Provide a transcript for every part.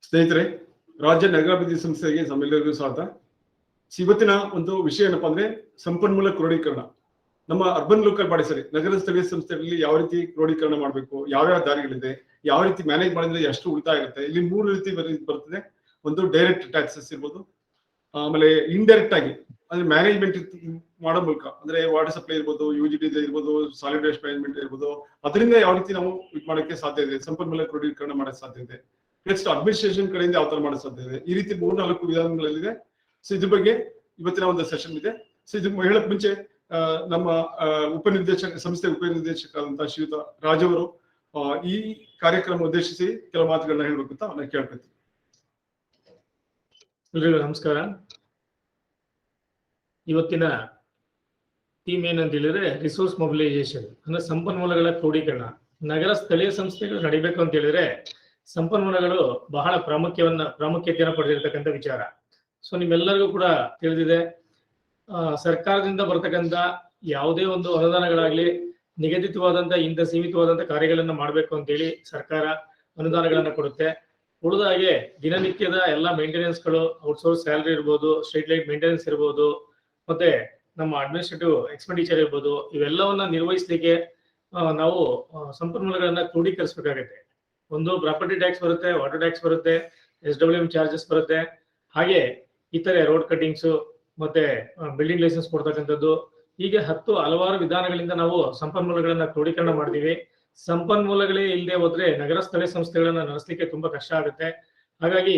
ಸ್ನೇಹಿತರೆ, ರಾಜ್ಯ ನಗರಾಭಿವೃದ್ಧಿ ಸಂಸ್ಥೆಗೆ ನಮ್ಮೆಲ್ಲರಿಗೂ ಸ್ವಾಗತ. ಇವತ್ತಿನ ಒಂದು ವಿಷಯ ಏನಪ್ಪಾ ಅಂದ್ರೆ ಸಂಪನ್ಮೂಲ ಕ್ರೋಢೀಕರಣ. ನಮ್ಮ ಅರ್ಬನ್ ಲೋಕಲ್ ಬಾಡಿ ನಗರ ಸ್ಥಳೀಯ ಸಂಸ್ಥೆಗಳಲ್ಲಿ ಯಾವ ರೀತಿ ಕ್ರೋಢೀಕರಣ ಮಾಡಬೇಕು, ಯಾವ್ಯಾವ ದಾರಿಗಳಿದೆ, ಯಾವ ರೀತಿ ಮ್ಯಾನೇಜ್ ಮಾಡಿದ್ರೆ ಎಷ್ಟು ಉಳಿತಾಯ ಆಗುತ್ತೆ. ಇಲ್ಲಿ 3 ರೀತಿ ಬರ್ತದೆ. ಒಂದು ಡೈರೆಕ್ಟ್ ಟ್ಯಾಕ್ಸಸ್ ಇರ್ಬೋದು, ಆಮೇಲೆ ಇಂಡೈರೆಕ್ಟ್ ಆಗಿ ಅಂದ್ರೆ ಮ್ಯಾನೇಜ್ಮೆಂಟ್ ಮಾಡೋ ಮೂಲಕ, ಅಂದ್ರೆ ವಾಟರ್ ಸಪ್ಲೈ ಇರ್ಬೋದು, ಯುಜಿಟಿ ಇರ್ಬೋದು, ಸಾಲಿಡ್ ವೇಸ್ಟ್ ಮ್ಯಾನೇಜ್ಮೆಂಟ್ ಇರ್ಬೋದು, ಅದರಿಂದ ಯಾವ ರೀತಿ ನಾವು ಇದು ಮಾಡಕ್ಕೆ ಸಾಧ್ಯ ಇದೆ, ಸಂಪನ್ಮೂಲ ಕ್ರೋಢೀಕರಣ ಮಾಡಕ್ಕೆ ಸಾಧ್ಯ ಇದೆ. ನೆಕ್ಸ್ಟ್ ಅಡ್ಮಿನಿಸ್ಟ್ರೇಷನ್ ಕಡೆಯಿಂದ ಯಾವ ತರ ಮಾಡೋ ಸಾಧ್ಯ ಇದೆ. ಈ ರೀತಿ 3-4 ವಿಧಾನಗಳಿದೆ. ಸೊ ಇದ್ರ ಬಗ್ಗೆ ಇವತ್ತಿನ ಒಂದು ಸೆಷನ್ ಇದೆ. ಸೊ ಇದು ಹೇಳಕ್ ಮುಂಚೆ ನಮ್ಮ ಸಂಸ್ಥೆ ಉಪನಿರ್ದೇಶಕರಾದಂತಹ ಶ್ರೀಯುತ ರಾಜ್ ಅವರು ಈ ಕಾರ್ಯಕ್ರಮ ಉದ್ದೇಶಿಸಿ ಕೆಲವು ಮಾತುಗಳನ್ನ ಹೇಳ್ಬೇಕು ಅಂತ ನಾನು ಕೇಳ್ಕೊತೀನಿ. ಎಲ್ರಿಗೂ ನಮಸ್ಕಾರ. ಇವತ್ತಿನ ಥೀಮ್ ಏನಂತ ಹೇಳಿದ್ರೆ ರಿಸೋರ್ಸ್ ಮೊಬಿಲೈಸೇಷನ್, ಅಂದ್ರೆ ಸಂಪನ್ಮೂಲಗಳ ಕ್ರೋಢೀಕರಣ. ನಗರ ಸ್ಥಳೀಯ ಸಂಸ್ಥೆಗಳು ನಡಿಬೇಕು ಅಂತ ಹೇಳಿದ್ರೆ ಸಂಪನ್ಮೂಲಗಳು ಬಹಳ ಪ್ರಾಮುಖ್ಯತೆಯನ್ನು ಪಡೆದಿರ್ತಕ್ಕಂಥ ವಿಚಾರ. ಸೊ ನಿಮ್ಮೆಲ್ಲರಿಗೂ ಕೂಡ ತಿಳಿದಿದೆ, ಸರ್ಕಾರದಿಂದ ಬರ್ತಕ್ಕಂಥ ಯಾವುದೇ ಒಂದು ಅನುದಾನಗಳಾಗ್ಲಿ ನಿಗದಿತವಾದಂತ ಇಂಥ ಸೀಮಿತವಾದಂತ ಕಾರ್ಯಗಳನ್ನ ಮಾಡ್ಬೇಕು ಅಂತೇಳಿ ಸರ್ಕಾರ ಅನುದಾನಗಳನ್ನ ಕೊಡುತ್ತೆ. ಉಳಿದ ಹಾಗೆ ದಿನನಿತ್ಯದ ಎಲ್ಲ ಮೇಂಟೆನೆನ್ಸ್ಗಳು, ಔಟ್ಸೋರ್ಸ್ ಸ್ಯಾಲರಿ ಇರ್ಬೋದು, ಸ್ಟ್ರೀಟ್ ಲೈಟ್ ಮೇಂಟೆನೆನ್ಸ್ ಇರ್ಬೋದು, ಮತ್ತೆ ನಮ್ಮ ಅಡ್ಮಿನಿಸ್ಟ್ರೇಟಿವ್ ಎಕ್ಸ್ಪೆಂಡಿಚರ್ ಇರ್ಬೋದು, ಇವೆಲ್ಲವನ್ನ ನಿರ್ವಹಿಸಲಿಕ್ಕೆ ನಾವು ಸಂಪನ್ಮೂಲಗಳನ್ನ ಕ್ರೋಢೀಕರಿಸಬೇಕಾಗತ್ತೆ. ಒಂದು ಪ್ರಾಪರ್ಟಿ ಟ್ಯಾಕ್ಸ್ ಬರುತ್ತೆ, ವಾಟರ್ ಟ್ಯಾಕ್ಸ್ ಬರುತ್ತೆ, SWM ಚಾರ್ಜಸ್ ಬರುತ್ತೆ, ಹಾಗೆ ಇತರೆ ರೋಡ್ ಕಟ್ಟಿಂಗ್ಸ್, ಮತ್ತೆ ಬಿಲ್ಡಿಂಗ್ ಲೈಸೆನ್ಸ್ ಕೊಡ್ತಕ್ಕಂಥದ್ದು, ಹೀಗೆ ಹಲವಾರು ವಿಧಾನಗಳಿಂದ ನಾವು ಸಂಪನ್ಮೂಲಗಳನ್ನ ಕ್ರೋಢೀಕರಣ ಮಾಡ್ತೀವಿ. ಸಂಪನ್ಮೂಲಗಳೇ ಇಲ್ಲದೆ ಹೋದ್ರೆ ನಗರ ಸ್ಥಳೀಯ ಸಂಸ್ಥೆಗಳನ್ನ ನಡೆಸಲಿಕ್ಕೆ ತುಂಬಾ ಕಷ್ಟ ಆಗುತ್ತೆ. ಹಾಗಾಗಿ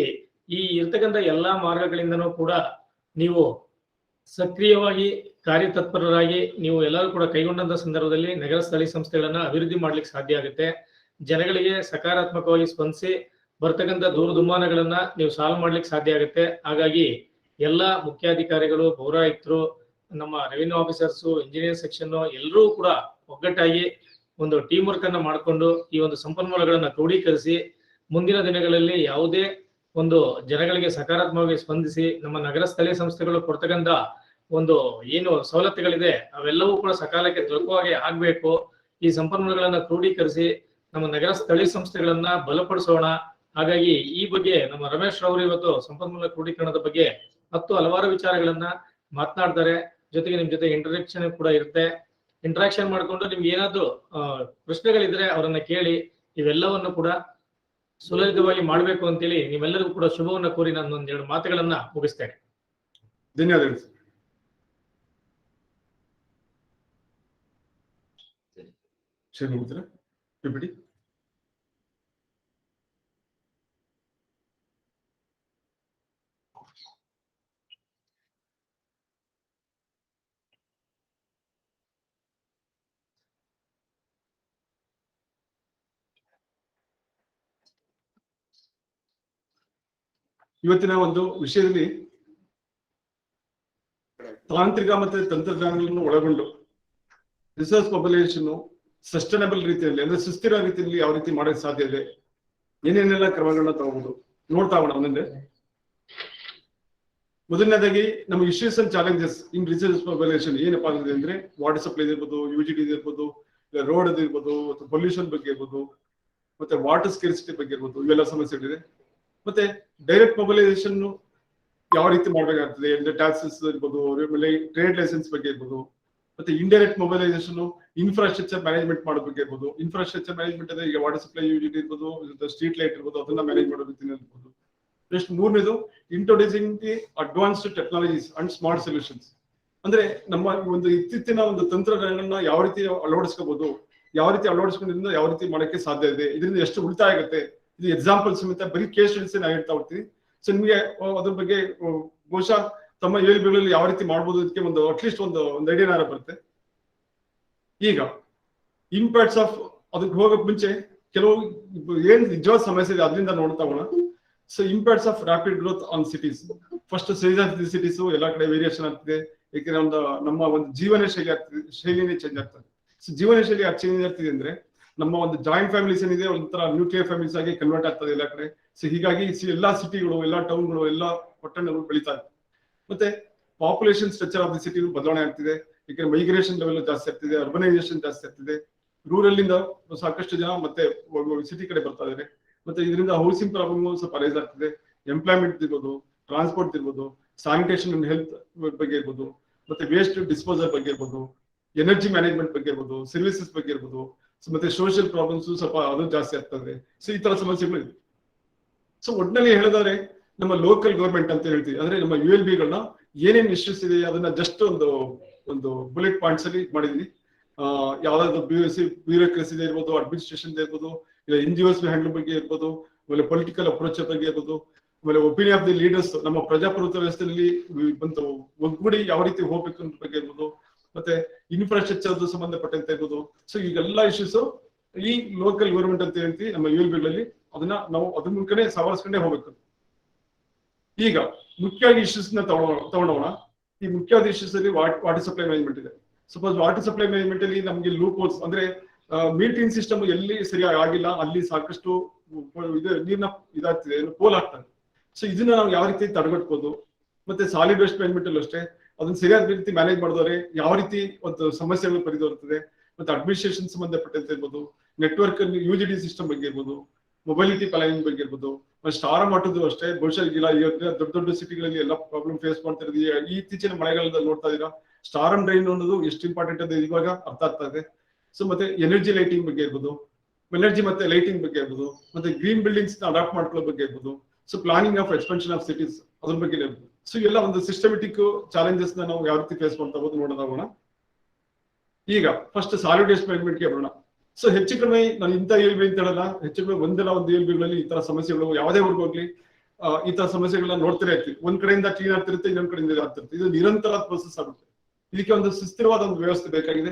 ಈ ಇರ್ತಕ್ಕಂಥ ಎಲ್ಲಾ ಮಾರ್ಗಗಳಿಂದನೂ ಕೂಡ ನೀವು ಸಕ್ರಿಯವಾಗಿ ಕಾರ್ಯತತ್ಪರರಾಗಿ ನೀವು ಎಲ್ಲರೂ ಕೂಡ ಕೈಗೊಂಡಂತ ಸಂದರ್ಭದಲ್ಲಿ ನಗರ ಸ್ಥಳೀಯ ಸಂಸ್ಥೆಗಳನ್ನ ಅಭಿವೃದ್ಧಿ ಮಾಡ್ಲಿಕ್ಕೆ ಸಾಧ್ಯ ಆಗುತ್ತೆ. ಜನಗಳಿಗೆ ಸಕಾರಾತ್ಮಕವಾಗಿ ಸ್ಪಂದಿಸಿ ಬರ್ತಕ್ಕಂಥ ದೂರದುಮ್ಮಾನಗಳನ್ನ ನೀವು ಸಾಲ್ವ್ ಮಾಡ್ಲಿಕ್ಕೆ ಸಾಧ್ಯ ಆಗುತ್ತೆ. ಹಾಗಾಗಿ ಎಲ್ಲ ಮುಖ್ಯಾಧಿಕಾರಿಗಳು, ಪೌರಾಯುಕ್ತರು, ನಮ್ಮ ರೆವಿನ್ಯೂ ಆಫೀಸರ್ಸ್, ಇಂಜಿನಿಯರ್ ಸೆಕ್ಷನ್ ಎಲ್ಲರೂ ಕೂಡ ಒಗ್ಗಟ್ಟಾಗಿ ಒಂದು ಟೀಮ್ ವರ್ಕ್ ಅನ್ನ ಮಾಡಿಕೊಂಡು ಈ ಒಂದು ಸಂಪನ್ಮೂಲಗಳನ್ನ ಕ್ರೋಢೀಕರಿಸಿ ಮುಂದಿನ ದಿನಗಳಲ್ಲಿ ಯಾವುದೇ ಒಂದು ಜನಗಳಿಗೆ ಸಕಾರಾತ್ಮಕವಾಗಿ ಸ್ಪಂದಿಸಿ ನಮ್ಮ ನಗರ ಸ್ಥಳೀಯ ಸಂಸ್ಥೆಗಳು ಕೊಡ್ತಕ್ಕಂಥ ಒಂದು ಏನು ಸವಲತ್ತುಗಳಿದೆ ಅವೆಲ್ಲವೂ ಕೂಡ ಸಕಾಲಕ್ಕೆ ದೊರಕುವ ಹಾಗೆ ಆಗ್ಬೇಕು. ಈ ಸಂಪನ್ಮೂಲಗಳನ್ನ ಕ್ರೋಢೀಕರಿಸಿ ನಮ್ಮ ನಗರ ಸ್ಥಳೀಯ ಸಂಸ್ಥೆಗಳನ್ನ ಬಲಪಡಿಸೋಣ. ಹಾಗಾಗಿ ಈ ಬಗ್ಗೆ ನಮ್ಮ ರಮೇಶ್ ರವರು ಇವತ್ತು ಸಂಪನ್ಮೂಲ ಕ್ರೋಢೀಕರಣದ ಬಗ್ಗೆ ಹಲವಾರು ವಿಚಾರಗಳನ್ನ ಮಾತನಾಡ್ತಾರೆ. ಜೊತೆಗೆ ನಿಮ್ ಜೊತೆ ಇಂಟರಾಕ್ಷನ್ ಕೂಡ ಇರುತ್ತೆ. ಇಂಟರಾಕ್ಷನ್ ಮಾಡ್ಕೊಂಡು ನಿಮ್ಗೆ ಏನಾದ್ರು ಪ್ರಶ್ನೆಗಳಿದ್ರೆ ಅವರನ್ನ ಕೇಳಿ ಇವೆಲ್ಲವನ್ನು ಕೂಡ ಸುಲಲಿತವಾಗಿ ಮಾಡ್ಬೇಕು ಅಂತೇಳಿ ನಿಮ್ಮೆಲ್ಲರಿಗೂ ಕೂಡ ಶುಭವನ್ನ ಕೋರಿ ನಾನು ಒಂದೆರಡು ಮಾತುಗಳನ್ನ ಮುಗಿಸ್ತೇನೆ. ಧನ್ಯವಾದಗಳು. ಬಿಡಿ. ಇವತ್ತಿನ ಒಂದು ವಿಷಯದಲ್ಲಿ ತಾಂತ್ರಿಕ ಮತ್ತೆ ತಂತ್ರಜ್ಞಾನಗಳನ್ನು ಒಳಗೊಂಡು ರಿಸೋರ್ಸ್ ಮೊಬಿಲೈಸೇಷನ್ ಸಸ್ಟೈನಬಲ್ ರೀತಿಯಲ್ಲಿ, ಅಂದ್ರೆ ಸುಸ್ಥಿರ ರೀತಿಯಲ್ಲಿ ಯಾವ ರೀತಿ ಮಾಡೋಕೆ ಸಾಧ್ಯ ಇದೆ, ಏನೇನೆಲ್ಲ ಕ್ರಮಗಳನ್ನ ತಗೋಬಹುದು ನೋಡ್ತಾ ಹೋಗೋಣ ಒಂದೊಂದೇ. ಮೊದಲನೇದಾಗಿ ನಮ್ಮ issues and challenges in resource mobilisation ಏನಪ್ಪಾ ಆಗಿದೆ ಅಂದ್ರೆ ವಾಟರ್ ಸಪ್ಲೈ ಇರ್ಬೋದು, ಯುಜಿಟಿ ಇರ್ಬೋದು, ಇಲ್ಲ ರೋಡ್ ಇರ್ಬೋದು, ಅಥವಾ ಪೊಲ್ಯೂಷನ್ ಬಗ್ಗೆ ಇರ್ಬೋದು, ಮತ್ತೆ ವಾಟರ್ ಸ್ಕೇರ್ಸಿಟಿ ಬಗ್ಗೆ ಇರ್ಬೋದು, ಇವೆಲ್ಲ ಸಮಸ್ಯೆಗಳಿದೆ. ಮತ್ತೆ ಡೈರೆಕ್ಟ್ ಮೊಬಿಲೈಸೇಷನ್ ಯಾವ ರೀತಿ ಮಾಡ್ಬೇಕಾಗ್ತದೆ, ಅಂದ್ರೆ ಟ್ಯಾಕ್ಸಸ್ ಇರ್ಬೋದು, ಟ್ರೇಡ್ ಲೈಸೆನ್ಸ್ ಬಗ್ಗೆ ಇರ್ಬೋದು. ಮತ್ತೆ ಇಂಡೈರೆಕ್ಟ್ ಮೊಬಿಲೈಸೇಷನ್ ಇನ್ಫ್ರಾಸ್ಟ್ರಕ್ಚರ್ ಮ್ಯಾನೇಜ್ಮೆಂಟ್ ಮಾಡೋ ಬಗ್ಗೆ ಇರ್ಬೋದು. ಇನ್ಫ್ರಾಸ್ಟ್ರಕ್ಚರ್ ಮ್ಯಾನೇಜ್ಮೆಂಟ್ ಅಂದ್ರೆ ಈಗ ವಾಟರ್ ಸಪ್ಲೈ ಯುಜಿಟಿ ಇರ್ಬೋದು, ಸ್ಟ್ರೀಟ್ ಲೈಟ್ ಇರ್ಬೋದು, ಅದನ್ನ ಮ್ಯಾನೇಜ್ ಮಾಡೋ ರೀತಿಯಲ್ಲಿ ಇರ್ಬೋದು. ನೆಕ್ಸ್ಟ್ 3ನೇದು introducing the advanced technologies and smart solutions, ಅಂದ್ರೆ ನಮ್ಮ ಒಂದು ಇತ್ತೀಚಿನ ಒಂದು ತಂತ್ರಜ್ಞಾನಗಳನ್ನ ಯಾವ ರೀತಿ ಅಳವಡಿಸ್ಕೋಬಹುದು, ಯಾವ ರೀತಿ ಅಳವಡಿಸ್ಕೊಂಡ್ರಿಂದ ಯಾವ ರೀತಿ ಮಾಡಕ್ಕೆ ಸಾಧ್ಯ ಇದೆ, ಇದರಿಂದ ಎಷ್ಟು ಉಳಿತಾಯ ಆಗುತ್ತೆ. ಇದು ಎಕ್ಸಾಂಪಲ್ ಸಮೇತ ಬರೀ ಕೇಸ್ ಸ್ಟಡೀಸ್ ನಾ ಹೇಳ್ತಾ ಹೋಗ್ತೀನಿ. ಸೊ ನಿಮಗೆ ಅದ್ರ ಬಗ್ಗೆ ಬಹುಶಃ ತಮ್ಮ ಏಳುಗಳಲ್ಲಿ ಯಾವ ರೀತಿ ಮಾಡ್ಬೋದು ಅದಕ್ಕೆ ಒಂದು ಅಟ್ಲೀಸ್ಟ್ ಒಂದು ಐಡಿಯಾನಾರ ಬರುತ್ತೆ. ಈಗ ಇಂಪ್ಯಾಕ್ಟ್ಸ್ ಆಫ್ ಅದಕ್ಕೆ ಹೋಗಕ್ ಮುಂಚೆ ಕೆಲವು ಏನ್ ನಿಜವಾದ ಸಮಸ್ಯೆ ಇದೆ ಅದರಿಂದ ನೋಡ್ತಾ ಹೋಗೋಣ. So impacts of rapid growth on cities. First size of the cities ಎಲ್ಲಾ ಕಡೆ ವೇರಿಯೇಷನ್ ಆಗ್ತಿದೆ. ಯಾಕಂದ್ರೆ ನಮ್ಮ ಒಂದು ಜೀವನ ಶೈಲಿನೇ ಚೇಂಜ್ ಆಗ್ತದೆ. ಸೊ ಜೀವನ ಶೈಲಿ ಯಾಕೆ ಚೇಂಜ್ ಆಗ್ತಿದೆ ಅಂದ್ರೆ ನಮ್ಮ ಒಂದು ಜಾಯಿಂಟ್ ಫ್ಯಾಮಿಲೀಸ್ ಏನಿದೆ ಒಂಥರ ನ್ಯೂಕ್ಲಿಯರ್ ಫ್ಯಾಮಿಲೀಸ್ ಆಗಿ ಕನ್ವರ್ಟ್ ಆಗ್ತದೆ ಎಲ್ಲ ಕಡೆ. ಸೊ ಹೀಗಾಗಿ ಎಲ್ಲಾ ಸಿಟಿಗಳು, ಎಲ್ಲಾ ಟೌನ್ಗಳು, ಎಲ್ಲಾ ಪಟ್ಟಣಗಳು ಬೆಳೀತಾ ಇದೆ. ಮತ್ತೆ population structure of the city ಬದಲಾವಣೆ ಆಗ್ತಿದೆ. ಯಾಕಂದ್ರೆ ಮೈಗ್ರೇಷನ್ ಲೆವೆಲ್ ಜಾಸ್ತಿ ಆಗ್ತಿದೆ, ಅರ್ಬನೈಸೇಷನ್ ಜಾಸ್ತಿ ಆಗ್ತಿದೆ. ರೂರಲ್ ಇಂದ ಸಾಕಷ್ಟು ಜನ ಮತ್ತೆ ಸಿಟಿ ಕಡೆ ಬರ್ತಾ ಇದ್ದಾರೆ. ಮತ್ತೆ ಇದರಿಂದ ಹೌಸಿಂಗ್ ಪ್ರಾಬ್ಲಮ್ ಸ್ವಲ್ಪ ರೈಸ್ ಆಗ್ತದೆ. ಎಂಪ್ಲಾಯ್ಮೆಂಟ್ ಇರ್ಬೋದು, ಟ್ರಾನ್ಸ್ಪೋರ್ಟ್ ಇರ್ಬೋದು, ಸ್ಯಾನಿಟೇಷನ್ ಅಂಡ್ ಹೆಲ್ತ್ ಬಗ್ಗೆ ಇರ್ಬೋದು, ಮತ್ತೆ ವೇಸ್ಟ್ ಡಿಸ್ಪೋಸಲ್ ಬಗ್ಗೆ ಇರ್ಬೋದು, ಎನರ್ಜಿ ಮ್ಯಾನೇಜ್ಮೆಂಟ್ ಬಗ್ಗೆ ಇರ್ಬೋದು, ಸರ್ವಿಸಸ್ ಬಗ್ಗೆ ಇರ್ಬೋದು, ಮತ್ತೆ ಸೋಷಿಯಲ್ ಪ್ರಾಬ್ಲಮ್ಸ್ ಸ್ವಲ್ಪ ಅದು ಜಾಸ್ತಿ ಆಗ್ತದೆ. ಸೊ ಈ ತರ ಸಮಸ್ಯೆಗಳು ಇದೆ. ಸೊ ಒಟ್ಟಿನಲ್ಲಿ ಹೇಳಿದ್ರೆ ನಮ್ಮ ಲೋಕಲ್ ಗೌರ್ಮೆಂಟ್ ಅಂತ ಹೇಳ್ತೀವಿ, ಅಂದ್ರೆ ನಮ್ಮ ULB ಗಳನ್ನ ಏನೇನ್ ಇಶ್ಯೂಸ್ ಇದೆ ಅದನ್ನ ಜಸ್ಟ್ ಒಂದು ಬುಲೆಟ್ ಪಾಯಿಂಟ್ಸ್ ಅಲ್ಲಿ ಮಾಡಿದ್ವಿ. ಯಾವ್ದಾದ್ರು ಬ್ಯೂರೋಕ್ರಸಿ ಇರ್ಬೋದು, ಅಡ್ಮಿನಿಸ್ಟ್ರೇಷನ್ ಇರ್ಬೋದು, ಇಲ್ಲ NGOs ಹ್ಯಾಂಡಲ್ ಬಗ್ಗೆ ಇರ್ಬೋದು, ಆಮೇಲೆ ಪೊಲಿಟಿಕಲ್ ಅಪ್ರೋಚ್ ಬಗ್ಗೆ ಇರ್ಬೋದು, ಆಮೇಲೆ ಒಪಿನಿಯನ್ ಆಫ್ ದಿ ಲೀಡರ್ಸ್, ನಮ್ಮ ಪ್ರಜಾಪ್ರಭುತ್ವ ವ್ಯವಸ್ಥೆಯಲ್ಲಿ ಬಂದು ಒಗ್ಗೂಡಿ ಯಾವ ರೀತಿ ಹೋಗ್ಬೇಕು ಅನ್ನೋ ಬಗ್ಗೆ ಇರ್ಬೋದು, ಮತ್ತೆ ಇನ್ಫ್ರಾಸ್ಟ್ರಕ್ಚರ್ ಸಂಬಂಧಪಟ್ಟಂತೆ ಇರ್ಬೋದು. ಸೊ ಈಗೆಲ್ಲ ಇಶ್ಯೂಸ್ ಈ ಲೋಕಲ್ ಗೌರ್ಮೆಂಟ್ ಅಂತ ಹೇಳ್ತೀವಿ ನಮ್ಮ ULB ಗಳಲ್ಲಿ, ಅದನ್ನ ನಾವು ಅದ್ರ ಮೂಲಕನೇ ಸವಾಲಿಸ್ಕೊಂಡೇ ಹೋಗ್ಬೇಕು. ಈಗ ಮುಖ್ಯವಾಗಿ ಇಶ್ಯೂಸ್ ನ ತಗೊಂಡೋಣ. ಈ ಮುಖ್ಯವಾದ ಇಶ್ಯೂಸ್ ಅಲ್ಲಿ ವಾಟರ್ ಸಪ್ಲೈ ಮ್ಯಾನೇಜ್ಮೆಂಟ್ ಇದೆ. ಸಪೋಸ್ ವಾಟರ್ ಸಪ್ಲೈ ಮ್ಯಾನೇಜ್ಮೆಂಟ್ ಅಲ್ಲಿ ನಮ್ಗೆ ಲೂಪ್ ಹೋಲ್ಸ್, ಅಂದ್ರೆ ಮೀಟರಿಂಗ್ ಸಿಸ್ಟಮ್ ಎಲ್ಲಿ ಸರಿಯಾಗಿ ಆಗಿಲ್ಲ, ಅಲ್ಲಿ ಸಾಕಷ್ಟು ನೀರ್ನ ಇದಾಗ್ತಿದೆ, ಪೋಲ್ ಆಗ್ತದೆ. ಸೊ ಇದನ್ನ ನಾವು ಯಾವ ರೀತಿ ತಡೆಗಟ್ಬೋದು, ಮತ್ತೆ ಸಾಲಿಡ್ ವೇಸ್ಟ್ ಮ್ಯಾನೇಜ್ಮೆಂಟ್ ಅಲ್ಲೂ ಅಷ್ಟೇ ಅದನ್ನ ಸರಿಯಾದ ರೀತಿ ಮ್ಯಾನೇಜ್ ಮಾಡಿದವ್ರೆ ಯಾವ ರೀತಿ ಒಂದು ಸಮಸ್ಯೆಗಳು ಪರಿದೋರ್ತದೆ, ಮತ್ತೆ ಅಡ್ಮಿನಿಸ್ಟ್ರೇಷನ್ ಸಂಬಂಧಪಟ್ಟಂತೆ ಇರ್ಬೋದು, ನೆಟ್ವರ್ಕ್ UGD ಸಿಸ್ಟಮ್ ಬಗ್ಗೆ ಇರ್ಬೋದು, ಮೊಬೈಲಿಟಿ ಪ್ಲಾನಿಂಗ್ ಬಗ್ಗೆ ಇರ್ಬೋದು, ಸ್ಟಾರ್ ಮಟ್ಟದ್ದು ಅಷ್ಟೇ. ಬಹುಶಃ ಇಲ್ಲ ದೊಡ್ಡ ದೊಡ್ಡ ಸಿಟಿಗಳಲ್ಲಿ ಎಲ್ಲ ಪ್ರಾಬ್ಲಮ್ ಫೇಸ್ ಮಾಡ್ತಾ ಇರೋದು ಈ ಇತ್ತೀಚಿನ ಮಳೆಗಾಲದಲ್ಲಿ ನೋಡ್ತಾ ಇದೀರಾ. ಸ್ಟಾರ್ ಅಂಡ್ ಡ್ರೈನ್ ಅನ್ನೋದು ಎಷ್ಟು ಇಂಪಾರ್ಟೆಂಟ್ ಅಂತ ಇವಾಗ ಅರ್ಥ ಆಗ್ತಾ ಇದೆ. ಸೊ ಮತ್ತೆ ಎನರ್ಜಿ ಲೈಟಿಂಗ್ ಬಗ್ಗೆ ಇರ್ಬೋದು, ಎನರ್ಜಿ ಮತ್ತೆ ಲೈಟಿಂಗ್ ಬಗ್ಗೆ ಇರ್ಬೋದು, ಮತ್ತೆ ಗ್ರೀನ್ ಬಿಲ್ಡಿಂಗ್ಸ್ ನ ಅಡಾಪ್ಟ್ ಮಾಡ್ಕೊಳ್ಳೋ ಬಗ್ಗೆ ಇರ್ಬೋದು, so planning of expansion of cities ಅದ್ರ ಬಗ್ಗೆ ಇರ್ಬೋದು. ಸೊ ಎಲ್ಲ ಒಂದು ಸಿಸ್ಟಮೆಟಿಕ್ ಚಾಲೆಂಜಸ್ ನ ನಾವು ಯಾವ ರೀತಿ ಫೇಸ್ ಮಾಡ್ತಾ ಹೋಗೋದು ನೋಡೋಣ. ಈಗ ಫಸ್ಟ್ ಸಾಲಿಡ್ ವೇಸ್ಟ್ ಮ್ಯಾನೇಜ್ಮೆಂಟ್ಗೆ ಬರೋಣ. ಸೊ ಹೆಚ್ಚು ಕಡಿಮೆ ನಾನು ಇಂಥ ULB ಅಂತ ಹೇಳಲ್ಲ, ಹೆಚ್ಚು ಕಡಿಮೆ ಒಂದಲ್ಲ ಒಂದು ULBಗಳಲ್ಲಿ ಈ ತರ ಸಮಸ್ಯೆಗಳು ಯಾವುದೇ ಊರಿಗೆ ಹೋಗ್ಲಿ ಈ ತರ ಸಮಸ್ಯೆಗಳನ್ನ ನೋಡ್ತಾನೆ ಇರ್ತೀವಿ. ಒಂದ್ ಕಡೆಯಿಂದ ಕ್ಲೀನ್ ಆಗ್ತಿರುತ್ತೆ, ಇನ್ನೊಂದ್ ಕಡೆಯಿಂದ ಆಗ್ತಿರುತ್ತೆ. ಇದು ನಿರಂತರ ಪ್ರೋಸೆಸ್ ಆಗುತ್ತೆ. ಇದಕ್ಕೆ ಒಂದು ಸುಸ್ಥಿರವಾದ ಒಂದು ವ್ಯವಸ್ಥೆ ಬೇಕಾಗಿದೆ.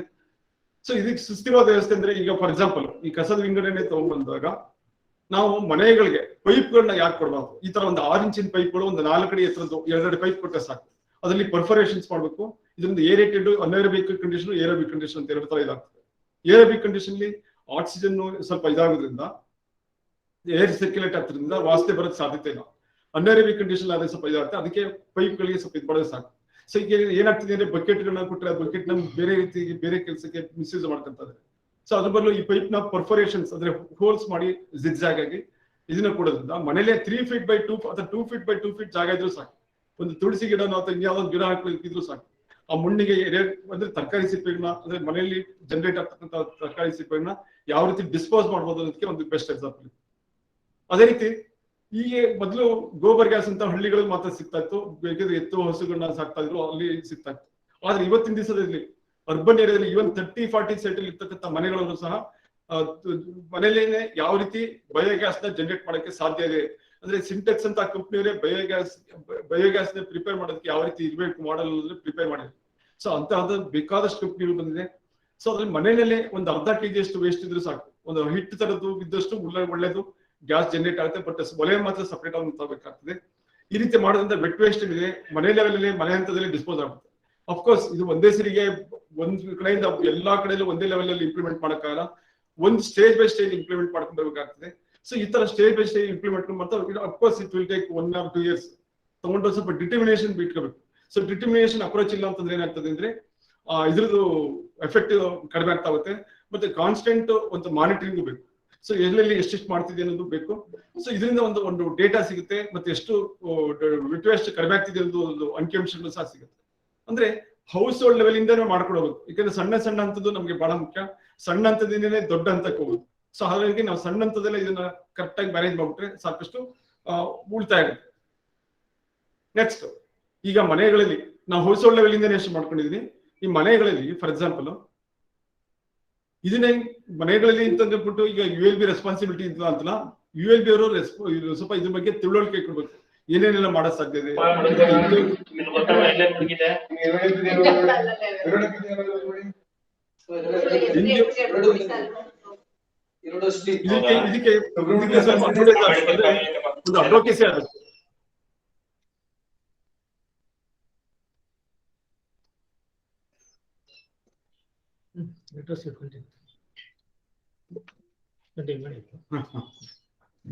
ಸೊ ಇದಕ್ಕೆ ಸುಸ್ಥಿರವಾದ ವ್ಯವಸ್ಥೆ ಅಂದ್ರೆ, ಈಗ ಫಾರ್ ಎಕ್ಸಾಂಪಲ್ ಈ ಕಸದ ವಿಂಗಡಣೆ ತಗೊಂಡ್ಬಂದಾಗ ನಾವು ಮನೆಗಳಿಗೆ ಪೈಪ್ಗಳನ್ನ ಯಾಕೆ ಕೊಡಬಾರ್ದು? ಈ ತರ ಒಂದು 6 ಇಂಚಿನ ಪೈಪ್ಗಳು ಒಂದು 4 ಅಡಿ ಎತ್ತರದ್ದು 2 ಪೈಪ್ ಕೊಟ್ಟರೆ ಸಾಕು. ಅದರಲ್ಲಿ ಪರ್ಫರೇಷನ್ಸ್ ಮಾಡ್ಬೇಕು. ಇದರಿಂದ ಏರೇಟೆಡ್, ಅನ್ಏರೋಬಿಕ್ ಕಂಡೀಷನ್, ಏರೋಬಿಕ್ ಕಂಡೀಷನ್ ಅಂತ 2 ತರ ಇದಾಗ್ತದೆ. ಏರೋಬಿಕ್ ಕಂಡೀಷನ್ ಅಲ್ಲಿ ಆಕ್ಸಿಜನ್ ಸ್ವಲ್ಪ ಇದಾಗೋದ್ರಿಂದ, ಏರ್ ಸರ್ಕ್ಯುಲೇಟ್ ಆಗ್ತದ್ರಿಂದ ವಾಸನೆ ಬರೋಕ್ ಸಾಧ್ಯತೆ ಇಲ್ಲ. ಅನ್ಏರೋಬಿಕ್ ಕಂಡೀಷನ್ ಆದ್ರೆ ಸ್ವಲ್ಪ ಇದಾಗುತ್ತೆ, ಅದಕ್ಕೆ ಪೈಪ್ಗಳಿಗೆ ಸ್ವಲ್ಪ ಇದು ಮಾಡೋದು ಸಾಕು. ಸೊ ಈಗ ಏನಾಗ್ತಿದೆ ಅಂದ್ರೆ ಬಕೆಟ್ಗಳನ್ನ ಕೊಟ್ಟರೆ ಆ ಬಕೆಟ್ ನ ಬೇರೆ ರೀತಿ ಬೇರೆ ಕೆಲಸಕ್ಕೆ ಮಿಸ್ಯೂಸ್ ಮಾಡ್ಕೊಂತಾರೆ. ಸೊ ಅದ್ರ ಬದಲು ಈ ಪೈಪ್ ನ ಪರ್ಫರೇಷನ್ಸ್ ಅಂದ್ರೆ ಹೋಲ್ಸ್ ಮಾಡಿ ಜಿಗ್ಜಾಗ್ ಆಗಿ ಇದನ್ನ ಕೊಡೋದ್ರಿಂದ ಮನೇಲೆ 3 feet by 2 ಅಥವಾ 2 feet by 2 feet ಜಾಗ ಇದ್ರೂ ಸಾಕು. ಒಂದು ತುಳಸಿ ಗಿಡ ಅಥವಾ ಇನ್ಯಾವುದೊಂದು ಗಿಡ ಹಾಕಿದ್ರು ಸಾಕು. ಆ ಮಣ್ಣಿಗೆ ಅಂದ್ರೆ ತರಕಾರಿ ಸಿಪ್ಪೆಗಳನ್ನ, ಅಂದ್ರೆ ಮನೆಯಲ್ಲಿ ಜನರೇಟ್ ಆಗ್ತಕ್ಕಂಥ ತರಕಾರಿ ಸಿಪ್ಪೆಗಳನ್ನ ಯಾವ ರೀತಿ ಡಿಸ್ಪೋಸ್ ಮಾಡ್ಬೋದು ಅನ್ನೋದಕ್ಕೆ ಒಂದು ಬೆಸ್ಟ್ ಎಕ್ಸಾಂಪಲ್. ಅದೇ ರೀತಿ ಈಗ ಮೊದಲು ಗೋಬರ್ ಗ್ಯಾಸ್ ಅಂತ ಹಳ್ಳಿಗಳಲ್ಲಿ ಮಾತ್ರ ಸಿಗ್ತಾ ಇತ್ತು, ಬೇಕಿದ್ರೆ ಎತ್ತು ಹಸುಗಳನ್ನ ಸಾಕ್ತಾ ಇದ್ರು, ಅಲ್ಲಿ ಸಿಗ್ತಾ ಇತ್ತು. ಆದ್ರೆ ಇವತ್ತಿನ ದಿವಸದಲ್ಲಿ ಅರ್ಬನ್ ಏರಿಯಾದಲ್ಲಿ ಈವನ್ 30-40 ಸೈಟ್ ಅಲ್ಲಿ ಇರ್ತಕ್ಕಂಥ ಮನೆಗಳಲ್ಲೂ ಸಹ ಮನೆಯಲ್ಲೇನೆ ಯಾವ ರೀತಿ ಬಯೋಗ್ಯಾಸ್ ನ ಜನರೇಟ್ ಮಾಡಕ್ಕೆ ಸಾಧ್ಯ ಇದೆ. ಅಂದ್ರೆ ಸಿಂಟೆಕ್ಸ್ ಅಂತ ಕಂಪ್ನಿಯವರೇ ಬಯೋಗ್ಯಾಸ್ ನ ಪ್ರಿಪೇರ್ ಮಾಡೋದಕ್ಕೆ ಯಾವ ರೀತಿ ಇರ್ಬೇಕು ಮಾಡಲ್ ಪ್ರಿಪೇರ್ ಮಾಡಿದ್ರು. ಸೊ ಅಂತ ಬೇಕಾದಷ್ಟು ಕಂಪ್ನಿಗಳು ಬಂದಿದೆ. ಸೊ ಅದ್ರಲ್ಲಿ ಮನೆಯಲ್ಲೇ ಒಂದು ಅರ್ಧ kg ಅಷ್ಟು ವೇಸ್ಟ್ ಇದ್ರು ಸಾಕು, ಒಂದು ಹಿಟ್ಟು ತರದ್ದು ಇದ್ದಷ್ಟು ಒಳ್ಳೇದು ಗ್ಯಾಸ್ ಜನರೇಟ್ ಆಗುತ್ತೆ. ಬಟ್ ಒಲೆ ಮಾತ್ರ ಸಪರೇಟ್ ಆಗಿ ತಗೋಬೇಕಾಗ್ತದೆ. ಈ ರೀತಿ ಮಾಡೋದ್ರಿಂದ ವೆಟ್ ವೇಸ್ಟ್ ಇದೆ ಮನೆ ಲೆವೆಲ್ ಮನೆ ಹಂತದಲ್ಲಿ ಡಿಸ್ಪೋಸ್ ಆಗುತ್ತೆ. ಅಫ್ಕೋರ್ಸ್ ಇದು ಒಂದೇ ಸರಿಗೆ ಒಂದ್ ಕಡೆಯಿಂದ ಎಲ್ಲಾ ಕಡೆಯಲ್ಲೂ ಒಂದೇ ಲೆವೆಲ್ ಅಲ್ಲಿ ಇಂಪ್ಲಿಮೆಂಟ್ ಮಾಡಕ್ಕಾಗಲ್ಲ. ಒಂದು ಸ್ಟೇಜ್ ಬೈ ಸ್ಟೇಜ್ ಇಂಪ್ಲಿಮೆಂಟ್ ಮಾಡ್ಕೊಂಡು ಬರ್ಬೇಕಾಗ್ತದೆ. ಸೊ ಈ ತರ ಸ್ಟೇಜ್ ಬೈ ಸ್ಟೇಜ್ ಇಂಪ್ಲಿಮೆಂಟ್ ಮಾಡ್ತಾ of course it will take 1 or 2 years ತಗೊಂಡು ಸ್ವಲ್ಪ ಡಿಟರ್ಮಿನೇಷನ್ ಬಿಟ್ಕೋಬೇಕು. ಸೊ ಡಿಟರ್ಮಿನೇಷನ್ ಅಪ್ರೋಚ್ ಇಲ್ಲ ಅಂತಂದ್ರೆ ಏನಾಗ್ತದೆ ಅಂದ್ರೆ ಇದ್ರದ್ದು ಎಫೆಕ್ಟ್ ಕಡಿಮೆ ಆಗ್ತಾ ಹೋಗುತ್ತೆ. ಮತ್ತೆ ಕಾನ್ಸ್ಟೆಂಟ್ ಒಂದು ಮಾನಿಟರಿಂಗ್ ಬೇಕು. ಸೊ ಎಲ್ಲೆಲ್ಲಿ ಎಷ್ಟೆಷ್ಟು ಮಾಡ್ತಿದೆ ಅನ್ನೋದು ಬೇಕು. ಸೊ ಇದರಿಂದ ಒಂದು ಡೇಟಾ ಸಿಗುತ್ತೆ, ಮತ್ತೆ ಎಷ್ಟು ವೆಟ್ ವೇಸ್ಟ್ ಕಡಿಮೆ ಆಗ್ತಿದೆ ಅನ್ನೋದು ಒಂದು ಅಂಕಿಅಂಶಗಳು ಸಹ ಸಿಗುತ್ತೆ. ಅಂದ್ರೆ ಹೌಸ್ ಹೋಲ್ಡ್ ಲೆವೆಲ್ ಇಂದಾನೆ ಮಾಡ್ಕೊಡಬೇಕು. ಯಾಕಂದ್ರೆ ಸಣ್ಣ ಹಂತದ್ದು ನಮ್ಗೆ ಬಹಳ ಮುಖ್ಯ. ಸಣ್ಣ ಹಂತದಿಂದನೇ ದೊಡ್ಡ ಹಂತಕ್ಕೆ ಹೋಗುದು. ಸೊ ಹಾಗಾಗಿ ನಾವು ಸಣ್ಣ ಹಂತದಲ್ಲೇ ಇದನ್ನ ಕರೆಕ್ಟ್ ಆಗಿ ಮ್ಯಾನೇಜ್ ಮಾಡ್ಬಿಟ್ರೆ ಸಾಕಷ್ಟು ಉಳಿತಾಯ ಆಗುತ್ತೆ. ನೆಕ್ಸ್ಟ್, ಈಗ ಮನೆಗಳಲ್ಲಿ ನಾವು ಹೌಸ್ ಹೋಲ್ಡ್ ಲೆವೆಲ್ ಇಂದಾನೆ ಎಷ್ಟು ಮಾಡ್ಕೊಂಡಿದೀನಿ. ಈ ಮನೆಗಳಲ್ಲಿ ಫಾರ್ ಎಕ್ಸಾಂಪಲ್ ಇದನ್ನೇ ಮನೆಗಳಲ್ಲಿ ಅಂತಂದ್ಬಿಟ್ಟು ಈಗ ULB ರೆಸ್ಪಾನ್ಸಿಬಿಲಿಟಿ ಅಂತಲ್ಲ, ULB ಅವರು ಸ್ವಲ್ಪ ಇದ್ರ ಬಗ್ಗೆ ತಿಳುವಳಿಕೆ ಕೊಡ್ಬೇಕು. ಏನೇನೆಲ್ಲ ಮಾಡೋ ಸಾಧ್ಯತೆ ಇದಕ್ಕೆ ಒಂದು ಅಡ್ವೊಕೇಸಿ ಆಗುತ್ತೆ.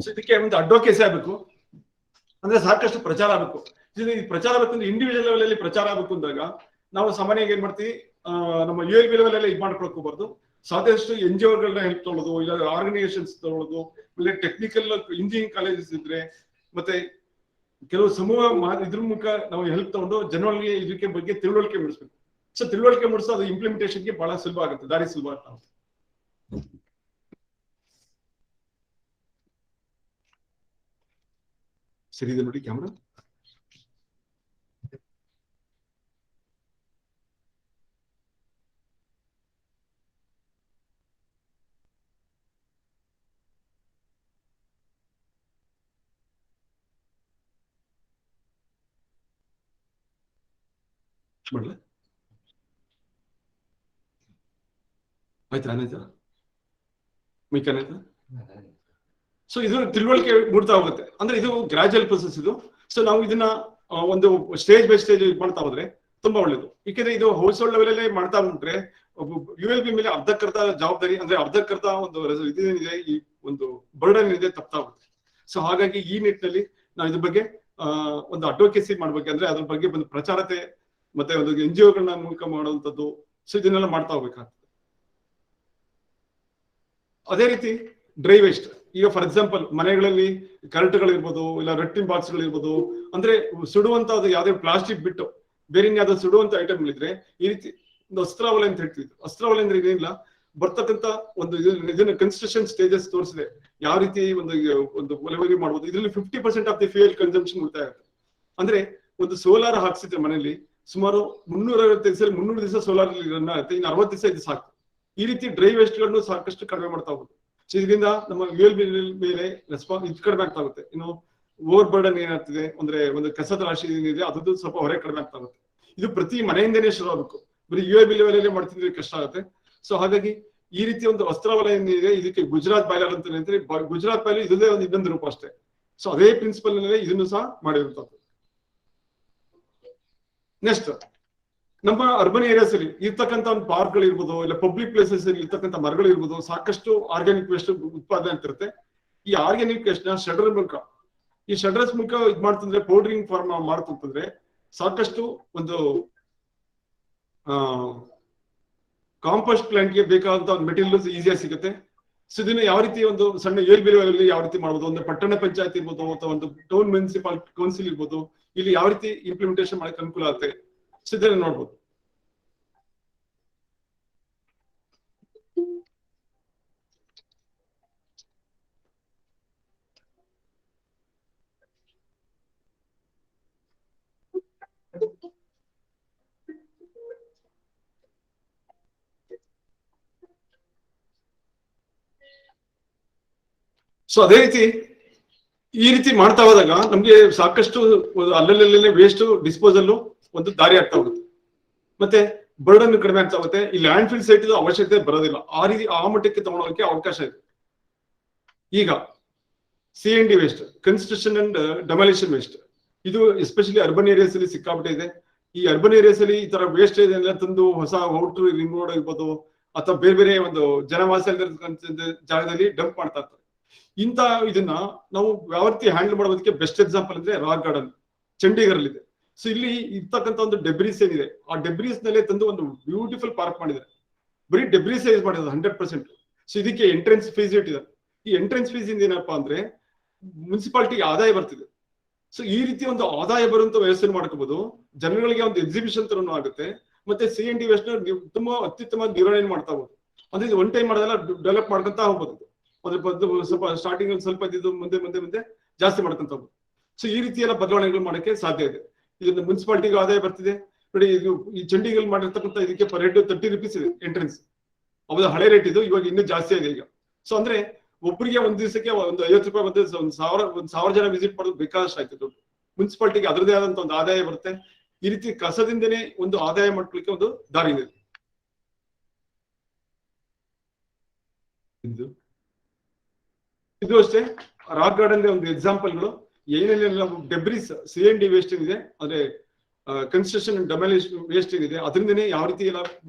ಇದಕ್ಕೆ ಒಂದು ಅಡ್ವೊಕೇಸಿ ಆಗ್ಬೇಕು. ಅಂದ್ರೆ ಸಾಕಷ್ಟು ಪ್ರಚಾರ ಆಗ್ಬೇಕು. ಪ್ರಚಾರ ಆಗ್ಬೇಕಂದ್ರೆ ಇಂಡಿವಿಜುವಲ್ ಲೆವೆಲ್ ಅಲ್ಲಿ ಪ್ರಚಾರ ಆಗ್ಬೇಕು ಅಂದಾಗ ನಾವು ಸಾಮಾನ್ಯವಾಗಿ ಏನ್ ಮಾಡ್ತೀವಿ, ನಮ್ಮ ULB ಲೆವೆಲ್ ಅಲ್ಲಿ ಇದು ಮಾಡ್ಕೊಳಕ್ ಹೋಗ್ಬಾರ್ದು. ಸಾಕಷ್ಟು NGOಗಳನ್ನ ಹೆಲ್ಪ್ ತಗೊಳ್ಳೋದು, ಇಲ್ಲ ಆರ್ಗನೈಸೇಷನ್ಸ್ ತಗೊಳ್ಳೋದು, ಇಲ್ಲ ಟೆಕ್ನಿಕಲ್ ಇಂಜಿನಿಯರಿಂಗ್ ಕಾಲೇಜಸ್ ಇದ್ರೆ, ಮತ್ತೆ ಕೆಲವು ಸಮೂಹ ಇದ್ರ ಮೂಲಕ ನಾವು ಹೆಲ್ಪ್ ತಗೊಂಡು ಜನಗಳಿಗೆ ಇದಕ್ಕೆ ಬಗ್ಗೆ ತಿಳುವಳಿಕೆ ಮೂಡಿಸ್ಬೇಕು. ಸೊ ತಿಳುವಳಿಕೆ ಮೂಡಿಸೋ ಅದು ಇಂಪ್ಲಿಮೆಂಟೇಷನ್ಗೆ ಬಹಳ ಸುಲಭ ಆಗುತ್ತೆ, ದಾರಿ ಸುಲಭ ಆಗುತ್ತೆ. ಸರಿ ಇದೆ ನೋಡಿ ಕ್ಯಾಮ್ರಾ. ಮಾಡಲ ಆಯ್ತಾ? ಆಯ್ತಾ ಮೈಕ್ ಆಯ್ತಾ? ಸೊ ಇದು ತಿಳುವಳಿಕೆ ಮೂಡ್ತಾ ಹೋಗುತ್ತೆ. ಅಂದ್ರೆ ಇದು ಗ್ರಾಜುವಲ್ ಪ್ರೊಸೆಸ್ ಇದು. ಸೊ ನಾವು ಇದನ್ನ ಒಂದು ಸ್ಟೇಜ್ ಬೈ ಸ್ಟೇಜ್ ಮಾಡ್ತಾ ಹೋದ್ರೆ ತುಂಬಾ ಒಳ್ಳೇದು. ಯಾಕೆಂದ್ರೆ ಇದು ಹೌಸ್ ಹೋಲ್ಡ್ ಲೆವೆಲ್ ಅಲ್ಲೇ ಮಾಡ್ತಾ ಹೋಗ್ರೆ ULB ಮೇಲೆ ಅರ್ಧಕ್ಕರ್ಧ ಜವಾಬ್ದಾರಿ, ಅಂದ್ರೆ ಅರ್ಧಕ್ಕರ್ಧ ಒಂದು ಇದೇನಿದೆ, ಈ ಒಂದು ಬರ್ಡನ್ ಇದೆ, ತಪ್ತಾ ಹೋಗುತ್ತೆ. ಸೊ ಹಾಗಾಗಿ ಈ ನಿಟ್ಟಿನಲ್ಲಿ ನಾವು ಇದ್ರ ಬಗ್ಗೆ ಒಂದು ಅಡ್ವೊಕೇಸಿ ಮಾಡ್ಬೇಕಂದ್ರೆ ಅದ್ರ ಬಗ್ಗೆ ಒಂದು ಪ್ರಚಾರತೆ ಮತ್ತೆ ಒಂದು NGOಗಳನ್ನ ಮೂಲಕ ಮಾಡುವಂಥದ್ದು, ಸೊ ಇದನ್ನೆಲ್ಲ ಮಾಡ್ತಾ ಹೋಗ್ಬೇಕಾಗ್ತದೆ. ಅದೇ ರೀತಿ ಡ್ರೈ ವೇಸ್ಟ್, ಈಗ ಫಾರ್ ಎಕ್ಸಾಂಪಲ್ ಮನೆಗಳಲ್ಲಿ ಕರೆಂಟ್ಗಳಿರ್ಬೋದು, ಇಲ್ಲ ರಟ್ಟಿನ ಬಾಕ್ಸ್ಗಳಿರ್ಬೋದು, ಅಂದ್ರೆ ಸುಡುವಂತದ್ದು ಯಾವ್ದೇ ಪ್ಲಾಸ್ಟಿಕ್ ಬಿಟ್ಟು ಬೇರೆ ಯಾವ್ದು ಸುಡುವಂತ ಐಟಮ್ಗಳಿದ್ರೆ ಈ ರೀತಿ ಒಂದು ಅಸ್ತ್ರಾವಲೆ ಅಂತ ಹೇಳ್ತಿದ್ರು. ಅಸ್ತ್ರಾವಲೆ ಅಂದ್ರೆ ಏನಿಲ್ಲ, ಬರ್ತಕ್ಕಂತ ಒಂದು ಇದನ್ನ ಕನ್ಸ್ಟ್ರಕ್ಷನ್ ಸ್ಟೇಜಸ್ ತೋರಿಸಿದೆ ಯಾವ ರೀತಿ ಒಂದು ಒಲೆವರಿ ಮಾಡ್ಬೋದು. ಇದರಲ್ಲಿ 50% ಆಫ್ ದಿ ಫ್ಯೂಯಲ್ ಕನ್ಸಂಪ್ಷನ್ ಉಳಿತಾಯ ಆಗುತ್ತೆ. ಅಂದ್ರೆ ಒಂದು ಸೋಲಾರ್ ಹಾಕ್ಸಿದ್ರೆ ಮನೆಯಲ್ಲಿ ಸುಮಾರು 300 ದಿವಸ ಸೋಲಾರ್ ರನ್ ಆಗುತ್ತೆ, ಇನ್ನು 60 ದಿವಸ ಇದು ಸಾಕು. ಈ ರೀತಿ ಡ್ರೈ ವೇಸ್ಟ್ ಗಳನ್ನು ಸಾಕಷ್ಟು ಕಡಿಮೆ ಮಾಡ್ತಾ ಹೋಗುತ್ತೆ. ಸೊ ಇದರಿಂದ ನಮ್ಮ ULB ಮೇಲೆ ರೆಸ್ಪಾನ್ಸ್ ಇದು ಕಡಿಮೆ ಆಗ್ತಾ ಹೋಗುತ್ತೆ. ಇನ್ನು ಓವರ್ ಬರ್ಡನ್ ಏನಾಗ್ತಿದೆ ಅಂದ್ರೆ ಒಂದು ಕಸದ ರಾಶಿ ಏನಿದೆ ಅದ್ರದ್ದು ಸ್ವಲ್ಪ ಹೊರೆ ಕಡಿಮೆ ಆಗ್ತಾ ಹೋಗುತ್ತೆ. ಇದು ಪ್ರತಿ ಮನೆಯಿಂದನೇ ಶುರು ಆಗಬೇಕು, ಬರೀ ULB ಲೆವೆಲ್ ಅಲ್ಲೇ ಮಾಡ್ತಿದ್ರೆ ಕಷ್ಟ ಆಗುತ್ತೆ. ಸೊ ಹಾಗಾಗಿ ಈ ರೀತಿ ಒಂದು ವಸ್ತ್ರಾವಲಯ ಏನಿದೆ ಇದಕ್ಕೆ ಗುಜರಾತ್ ಬಾಯ್ಲರ್ ಅಂತ ಹೇಳ್ತಾರೆ. ಗುಜರಾತ್ ಬಾಯ್ಲರ್ ಇದೇ ಒಂದು ಇನ್ನೊಂದು ರೂಪ ಅಷ್ಟೇ. ಸೊ ಅದೇ ಪ್ರಿನ್ಸಿಪಲ್ ನಲ್ಲಿ ಇದನ್ನು ಸಹ ಮಾಡಿರುವಂತದ್ದು. ನೆಕ್ಸ್ಟ್, ನಮ್ಮ ಅರ್ಬನ್ ಏರಿಯಾಸ್ ಅಲ್ಲಿ ಇರ್ತಕ್ಕಂಥ ಒಂದು ಪಾರ್ಕ್ ಗಳಿರ್ಬೋದು, ಇಲ್ಲ ಪಬ್ಲಿಕ್ ಪ್ಲೇಸಸ್ ಅಲ್ಲಿ ಇರ್ತಕ್ಕಂಥ ಮರಗಳಿರ್ಬೋದು, ಸಾಕಷ್ಟು ಆರ್ಗ್ಯಾನಿಕ್ ವೇಸ್ಟ್ ಉತ್ಪಾದನೆ ಆಗ್ತಿರುತ್ತೆ. ಈ ಆರ್ಗ್ಯಾನಿಕ್ ವೇಸ್ಟ್ ನ ಶೆಡರ್ ಮೂಲಕ, ಈ ಶೆಡರ್ಸ್ ಮೂಲಕ ಇದು ಮಾಡ್ತಂದ್ರೆ ಪೌಡರಿಂಗ್ ಫಾರ್ಮ್ ಮಾಡ್ತಂದ್ರೆ ಸಾಕಷ್ಟು ಒಂದು ಕಾಂಪೋಸ್ಟ್ ಪ್ಲಾಂಟ್ ಗೆ ಬೇಕಾದಂತ ಒಂದು ಮೆಟೀರಿಯಲ್ಸ್ ಈಸಿಯಾಗಿ ಸಿಗುತ್ತೆ. ಸೊ ಇದನ್ನ ಯಾವ ರೀತಿ ಒಂದು ಸಣ್ಣ ULB ಲೆವೆಲ್ ಯಾವ ರೀತಿ ಮಾಡ್ಬೋದು, ಒಂದು ಪಟ್ಟಣ ಪಂಚಾಯತ್ ಇರ್ಬೋದು ಅಥವಾ ಒಂದು ಟೌನ್ ಮುನ್ಸಿಪಲ್ ಕೌನ್ಸಿಲ್ ಇರ್ಬೋದು, ಇಲ್ಲಿ ಯಾವ ರೀತಿ ಇಂಪ್ಲಿಮೆಂಟೇಷನ್ ಮಾಡಕ್ಕೆ ಅನುಕೂಲ ಆಗುತ್ತೆ, ಸೊ ಇದನ್ನ ನೋಡ್ಬೋದು. ಸೊ ಅದೇ ರೀತಿ ಈ ರೀತಿ ಮಾಡ್ತಾ ಹೋದಾಗ ನಮ್ಗೆ ಸಾಕಷ್ಟು ಅಲ್ಲಲ್ಲೇ ವೇಸ್ಟ್ ಡಿಸ್ಪೋಸಲ್ ಒಂದು ದಾರಿ ಆಗ್ತಾ ಹೋಗುತ್ತೆ, ಮತ್ತೆ ಬರ್ಡನ್ ಕಡಿಮೆ ಆಗ್ತಾ ಹೋಗುತ್ತೆ. ಈ ಲ್ಯಾಂಡ್ ಫಿಲ್ ಸೈಟ್ ಅವಶ್ಯಕತೆ ಬರೋದಿಲ್ಲ, ಆ ಮಟ್ಟಕ್ಕೆ ತಗೊಳ್ಳೋಕೆ ಅವಕಾಶ ಇದೆ. ಈಗ C&D waste, construction and demolition waste, ಇದು ಎಸ್ಪೆಷಲಿ ಅರ್ಬನ್ ಏರಿಯಾಸ್ ಅಲ್ಲಿ ಸಿಕ್ಕಾಬಿಟ್ಟೆ ಇದೆ. ಈ ಅರ್ಬನ್ ಏರಿಯಾಸ್ ಅಲ್ಲಿ ಈ ತರ ವೇಸ್ಟ್ ಇದನ್ನೆಲ್ಲ ತಂದು ಹೊಸ ಔಟರ್ ರಿಂಗ್ ರೋಡ್ ಇರ್ಬೋದು ಅಥವಾ ಬೇರೆ ಬೇರೆ ಒಂದು ಜನವಾಸ ಜಾಗದಲ್ಲಿ ಡಂಪ್ ಮಾಡ್ತಾ ಇರ್ತಾರೆ. ಇಂತ ಇದನ್ನ ನಾವು ಯಾವ ರೀತಿ ಹ್ಯಾಂಡಲ್ ಮಾಡೋದಕ್ಕೆ ಬೆಸ್ಟ್ ಎಕ್ಸಾಂಪಲ್ ಅಂದ್ರೆ ರಾಕ್ ಗಾರ್ಡನ್ ಚಂಡೀಗಢ ಇದೆ. ಸೊ ಇಲ್ಲಿ ಇರ್ತಕ್ಕಂಥ ಒಂದು ಡೆಬ್ರೀಸ್ ಏನಿದೆ, ಆ ಡೆಬ್ರೀಸ್ ನಲ್ಲೇ ತಂದು ಒಂದು ಬ್ಯೂಟಿಫುಲ್ ಪಾರ್ಕ್ ಮಾಡಿದ್ದಾರೆ. ಬರೀ ಡೆಬ್ರೀಸ್ ಯೂಸ್ ಮಾಡಿರೋದು 100%. ಸೊ ಇದಕ್ಕೆ ಎಂಟ್ರೆನ್ಸ್ ಫೀಸ್ ಇಟ್ಟಿದ್ದಾರೆ. ಈ ಎಂಟ್ರೆನ್ಸ್ ಫೀಸ್ ಇಂದ ಏನಪ್ಪಾ ಅಂದ್ರೆ ಮುನ್ಸಿಪಾಲಿಟಿಗೆ ಆದಾಯ ಬರ್ತಿದೆ. ಸೊ ಈ ರೀತಿ ಒಂದು ಆದಾಯ ಬರುವಂತ ವ್ಯವಸ್ಥೆ ಮಾಡ್ಕೋಬಹುದು, ಜನಗಳಿಗೆ ಒಂದು ಎಕ್ಸಿಬಿಷನ್ ತರನು ಆಗುತ್ತೆ, ಮತ್ತೆ C&D ವೇಸ್ಟ್ ತುಂಬಾ ಅತ್ಯುತ್ತಮ ನಿರ್ವಹಣೆ ಮಾಡ್ತಾ ಹೋಗ್ಬೋದು. ಅಂದ್ರೆ ಇದು ಒನ್ ಟೈಮ್ ಮಾಡೋದಲ್ಲ, ಡೆವಲಪ್ ಮಾಡ್ಕೊಂತ ಹೋಗ್ಬೋದು. ಸ್ವಲ್ಪ ಸ್ಟಾರ್ಟಿಂಗ್ ಅಲ್ಲಿ ಸ್ವಲ್ಪ ಇದ್ದು ಮುಂದೆ ಮುಂದೆ ಮುಂದೆ ಜಾಸ್ತಿ ಮಾಡ್ಕೊಂತ ಹೋಗ್ಬೋದು. ಸೊ ಈ ರೀತಿ ಎಲ್ಲ ಬದಲಾವಣೆಗಳು ಮಾಡಕ್ಕೆ ಸಾಧ್ಯ ಇದೆ. ಇದರಿಂದ ಮುನ್ಸಿಪಾಲಿಟಿಗೆ ಆದಾಯ ಬರ್ತಿದೆ ನೋಡಿ. ಇದು ಈ ಚಂಡೀಗಢ ಮಾಡಿರ್ತಕ್ಕಂಥ ಇದಕ್ಕೆ ಪರ್ ಹೆಡ್ 30 ರೂಪೀಸ್ ಇದೆ ಎಂಟ್ರೆನ್ಸ್. ಅವಾಗ ಹಳೆ ರೇಟ್ ಇದು, ಇವಾಗ ಇನ್ನೂ ಜಾಸ್ತಿ ಇದೆ ಈಗ. ಸೊ ಅಂದ್ರೆ ಒಬ್ಬರಿಗೆ ಒಂದ್ ದಿವಸಕ್ಕೆ ಒಂದು 50 ರೂಪಾಯಿ ಬಂದ್ರೆ 1,000 ಜನ ವಿಸಿಟ್ ಮಾಡೋದು ಬೇಕಾದಷ್ಟು ಆಯ್ತು ದುಡ್ಡು. ಮುನ್ಸಿಪಾಲಿಟಿಗೆ ಅದರದೇ ಆದಂತ ಒಂದು ಆದಾಯ ಬರುತ್ತೆ. ಈ ರೀತಿ ಕಸದಿಂದನೇ ಒಂದು ಆದಾಯ ಮಾಡ್ಲಿಕ್ಕೆ ಒಂದು ದಾರಿ ಇದೆ. ಇದು ಅಷ್ಟೇ ರಾಕ್ ಗಾರ್ಡನ್ ಒಂದು ಎಕ್ಸಾಂಪಲ್ಗಳು. ಏನೇನೆಲ್ಲ ಡೆಬ್ರೀಸ್ C&D ವೇಸ್ಟ್ ಏನಿದೆ, ಅಂದ್ರೆ ಕನ್ಸ್ಟ್ರಕ್ಷನ್ ಅಂಡ್ ಡೆಮಾಲಿಷನ್ ವೇಸ್ಟ್ ಏನಿದೆ, ಅದರಿಂದನೇ ಯಾವ ರೀತಿ ಎಲ್ಲ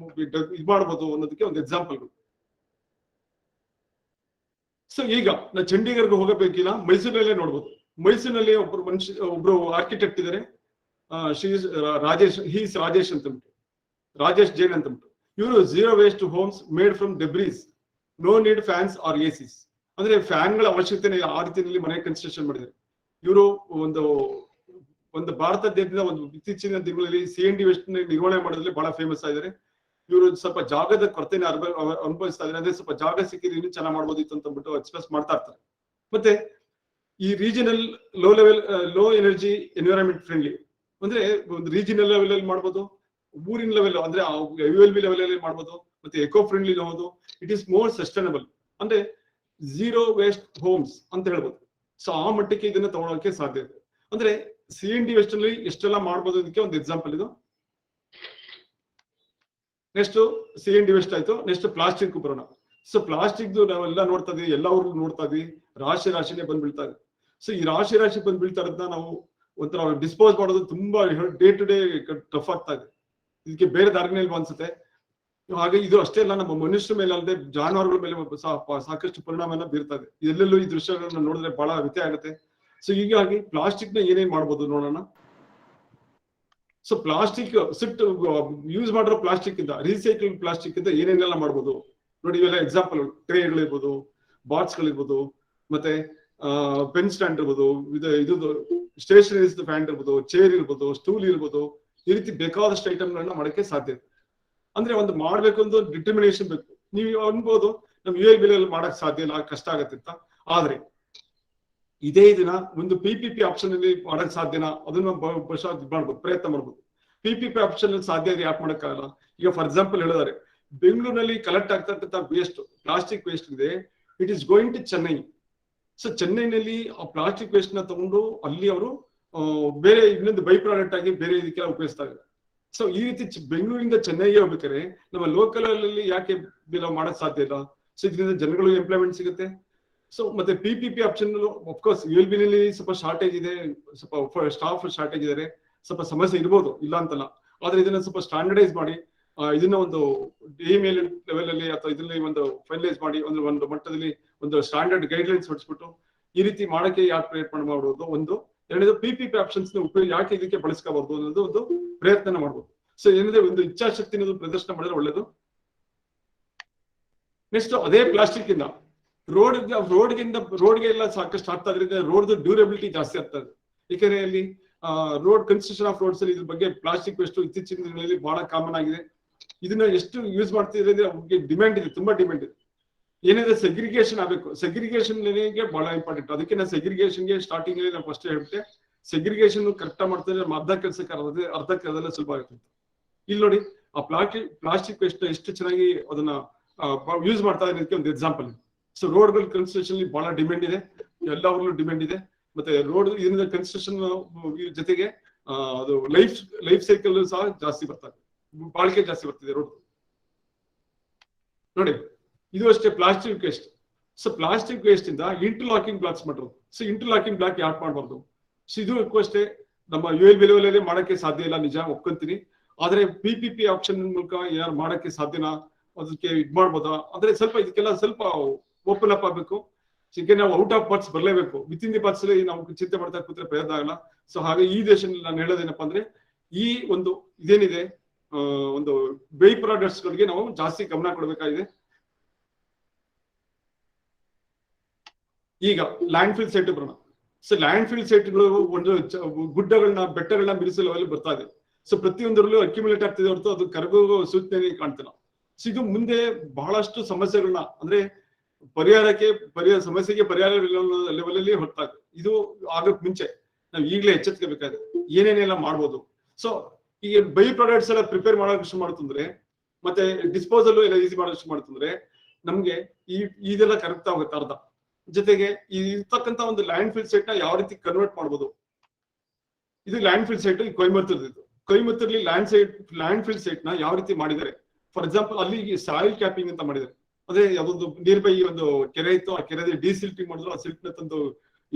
ಇದು ಮಾಡ್ಬೋದು ಅನ್ನೋದಕ್ಕೆ ಒಂದು ಎಕ್ಸಾಂಪಲ್ಗಳು. ಸೊ ಈಗ ನಾವು ಚಂಡೀಗಢಗೆ ಹೋಗಬೇಕಿಲ್ಲ, ಮೈಸೂರಿನಲ್ಲೇ ನೋಡ್ಬೋದು. ಮೈಸೂರಿನಲ್ಲಿ ಒಬ್ರು ಆರ್ಕಿಟೆಕ್ಟ್ ಇದ್ದಾರೆ, ರಾಜೇಶ್ ಜೈನ್ ಅಂತ ಬಿಟ್ಟು, ರಾಜೇಶ್ ಜೈನ್ ಅಂತ ಬಿಟ್ಟು. ಇವರು zero waste homes made from debris, no need fans or ACs. ಅಂದ್ರೆ ಫ್ಯಾನ್ಗಳ ಅವಶ್ಯಕತೆ ಆ ರೀತಿಯಲ್ಲಿ ಮನೆ ಕನ್ಸ್ಟ್ರಕ್ಷನ್ ಮಾಡಿದ್ದಾರೆ. ಇವರು ಒಂದು ಭಾರತದ ಒಂದು ಇತ್ತೀಚಿನ ದಿನಗಳಲ್ಲಿ CND ವೇಸ್ಟ್ ನಿರ್ವಹಣೆ ಮಾಡೋದ್ರಲ್ಲಿ ಬಹಳ ಫೇಮಸ್ ಆಗಿದ್ದಾರೆ. ಇವರು ಸ್ವಲ್ಪ ಜಾಗದ ಕೊರತೆನ ಅನುಭವಿಸ್ತಾ ಇದ್ದಾರೆ. ಅಂದ್ರೆ ಸ್ವಲ್ಪ ಜಾಗ ಸಿಕ್ಕಿದ್ರೆ ಇನ್ನೂ ಚೆನ್ನಾಗಿ ಮಾಡ್ಬೋದಿತ್ತು ಅಂತ ಅಂದ್ಬಿಟ್ಟು ಎಕ್ಸ್ಪ್ರೆಸ್ ಮಾಡ್ತಾ ಇರ್ತಾರೆ. ಮತ್ತೆ ಈ regional low energy environment friendly, ಅಂದ್ರೆ ಒಂದು ರೀಜನಲ್ ಲೆವೆಲ್ ಅಲ್ಲಿ ಮಾಡ್ಬೋದು, ಊರಿನ ಲೆವೆಲ್ ಅಂದ್ರೆ ULB ಲೆವೆಲ್ ಅಲ್ಲಿ ಮಾಡ್ಬೋದು, ಮತ್ತೆ ಎಕೋ ಫ್ರೆಂಡ್ಲಿ ಹೌದು. ಇಟ್ ಈಸ್ ಮೋರ್ ಸಸ್ಟೈನಬಲ್, ಅಂದ್ರೆ ಝೀರೋ ವೇಸ್ಟ್ ಹೋಮ್ಸ್ ಅಂತ ಹೇಳ್ಬೋದು. ಸೊ ಆ ಮಟ್ಟಕ್ಕೆ ಇದನ್ನ ತಗೊಳಕ್ಕೆ ಸಾಧ್ಯ ಇದೆ. ಅಂದ್ರೆ CND ವೇಸ್ಟ್ ಅಲ್ಲಿ ಎಷ್ಟೆಲ್ಲ ಮಾಡ್ಬೋದು ಅದಕ್ಕೆ ಒಂದು ಎಕ್ಸಾಂಪಲ್ ಇದು. ನೆಕ್ಸ್ಟ್ CND ವೇಸ್ಟ್ ಆಯ್ತು. ನೆಕ್ಸ್ಟ್ ಪ್ಲಾಸ್ಟಿಕ್ ಬರೋಣ. ಸೊ ಪ್ಲಾಸ್ಟಿಕ್ ನಾವೆಲ್ಲ ನೋಡ್ತಾ ಇದೀವಿ, ಎಲ್ಲ ಊರ್ಗೂ ನೋಡ್ತಾ ಇದೀವಿ, ರಾಶಿನೇ ಬಂದ್ ಬೀಳ್ತಾ ಇದೆ. ಸೊ ಈ ರಾಶಿ ಬಂದ್ ಬೀಳ್ತಾ ಇರೋದನ್ನ ನಾವು ಒಂಥರ ಡಿಸ್ಪೋಸ್ ಮಾಡೋದು ತುಂಬಾ ಡೇ ಟು ಡೇ ಟಫ್ ಆಗ್ತಾ ಇದೆ. ಇದಕ್ಕೆ ಬೇರೆ ದಾರಿನೇ ಇಲ್ವಾ ಅನ್ಸುತ್ತೆ. ಹಾಗೆ ಇದು ಅಷ್ಟೇ ಅಲ್ಲ, ನಮ್ಮ ಮನುಷ್ಯರ ಮೇಲೆ ಅಲ್ಲದೆ ಜಾನುವಾರುಗಳ ಮೇಲೆ ಸಾಕಷ್ಟು ಪರಿಣಾಮನ ಬೀರ್ತಾ ಇದೆ. ಎಲ್ಲೆಲ್ಲೂ ಈ ದೃಶ್ಯಗಳನ್ನ ನೋಡಿದ್ರೆ ಬಹಳ ವ್ಯತ್ಯಯ ಆಗುತ್ತೆ. ಸೊ ಹೀಗಾಗಿ ಪ್ಲಾಸ್ಟಿಕ್ ನ ಏನೇನ್ ಮಾಡ್ಬೋದು ನೋಡೋಣ. ಸೊ ಪ್ಲಾಸ್ಟಿಕ್ ಯೂಸ್ ಮಾಡಿರೋ ಪ್ಲಾಸ್ಟಿಕ್ ಇಂದ, ರೀಸೈಕಲ್ ಪ್ಲಾಸ್ಟಿಕ್ ಇಂದ ಏನೇನೆಲ್ಲ ಮಾಡ್ಬೋದು ನೋಡಿ. ಇವೆಲ್ಲ ಎಕ್ಸಾಂಪಲ್, ಟ್ರೇಗಳಿರ್ಬೋದು, ಬಾಟ್ಸ್ ಗಳಿರ್ಬೋದು, ಮತ್ತೆ ಪೆನ್ ಸ್ಟ್ಯಾಂಡ್ ಇರ್ಬೋದು, ಇದು ಸ್ಟೇಷನರೀಸ್ ಫ್ಯಾನ್ ಇರ್ಬೋದು, ಚೇರ್ ಇರ್ಬೋದು, ಸ್ಟೂಲ್ ಇರ್ಬೋದು. ಈ ರೀತಿ ಬೇಕಾದಷ್ಟು ಐಟಮ್ಗಳನ್ನ ಮಾಡಕ್ಕೆ ಸಾಧ್ಯ ಇದೆ. ಅಂದ್ರೆ ಒಂದು ಮಾಡ್ಬೇಕು ಒಂದು ಡಿಟರ್ಮಿನೇಷನ್ ಬೇಕು. ನೀವು ಅನ್ಬೋದು ನಮ್ ULB ಮಾಡಕ್ ಸಾಧ್ಯ ಇಲ್ಲ, ಕಷ್ಟ ಆಗತ್ತೆ ಅಂತ. ಆದ್ರೆ ಇದೇ ದಿನ ಒಂದು PPP ಆಪ್ಷನ್ ಅಲ್ಲಿ ಮಾಡಕ್ ಸಾಧ್ಯನಾ, ಅದನ್ನ ಮಾಡ್ಬೋದು, ಪ್ರಯತ್ನ ಮಾಡ್ಬೋದು. PPP ಆಪ್ಷನ್ ಅಲ್ಲಿ ಸಾಧ್ಯ ಇದೆ, ಯಾಕೆ ಮಾಡಕ್ಕಾಗಲ್ಲ? ಈಗ ಫಾರ್ ಎಕ್ಸಾಂಪಲ್ ಹೇಳಿದಾರೆ, ಬೆಂಗಳೂರಿನಲ್ಲಿ ಕಲೆಕ್ಟ್ ಆಗ್ತಕ್ಕಂಥ ವೇಸ್ಟ್, ಪ್ಲಾಸ್ಟಿಕ್ ವೇಸ್ಟ್ ಇದೆ, it is going to Chennai. So ಚೆನ್ನೈನಲ್ಲಿ ಆ ಪ್ಲಾಸ್ಟಿಕ್ ವೇಸ್ಟ್ ನ ತಗೊಂಡು ಅಲ್ಲಿ ಅವರು ಬೇರೆ ಇನ್ನೊಂದು ಬೈ ಪ್ರಾಡಕ್ಟ್ ಆಗಿ ಬೇರೆ ಇದಕ್ಕೆಲ್ಲ ಉಪಯೋಗಿಸ್ತಾ ಇದ್ದಾರೆ. ಸೊ ಈ ರೀತಿ ಬೆಂಗಳೂರಿಂದ ಚೆನ್ನೈಗೆ ಹೋಗ್ಬೇಕಾದ್ರೆ ನಮ್ಮ ಲೋಕಲ್ ಅಲ್ಲಿ ಯಾಕೆ ಮಾಡಕ್ ಸಾಧ್ಯ ಇಲ್ಲ? ಸೊ ಇದರಿಂದ ಜನಗಳಿಗೆ ಎಂಪ್ಲಾಯ್ಮೆಂಟ್ ಸಿಗುತ್ತೆ. ಸೊ ಮತ್ತೆ PPP ಆಪ್ಷನ್ ಅಫ್ಕೋರ್ಸ್ ULB ನಲ್ಲಿ ಸ್ವಲ್ಪ ಶಾರ್ಟೇಜ್ ಇದೆ, ಸ್ವಲ್ಪ ಸ್ಟಾಫ್ ಶಾರ್ಟೇಜ್ ಇದಾರೆ, ಸ್ವಲ್ಪ ಸಮಸ್ಯೆ ಇರ್ಬೋದು, ಇಲ್ಲ ಅಂತಲ್ಲ. ಆದ್ರೆ ಇದನ್ನ ಸ್ವಲ್ಪ ಸ್ಟ್ಯಾಂಡರ್ಡೈಸ್ ಮಾಡಿ, ಇದನ್ನ ಒಂದು DML ಲೆವೆಲ್ ಅಲ್ಲಿ ಅಥವಾ ಇದರಲ್ಲಿ ಒಂದು ಫೈನಲೈಸ್ ಮಾಡಿ ಒಂದು ಮಟ್ಟದಲ್ಲಿ ಒಂದು ಸ್ಟ್ಯಾಂಡರ್ಡ್ ಗೈಡ್ ಲೈನ್ಸ್ ಹೊಡಿಸ್ಬಿಟ್ಟು ಈ ರೀತಿ ಮಾಡಕ್ಕೆ ಯಾಕೆ ಪ್ರಯತ್ನ ಮಾಡಬಹುದು. ಒಂದು ಎರಡನೇದು PPP ಆಪ್ಷನ್ಸ್ ಉಪಯೋಗ ಯಾಕೆ ಇದಕ್ಕೆ ಬಳಸ್ಕೋಬಹುದು ಅನ್ನೋದು ಒಂದು ಪ್ರಯತ್ನ ಮಾಡಬಹುದು. ಸೊ ಏನಿದೆ ಒಂದು ಇಚ್ಛಾಶಕ್ತಿ ಅನ್ನೋದು ಪ್ರದರ್ಶನ ಮಾಡಿದ್ರೆ ಒಳ್ಳೇದು. ನೆಕ್ಸ್ಟ್ ಅದೇ ಪ್ಲಾಸ್ಟಿಕ್ ಇಂದ ರೋಡ್ಗೆ ಎಲ್ಲ ಸಾಕಷ್ಟು ಆಗ್ತಾ ಇದ್ರಿಂದ ರೋಡ್ ಡ್ಯೂರಬಿಲಿಟಿ ಜಾಸ್ತಿ ಆಗ್ತಾ ಇದೆ. ಯಾಕಂದ್ರೆ ಅಲ್ಲಿ ರೋಡ್ ಕನ್ಸ್ಟ್ರಕ್ಷನ್ ಆಫ್ ರೋಡ್ಸ್ ಅಲ್ಲಿ ಇದ್ರ ಬಗ್ಗೆ ಪ್ಲಾಸ್ಟಿಕ್ ವೇಸ್ಟ್ ಇತ್ತೀಚಿನ ದಿನಗಳಲ್ಲಿ ಬಹಳ ಕಾಮನ್ ಆಗಿದೆ. ಇದನ್ನ ಎಷ್ಟು ಯೂಸ್ ಮಾಡ್ತಿದ್ರೆ ಅಂದ್ರೆ ಡಿಮ್ಯಾಂಡ್ ಇದೆ, ತುಂಬಾ ಡಿಮ್ಯಾಂಡ್ ಇದೆ. ಏನಿದೆ ಸೆಗ್ರಿಗೇಷನ್ ಆಗಬೇಕು, ಸೆಗ್ರಿಗೇಷನ್ ಬಹಳ ಇಂಪಾರ್ಟೆಂಟ್. ಅದಕ್ಕೆ ನಾನು ಸೆಗ್ರಿಗೇಷನ್ಗೆ ಸ್ಟಾರ್ಟಿಂಗ್ ನಾನು ಫಸ್ಟ್ ಹೇಳ್ಬಿಟ್ಟೆ, ಸೆಗ್ರಿಗೇಷನ್ ಕರೆಕ್ಟ್ ಮಾಡ್ತಿದ್ರೆ ಅರ್ಧ ಕೆಲಸಕ್ಕೆ ಅರ್ಧ ಕೆಲಸದಲ್ಲ ಸುಲಭ ಆಗುತ್ತೆ. ಇಲ್ಲಿ ನೋಡಿ ಆ ಪ್ಲಾಸ್ಟಿಕ್ ವೇಸ್ಟ್ ಎಷ್ಟು ಚೆನ್ನಾಗಿ ಅದನ್ನ ಯೂಸ್ ಮಾಡ್ತಾ ಇರೋದಕ್ಕೆ ಒಂದು ಎಕ್ಸಾಂಪಲ್. ಸೊ ರೋಡ್ಗಳ ಕನ್ಸ್ಟ್ರಕ್ಷನ್ ಬಹಳ ಡಿಮ್ಯಾಂಡ್ ಇದೆ, ಎಲ್ಲ ಊರಲ್ಲೂ ಡಿಮ್ಯಾಂಡ್ ಇದೆ. ಮತ್ತೆ ರೋಡ್ ಇದರಿಂದ ಕನ್ಸ್ಟ್ರಕ್ಷನ್ ಜೊತೆಗೆ ಅದು ಲೈಫ್ ಸೈಕಲ್ ಸಹ ಜಾಸ್ತಿ ಬರ್ತಾರೆ, ಬಾಳಿಕೆ ಜಾಸ್ತಿ ಬರ್ತಿದೆ ರೋಡ್ ನೋಡಿ. ಇದು ಅಷ್ಟೇ plastic waste. So plastic waste ಇಂದ ಇಂಟರ್ಲಾಕಿಂಗ್ ಬ್ಲಾಕ್ಸ್ ಮಾಡೋದು. ಸೊ ಇಂಟರ್ಲಾಕಿಂಗ್ ಬ್ಲಾಕ್ ಯಾಕೆ ಮಾಡಬಾರ್ದು? ಸೊ ಇದು ಅಷ್ಟೇ ನಮ್ಮ ULB ಲೆವೆಲ್ ಅಲ್ಲಿ ಮಾಡಕ್ಕೆ ಸಾಧ್ಯ ಇಲ್ಲ, ನಿಜ ಒಪ್ಕೊಂತೀನಿ. ಆದ್ರೆ PPP ಆಪ್ಷನ್ ಮೂಲಕ ಯಾರು ಮಾಡಕ್ಕೆ ಸಾಧ್ಯನಾ, ಅದಕ್ಕೆ ಇದ್ ಮಾಡ್ಬೋದಾ ಅಂದ್ರೆ ಸ್ವಲ್ಪ ಇದಕ್ಕೆಲ್ಲ ಸ್ವಲ್ಪ ಓಪನ್ ಅಪ್ ಆಗ್ಬೇಕು. ಈಗ ನಾವು ಔಟ್ ಆಫ್ ಬಾಕ್ಸ್ ಬರಲೇಬೇಕು. ವಿತ್ ಇನ್ ದಿ ಬಾಕ್ಸ್ ಅಲ್ಲಿ ನಾವು ಚಿಂತೆ ಮಾಡ್ತಾ ಕೂತ್ರೆ ಪ್ರಯತ್ನ ಆಗಲ್ಲ. ಸೊ ಹಾಗೆ ಈ ದೇಶದಲ್ಲಿ ನಾನು ಹೇಳೋದೇನಪ್ಪಾ ಅಂದ್ರೆ ಈ ಒಂದು ಇದೇನಿದೆ ಒಂದು ಬೈ ಪ್ರಾಡಕ್ಟ್ಸ್ ಗಳಿಗೆ ನಾವು ಜಾಸ್ತಿ ಗಮನ ಕೊಡಬೇಕಾಗಿದೆ. ಈಗ ಲ್ಯಾಂಡ್ ಫಿಲ್ ಸೈಟ್ ಬರೋಣ. ಸೊ ಲ್ಯಾಂಡ್ ಫಿಲ್ ಸೈಟ್ಗಳು ಒಂದು ಗುಡ್ಡಗಳನ್ನ ಬೆಟ್ಟಗಳನ್ನ ಬಿಡಿಸಲು ಬರ್ತಾ ಇದೆ. ಸೊ ಪ್ರತಿಯೊಂದರಲ್ಲೂ ಅಕ್ಯುಮುಲೇಟ್ ಆಗ್ತಿದೆ ಹೊರತು ಅದು ಕರಗುವ ಸೂಚನೆ ಕಾಣ್ತಿಲ್ಲ. ಸೊ ಇದು ಮುಂದೆ ಬಹಳಷ್ಟು ಸಮಸ್ಯೆಗಳನ್ನ ಅಂದ್ರೆ ಸಮಸ್ಯೆಗೆ ಪರಿಹಾರ ಲೆವೆಲ್ ಅಲ್ಲಿ ಹೊರತಾ ಇದೆ. ಇದು ಆಗಕ್ ಮುಂಚೆ ನಾವು ಈಗಲೇ ಎಚ್ಚೆತ್ಕೋಬೇಕಾಗಿದೆ, ಏನೇನೆಲ್ಲ ಮಾಡ್ಬೋದು. ಸೊ ಈಗ ಬೈ ಪ್ರಾಡಕ್ಟ್ಸ್ ಎಲ್ಲ ಪ್ರಿಪೇರ್ ಮಾಡೋಕೆ ಶುರು ಮಾಡ್ತಂದ್ರೆ ಮತ್ತೆ ಡಿಸ್ಪೋಸಲ್ ಎಲ್ಲ ಈಸಿ ಮಾಡೋಕೆ ಶುರು ಮಾಡ್ತಂದ್ರೆ ನಮ್ಗೆ ಇದೆಲ್ಲ ಕರೆಕ್ಟ್ ಆಗುತ್ತೆ ಅರ್ಧ. ಜೊತೆಗೆ ಇರ್ತಕ್ಕಂಥ ಒಂದು ಲ್ಯಾಂಡ್ ಫಿಲ್ ಸೈಟ್ ನ ಯಾವ ರೀತಿ ಕನ್ವರ್ಟ್ ಮಾಡ್ಬೋದು. ಇದು ಲ್ಯಾಂಡ್ ಫಿಲ್ ಸೈಟ್ ಕೊಯಮತ್ತೂರಲ್ಲಿ ಲ್ಯಾಂಡ್ ಫಿಲ್ ಸೈಟ್ ನ ಯಾವ ರೀತಿ ಮಾಡಿದ್ದಾರೆ. ಫಾರ್ ಎಕ್ಸಾಂಪಲ್ ಅಲ್ಲಿ ಸಾಯಿಲ್ ಕ್ಯಾಪಿಂಗ್ ಅಂತ ಮಾಡಿದ್ದಾರೆ. ಅದೇ ಯಾವ್ದೊಂದು ನಿಯರ್ ಬೈ ಒಂದು ಕೆರೆ ಇತ್ತು, ಆ ಕೆರೆ ಡಿಸಿಲ್ಟಿಂಗ್ ಮಾಡಿದ್ರು, ಆ ಸಿಲ್ಟ್ ನ ತಂದು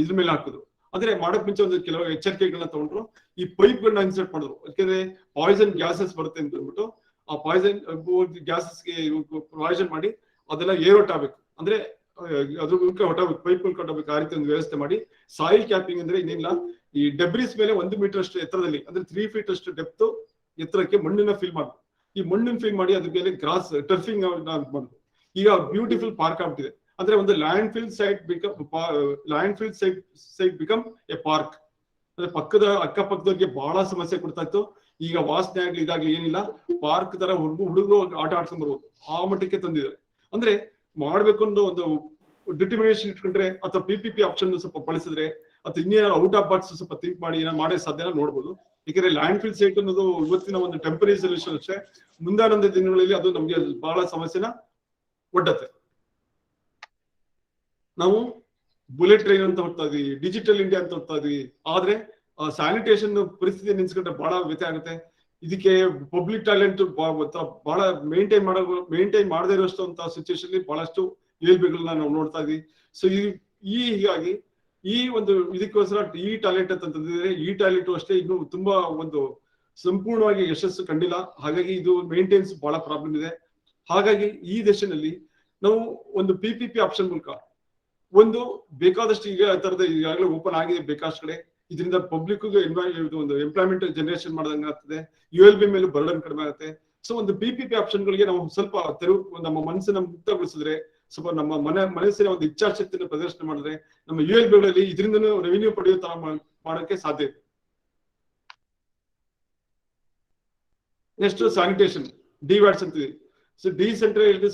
ಇದ್ರ ಮೇಲೆ ಹಾಕಿದ್ರು. ಅಂದ್ರೆ ಮಾಡಕ್ ಮುಂಚೆ ಒಂದು ಕೆಲವು ಎಚ್ಚರಿಕೆಗಳನ್ನ ತಗೊಂಡ್ರು, ಈ ಪೈಪ್ ಗಳನ್ನ ಇನ್ಸರ್ಟ್ ಮಾಡಿದ್ರು. ಯಾಕಂದ್ರೆ ಪಾಯ್ಸನ್ ಗ್ಯಾಸಸ್ ಬರುತ್ತೆ ಅಂತ ಅಂದ್ಬಿಟ್ಟು ಆ ಪಾಯ್ಸನ್ ಗ್ಯಾಸಸ್ಗೆ ಪ್ರಾವಿಷನ್ ಮಾಡಿ ಅದೆಲ್ಲ ಏರ್ಔಟ್ ಆಗ್ಬೇಕು, ಅಂದ್ರೆ ಅದ್ರ ಮೂಲಕ ಹೊಟ್ಟಬೇಕು, ಪೈಪ್ ಮೂಲಕ ಹೊಟ್ಟಬೇಕು. ಆ ರೀತಿ ಒಂದು ವ್ಯವಸ್ಥೆ ಮಾಡಿ ಸಾಯಿಲ್ ಕ್ಯಾಪಿಂಗ್ ಅಂದ್ರೆ ಇನ್ನೇನಿಲ್ಲ, ಈ ಡೆಬ್ರಿಸ್ ಮೇಲೆ 1 ಮೀಟರ್ ಅಷ್ಟು ಎತ್ತರದಲ್ಲಿ ಅಂದ್ರೆ 3 ಫೀಟ್ ಅಷ್ಟು ಡೆಪ್ತ್ ಎತ್ತರಕ್ಕೆ ಮಣ್ಣನ್ನ ಫಿಲ್ ಮಾಡ್ಬೇಕು. ಈ ಮಣ್ಣನ್ನು ಫಿಲ್ ಮಾಡಿ ಅದ್ರ ಮೇಲೆ ಗ್ರಾಸ್ ಟರ್ಫಿಂಗ್ ಮಾಡುದು. ಈಗ ಬ್ಯೂಟಿಫುಲ್ ಪಾರ್ಕ್ ಆಗ್ಬಿಟ್ಟಿದೆ. ಅಂದ್ರೆ ಒಂದು land fill site become A park. ಅಂದ್ರೆ ಅಕ್ಕಪಕ್ಕದವ್ರಿಗೆ ಬಹಳ ಸಮಸ್ಯೆ ಕೊಡ್ತಾ ಇತ್ತು. ಈಗ ವಾಸನೆ ಆಗ್ಲಿ ಇದಾಗ್ಲಿ ಏನಿಲ್ಲ, ಪಾರ್ಕ್ ತರ ಹುಡುಗರು ಆಟ ಆಡ್ಸ್ಕೊಂಡ್ ಬರ್ಬೋದು, ಆ ಮಟ್ಟಕ್ಕೆ ತಂದಿದ್ದಾರೆ. ಅಂದ್ರೆ ಮಾಡ್ಬೇಕು ಅನ್ನೋ ಒಂದು ಡಿಟರ್ಮಿನೇಷನ್ ಇಟ್ಕೊಂಡ್ರೆ, ಅಥವಾ PPP ಆಪ್ಷನ್ ಸ್ವಲ್ಪ ಬಳಸಿದ್ರೆ, ಅಥವಾ ಇನ್ನೇನಾದ್ರು ಔಟ್ ಆಫ್ ಬಾಕ್ಸ್ ಸ್ವಲ್ಪ ಥಿಂಕ್ ಮಾಡಿ ಮಾಡೋ ಸಾಧ್ಯನ ನೋಡ್ಬೋದು. ಯಾಕಂದ್ರೆ ಲ್ಯಾಂಡ್ ಫಿಲ್ ಸೈಟ್ ಅನ್ನೋದು ಇವತ್ತಿನ ಒಂದು ಟೆಂಪರರಿ ಸೊಲ್ಯೂಷನ್ ಅಷ್ಟೇ, ಮುಂದಾನೊಂದು ದಿನಗಳಲ್ಲಿ ಅದು ನಮ್ಗೆ ಬಹಳ ಸಮಸ್ಯೆನ ಒಡ್ಡತ್ತೆ. ನಾವು ಬುಲೆಟ್ ಟ್ರೈನ್ ಅಂತ ಹೋಗ್ತಾ ಇದೀವಿ, ಡಿಜಿಟಲ್ ಇಂಡಿಯಾ ಅಂತ ಹೋಗ್ತಾ ಇದೀವಿ, ಆದ್ರೆ ಸ್ಯಾನಿಟೇಷನ್ ಪರಿಸ್ಥಿತಿ ನಿಲ್ಸ್ಕೊಂಡ್ರೆ ಬಹಳ ವ್ಯತ್ಯಾಸ ಆಗುತ್ತೆ. ಇದಕ್ಕೆ ಪಬ್ಲಿಕ್ ಟಾಯ್ಲೆಟ್ ಬಹಳ ಮೇಂಟೈನ್ ಮಾಡದೇ ಇರೋಷ್ಟು ಸಿಚುವೇಶನ್ ಬಹಳಷ್ಟು ಏಳ್ಬೆಗಳನ್ನ ನಾವು ನೋಡ್ತಾ ಇದೀವಿ. ಸೊ ಹೀಗಾಗಿ ಈ ಒಂದು ಇದಕ್ಕೋಸ್ಕರ ಈ ಟಾಯ್ಲೆಟ್ ಅಂತಂದ್ರೆ, ಈ ಟಾಯ್ಲೆಟ್ ಅಷ್ಟೇ ಇನ್ನು ತುಂಬಾ ಒಂದು ಸಂಪೂರ್ಣವಾಗಿ ಯಶಸ್ಸು ಕಂಡಿಲ್ಲ. ಹಾಗಾಗಿ ಇದು ಮೇಂಟೆನೆನ್ಸ್ ಬಹಳ ಪ್ರಾಬ್ಲಮ್ ಇದೆ. ಹಾಗಾಗಿ ಈ ದೇಶದಲ್ಲಿ ನಾವು ಒಂದು PPP ಆಪ್ಷನ್ ಮೂಲಕ ಒಂದು ಬೇಕಾದಷ್ಟು ಈಗ ತರದ ಈಗಾಗಲೇ ಓಪನ್ ಆಗಿದೆ ಬೇಕಾದಷ್ಟು ಕಡೆ. ಇದರಿಂದ ಪಬ್ಲಿಕ್ ಒಂದು ಎಂಪ್ಲಾಯ್ಮೆಂಟ್ ಜನರೇಷನ್ ಮಾಡ್ದಂಗೆ ಆಗ್ತದೆ, ULB ಮೇಲೂ ಬರ್ಡನ್ ಕಡಿಮೆ ಆಗುತ್ತೆ. ಸೊ ಒಂದು PPP ಆಪ್ಷನ್ ಗಳಿಗೆ ನಾವು ಸ್ವಲ್ಪ ನಮ್ಮ ಮನಸ್ಸನ್ನ ಮುಕ್ತಗೊಳಿಸಿದ್ರೆ, ಸ್ವಲ್ಪ ನಮ್ಮ ಮನಸ್ಸಿನ ಒಂದು ಇಚ್ಛಾಶಕ್ತಿಯನ್ನು ಪ್ರದರ್ಶನ ಮಾಡಿದ್ರೆ, ನಮ್ಮ ULBಗಳಲ್ಲಿ ಇದರಿಂದ ರೆವಿನ್ಯೂ ಪಡೆಯೋ ತರ ಮಾಡೋಕೆ ಸಾಧ್ಯ ಇದೆ. ನೆಕ್ಸ್ಟ್ ಸ್ಯಾನಿಟೇಷನ್, DWATS ಅಂತೀವಿ. So decentralised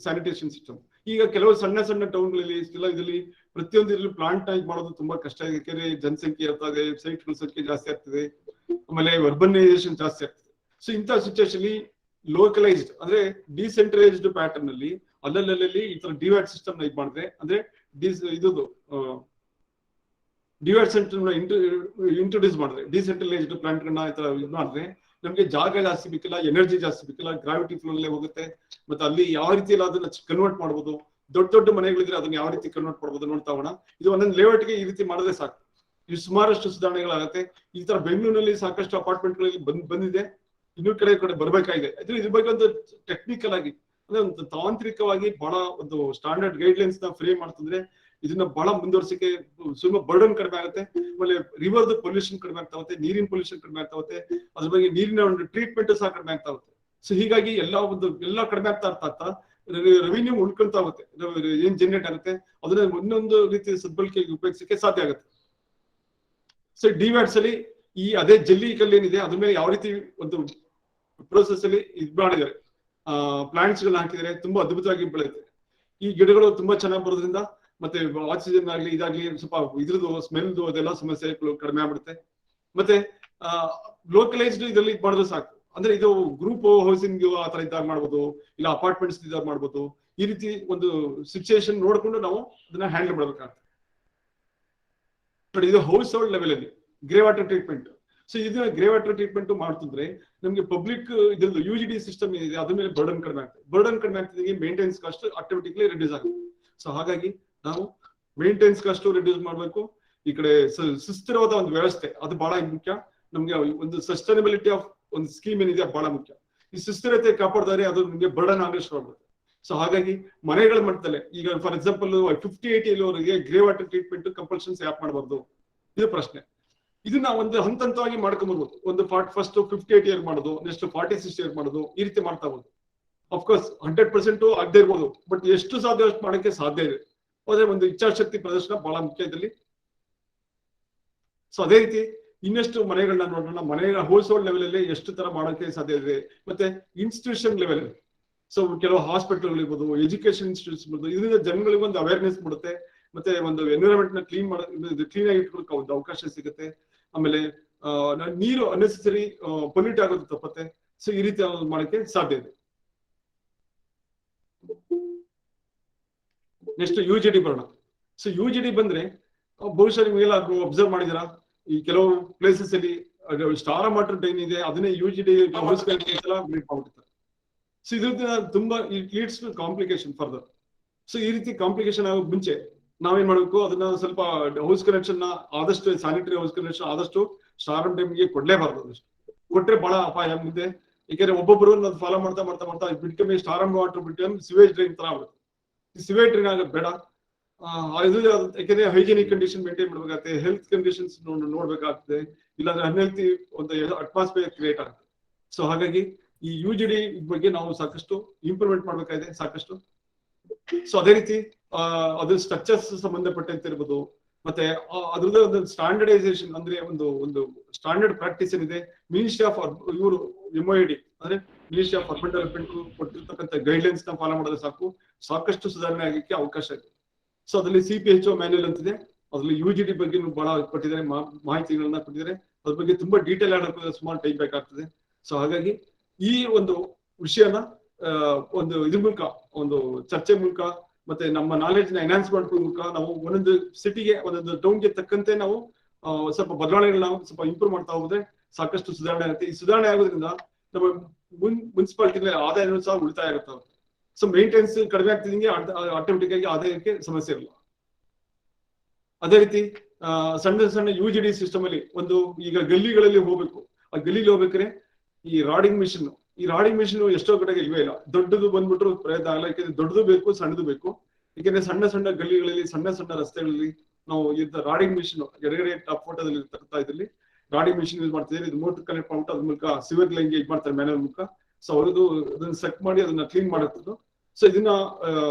sanitation system. ಈಗ ಕೆಲವು ಸಣ್ಣ ಸಣ್ಣ ಟೌನ್ಗಳಲ್ಲಿ ಇದರಲ್ಲಿ ಪ್ರತಿಯೊಂದು ಪ್ಲಾಂಟ್ ಮಾಡೋದು ತುಂಬಾ ಕಷ್ಟ ಇದೆ. ಯಾಕೆಂದ್ರೆ ಜನಸಂಖ್ಯೆ ಇರ್ತಾ ಇದೆ, ಸೈಟ್ಗಳ ಸಂಖ್ಯೆ ಜಾಸ್ತಿ ಆಗ್ತದೆ, ಆಮೇಲೆ ಅರ್ಬನೈಸೇಷನ್ ಜಾಸ್ತಿ ಆಗ್ತದೆ. ಸೊ ಇಂಥ ಸಿಚುವೇಶನ್ ಲೋಕಲೈಸ್ಡ್ ಅಂದ್ರೆ ಡಿಸೆಂಟ್ರಲೈಸ್ಡ್ ಪ್ಯಾಟರ್ನ್ ಅಲ್ಲಿ ಅಲ್ಲಲ್ಲಿ ಈ ತರ DWATS ಸಿಸ್ಟಮ್ ಇದು ಮಾಡಿದ್ರೆ, ಅಂದ್ರೆ DWATS ಸೆಂಟರ್ ಇಂಟ್ರೊಡ್ಯೂಸ್ ಮಾಡಿದ್ರೆ, ಡಿಸೆಂಟ್ರಲೈಸ್ಡ್ ಪ್ಲಾಂಟ್ ಗಳನ್ನ ಈ ತರ ಇದು ಮಾಡಿದ್ರೆ ನಮ್ಗೆ ಜಾಗ ಜಾಸ್ತಿ ಬೇಕಿಲ್ಲ, ಎನರ್ಜಿ ಜಾಸ್ತಿ ಬೇಕಿಲ್ಲ, ಗ್ರಾವಿಟಿ ಫ್ಲೋ ಅಲ್ಲೇ ಹೋಗುತ್ತೆ. ಮತ್ತೆ ಅಲ್ಲಿ ಯಾವ ರೀತಿಯಲ್ಲಿ ಅದನ್ನ ಕನ್ವರ್ಟ್ ಮಾಡ್ಬೋದು, ದೊಡ್ಡ ದೊಡ್ಡ ಮನೆಗಳಿದ್ರೆ ಅದನ್ನ ಯಾವ ರೀತಿ ಕನ್ವರ್ಟ್ ಮಾಡ್ಬೋದು ನೋಡ್ತಾ ಹೋಗೋಣ. ಇದು ಒಂದೊಂದು ಲೇಔಟ್ಗೆ ಈ ರೀತಿ ಮಾಡಿದ್ರೆ ಸಾಕು, ಇದು ಸುಮಾರಷ್ಟು ಸುಧಾರಣೆಗಳಾಗುತ್ತೆ. ಈ ತರ ಬೆಂಗಳೂರಿನಲ್ಲಿ ಸಾಕಷ್ಟು ಅಪಾರ್ಟ್ಮೆಂಟ್ಗಳಲ್ಲಿ ಬಂದಿದೆ, ಇನ್ನೂ ಕಡೆ ಬರ್ಬೇಕಾಗಿದೆ. ಇದ್ರ ಬಗ್ಗೆ ಒಂದು ಟೆಕ್ನಿಕಲ್ ಆಗಿ ಅಂದ್ರೆ ಒಂದು ತಾಂತ್ರಿಕವಾಗಿ ಬಹಳ ಒಂದು ಸ್ಟ್ಯಾಂಡರ್ಡ್ ಗೈಡ್ ಲೈನ್ಸ್ ನ ಫ್ರೇಮ್ ಮಾಡ್ತಂದ್ರೆ ಇದನ್ನ ಬಹಳ ಮುಂದುವರ್ಸಕ್ಕೆ ಸ್ವಲ್ಪ ಬರ್ಡನ್ ಕಡಿಮೆ ಆಗುತ್ತೆ. ಆಮೇಲೆ ರಿವರ್ದು ಪೊಲ್ಯೂಷನ್ ಕಡಿಮೆ ಆಗ್ತಾ ಹೋಗುತ್ತೆ, ನೀರಿನ ಪೊಲ್ಯೂಷನ್ ಕಡಿಮೆ ಆಗ್ತಾ ಹೋಗುತ್ತೆ, ಅದ್ರ ಬಗ್ಗೆ ನೀರಿನ ಒಂದು ಟ್ರೀಟ್ಮೆಂಟ್ ಸಹ ಕಡಿಮೆ ಆಗ್ತಾ ಹೋಗುತ್ತೆ. ಸೊ ಹೀಗಾಗಿ ಎಲ್ಲ ಕಡಿಮೆ ಆಗ್ತಾ ರೆವಿನ್ಯೂ ಉಳ್ಕೊಂತ ಹೋಗುತ್ತೆ, ಏನ್ ಜನರೇಟ್ ಆಗುತ್ತೆ ಅದನ್ನ ಇನ್ನೊಂದು ರೀತಿಯ ಸದ್ಬಳಕೆಗೆ ಉಪಯೋಗಿಸಕ್ಕೆ ಸಾಧ್ಯ ಆಗುತ್ತೆ. ಸೊ DWATS ಅಲ್ಲಿ ಅದೇ ಜಲ್ಲಿ ಕಲ್ಲೇನಿದೆ ಅದ್ರ ಮೇಲೆ ಯಾವ ರೀತಿ ಒಂದು ಪ್ರೋಸೆಸ್ ಅಲ್ಲಿ ಇದು ಮಾಡಿದ್ದಾರೆ, ಪ್ಲಾಂಟ್ಸ್ ಗಳನ್ನ ಹಾಕಿದರೆ ತುಂಬಾ ಅದ್ಭುತವಾಗಿ ಬೆಳೆಯುತ್ತೆ. ಈ ಗಿಡಗಳು ತುಂಬಾ ಚೆನ್ನಾಗಿ ಬರೋದ್ರಿಂದ ಮತ್ತೆ ಆಕ್ಸಿಜನ್ ಆಗ್ಲಿ ಇದಾಗ್ಲಿ ಸ್ವಲ್ಪ ಇದ್ರದ್ದು ಸ್ಮೆಲ್ದು ಅದೆಲ್ಲ ಸಮಸ್ಯೆಗಳು ಕಡಿಮೆ ಆಗ್ಬಿಡುತ್ತೆ. ಮತ್ತೆ ಲೋಕಲೈಸ್ಡ್ ಇದರಲ್ಲಿ ಮಾಡಿದ್ರೆ ಸಾಕು. ಅಂದ್ರೆ ಇದು ಗ್ರೂಪ್ ಹೌಸಿಂಗ್ ಆ ತರ ಇದ್ದಾಗ ಮಾಡ್ಬೋದು, ಇಲ್ಲ ಅಪಾರ್ಟ್ಮೆಂಟ್ಸ್ ಇದ್ದಾಗ ಮಾಡ್ಬೋದು. ಈ ರೀತಿ ಒಂದು ಸಿಚುಯೇಷನ್ ನೋಡ್ಕೊಂಡು ನಾವು ಅದನ್ನ ಹ್ಯಾಂಡಲ್ ಮಾಡ್ಬೇಕಾಗ್ತದೆ. ಇದು ಹೌಸ್ ಹೋಲ್ಡ್ ಲೆವೆಲ್ ಅಲ್ಲಿ ಗ್ರೇ ವಾಟರ್ ಟ್ರೀಟ್ಮೆಂಟ್. ಸೊ ಇದನ್ನ ಗ್ರೇ ವಾಟರ್ ಟ್ರೀಟ್ಮೆಂಟ್ ಮಾಡ್ತಿದ್ರೆ ನಮ್ಗೆ ಪಬ್ಲಿಕ್ ಇದ್ರದ್ದು UGD ಸಿಸ್ಟಮ್ ಏನಿದೆ ಅದ್ರ ಮೇಲೆ ಬರ್ಡನ್ ಕಡಿಮೆ ಆಗ್ತದೆ. ಮೇಂಟೆನೆನ್ಸ್ ಕಾಸ್ಟ್ ಆಟೋಮೆಟಿಕ್ಲಿ ರಿಡ್ಯೂಸ್ ಆಗುತ್ತೆ. ಸೊ ಹಾಗಾಗಿ ನಾವು ಮೇಂಟೆನೆನ್ಸ್ ಕಾಸ್ಟ್ ರಿಡ್ಯೂಸ್ ಮಾಡ್ಬೇಕು. ಈ ಕಡೆ ಸುಸ್ಥಿರವಾದ ಒಂದು ವ್ಯವಸ್ಥೆ ಅದು ಬಹಳ ಮುಖ್ಯ. ನಮ್ಗೆ ಒಂದು ಸಸ್ಟೈನಬಿಲಿಟಿ ಆಫ್ ಒಂದು ಸ್ಕೀಮ್ ಏನಿದೆ ಬಹಳ ಮುಖ್ಯ. ಈ ಸುಸ್ಥಿರತೆ ಕಾಪಾಡಿದರೆ ಅದು ನಿಮ್ಗೆ ಬರ್ಡನ್ ಆಗಲಿಕ್ಕೆ. ಸೊ ಹಾಗಾಗಿ ಮನೆಗಳ ಮಟ್ಟದಲ್ಲೇ ಈಗ ಫಾರ್ ಎಕ್ಸಾಂಪಲ್ 50-80 ಅವರಿಗೆ ಗ್ರೇ ವಾಟರ್ ಟ್ರೀಟ್ಮೆಂಟ್ ಕಂಪಲ್ಷನ್ಸ್ ಯಾಕೆ ಮಾಡಬಾರ್ದು, ಇದು ಪ್ರಶ್ನೆ. ಇದನ್ನ ಒಂದು ಹಂತವಾಗಿ ಮಾಡ್ಕೊಂಡ್ಬರ್ಬೋದು. ಒಂದು ಫಸ್ಟ್ 50-80 ಇಯರ್ ಮಾಡೋದು, ನೆಕ್ಸ್ಟ್ 40-60 ಇಯರ್ ಮಾಡೋದು, ಈ ರೀತಿ ಮಾಡ್ತಾ ಹೋಗೋದು. ಅಫ್ಕೋರ್ಸ್ 100% ಆಗದೆ ಇರ್ಬೋದು, ಬಟ್ ಎಷ್ಟು ಸಾಧ್ಯ ಅಷ್ಟು ಮಾಡಕ್ಕೆ ಸಾಧ್ಯ ಇದೆ. ಆದ್ರೆ ಒಂದು ಇಚ್ಛಾಶಕ್ತಿ ಪ್ರದರ್ಶನ ಬಹಳ ಮುಖ್ಯ ಇದರಲ್ಲಿ. ಸೊ ಅದೇ ರೀತಿ ಇನ್ನೆಷ್ಟು ಮನೆಗಳನ್ನ ನೋಡೋಣ, ಮನೆಗಳ ಹೌಸ್ ಹೋಲ್ಡ್ ಲೆವೆಲ್ ಅಲ್ಲಿ ಎಷ್ಟು ತರ ಮಾಡೋಕೆ ಸಾಧ್ಯ ಇದೆ. ಮತ್ತೆ ಇನ್ಸ್ಟಿಟ್ಯೂಷನ್ ಲೆವೆಲ್ ಅಲ್ಲಿ ಸೊ ಕೆಲವು ಹಾಸ್ಪಿಟಲ್ ಇರ್ಬೋದು, ಎಜುಕೇಶನ್ ಇನ್ಸ್ಟಿಟ್ಯೂಟ್ಸ್ ಇರ್ಬೋದು, ಇದರಿಂದ ಜನಗಳಿಗೆ ಒಂದು ಅವೇರ್ನೆಸ್ ಮಾಡುತ್ತೆ. ಮತ್ತೆ ಒಂದು ಎನ್ವಿರಾನ್ಮೆಂಟ್ ನ ಕ್ಲೀನ್ ಆಗಿ ಇಟ್ಕೊಳ್ಳೋಕೆ ಒಂದು ಅವಕಾಶ ಸಿಗುತ್ತೆ. ಆಮೇಲೆ ನೀರು ಅನ್ನೆಸೆಸರಿ ಪೊಲ್ಯೂಟ್ ಆಗೋದು ತಪ್ಪತ್ತೆ. ಸೊ ಈ ರೀತಿ ಮಾಡಕ್ಕೆ ಸಾಧ್ಯ ಇದೆ. ನೆಕ್ಸ್ಟ್ UGD ಬರೋಣ. ಸೊ UGD ಬಂದ್ರೆ ಬಹುಶಃ ನಿಮಗೆಲ್ಲ ಅಬ್ಸರ್ವ್ ಮಾಡಿದಿರಾ, ಈ ಕೆಲವು ಪ್ಲೇಸಸ್ ಅಲ್ಲಿ ಸ್ಟಾರ್ ವಾಟರ್ ಡ್ರೈನ್ ಇದೆ, ಅದನ್ನೇ UGD ಮಾಡ್ಬಿಡ್ತಾರೆ. ಸೊ ಇದರಿಂದ ತುಂಬಾ it leads to complication further. So ಈ ರೀತಿ ಕಾಂಪ್ಲಿಕೇಶನ್ ಆಗೋ ಮುಂಚೆ ನಾವೇನ್ ಮಾಡ್ಬೇಕು, ಅದನ್ನ ಸ್ವಲ್ಪ ಹೌಸ್ ಕನೆಕ್ಷನ್ ಆದಷ್ಟು ಸ್ಯಾನಿಟರಿ ಹೌಸ್ ಕನೆಕ್ಷನ್ ಆದಷ್ಟು ಸ್ಟಾರ್ ಡ್ರೈನ್ಗೆ ಕೊಡ್ಲೇಬಾರ್ದು. ಕೊಟ್ರೆ ಬಹಳ ಅಪಾಯ ಮುಂದೆ. ಯಾಕಂದ್ರೆ ಒಬ್ಬೊಬ್ಬರು ಅದು ಫಾಲೋ ಮಾಡ್ತಾ ಬಿಟ್ಕಮ್ಮಿ ಸ್ಟಾರ್ ವಾಟರ್ ಬಿಟ್ಟು ಸಿವೇಜ್ ಡ್ರೈನ್ ತರ ಆಗುತ್ತೆ. ಈ ಸಿವೇಜ್ ಡ್ರೈನ್ ಆಗೋದು ಬೇಡ. ಯಾಕಂದ್ರೆ ಹೈಜಿನಿಕ್ ಕಂಡೀಷನ್ ಮೇಂಟೈನ್ ಮಾಡ್ಬೇಕಾಗ್ತದೆ, ಹೆಲ್ತ್ ಕಂಡೀಷನ್ಸ್ ನೋಡ್ಬೇಕಾಗ್ತದೆ. ಇಲ್ಲಾಂದ್ರೆ ಅನ್ಹೆಲ್ತಿ ಒಂದು ಅಟ್ಮಾಸ್ಫಿಯರ್ ಕ್ರಿಯೇಟ್ ಆಗುತ್ತೆ. ಸೊ ಹಾಗಾಗಿ ಈ UGD ಬಗ್ಗೆ ನಾವು ಸಾಕಷ್ಟು ಇಂಪ್ರೂವ್ಮೆಂಟ್ ಮಾಡ್ಬೇಕಾಗಿದೆ ಸಾಕಷ್ಟು. ಸೊ ಅದೇ ರೀತಿ ಅದ್ರ ಸ್ಟ್ರಕ್ಚರ್ಸ್ ಸಂಬಂಧಪಟ್ಟಂತೆ ಇರ್ಬೋದು, ಮತ್ತೆ ಅದ್ರದ್ದು ಒಂದು ಸ್ಟ್ಯಾಂಡರ್ಡೈಸೇಷನ್ ಅಂದ್ರೆ ಒಂದು ಸ್ಟ್ಯಾಂಡರ್ಡ್ ಪ್ರಾಕ್ಟೀಸ್ ಏನಿದೆ ಮಿನಿಸ್ಟ್ರಿ ಆಫ್ ಇವರು MOED ಅಂದ್ರೆ ಮಿನಿಸ್ಟ್ರಿ ಆಫ್ ಅರ್ಬನ್ ಡೆವಲಪ್ಮೆಂಟ್ ಕೊಟ್ಟಿರ್ತಕ್ಕಂಥ ಗೈಡ್ಲೈನ್ಸ್ ನ ಫಾಲೋ ಮಾಡಿದ್ರೆ ಸಾಕಷ್ಟು ಸುಧಾರಣೆ ಆಗಕ್ಕೆ ಅವಕಾಶ ಇದೆ. ಸೊ ಅದ್ರಲ್ಲಿ CPHO ಮ್ಯಾನ್ಯುಯಲ್ ಅಂತಿದೆ, ಅದ್ರಲ್ಲಿ UGD ಬಗ್ಗೆ ಬಹಳ ಕೊಟ್ಟಿದ್ದಾರೆ, ಮಾಹಿತಿಗಳನ್ನ ಕೊಟ್ಟಿದ್ದಾರೆ. ಅದ್ರ ಬಗ್ಗೆ ತುಂಬಾ ಡೀಟೇಲ್ ಆಗಿ ಸುಮಾರು ಟೈಮ್ ಬೇಕಾಗ್ತದೆ. ಸೊ ಹಾಗಾಗಿ ಈ ಒಂದು ವಿಷಯನ ಒಂದು ಇದ್ರ ಮೂಲಕ, ಒಂದು ಚರ್ಚೆ ಮೂಲಕ, ಮತ್ತೆ ನಮ್ಮ ನಾಲೆಡ್ಜ್ ನ ಎನ್ಹಾನ್ಸ್ ಮಾಡ್ಕೊಳ್ಳೋ ಮೂಲಕ ನಾವು ಒಂದೊಂದು ಸಿಟಿಗೆ, ಒಂದೊಂದು ಟೌನ್ಗೆ ತಕ್ಕಂತೆ ನಾವು ಸ್ವಲ್ಪ ಬದಲಾವಣೆಗಳನ್ನ ಸ್ವಲ್ಪ ಇಂಪ್ರೂವ್ ಮಾಡ್ತಾ ಹೋದ್ರೆ ಸಾಕಷ್ಟು ಸುಧಾರಣೆ ಆಗುತ್ತೆ. ಈ ಸುಧಾರಣೆ ಆಗೋದ್ರಿಂದ ನಮ್ಮ ಮುನ್ಸಿಪಾಲಿಟಿ ಆದಾಯನೂ ಸಹ ಉಳಿತಾಯ ಆಗುತ್ತೆ. ಸೊ ಮೇಂಟೆನೆನ್ಸ್ ಕಡಿಮೆ ಆಗ್ತಿದ್ದಂಗೆ ಆಟೋಮೆಟಿಕ್ ಆಗಿ ಆದಾಯಕ್ಕೆ ಸಮಸ್ಯೆ ಇರಲ್ಲ. ಅದೇ ರೀತಿ ಸಣ್ಣ UGD ಸಿಸ್ಟಮ್ ಅಲ್ಲಿ ಈಗ ಗಲ್ಲಿಗಳಲ್ಲಿ ಹೋಗ್ಬೇಕು, ಆ ಗಲ್ಲಿಲಿ ಹೋಗ್ಬೇಕಾದ್ರೆ ಈ ರಾಡಿಂಗ್ ಮಿಷಿನ್ ಎಷ್ಟೋ ಕಡೆಗೆ ಇಲ್ವೇ ಇಲ್ಲ. ದೊಡ್ಡದು ಬಂದ್ಬಿಟ್ರು ಪ್ರಯತ್ನ ಆಗಲ್ಲ, ಯಾಕಂದ್ರೆ ದೊಡ್ಡದು ಬೇಕು, ಸಣ್ಣದು ಬೇಕು. ಯಾಕಂದ್ರೆ ಸಣ್ಣ ಗಲ್ಲಿಗಳಲ್ಲಿ, ಸಣ್ಣ ರಸ್ತೆಗಳಲ್ಲಿ ನಾವು ರಾಡಿಂಗ್ ಮಿಷಿನ್ ಎಡಗಡೆ ಟಾಪ್ ಫೋಟೋದಲ್ಲಿ ಇರ್ತಕ್ಕಂಥ ಇದ್ರಲ್ಲಿ ರಾಡಿಂಗ್ ಮಿಷಿನ್ ಯೂಸ್ ಮಾಡ್ತಿದ್ದಾರೆ. ಇದು ಮೋಟರ್ ಕನೆಕ್ಟ್ ಮಾಡ್ಬಿಟ್ಟು ಅದ್ರ ಮೂಲಕ ಸಿವರ್ ಲೈನ್ ಗೆ ಮಾಡ್ತಾರೆ ಮ್ಯಾನುವಲ್ ಮೂಲಕ. ಸೊ ಅವ್ರದ್ದು ಅದನ್ನ ಸೆಟ್ ಮಾಡಿ ಅದನ್ನ ಕ್ಲೀನ್ ಮಾಡುತ್ತೆ. ಸೊ ಇದನ್ನ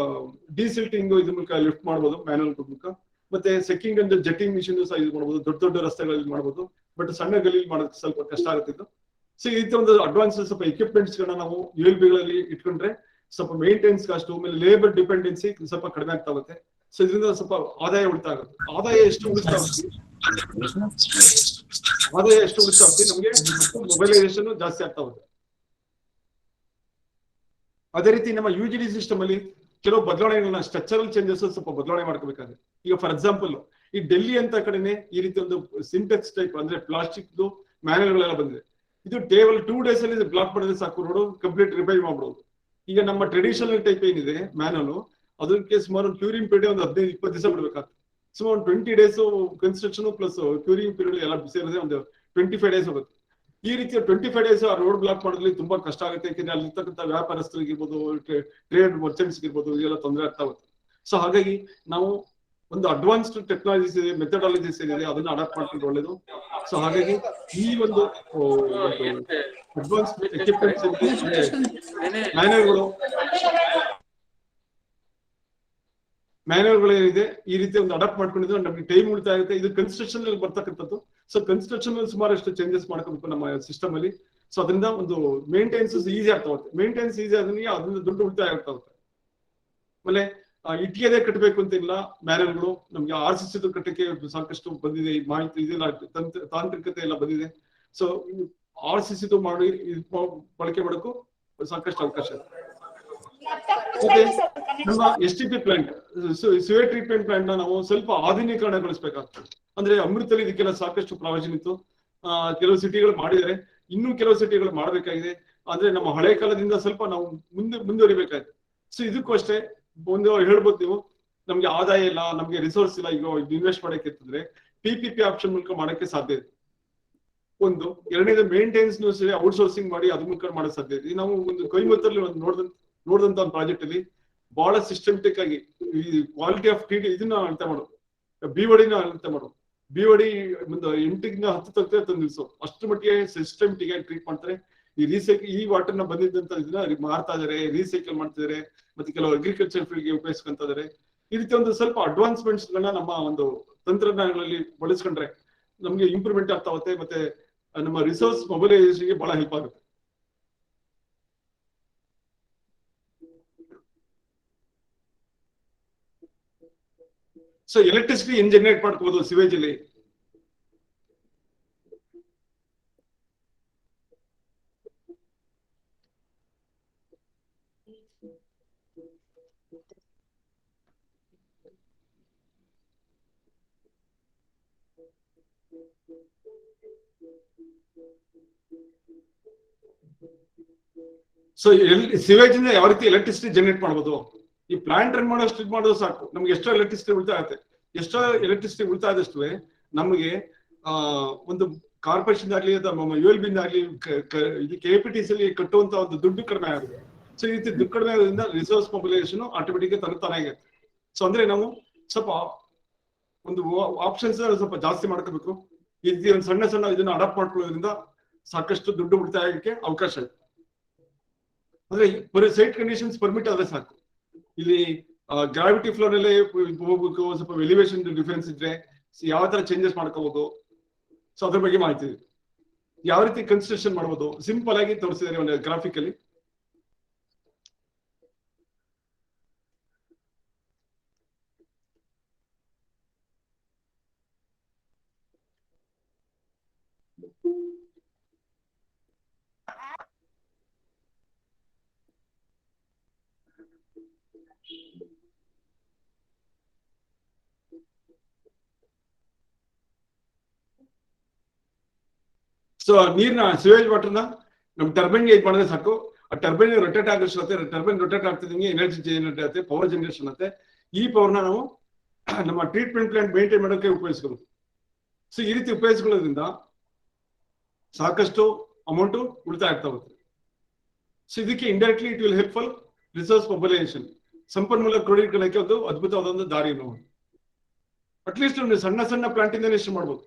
ಡಿಸಿಲ್ಟಿಂಗ್ ಇದ್ರ ಮೂಲಕ ಲಿಫ್ಟ್ ಮಾಡ್ಬೋದು ಮ್ಯಾನುವಲ್ ಮೂಲಕ. ಮತ್ತೆ ಸೆಕ್ಕಿಂಗ್ ಅಂಡ್ ಜೆಟ್ಟಿಂಗ್ ಮಿಷಿನ್ ಸಹ ಯೂಸ್ ಮಾಡ್ಬೋದು, ದೊಡ್ಡ ರಸ್ತೆಗಳಲ್ಲಿ ಮಾಡ್ಬೋದು. ಬಟ್ ಸಣ್ಣ ಗಲ್ಲಿಲಿ ಮಾಡೋದಕ್ಕೆ ಸ್ವಲ್ಪ ಕಷ್ಟ ಆಗುತ್ತೆ. ಸೊ ಈ ರೀತಿ ಒಂದು ಅಡ್ವಾನ್ಸ್ ಸ್ವಲ್ಪ ಎಕ್ವಿಪ್ಮೆಂಟ್ಸ್ ಗಳನ್ನ ನಾವು ULBಗಳಲ್ಲಿ ಇಟ್ಕೊಂಡ್ರೆ ಸ್ವಲ್ಪ ಮೇಂಟೆನೆನ್ಸ್ ಕಾಸ್ಟ್, ಆಮೇಲೆ ಲೇಬರ್ ಡಿಪೆಂಡೆನ್ಸಿ ಸ್ವಲ್ಪ ಕಡಿಮೆ ಆಗ್ತಾ ಹೋಗುತ್ತೆ. ಸೊ ಇದರಿಂದ ಸ್ವಲ್ಪ ಆದಾಯ ಉಳಿತಾ ಆಗುತ್ತೆ. ಆದಾಯ ಎಷ್ಟು ಉಳಿಸ್ತಾ ಹೋಗುತ್ತೆ ನಮ್ಗೆ ಮೊಬೈಲೈಸೇಷನ್ ಜಾಸ್ತಿ ಆಗ್ತಾ ಹೋಗುತ್ತೆ. ಅದೇ ರೀತಿ ನಮ್ಮ UGD ಸಿಸ್ಟಮ್ ಅಲ್ಲಿ ಕೆಲವು ಬದಲಾವಣೆಗಳನ್ನ, ಸ್ಟ್ರಕ್ಚರಲ್ ಚೇಂಜಸ್ ಸ್ವಲ್ಪ ಬದಲಾವಣೆ ಮಾಡ್ಕೋಬೇಕಾದ್ರೆ, ಈಗ ಫಾರ್ ಎಕ್ಸಾಂಪಲ್ ಈ ಡೆಲ್ಲಿ ಅಂತ ಕಡೆನೆ ಈ ರೀತಿ ಒಂದು ಸಿಂಟೆಕ್ಸ್ ಟೈಪ್ ಅಂದ್ರೆ ಪ್ಲಾಸ್ಟಿಕ್ ಮ್ಯಾನುವಲ್ಗಳೆಲ್ಲ ಬಂದಿದೆ. ಇದು ಕೇವಲ 2 days ಅಲ್ಲಿ ಬ್ಲಾಕ್ ಮಾಡಿದ್ರೆ ಸಾಕು, ರೋಡು ಕಂಪ್ಲೀಟ್ ರಿಪೇರಿ ಮಾಡ್ಬೋದು. ಈಗ ನಮ್ಮ ಟ್ರೆಡಿಷನಲ್ ಟೈಪ್ ಏನಿದೆ ಮ್ಯಾನುವಲ್, ಅದಕ್ಕೆ ಸುಮಾರು ಕ್ಯೂರಿಂಗ್ ಪೀರಿಯಡ್ ಒಂದು 15-20 ದಿವಸ ಬಿಡ್ಬೇಕಾಗ್ತದೆ. ಸುಮಾರು 20 days construction plus curing period ಎಲ್ಲ ಸೇರಿದ್ರೆ ಒಂದು 25 days ಹೋಗುತ್ತೆ. ಈ ರೀತಿಯ 25 days ಆ ರೋಡ್ ಬ್ಲಾಕ್ ಮಾಡೋದ್ರಲ್ಲಿ ತುಂಬಾ ಕಷ್ಟ ಆಗುತ್ತೆ. ಯಾಕಂದ್ರೆ ಅಲ್ಲಿರ್ತಕ್ಕಂಥ ವ್ಯಾಪಾರಸ್ಥರಿಗೆ ಇರ್ಬೋದು, ಟ್ರೇಡ್ ಮರ್ಚೆಂಟ್ಸ್ ಇರ್ಬೋದು, ಇದೆಲ್ಲ ತೊಂದರೆ ಆಗ್ತಾ ಹೋಗುತ್ತೆ. ಸೊ ಹಾಗಾಗಿ ನಾವು ಒಂದು ಅಡ್ವಾನ್ಸ್ಡ್ ಟೆಕ್ನಾಲಜೀಸ್ ಇದೆ, ಮೆಥಡಾಲಜೀಸ್ ಏನಿದೆ ಅದನ್ನ ಅಡಾಪ್ಟ್ ಮಾಡ್ಕೊಂಡು ಒಳ್ಳೇದು. ಸೊ ಹಾಗಾಗಿ ಈ ಒಂದು ಅಡ್ವಾನ್ಸ್ ಎಕ್ವಿಪ್ಮೆಂಟ್ಸ್ ಮ್ಯಾನುವಲ್ಗಳು ಏನಿದೆ ಈ ರೀತಿ ಒಂದು ಅಡಾಪ್ಟ್ ಮಾಡ್ಕೊಂಡಿದ್ರೆ ನಮಗೆ ಟೈಮ್ ಉಳಿತಾಯ ಆಗುತ್ತೆ. ಇದು ಕನ್ಸ್ಟ್ರಕ್ಷನ್ ಅಲ್ಲಿ ಬರ್ತಕ್ಕಂಥದ್ದು. ಸೊ ಕನ್ಸ್ಟ್ರಕ್ಷನ್ ಅಲ್ಲಿ ಸುಮಾರಷ್ಟು ಚೇಂಜಸ್ ಮಾಡ್ಕೋಬೇಕು ನಮ್ಮ ಸಿಸ್ಟಮ್ ಅಲ್ಲಿ. ಸೊ ಅದರಿಂದ ಒಂದು ಮೇಂಟೆನೆನ್ಸ್ ಈಸಿ ಆಗ್ತಾ ಹೋಗುತ್ತೆ. ಮೇಂಟೆನೆನ್ಸ್ ಈಸಿ ಆದ್ರೆ ಅದರಿಂದ ದುಡ್ಡು ಉಳಿತಾಯ ಆಗ್ತಾ ಹೋಗುತ್ತೆ. ಆಮೇಲೆ ಇಟ್ಟಿಗೆದೇ ಕಟ್ಟಬೇಕು ಅಂತ ಇಲ್ಲ, ಮ್ಯಾನುವಲ್ಗಳು ನಮ್ಗೆ RCC ಕಟ್ಟಕ್ಕೆ ಸಾಕಷ್ಟು ಬಂದಿದೆ, ಮಾಹಿತಿ ಇದೆಲ್ಲ ತಾಂತ್ರಿಕತೆ ಎಲ್ಲ ಬಂದಿದೆ. ಸೊ RCC ಮಾಡಿ ಬಳಕೆ ಮಾಡೋಕ್ಕೂ ಸಾಕಷ್ಟು ಅವಕಾಶ ಇದೆ. ಮತ್ತೆ ನಮ್ಮ STP plant, sewage treatment plant ನ ನಾವು ಸ್ವಲ್ಪ ಆಧುನೀಕರಣಗೊಳಿಸಬೇಕಾಗ್ತದೆ. ಅಂದ್ರೆ ಅಮೃತದಲ್ಲಿ ಇದಕ್ಕೆಲ್ಲ ಸಾಕಷ್ಟು ಪ್ರಾವಿಷನ್ ಇತ್ತು. ಕೆಲವು ಸಿಟಿಗಳು ಮಾಡಿದರೆ, ಇನ್ನೂ ಕೆಲವು ಸಿಟಿಗಳು ಮಾಡಬೇಕಾಗಿದೆ. ಅಂದ್ರೆ ನಮ್ಮ ಹಳೆ ಕಾಲದಿಂದ ಸ್ವಲ್ಪ ನಾವು ಮುಂದುವರಿಬೇಕಾಗಿದೆ. ಸೊ ಇದಕ್ಕೂ ಅಷ್ಟೇ ಒಂದು ಹೇಳ್ಬೋದು, ನೀವು ನಮ್ಗೆ ಆದಾಯ ಇಲ್ಲ, ನಮ್ಗೆ ರಿಸೋರ್ಸ್ ಇಲ್ಲ, ಈಗ ಇನ್ವೆಸ್ಟ್ ಮಾಡಕ್ಕೆ ಅಂತಂದ್ರೆ PPP ಆಪ್ಷನ್ ಮೂಲಕ ಮಾಡಕ್ಕೆ ಸಾಧ್ಯ ಇದೆ. ಒಂದು ಎರಡನೇದು ಮೇಂಟೆನೆನ್ಸ್ ಔಟ್ಸೋರ್ಸಿಂಗ್ ಮಾಡಿ ಅದ್ರ ಮೂಲಕ ಮಾಡೋ ಸಾಧ್ಯ ಇದೆ. ನಾವು ಒಂದು ಕೊಯಮತ್ತೂರಲ್ಲಿ ಒಂದು ನೋಡಿದಂತ ಒಂದು ಪ್ರಾಜೆಕ್ಟ್ ಅಲ್ಲಿ ಬಹಳ ಸಿಸ್ಟಮೆಟಿಕ್ ಆಗಿ ಈ ಕ್ವಾಲಿಟಿ ಆಫ್ ಟ್ರೀಟ್ ಇದನ್ನ ಅಳತೆ ಮಾಡೋದು, BOD ಅಳತೆ ಮಾಡೋದು. BOD ಒಂದು 8ರಿಂದ 10 ತನಕ ತಂದಿಲ್ಸೋ ಅಷ್ಟು ಮಟ್ಟಿಗೆ ಸಿಸ್ಟಮೆಟಿಕ್ ಆಗಿ ಟ್ರೀಟ್ ಮಾಡ್ತಾರೆ. ಈ ವಾಟರ್ ನ ಬಂದಿದ್ದಂತ ಇದನ್ನ ಮಾರ್ತಾ ಇದಾರೆ, ರೀಸೈಕಲ್ ಮಾಡ್ತಿದ್ದಾರೆ, ಮತ್ತೆ ಕೆಲವು ಅಗ್ರಿಕಲ್ಚರ್ ಫೀಲ್ಡ್ ಗೆ ಉಪಯೋಗಿಸ್ಕೊಂತ ಇದಾರೆ. ಈ ರೀತಿ ಒಂದು ಸ್ವಲ್ಪ ಅಡ್ವಾನ್ಸ್ಮೆಂಟ್ಸ್ ಗಳನ್ನ ನಮ್ಮ ಒಂದು ತಂತ್ರಜ್ಞಾನಗಳಲ್ಲಿ ಬಳಸ್ಕೊಂಡ್ರೆ ನಮ್ಗೆ ಇಂಪ್ರೂವ್ಮೆಂಟ್ ಆಗ್ತಾ ಹೋಗುತ್ತೆ. ಮತ್ತೆ ನಮ್ಮ ರಿಸೋರ್ಸ್ ಮೊಬೈಲೈಸೇಷನ್ ಗೆ ಬಹಳ ಹೆಲ್ಪ್ ಆಗುತ್ತೆ. ಸೊ ಎಲೆಕ್ಟ್ರಿಸಿಟಿ ಹೆಂಗ್ ಜನರೇಟ್ ಮಾಡ್ಕೋಬಹುದು ಸಿವೇಜ್ ಅಲ್ಲಿ? ಸೊ ಸಿವೇಜ್ ಇಂದ ಯಾವ ರೀತಿ ಎಲೆಕ್ಟ್ರಿಸಿಟಿ ಜನರೇಟ್ ಮಾಡ್ಬೋದು? ಈ ಪ್ಲಾಂಟ್ ರನ್ ಮಾಡೋಷ್ಟು ಇದು ಮಾಡೋದು ಸಾಕು, ನಮ್ಗೆ ಎಷ್ಟೋ ಎಲೆಕ್ಟ್ರಿಸಿಟಿ ಉಳಿತಾಯ ಆಗುತ್ತೆ. ಎಷ್ಟೋ ಎಲೆಕ್ಟ್ರಿಸಿಟಿ ಉಳಿತಾಯ ಆದಷ್ಟು ನಮಗೆ ಒಂದು ಕಾರ್ಪೊರೇಷನ್ ಆಗ್ಲಿ ಅಥವಾ ULB ಆಗ್ಲಿ KPTC ಅಲ್ಲಿ ಕಟ್ಟುವಂತ ಒಂದು ದುಡ್ಡು ಕಡಿಮೆ ಆಗುತ್ತೆ. ಸೊ ಈ ರೀತಿ ದುಡ್ಡು ಕಡಿಮೆ ಆಗೋದ್ರಿಂದ ರಿಸೋರ್ಸ್ ಮೊಬಿಲೈಸೇಷನ್ ಆಟೋಮೆಟಿಕ್ ತಾನಾಗುತ್ತೆ. ಸೊ ಅಂದ್ರೆ ನಾವು ಸ್ವಲ್ಪ ಒಂದು ಆಪ್ಷನ್ಸ್ ಸ್ವಲ್ಪ ಜಾಸ್ತಿ ಮಾಡ್ಕೋಬೇಕು. ಈ ರೀತಿ ಒಂದು ಸಣ್ಣ ಇದನ್ನ ಅಡಾಪ್ಟ್ ಮಾಡ್ಕೊಳ್ಳೋದ್ರಿಂದ ಸಾಕಷ್ಟು ದುಡ್ಡು ಉಳಿತಾಯಕ್ಕೆ ಅವಕಾಶ ಇದೆ. ಅಂದ್ರೆ ಸೈಟ್ ಕಂಡೀಷನ್ಸ್ ಪರ್ಮಿಟ್ ಆದ್ರೆ ಸಾಕು. ಇಲ್ಲಿ ಗ್ರಾವಿಟಿ ಫ್ಲೋ ನಲ್ಲಿ ಹೋಗ್ಬೇಕು, ಸ್ವಲ್ಪ ಎಲಿವೇಶನ್ ಡಿಫರೆನ್ಸ್ ಇದ್ರೆ ಯಾವ ತರ ಚೇಂಜಸ್ ಮಾಡ್ಕೋಬಹುದು, ಸೊ ಅದ್ರ ಬಗ್ಗೆ ಮಾಹಿತಿ ಇದೆ. ಯಾವ ರೀತಿ ಕನ್ಸ್ಟ್ರಕ್ಷನ್ ಮಾಡಬಹುದು ಸಿಂಪಲ್ ಆಗಿ ತೋರಿಸಿದ್ದಾರೆ ಒಂದು ಗ್ರಾಫಿಕಲಿ. ಸೊ ನೀರ್ನ ಸಿವೇಜ್ ವಾಟರ್ನ ನಮ್ ಟರ್ಬೈನ್ಗೆ ಇದು ಮಾಡಿದ್ರೆ ಸಾಕು. ಆ ಟರ್ಬೈನ್ ರೊಟೇಟ್ ಆಗುತ್ತೆ, ಟರ್ಬೈನ್ ರೊಟೇಟ್ ಆಗ್ತಿದ್ದಂಗೆ ಎನರ್ಜಿ ಜನರೇಟ್ ಆಗುತ್ತೆ, ಪವರ್ ಜನರೇಷನ್ ಆಗುತ್ತೆ. ಈ ಪವರ್ನ ನಾವು ನಮ್ಮ ಟ್ರೀಟ್ಮೆಂಟ್ ಪ್ಲಾಂಟ್ ಮೇಂಟೈನ್ ಮಾಡೋಕೆ ಉಪಯೋಗಿಸ್ಕೋಬಹುದು. ಸೊ ಈ ರೀತಿ ಉಪಯೋಗಿಸ್ಕೊಳ್ಳೋದ್ರಿಂದ ಸಾಕಷ್ಟು ಅಮೌಂಟ್ ಉಳಿತಾಯ ಆಗ್ತಾ ಹೋಗುತ್ತೆ. ಸೊ ಇದಕ್ಕೆ indirectly it will helpful resource mobilisation, ಸಂಪನ್ಮೂಲ ಕ್ರೋಢೀಕರಣಕ್ಕೆ ಒಂದು ಅದ್ಭುತವಾದ ಒಂದು ದಾರಿ ನಾವು ಅಟ್ಲೀಸ್ಟ್ ಒಂದು ಸಣ್ಣ ಸಣ್ಣ ಪ್ಲಾಂಟ್ ಇಂದ ಎಷ್ಟು ಮಾಡ್ಬೋದು.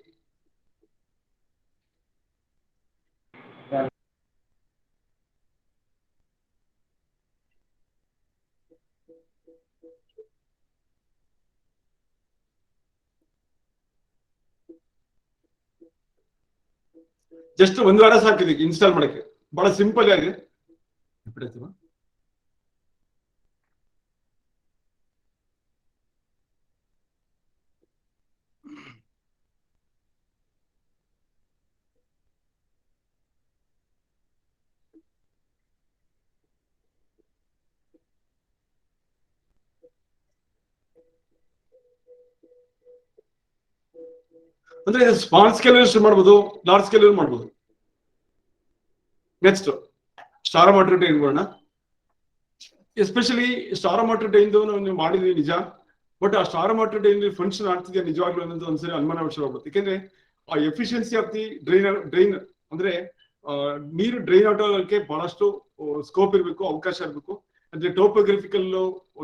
ಜಸ್ಟ್ ಒಂದು ವಾರ ಸಾಕಿದೆ ಇನ್ಸ್ಟಾಲ್ ಮಾಡಕ್ಕೆ, ಬಹಳ ಸಿಂಪಲ್ ಆಗಿದೆ. ಅಂದ್ರೆ ಸ್ಮಾಲ್ ಸ್ಕೇಲ್ ಮಾಡ್ಬೋದು, ಲಾರ್ಜ್ ಸ್ಕೇಲ್ ಮಾಡ್ಬೋದು. ನೆಕ್ಸ್ಟ್ ಸ್ಟಾರ್ ವಾಟರ್ ಟ್ಯಾಂಕ್ ಮಾಡೋಣ. ಎಸ್ಪೆಷಲಿ ಸ್ಟಾರ್ ವಾಟರ್ ಟ್ಯಾಂಕ್ ನೀವು ಮಾಡಿದ್ವಿ ನಿಜ, ಬಟ್ ಆ ಸ್ಟಾರ್ ವಾಟರ್ ಟ್ಯಾಂಕ್ ಫಂಕ್ಷನ್ ಆಗ್ತಿದೆ ನಿಜವಾಗ್ಲೂ ಅನ್ನೋದು ಒಂದ್ಸರಿ ಅನುಮಾನ ವಿಷಯವಾಗುತ್ತೆ. ಯಾಕೆಂದ್ರೆ ಆ ಎಫಿಷಿಯನ್ಸಿ ಆಫ್ ದಿ ಡ್ರೈನ್ ಅಂದ್ರೆ ನೀರು ಡ್ರೈನ್ ಔಟ್ ಆಗೋಕ್ಕೆ ಬಹಳಷ್ಟು ಸ್ಕೋಪ್ ಇರಬೇಕು, ಅವಕಾಶ ಇರಬೇಕು. ಅಂದ್ರೆ ಟೋಪೋಗ್ರಫಿಕಲ್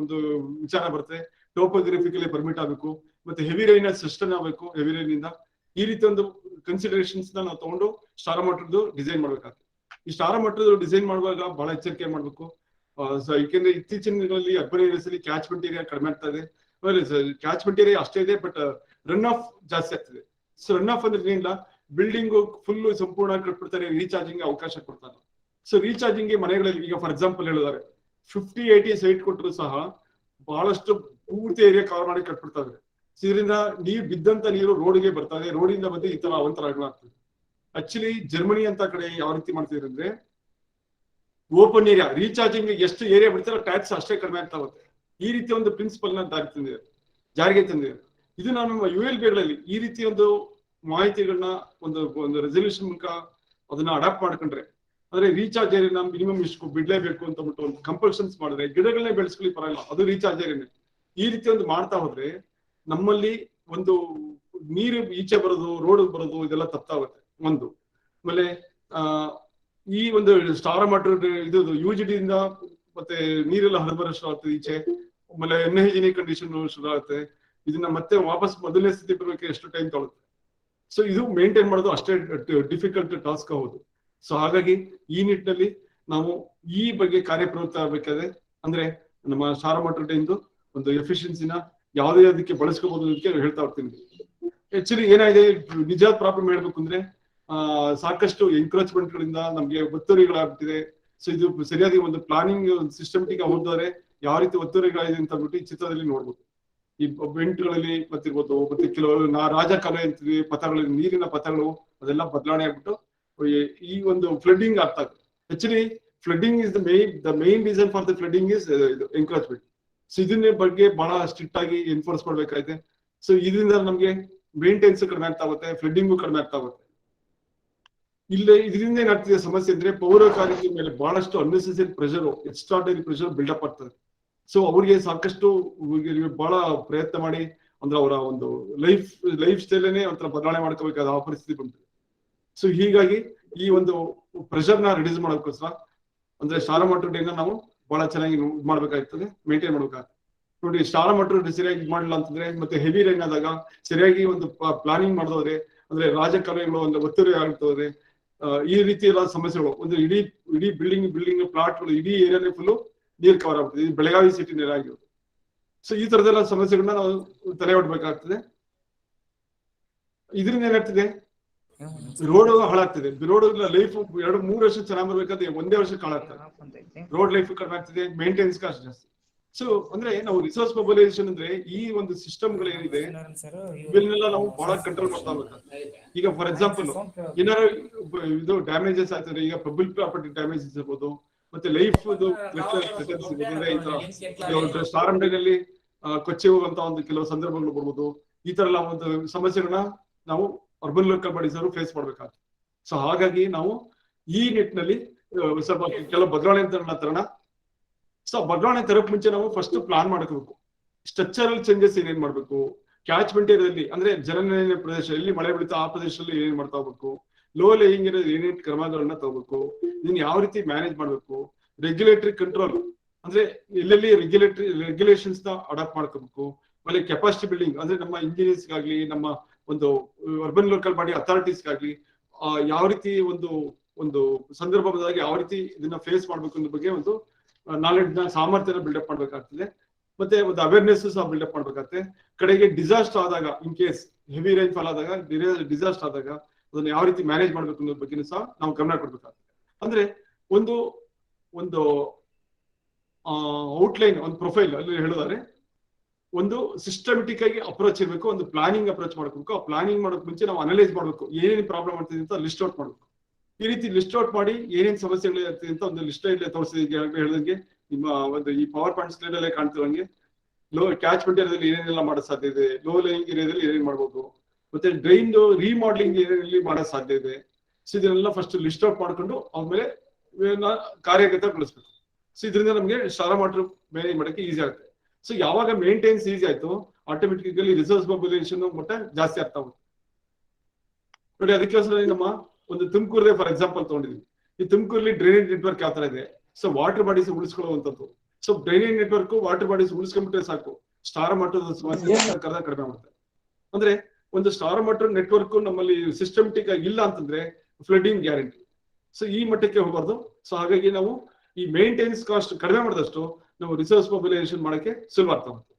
ಒಂದು ವಿಚಾರ ಬರುತ್ತೆ, ಟೋಪೋಗ್ರಫಿಕಲಿ ಪರ್ಮಿಟ್ ಆಗಬೇಕು, ಮತ್ತೆ ಹೆವಿ ರೈನ್ ಸಸ್ಟೈನ್ ಆಗಬೇಕು, ಹೆವಿ ರೈನ್ ಇಂದ. ಈ ರೀತಿ ಒಂದು ಕನ್ಸಿಡರೇಷನ್ಸ್ ನಾವು ತಗೊಂಡು ಸ್ಟಾರ್ ವಾಟರ್ದು ಡಿಸೈನ್ ಮಾಡ್ಬೇಕಾಗ್ತದೆ. ಈ ಸ್ಟಾರ್ ವಾಟರ್ ಡಿಸೈನ್ ಮಾಡುವಾಗ ಬಹಳ ಎಚ್ಚರಿಕೆ ಮಾಡ್ಬೇಕು. ಯಾಕೆಂದ್ರೆ ಇತ್ತೀಚಿನ ದಿನಗಳಲ್ಲಿ ಅರ್ಬನ್ ಏರಿಯಾಸ್ ಅಲ್ಲಿ ಕ್ಯಾಚ್ಮೆಂಟ್ ಏರಿಯಾ ಕಡಿಮೆ ಆಗ್ತಾ ಇದೆ. ಕ್ಯಾಚ್ಮೆಂಟ್ ಏರಿಯಾ ಅಷ್ಟೇ ಇದೆ, ಬಟ್ ರನ್ ಆಫ್ ಜಾಸ್ತಿ ಆಗ್ತದೆ. ಸೊ ರನ್ ಆಫ್ ಅಂದ್ರೆ ಏನಿಲ್ಲ, ಬಿಲ್ಡಿಂಗ್ ಫುಲ್ ಸಂಪೂರ್ಣ ಕಟ್ಬಿಡ್ತಾರೆ, ರೀಚಾರ್ಜಿಂಗ್ ಅವಕಾಶ ಕೊಡ್ತಾರೆ. ಸೊ ರೀಚಾರ್ಜಿಂಗ್ ಮನೆಗಳಲ್ಲಿ ಈಗ ಫಾರ್ ಎಕ್ಸಾಂಪಲ್ ಹೇಳಿದ್ದಾರೆ 50-80 ಸೈಟ್ ಕೊಟ್ಟರು ಸಹ ಬಹಳಷ್ಟು ಪೂರ್ತಿ ಏರಿಯಾ ಕವರ್ ಮಾಡಿ ಕಟ್ಬಿಡ್ತಾರೆ. ಇದರಿಂದ ನೀರು ಬಿದ್ದಂತ ನೀರು ರೋಡ್ಗೆ ಬರ್ತದೆ, ರೋಡಿಂದ ಬಂದು ಈ ತರ ಅವಂತರಗಳಾಗ್ತದೆ. ಆಕ್ಚುಲಿ ಜರ್ಮನಿ ಅಂತ ಕಡೆ ಯಾವ ರೀತಿ ಮಾಡ್ತಿದ್ರೆ ಅಂದ್ರೆ ಓಪನ್ ಏರಿಯಾ ರೀಚಾರ್ಜಿಂಗ್ ಎಷ್ಟು ಏರಿಯಾ ಬಿಡ್ತಾರೋ ಟ್ಯಾಕ್ಸ್ ಅಷ್ಟೇ ಕಡಿಮೆ ಆಗ್ತಾ ಹೋಗುತ್ತೆ. ಈ ರೀತಿ ಒಂದು ಪ್ರಿನ್ಸಿಪಲ್ ನ ಜಾರಿಗೆ ತಂದಿದೆ. ಇದು ನಮ್ಮ ULBಗಳಲ್ಲಿ ಈ ರೀತಿ ಒಂದು ಮಾಹಿತಿಗಳನ್ನ ಒಂದು ರೆಸಲ್ಯೂಷನ್ ಮೂಲಕ ಅದನ್ನ ಅಡಾಪ್ಟ್ ಮಾಡ್ಕೊಂಡ್ರೆ, ಅಂದ್ರೆ ರೀಚಾರ್ಜ್ ಏರಿಯಾ ಮಿನಿಮಮ್ ಇಷ್ಟು ಬಿಡ್ಲೇಬೇಕು ಅಂತ ಬಿಟ್ಟು ಒಂದು ಕಂಪಲ್ಷನ್ಸ್ ಮಾಡಿದ್ರೆ, ಗಿಡಗಳನ್ನೇ ಬೆಳೆಸ್ಕೊಳ್ಳಿ ಪರವಾಗಿಲ್ಲ, ಅದು ರೀಚಾರ್ಜ್ ಏರಿಯಾನೇ. ಈ ರೀತಿ ಒಂದು ಮಾಡ್ತಾ ಹೋದ್ರೆ ನಮ್ಮಲ್ಲಿ ಒಂದು ನೀರು ಈಚೆ ಬರೋದು, ರೋಡ್ ಬರೋದು ಇದೆಲ್ಲ ತಪ್ಪಾಗುತ್ತೆ ಒಂದು. ಆಮೇಲೆ ಈ ಒಂದು ಸ್ಟಾರ್ ವಾಟರ್ ಇದು UGD ಇಂದ ಮತ್ತೆ ನೀರೆಲ್ಲ ಹೊರಬರೋ ಶುರು ಆಗ್ತದೆ ಈಚೆ. ಆಮೇಲೆ ಅನ್ಹೈಜಿನಿಕ್ ಕಂಡೀಷನ್ ಶುರು ಆಗುತ್ತೆ. ಇದನ್ನ ಮತ್ತೆ ವಾಪಸ್ ಮೊದಲನೇ ಸ್ಥಿತಿ ಬರಬೇಕು ಎಷ್ಟು ಟೈಮ್ ತಗೊಳುತ್ತೆ. ಸೊ ಇದು ಮೇಂಟೈನ್ ಮಾಡೋದು ಅಷ್ಟೇ ಡಿಫಿಕಲ್ಟ್ ಟಾಸ್ಕ್ ಹೌದು. ಸೊ ಹಾಗಾಗಿ ಈ ನಿಟ್ಟಿನಲ್ಲಿ ನಾವು ಈ ಬಗ್ಗೆ ಕಾರ್ಯಪ್ರವೃತ್ತ ಆಗ್ಬೇಕಾದ್ರೆ ಅಂದ್ರೆ ನಮ್ಮ ಸ್ಟಾರ್ ವಾಟರ್ ಟ್ಯಾಂಕ್ ಒಂದು ಎಫಿಷಿಯನ್ಸಿನ ಯಾವುದೇ ಅದಕ್ಕೆ ಬಳಸ್ಕೋಬಹುದು ಅದಕ್ಕೆ ಹೇಳ್ತಾ ಹೋಗ್ತೀನಿ. ಆಕ್ಚುಲಿ ಏನಾಗಿದೆ, ನಿಜವಾದ ಪ್ರಾಬ್ಲಮ್ ಹೇಳ್ಬೇಕು ಅಂದ್ರೆ ಸಾಕಷ್ಟು ಎನ್ಕ್ರೋಚ್ಮೆಂಟ್ ಗಳಿಂದ ನಮ್ಗೆ ಒತ್ತುವರಿಗಳಾಗ್ಬಿಟ್ಟಿದೆ. ಸೊ ಇದು ಸರಿಯಾಗಿ ಒಂದು ಪ್ಲಾನಿಂಗ್ ಸಿಸ್ಟಮೆಟಿಕ್ ಹೋದರೆ ಯಾವ ರೀತಿ ಒತ್ತುವರಿಗಳಿದೆ ಅಂತ ಅಂದ್ಬಿಟ್ಟು ಈ ಚಿತ್ರದಲ್ಲಿ ನೋಡ್ಬೋದು. ಈ ಬೆಂಟ್ಗಳಲ್ಲಿ ಮತ್ತಿರ್ಬೋದು, ಮತ್ತೆ ಕೆಲವು ರಾಜಕಾಲುವೆ ಅಂತೀವಿ, ಪಥಗಳಲ್ಲಿ ನೀರಿನ ಪಥಗಳು ಅದೆಲ್ಲ ಬದಲಾವಣೆ ಆಗ್ಬಿಟ್ಟು ಈ ಒಂದು ಫ್ಲಡ್ಡಿಂಗ್ ಆಗ್ತಾ ಇದೆ. Actually flooding is the main reason for the flooding is encroachment. So ಇದನ್ನ ಬಗ್ಗೆ ಬಹಳ ಸ್ಟ್ರಿಕ್ಟ್ ಆಗಿ ಎನ್ಫೋರ್ಸ್ ಮಾಡ್ಬೇಕಾಗಿದೆ. ಸೊ ಇದರಿಂದ ನಮ್ಗೆ ಮೇಂಟೆನೆನ್ಸ್ ಕಡಿಮೆ ಆಗ್ತಾ ಹೋಗುತ್ತೆ, ಫ್ಲಡ್ಡಿಂಗು ಕಡಿಮೆ ಆಗ್ತಾ ಹೋಗುತ್ತೆ. ಇದರಿಂದ ಏನಾಗ್ತಿದೆ ಸಮಸ್ಯೆ ಅಂದ್ರೆ ಪೌರ ಕಾರ್ಮಿಕರ ಮೇಲೆ ಬಹಳಷ್ಟು unnecessary pressure, extraordinary pressure buildup ಆಗ್ತದೆ. ಸೊ ಅವ್ರಿಗೆ ಸಾಕಷ್ಟು ಬಹಳ ಪ್ರಯತ್ನ ಮಾಡಿ ಅಂದ್ರೆ ಅವರ ಒಂದು ಲೈಫ್ ಸ್ಟೈಲನ್ನೇ ಒಂಥರ ಬದಲಾವಣೆ ಮಾಡ್ಕೋಬೇಕಾದ ಆ ಪರಿಸ್ಥಿತಿ ಬಂತು. ಸೊ ಹೀಗಾಗಿ ಈ ಒಂದು ಪ್ರೆಷರ್ ನ ರಿಡ್ಯೂಸ್ ಮಾಡೋದಕ್ಕೋಸ್ಕರ ಅಂದ್ರೆ ಸ್ಟಾರ್ ವಾಟರ್ ಟ್ಯಾಂಕ್ ನಾವು ಬಹಳ ಚೆನ್ನಾಗಿ ಮಾಡ್ಬೇಕಾಗ್ತದೆ, ಮೇಂಟೈನ್ ಮಾಡ್ಬೇಕಾಗ್ತದೆ. ನೋಡಿ ಸ್ಟಾರ್ ವಾಟರ್ ಸರಿಯಾಗಿ ಮಾಡಿಲ್ಲ ಅಂತಂದ್ರೆ ಮತ್ತೆ ಹೆವಿ ರೈನ್ ಆದಾಗ ಸರಿಯಾಗಿ ಒಂದು ಪ್ಲಾನಿಂಗ್ ಮಾಡಿದವ್ರೆ ಅಂದ್ರೆ ರಾಜಕಾಲುವೆಗಳು ಒಂದು ಒತ್ತುವರಿ ಆಗ್ತವ್ರೆ ಈ ರೀತಿ ಎಲ್ಲ ಸಮಸ್ಯೆಗಳು ಒಂದು ಇಡೀ ಬಿಲ್ಡಿಂಗ್ ಪ್ಲಾಟ್ಗಳು ಇಡೀ ಏರಿಯಾನೇ ಫುಲ್ ನೀರ್ ಕವರ್ ಆಗ್ತದೆ. ಇದು ಬೆಳಗಾವಿ ಸಿಟಿ ನೀರಾಗಿರೋದು. ಸೊ ಈ ತರದೆಲ್ಲ ಸಮಸ್ಯೆಗಳನ್ನ ನಾವು ತಲೆ ಹೊಡ್ಬೇಕಾಗ್ತದೆ. ಇದರಿಂದ ಏನಾಗ್ತದೆ, ರೋಡ್ ಹಾಳಾಗ್ತದೆ. ರೋಡ್ ಲೈಫ್ 2-3 ವರ್ಷ ಚೆನ್ನಾಗಿ ಬರ್ಬೇಕಾದ್ರೆ ಒಂದೇ ವರ್ಷ ಹಾಳಾಗ್ತದೆ. ರೋಡ್ ಲೈಫ್ ಕಡಿಮೆ ಆಗ್ತದೆ, ಮೇಂಟೆನೆನ್ಸ್ ಕಾಸ್ಟ್ ಜಾಸ್ತಿ. ಸೊ ಅಂದ್ರೆ ನಾವು ರಿಸೋರ್ಸ್ ಮೊಬಿಲೈಸೇಷನ್ ಅಂದ್ರೆ ಈ ಒಂದು ಸಿಸ್ಟಮ್ಗಳು ಏನಿದೆ ಇವನ್ನೆಲ್ಲ ನಾವು ಬಹಳ ಕಂಟ್ರೋಲ್ ಮಾಡ್ತಾ ಹೋಗ್ಬೇಕು. ಈಗ ಫಾರ್ ಎಕ್ಸಾಂಪಲ್ ಏನಾದ್ರು ಇದು ಡ್ಯಾಮೇಜಸ್ ಆಗ್ತದೆ, ಈಗ ಪಬ್ಲಿಕ್ ಪ್ರಾಪರ್ಟಿ ಡ್ಯಾಮೇಜಸ್ ಇರ್ಬೋದು, ಮತ್ತೆ ಲೈಫ್ ಸ್ಟಾರಂನಲ್ಲಿ ಕೊಚ್ಚಿ ಹೋಗುವಂತ ಒಂದು ಕೆಲವು ಸಂದರ್ಭಗಳು ಬರ್ಬೋದು. ಈ ತರ ಎಲ್ಲ ಒಂದು ಸಮಸ್ಯೆಗಳನ್ನ ನಾವು ಅರ್ಬನ್ ಲೋಕಲ್ ಬಾಡೀಸ್ ಅವರು ಫೇಸ್ ಮಾಡ್ಬೇಕಾಗ್ತದೆ. ಸೊ ಹಾಗಾಗಿ ನಾವು ಈ ನಿಟ್ಟಿನಲ್ಲಿ ಸ್ವಲ್ಪ ಕೆಲವು ಬದಲಾವಣೆ ತರೋಣ. ಸೊ ಬದಲಾವಣೆ ತರಕ್ ಮುಂಚೆ ನಾವು ಫಸ್ಟ್ ಪ್ಲಾನ್ ಮಾಡ್ಕೋಬೇಕು. ಸ್ಟ್ರಕ್ಚರಲ್ ಚೇಂಜಸ್ ಏನೇನ್ ಮಾಡ್ಬೇಕು, ಕ್ಯಾಚ್ಮೆಂಟ್ ಏರಿಯಾದಲ್ಲಿ ಅಂದ್ರೆ ಜನನಿಬಿಡ ಪ್ರದೇಶ ಎಲ್ಲಿ ಮಳೆ ಬೀಳುತ್ತಾ ಆ ಪ್ರದೇಶದಲ್ಲಿ ಏನೇನ್ ಮಾಡ್ತಾ ಹೋಗ್ಬೇಕು, ಲೋ ಲೇಯಿಂಗ್ ಏರಿಯಾ ಏನೇನ್ ಕ್ರಮಗಳನ್ನ ತಗೋಬೇಕು, ಇದನ್ನ ಯಾವ ರೀತಿ ಮ್ಯಾನೇಜ್ ಮಾಡ್ಬೇಕು, ರೆಗ್ಯುಲೇಟರಿ ಕಂಟ್ರೋಲ್ ಅಂದ್ರೆ ಎಲ್ಲೆಲ್ಲಿ ರೆಗ್ಯುಲೇಷನ್ಸ್ ನ ಅಡಾಪ್ಟ್ ಮಾಡ್ಕೋಬೇಕು. ಆಮೇಲೆ ಕೆಪಾಸಿಟಿ ಬಿಲ್ಡಿಂಗ್ ಅಂದ್ರೆ ನಮ್ಮ ಇಂಜಿನಿಯರ್ಸ್ ಗಾಗ್ಲಿ ನಮ್ಮ ಒಂದು ಅರ್ಬನ್ ಲೋಕಲ್ ಬಾಡಿ ಅಥಾರಿಟೀಸ್ ಗಾಗ್ಲಿ ಯಾವ ರೀತಿ ಒಂದು ಸಂದರ್ಭ ಬಂದಾಗ ಯಾವ ರೀತಿ ಇದನ್ನ ಫೇಸ್ ಮಾಡ್ಬೇಕು ಅನ್ನೋ ಬಗ್ಗೆ ಒಂದು ನಾಲೆಡ್ಜ್ ನ ಸಾಮರ್ಥ್ಯನ ಬಿಲ್ಡಪ್ ಮಾಡ್ಬೇಕಾಗ್ತದೆ. ಮತ್ತೆ ಒಂದು ಅವೇರ್ನೆಸ್ ಸಹ ಬಿಲ್ಡಪ್ ಮಾಡ್ಬೇಕಾಗ್ತದೆ. ಕಡೆಗೆ ಡಿಸಾಸ್ಟರ್ ಆದಾಗ, in case heavy rain fall ಆದಾಗ, ಡಿಸಾಸ್ಟರ್ ಆದಾಗ ಅದನ್ನ ಯಾವ ರೀತಿ ಮ್ಯಾನೇಜ್ ಮಾಡ್ಬೇಕು ಅನ್ನೋದ್ರ ಬಗ್ಗೆ ಸಹ ನಾವು ಗಮನ ಕೊಡ್ಬೇಕಾಗ್ತದೆ. ಅಂದ್ರೆ ಒಂದು ಔಟ್ಲೈನ್, ಒಂದು ಪ್ರೊಫೈಲ್ ಅಲ್ಲಿ ಹೇಳೋದಾದ್ರೆ ಒಂದು ಸಿಸ್ಟಮೆಟಿಕ್ ಆಗಿ ಅಪ್ರೋಚ್ ಇರಬೇಕು, ಒಂದು ಪ್ಲಾನಿಂಗ್ ಅಪ್ರೋಚ್ ಮಾಡ್ಬೇಕು. ಆ ಪ್ಲಾನಿಂಗ್ ಮಾಡೋಕ್ ಮುಂಚೆ ನಾವು ಅನಲೈಸ್ ಮಾಡ್ಬೇಕು, ಏನೇನು ಪ್ರಾಬ್ಲಮ್ ಆಗ್ತಿದೆ ಅಂತ ಲಿಸ್ಟ್ ಔಟ್ ಮಾಡ್ಬೇಕು. ಈ ರೀತಿ ಲಿಸ್ಟ್ ಔಟ್ ಮಾಡಿ ಏನೇನ್ ಸಮಸ್ಯೆಗಳು ಇರ್ತದೆ ಅಂತ ಒಂದು ಲಿಸ್ಟ್ ಇಲ್ಲೇ ತೋರಿಸಿದ ಹೇಳ್ದಂಗೆ ನಿಮ್ಮ ಒಂದು ಈ ಪವರ್ ಪಾಯಿಂಟ್ ಸ್ಲೈಡ್ ಅಲ್ಲೇ ಕಾಣ್ತಿರಂಗೆ ಲೋ ಕ್ಯಾಚ್ಮೆಂಟ್ ಏರಿಯಾದಲ್ಲಿ ಏನೇನೆಲ್ಲ ಮಾಡೋ ಸಾಧ್ಯ ಇದೆ, ಲೋ ಲೈಯಿಂಗ್ ಏರಿಯಾದಲ್ಲಿ ಏನೇನ್ ಮಾಡ್ಬೋದು, ಮತ್ತೆ ಡ್ರೈನ್ ರೀಮಾಡೆಲಿಂಗ್ ಏರಿಯಾದಲ್ಲಿ ಮಾಡೋ ಸಾಧ್ಯ ಇದೆ. ಸೊ ಇದನ್ನೆಲ್ಲ ಫಸ್ಟ್ ಲಿಸ್ಟ್ ಔಟ್ ಮಾಡ್ಕೊಂಡು ಆದ್ಮೇಲೆ ಕಾರ್ಯಗತಗೊಳಿಸ್ಬೇಕು. ಸೊ ಇದರಿಂದ ನಮ್ಗೆ ಸ್ಟಾರ್ ವಾಟರ್ ಮ್ಯಾನೇಜ್ ಮಾಡಕ್ಕೆ ಈಸಿ ಆಗುತ್ತೆ. ಸೊ ಯಾವಾಗ ಮೇಂಟೆನೆನ್ಸ್ ಈಸಿ ಆಯ್ತು ಆಟೋಮೆಟಿಕಲಿ ರಿಸೋರ್ಸ್ ಮೊಬಿಲೈಸೇಷನ್ ಮಟ್ಟ ಜಾಸ್ತಿ ಆಗ್ತಾ ಹೋಗುತ್ತೆ ನೋಡಿ. ಅದಕ್ಕೋಸ್ಕರ ನಮ್ಮ ಒಂದು ತುಮಕೂರೇ ಫಾರ್ ಎಕ್ಸಾಂಪಲ್ ತಗೊಂಡಿದ್ವಿ. ಈ ತುಮಕೂರಲ್ಲಿ ಡ್ರೈನೇಜ್ ನೆಟ್ವರ್ಕ್ ಯಾವ ತರ ಇದೆ, ಸೊ ವಾಟರ್ ಬಾಡೀಸ್ ಉಳಿಸ್ಕೊಳ್ಳುವಂಥದ್ದು. So drainage network water bodies ಉಳಿಸ್ಕೊಂಡ್ಬಿಟ್ರೆ ಸಾಕು, ಸ್ಟಾರ್ ಮಟ್ಟದ ಸಮಸ್ಯೆ ಕಡಿಮೆ ಮಾಡುತ್ತೆ. ಅಂದ್ರೆ ಒಂದು ಸ್ಟಾರ್ ಮಟ್ಟದ ನೆಟ್ವರ್ಕ್ ನಮ್ಮಲ್ಲಿ ಸಿಸ್ಟಮೆಟಿಕ್ ಆಗಿ ಇಲ್ಲ ಅಂತಂದ್ರೆ ಫ್ಲಡಿಂಗ್ ಗ್ಯಾರಂಟಿ. ಸೊ ಈ ಮಟ್ಟಕ್ಕೆ ಹೋಗಬಾರ್ದು. ಸೊ ಹಾಗಾಗಿ ನಾವು ಈ ಮೇಂಟೆನೆನ್ಸ್ ಕಾಸ್ಟ್ ಕಡಿಮೆ ಮಾಡಿದಷ್ಟು ನಾವು ರಿಸೋರ್ಸ್ ಮೊಬಿಲೈಸೇಷನ್ ಮಾಡಕ್ಕೆ ಸುಲಭ ಆಗ್ತಾ ಹೋಗುತ್ತೆ.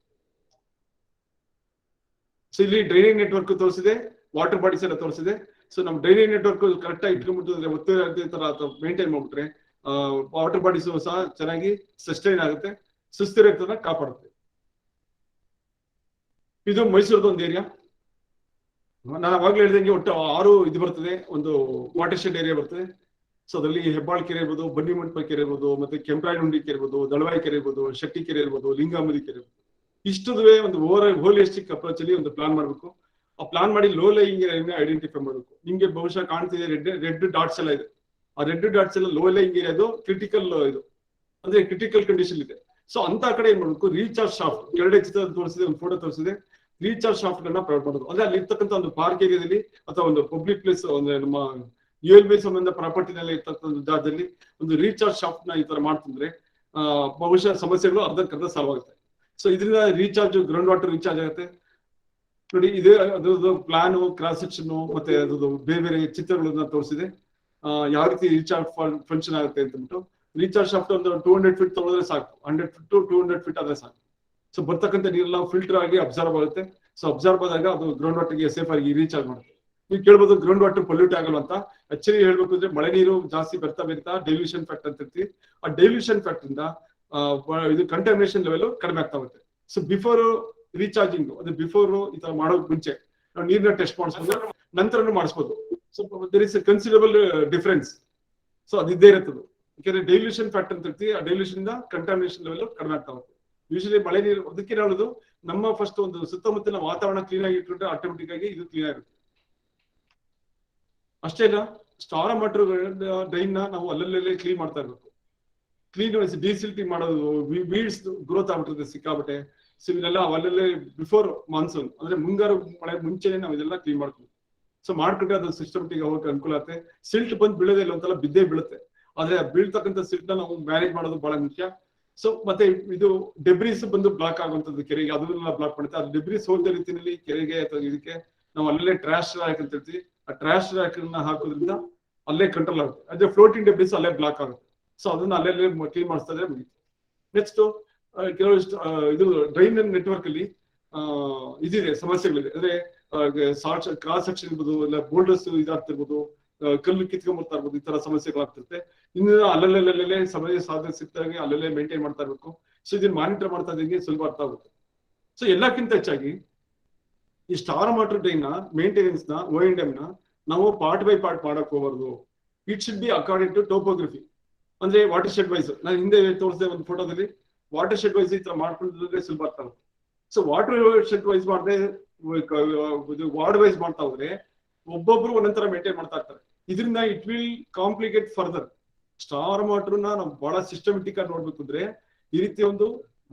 ಸೊ ಇಲ್ಲಿ ಡ್ರೈನೇಜ್ ನೆಟ್ವರ್ಕ್ ತೋರಿಸಿದೆ, ವಾಟರ್ ಬಾಡೀಸ್ ಎಲ್ಲ ತೋರಿಸಿದೆ. ಸೊ ನಮ್ಮ ಡ್ರೈನೇಜ್ ನೆಟ್ವರ್ಕ್ ಕರೆಕ್ಟ್ ಆಗಿ ಇಟ್ಕೊಂಡ್ಬಿಟ್ಟು ಒತ್ತುವರಿ ತರ ಮೇಂಟೈನ್ ಮಾಡ್ಬಿಟ್ರೆ ವಾಟರ್ ಬಾಡೀಸ್ ಸಹ ಚೆನ್ನಾಗಿ ಸಸ್ಟೈನ್ ಆಗುತ್ತೆ, ಸುಸ್ಥಿರತೆಯನ್ನ ಕಾಪಾಡುತ್ತೆ. ಇದು ಮೈಸೂರದ ಒಂದು ಏರಿಯಾ. ನಾನು ಅವಾಗ್ಲೇ ಹೇಳಿದಂಗೆ ಒಟ್ಟು 6 ಇದು ಬರ್ತದೆ, ಒಂದು ವಾಟರ್ ಶೆಡ್ ಏರಿಯಾ ಬರ್ತದೆ. ಸೊ ಅದರಲ್ಲಿ ಹೆಬ್ಬಾಳ್ ಕೆರೆ ಇರ್ಬೋದು, ಬನ್ನಿಮಂಟಪ ಕೆರೆ ಇರ್ಬೋದು, ಮತ್ತೆ ಕೆಂಪರಾಯನುಂಡಿ ಕೆರೆ ಇರ್ಬೋದು, ದಳವಾಯಿ ಕೆರೆ ಇರ್ಬೋದು, ಶೆಟ್ಟಿ ಕೆರೆ ಇರ್ಬೋದು, ಲಿಂಗಾಮದಿ ಕೆರೆ ಇರ್ಬೋದು. ಇಷ್ಟುದುವೆ ಒಂದು ಹೋಲಿಸ್ಟಿಕ್ ಅಪ್ರೋಚ್ ಅಲ್ಲಿ ಒಂದು ಪ್ಲಾನ್ ಮಾಡ್ಬೇಕು. ಆ ಪ್ಲಾನ್ ಮಾಡಿ ಲೋ ಲೈಯಿಂಗ್ ಏರಿಯಾ ಐಡೆಂಟಿಫೈ ಮಾಡಬೇಕು. ನಿಮ್ಗೆ ಬಹುಶಃ ಕಾಣ್ತಿದೆ ರೆಡ್ ಡಾಟ್ಸ್ ಎಲ್ಲ ಇದೆ. ಆ ರೆಡ್ ಡಾಟ್ಸ್ ಎಲ್ಲ ಲೋ ಲೈಯಿಂಗ್ ಏರಿಯಾದು ಕ್ರಿಟಿಕಲ್ ಇದು ಅಂದ್ರೆ ಕ್ರಿಟಿಕಲ್ ಕಂಡೀಷನ್ ಇದೆ. ಸೊ ಅಂತ ಕಡೆ ಏನ್ ಮಾಡ್ಬೇಕು, ರೀಚಾರ್ಜ್ ಶಾಫ್ಟ್ ಕೆಳಗಡೆ ಚಿತ್ರ ತೋರಿಸಿದೆ, ಒಂದು ಫೋಟೋ ತೋರಿಸಿದೆ, ರೀಚಾರ್ಜ್ ಶಾಫ್ಟ್ ಗಳನ್ನ ಪ್ರೊವೈಡ್ ಮಾಡೋದು. ಅಂದ್ರೆ ಅಲ್ಲಿ ಇರ್ತಕ್ಕಂಥ ಒಂದು ಪಾರ್ಕ್ ಏರಿಯಾದಲ್ಲಿ ಅಥವಾ ಒಂದು ಪಬ್ಲಿಕ್ ಪ್ಲೇಸ್, ಒಂದು ನಮ್ಮ ULB ಸಂಬಂಧ ಪ್ರಾಪರ್ಟಿನಲ್ಲಿ ಇರ್ತಕ್ಕಂಥ ಜಾಗದಲ್ಲಿ ಒಂದು ರೀಚಾರ್ಜ್ ಶಾಫ್ಟ್ ನ ಈ ತರ ಮಾಡ್ತಿದ್ರೆ ಬಹುಶಃ ಸಮಸ್ಯೆಗಳು ಅರ್ಧಕ್ಕರ್ಧ ಸಾಲ್ವ್ ಆಗುತ್ತೆ. ಸೊ ಇದರಿಂದ ರೀಚಾರ್ಜ್, ಗ್ರೌಂಡ್ ವಾಟರ್ ರೀಚಾರ್ಜ್ ಆಗುತ್ತೆ ನೋಡಿ. ಇದೇ ಅದ್ರದ್ದು ಪ್ಲಾನ್, ಕ್ರಾಸ್ ಸೆಕ್ಷನ್ ಮತ್ತೆ ಅದ್ರದ್ದು ಬೇರೆ ಬೇರೆ ಚಿತ್ರಗಳನ್ನ ತೋರಿಸಿದೆ, ಯಾವ ರೀತಿ ರೀಚಾರ್ಜ್ ಫಂಕ್ಷನ್ ಆಗುತ್ತೆ ಅಂತ ಬಿಟ್ಟು. ರೀಚಾರ್ಜ್ ಶಾಫ್ಟ್ ಒಂದು 200 ಫೀಟ್ ತಗೊಳಿದ್ರೆ ಸಾಕು, 100 ಫೀಟ್ ಟು 200 ಫೀಟ್ ಆದ್ರೆ ಸಾಕು. ಸೊ ಬರ್ತಕ್ಕಂಥ ನೀರೆಲ್ಲ ಫಿಲ್ಟರ್ ಆಗಿ ಅಬ್ಸರ್ವ್ ಆಗುತ್ತೆ. ಸೊ ಅಬ್ಸರ್ವ್ ಆದಾಗ ಅದು ಗ್ರೌಂಡ್ ವಾಟರ್ಗೆ ಸೇಫ್ ಆಗಿ ರೀಚಾರ್ಜ್ ಮಾಡುತ್ತೆ. ನೀವು ಕೇಳ್ಬೋದು ಗ್ರೌಂಡ್ ವಾಟರ್ ಪೊಲ್ಯೂಟ್ ಆಗಲ್ಲ ಅಂತ. ಆಕ್ಚುಲಿ ಹೇಳ್ಬೇಕು ಅಂದ್ರೆ ಮಳೆ ನೀರು ಜಾಸ್ತಿ ಬರ್ತಾ ಡೈಲ್ಯೂಷನ್ ಫ್ಯಾಕ್ಟ್ ಅಂತ ಇರ್ತೀವಿ. ಆ ಡೈಲ್ಯೂಷನ್ ಫ್ಯಾಕ್ಟ್ ಇಂದ ಇದು ಕಂಟಾಮಿನೇಷನ್ ಲೆವೆಲ್ ಕಡಿಮೆ ಆಗ್ತಾ ಹೋಗುತ್ತೆ. ಸೊ ಬಿಫೋರ್ ರೀಚಾರ್ಜಿಂಗ್, ಅದು ಬಿಫೋರ್ ಈ ತರ ಮಾಡೋಕ್ ಮುಂಚೆ ನಾವು ನೀರ್ನ ಟೆಸ್ಟ್ ಮಾಡಿಸ್ಬೋದು, ನಂತರನು ಮಾಡಿಸ್ಬೋದು. So there is a considerable difference. So ಅದು ಇದ್ದೇ ಇರ್ತದೆ. ಯಾಕಂದ್ರೆ ಡೈಲ್ಯೂಷನ್ ಫ್ಯಾಕ್ಟ್ ಅಂತ ಇರ್ತೀವಿ, ಆ ಡೈಲ್ಯೂಷನ್ ಇಂದ ಕಂಟಾಮಿನೇಷನ್ ಲೆವೆಲ್ ಕಡಿಮೆ ಆಗ್ತಾ ಹೋಗುತ್ತೆ. ಯೂಶಲಿ ಮಳೆ ನೀರು ಅದಕ್ಕೆ ಹೇಳೋದು, ನಮ್ಮ ಫಸ್ಟ್ ಒಂದು ಸುತ್ತಮುತ್ತಲಿನ ವಾತಾವರಣ ಕ್ಲೀನ್ ಆಗಿ ಇಟ್ಕೊಂಡ್ರೆ ಆಟೋಮೆಟಿಕ್ ಆಗಿ ಇದು ಕ್ಲೀನ್ ಆಗಿರುತ್ತೆ. ಅಷ್ಟೇ ಇಲ್ಲ, ಸ್ಟಾರ್ ವಾಟರ್ ಡ್ರೈನ್ ನ ನಾವು ಅಲ್ಲಲ್ಲೇ ಕ್ಲೀನ್ ಮಾಡ್ತಾ ಇರ್ಬೇಕು. ಕ್ಲೀನ್ ಡಿಸಿಲ್ಟಿಂಗ್ ಮಾಡೋದು, ವೀಡ್ಸ್ ಗ್ರೋತ್ ಆಗ್ಬಿಟ್ಟಿರುತ್ತೆ ಸಿಕ್ಕಾಬಟ್ಟೆ. ಸೊ ಇದೆಲ್ಲ ಅಲ್ಲಲ್ಲೇ ಬಿಫೋರ್ ಮಾನ್ಸೂನ್ ಅಂದ್ರೆ ಮುಂಗಾರು ಮಳೆ ಮುಂಚೆನೆ ನಾವು ಇದೆಲ್ಲ ಕ್ಲೀನ್ ಮಾಡ್ತೀವಿ. ಸೊ ಮಾಡ್ಕೊಂಡ್ರೆ ಅದು ಸಿಸ್ಟಮೆಟಿಕ್ ಹೋಗಕ್ಕೆ ಅನುಕೂಲ ಆಗುತ್ತೆ. ಸಿಲ್ಟ್ ಬಂದು ಬೀಳೋದೇ ಇಲ್ಲ, ಒಂಥರ ಬಿದ್ದೇ ಬೀಳುತ್ತೆ. ಆದ್ರೆ ಬೀಳ್ತಕ್ಕಂಥ ಸಿಲ್ಟ್ ನ ನಾವು ಮ್ಯಾನೇಜ್ ಮಾಡೋದು ಬಹಳ ಮುಖ್ಯ. ಸೊ ಮತ್ತೆ ಇದು ಡೆಬ್ರೀಸ್ ಬಂದು ಬ್ಲಾಕ್ ಆಗುವಂತದ್ದು ಕೆರೆಗೆ, ಅದನ್ನೆಲ್ಲ ಬ್ಲಾಕ್ ಮಾಡುತ್ತೆ. ಅದು ಡೆಬ್ರೀಸ್ ಹೋದ ರೀತಿಯಲ್ಲಿ ಕೆರೆಗೆ ಅಥವಾ ಇದಕ್ಕೆ ನಾವು ಅಲ್ಲೇ ಟ್ರಾಶ್ ರ್ಯಾಕ್ ಅಂತ ಹೇಳ್ತೀವಿ. ಆ ಟ್ರಾಶ್ ರ್ಯಾಕ್ ನ ಹಾಕೋದ್ರಿಂದ ಅಲ್ಲೇ ಕಂಟ್ರೋಲ್ ಆಗುತ್ತೆ. ಅದೇ ಫ್ಲೋಟಿಂಗ್ ಡೆಬ್ರಿಸ್ ಅಲ್ಲೇ ಬ್ಲಾಕ್ ಆಗುತ್ತೆ. ಸೊ ಅದನ್ನ ಅಲ್ಲೇ ಕ್ಲೀನ್ ಮಾಡಿಸ್ತಾ ಇದ್ರೆ ಮುಗಿತು. ನೆಕ್ಸ್ಟ್ ಕೆಲವಷ್ಟು ಇದು ಡ್ರೈನ್ ನೆಟ್ವರ್ಕ್ ಅಲ್ಲಿ ಇದಿದೆ, ಸಮಸ್ಯೆಗಳಿದೆ. ಅಂದ್ರೆ ಕ್ರಾಸ್ ಸೆಕ್ಷನ್ ಇರ್ಬೋದು, ಇಲ್ಲ ಬೋಲ್ಡರ್ಸ್ ಇದಾಗ್ತಿರ್ಬೋದು, ಕಲ್ಲು ಕಿತ್ಕೊಂಡ್ಬರ್ತಾ ಇರ್ಬೋದು, ಈ ತರ ಸಮಸ್ಯೆಗಳಾಗ್ತಿರುತ್ತೆ. ಇನ್ನು ಅಲ್ಲಲ್ಲೇ ಸಮಯ ಸಾಧನೆ ಸಿಕ್ತಾಗೆ ಅಲ್ಲಲ್ಲೇ ಮೇಂಟೈನ್ ಮಾಡ್ತಾ ಇರ್ಬೇಕು. ಸೊ ಇದನ್ನ ಮಾನಿಟರ್ ಮಾಡ್ತಾ ಇದ್ದಂಗೆ ಸುಲಭ ಅರ್ಥ ಆಗುತ್ತೆ. ಸೊ ಎಲ್ಲಕ್ಕಿಂತ ಹೆಚ್ಚಾಗಿ ಈ ಸ್ಟಾರ್ ವಾಟರ್ ಡ್ರೈನ್ ನ ಮೇಂಟೆನೆನ್ಸ್ ನ O&M ನ ನಾವು ಪಾರ್ಟ್ ಬೈ ಪಾರ್ಟ್ ಮಾಡಕ್ ಹೋಗ್ಬಾರ್ದು. It should be according to topography. ಅಂದ್ರೆ ವಾಟರ್ ಶೆಡ್ ವೈಸ್, ನಾನು ಹಿಂದೆ ತೋರಿಸಿದೆ ಒಂದು ಫೋಟೋದಲ್ಲಿ, ವಾಟರ್ ಶೆಡ್ ವೈಸ್ ಈ ತರ ಮಾಡ್ಕೊಂಡಿದ್ರೆ ಸುಲಭ ಆಗ್ತಾ ಹೋಗುತ್ತೆ. ಸೊ ವಾಟರ್ ಶೆಡ್ ವೈಸ್ ಮಾಡದೆ ವಾರ್ಡ್ ವೈಸ್ ಮಾಡ್ತಾ ಹೋದ್ರೆ ಒಬ್ಬೊಬ್ರು ಒಂದೊಂದರ ಮೇಂಟೈನ್ ಮಾಡ್ತಾ ಇರ್ತಾರೆ. ಇದರಿಂದ it will complicate further. Star water ನ ನಾವು ಬಹಳ ಸಿಸ್ಟಮೆಟಿಕ್ ಆಗಿ ನೋಡ್ಬೇಕು ಅಂದ್ರೆ ಈ ರೀತಿ ಒಂದು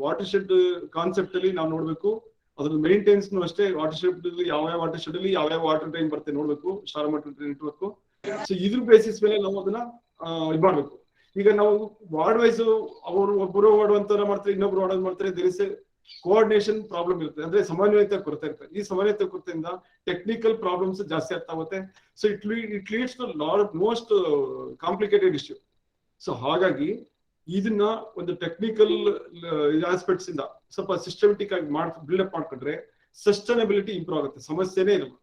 ವಾಟರ್ ಶೆಡ್ ಕಾನ್ಸೆಪ್ಟ್ ಅಲ್ಲಿ ನಾವು ನೋಡ್ಬೇಕು. ಅದ್ರ ಮೇಂಟೆನೆನ್ಸ್ ಅಷ್ಟೇ, ವಾಟರ್ ಶೆಡ್ ಯಾವ ವಾಟರ್ ಶೆಡ್ ಅಲ್ಲಿ ಯಾವ ವಾಟರ್ ಡ್ರೈನ್ ಬರುತ್ತೆ ನೋಡ್ಬೇಕು, star water drain network. So ಇದ್ರ ಬೇಸಿಸ್ ಮೇಲೆ ನಾವು ಅದನ್ನ ಇದು ಮಾಡ್ಬೇಕು. ಈಗ ನಾವು ವಾರ್ಡ್ ವೈಸ್ ಅವರು ಒಬ್ಬರು ವಾರ್ಡ್ ಒಂಥರ ಮಾಡ್ತಾರೆ, ಇನ್ನೊಬ್ರು ವಾರ್ಡ್ ಮಾಡ್ತಾರೆ. There is a coordination problem ಇರುತ್ತೆ, ಅಂದ್ರೆ ಸಮನ್ವಯತೆ ಕೊರತೆ ಇರುತ್ತೆ. ಈ ಸಮನ್ವಯತೆ ಕೊರತೆಯಿಂದ ಟೆಕ್ನಿಕಲ್ ಪ್ರಾಬ್ಲಮ್ಸ್ ಜಾಸ್ತಿ ಆಗ್ತಾ ಹೋಗುತ್ತೆ. So it leads to most complicated issue. So ಹಾಗಾಗಿ ಇದನ್ನ ಒಂದು ಟೆಕ್ನಿಕಲ್ ಆಸ್ಪೆಕ್ಟ್ಸ್ ಇಂದ ಸ್ವಲ್ಪ ಸಿಸ್ಟಮೆಟಿಕ್ ಆಗಿ ಬಿಲ್ಡಪ್ ಮಾಡ್ಕೊಂಡ್ರೆ ಸಸ್ಟೈನಬಿಲಿಟಿ ಇಂಪ್ರೂವ್ ಆಗುತ್ತೆ, ಸಮಸ್ಯೆನೇ ಇರಲ್ಲ.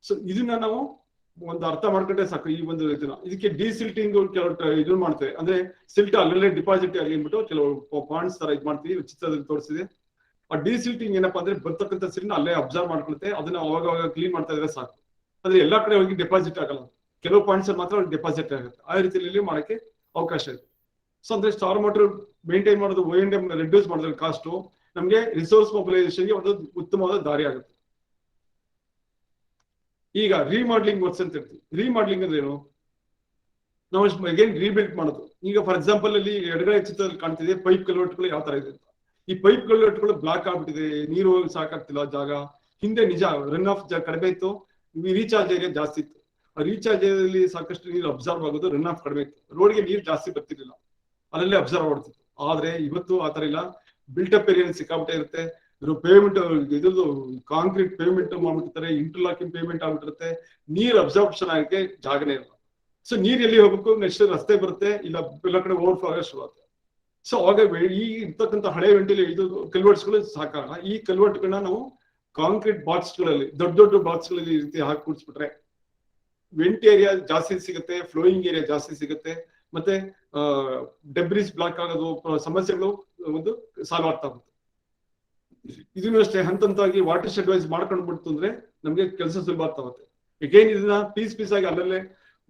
ಸೊ ಇದನ್ನ ನಾವು ಒಂದು ಅರ್ಥ ಮಾಡ್ಕೊಂಡ್ರೆ ಸಾಕು. ಈ ಒಂದು ಇದಕ್ಕೆ ಡಿಸಿಲ್ಟಿಂಗ್ ಕೆಲವು ಇದು ಮಾಡ್ತೇವೆ, ಅಂದ್ರೆ ಸಿಲ್ಟ್ ಅಲ್ಲೇ ಡಿಪಾಸಿಟ್ ಆಗಿ ಅಂದ್ಬಿಟ್ಟು ಕೆಲವು ಪಾಯಿಂಟ್ಸ್ ತರ ಇದು ಮಾಡ್ತೀವಿ, ಚಿತ್ರದಲ್ಲಿ ತೋರಿಸಿದೆ. ಆ ಡಿಸಿಲ್ಟಿಂಗ್ ಏನಪ್ಪಾ ಅಂದ್ರೆ ಬರ್ತಕ್ಕಂಥ ಸಿಲ್ಟ್ ಅಲ್ಲೇ ಅಬ್ಸರ್ವ್ ಮಾಡ್ಕೊಳುತ್ತೆ, ಅದನ್ನ ಅವಾಗ ಕ್ಲೀನ್ ಮಾಡ್ತಾ ಇದ್ರೆ ಸಾಕು. ಅಂದ್ರೆ ಎಲ್ಲಾ ಕಡೆ ಹೋಗಿ ಡೆಪಾಸಿಟ್ ಆಗಲ್ಲ, ಕೆಲವು ಪಾಯಿಂಟ್ಸ್ ಮಾತ್ರ ಡೆಪಾಸಿಟ್ ಆಗುತ್ತೆ. ಆ ರೀತಿಯಲ್ಲಿ ಮಾಡಕ್ಕೆ ಅವಕಾಶ ಇದೆ. ಸೊ ಅಂದ್ರೆ ಸ್ಟಾರ್ ವಾಟರ್ ಮೇಂಟೈನ್ ಮಾಡೋದು O&M ರೆಡ್ಯೂಸ್ ಮಾಡೋದ್ರ ಕಾಸ್ಟ್ ನಮಗೆ ರಿಸೋರ್ಸ್ ಮೊಬಿಲೈಸೇಷನ್ಗೆ ಒಂದು ಉತ್ತಮವಾದ ದಾರಿ ಆಗುತ್ತೆ. ಈಗ ರೀಮಾಡ್ಲಿಂಗ್ ವರ್ಕ್ಸ್ ಅಂತ ಇರ್ತೀವಿ. ರೀಮಾಡ್ಲಿಂಗ್ ಅಂದ್ರೆ ಏನು? ನಾವು ಅಗೇನ್ ರೀಬಿಲ್ಡ್ ಮಾಡೋದು. ಈಗ ಫಾರ್ ಎಕ್ಸಾಂಪಲ್ ಅಲ್ಲಿ ಎಡಗಡೆ ಚಿತ್ರದಲ್ಲಿ ಕಾಣ್ತಿದೆ ಪೈಪ್ ಕಲ್ವರ್ಟ್ಗಳು ಯಾವ ತರ ಇದೆ ಅಂತ. ಈ ಪೈಪ್ ಕಲ್ವರ್ಟ್ಗಳು ಬ್ಲಾಕ್ ಆಗ್ಬಿಟ್ಟಿದೆ, ನೀರು ಸಾಕಾಗ್ತಿಲ್ಲ ಜಾಗ. ಹಿಂದೆ ನಿಜ ರನ್ ಆಫ್ ಕಡಿಮೆ ಇತ್ತು, ರೀಚಾರ್ಜ್ ಏರಿಯಾ ಜಾಸ್ತಿ ಇತ್ತು. ಆ ರೀಚಾರ್ಜ್ ಏರಿಯಾದಲ್ಲಿ ಸಾಕಷ್ಟು ನೀರು ಅಬ್ಸರ್ವ್ ಆಗೋದು, ರನ್ ಆಫ್ ಕಡಿಮೆ ಇತ್ತು. ರೋಡ್ಗೆ ನೀರು ಜಾಸ್ತಿ ಬರ್ತಿರ್ಲಿಲ್ಲ, ಅಲ್ಲೇ ಅಬ್ಸರ್ವ್ ಮಾಡ್ತಿತ್ತು. ಆದ್ರೆ ಇವತ್ತು ಆತರ ಇಲ್ಲ, ಬಿಲ್ಟಪ್ ಏರಿಯಾ ಸಿಕ್ಕಾಬಿಟ್ಟೆ ಇರುತ್ತೆ. ಪೇಮೆಂಟ್ ಇದ್ರದ್ದು ಕಾಂಕ್ರೀಟ್ ಪೇಮೆಂಟ್ ಮಾಡ್ಬಿಟ್ಟಿರ್ತಾರೆ, ಇಂಟರ್ಲಾಕಿಂಗ್ ಪೇಮೆಂಟ್ ಆಗ್ಬಿಟ್ಟಿರುತ್ತೆ. ನೀರ್ ಅಬ್ಸರ್ಪ್ಷನ್ ಆಗಕ್ಕೆ ಜಾಗನೇ ಇಲ್ಲ. ಸೊ ನೀರ್ ಎಲ್ಲಿ ಹೋಗ್ಬೇಕು, ನೆಕ್ಸ್ಟ್ ರಸ್ತೆ ಬರುತ್ತೆ, ಇಲ್ಲ ಎಲ್ಲ ಕಡೆ ಓವರ್ಫ್ಲೋ ಆಗಕ್ಕೆ ಶುರು ಆಗುತ್ತೆ. ಸೊ ಅವಾಗ ಈ ಇರ್ತಕ್ಕಂಥ ಹಳೆ ಇದು ಕಲ್ವರ್ಟ್ಸ್ ಗಳು ಸಾಕಾಗಲ್ಲ. ಈ ಕಲ್ವರ್ಟ್ಗಳನ್ನ ನಾವು ಕಾಂಕ್ರೀಟ್ ಬಾಕ್ಸ್ ಗಳಲ್ಲಿ, ದೊಡ್ಡ ದೊಡ್ಡ ಬಾಕ್ಸ್ ಗಳಲ್ಲಿ ಈ ರೀತಿ ಹಾಕಿ ಕೂಡಿಸ್ಬಿಟ್ರೆ ವೆಂಟ್ ಏರಿಯಾ ಜಾಸ್ತಿ ಸಿಗುತ್ತೆ, ಫ್ಲೋಯಿಂಗ್ ಏರಿಯಾ ಜಾಸ್ತಿ ಸಿಗುತ್ತೆ, ಮತ್ತೆ ಡೆಬ್ರಿಸ್ ಬ್ಲಾಕ್ ಆಗೋದು ಸಮಸ್ಯೆಗಳು ಒಂದು ಸಾಲ್ವ್ ಆಗ್ತಾ ಹೋಗುತ್ತೆ. ಇದನ್ನು ಅಷ್ಟೇ ಹಂತ ಹಂತವಾಗಿ ವಾಟರ್ ಶೆಡ್ ವೈಸ್ ಮಾಡ್ಕೊಂಡು ಬಿಡ್ತು ಅಂದ್ರೆ ನಮ್ಗೆ ಕೆಲಸ ಸುಲಭ ಆಗ್ತಾ ಹೋಗುತ್ತೆ. ಈಗೇನ್ ಇದನ್ನ ಪೀಸ್ ಆಗಿ ಅಲ್ಲಲ್ಲೇ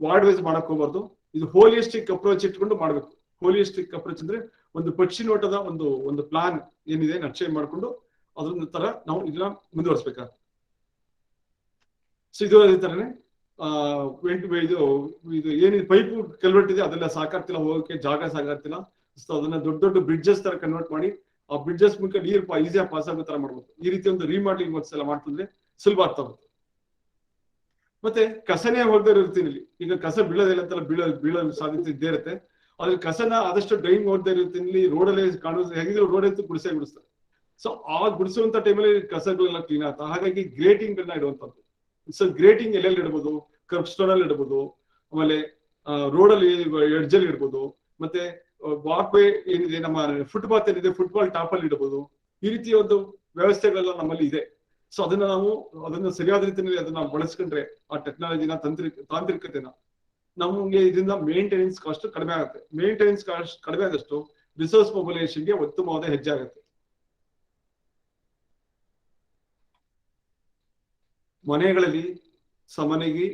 ವಾರ್ಡ್ ವೈಸ್ ಮಾಡಕ್ ಹೋಗ್ಬಾರ್ದು. ಇದು ಹೋಲಿಸ್ಟಿಕ್ ಅಪ್ರೋಚ್ ಇಟ್ಕೊಂಡು ಮಾಡ್ಬೇಕು. ಹೋಲಿಸ್ಟಿಕ್ ಅಪ್ರೋಚ್ ಅಂದ್ರೆ ಒಂದು ಪಕ್ಷಿ ನೋಟದ ಒಂದು ಪ್ಲಾನ್ ಏನಿದೆ ನಕ್ಷೆ ಮಾಡ್ಕೊಂಡು ಅದ್ರ ತರ ನಾವು ಇದನ್ನ ಮುಂದುವರಿಸಬೇಕಾಗುತ್ತೆ. ಸೊ ಇದು ಅದೇ ತರನೇ ಇದು ಏನಿದೆ ಪೈಪ್ ಕನ್ವರ್ಟ್ ಇದೆ ಅದೆಲ್ಲ ಸಾಕಾಗ್ತಿಲ್ಲ, ಹೋಗಕ್ಕೆ ಜಾಗ ಸಾಕಾಗ್ತಿಲ್ಲ. ಸೊ ಅದನ್ನ ದೊಡ್ಡ ದೊಡ್ಡ ಬ್ರಿಡ್ಜಸ್ ತರ ಕನ್ವರ್ಟ್ ಮಾಡಿ ಆ ಬ್ರಿಡ್ಜಸ್ ಮೂಲಕ ನೀರು ಈಸಿಯಾಗಿ ಪಾಸ್ ಆಗೋ ತರ ಮಾಡ್ಬೇಕು. ಈ ರೀತಿ ಒಂದು ರೀಮಾಡೆಲಿಂಗ್ ವರ್ಕ್ಸ್ ಎಲ್ಲ ಮಾಡ್ತಿದ್ರೆ ಸುಲಭ ಆಗ್ತಾ ಹೋಗುತ್ತೆ. ಮತ್ತೆ ಕಸನೇ ಹೋಗದೇ ಇರ್ತೀನಿ ಇಲ್ಲಿ. ಈಗ ಕಸ ಬೀಳೋದಿಲ್ಲ ಅಂತೆಲ್ಲ ಬೀಳೋ ಸಾಧ್ಯತೆ ಇದ್ದೇ ಇರುತ್ತೆ. ಅದ್ರ ಕಸನ ಆದಷ್ಟು ಡ್ರೈನ್ ಹೋಗದೇ ಇರ್ತೀನಿ, ರೋಡಲ್ಲಿ ಕಾಣೋದು ಹೇಗಿದ್ರು ರೋಡ್ ಅಂತೂ ಗುಡಿಸ್ತಾರೆ. ಸೊ ಆ ಗುಡಿಸುವಂತ ಟೈಮಲ್ಲಿ ಕಸಗಳೆಲ್ಲ ಕ್ಲೀನ್ ಆಗ್ತಾ. ಹಾಗಾಗಿ ಗ್ರೇಟಿಂಗ್ ಗಳನ್ನ ಇಡುವಂತದ್ದು. ಸೊ ಗ್ರೇಟಿಂಗ್ ಎಲ್ಲೆಲ್ಲಿ ಇಡ್ಬೋದು, ಕರ್ಬ್ ಸ್ಟೋನ್ ಅಲ್ಲಿ ಇಡ್ಬೋದು, ಆಮೇಲೆ ರೋಡಲ್ಲಿ ಎಡ್ಜಲ್ಲಿ ಇಡ್ಬೋದು, ಮತ್ತೆ ವಾಕ್ ವೇ ಏನಿದೆ ನಮ್ಮ ಫುಟ್ಪಾತ್ ಏನಿದೆ ಫುಟ್ಬಾಲ್ ಟಾಪ್ ಅಲ್ಲಿ ಇಡಬಹುದು. ಈ ರೀತಿಯ ಒಂದು ವ್ಯವಸ್ಥೆಗಳೆಲ್ಲ ನಮ್ಮಲ್ಲಿ ಇದೆ. ಸೊ ಅದನ್ನ ಸರಿಯಾದ ರೀತಿಯಲ್ಲಿ ಅದನ್ನ ಬಳಸ್ಕೊಂಡ್ರೆ ಆ ಟೆಕ್ನಾಲಜಿನ ತಾಂತ್ರಿಕತೆನ ನಮಗೆ ಇದರಿಂದ ಮೇಂಟೆನೆನ್ಸ್ ಕಾಸ್ಟ್ ಕಡಿಮೆ ಆಗುತ್ತೆ. ಮೇಂಟೆನೆನ್ಸ್ ಕಾಸ್ಟ್ ಕಡಿಮೆ ಆದಷ್ಟು ರಿಸೋರ್ಸ್ ಮೊಬಿಲೈಸೇಷನ್ಗೆ ಉತ್ತಮವಾದ ಹೆಜ್ಜೆ ಆಗುತ್ತೆ. ಮನೆಗಳಲ್ಲಿ ಮನೆಗೆ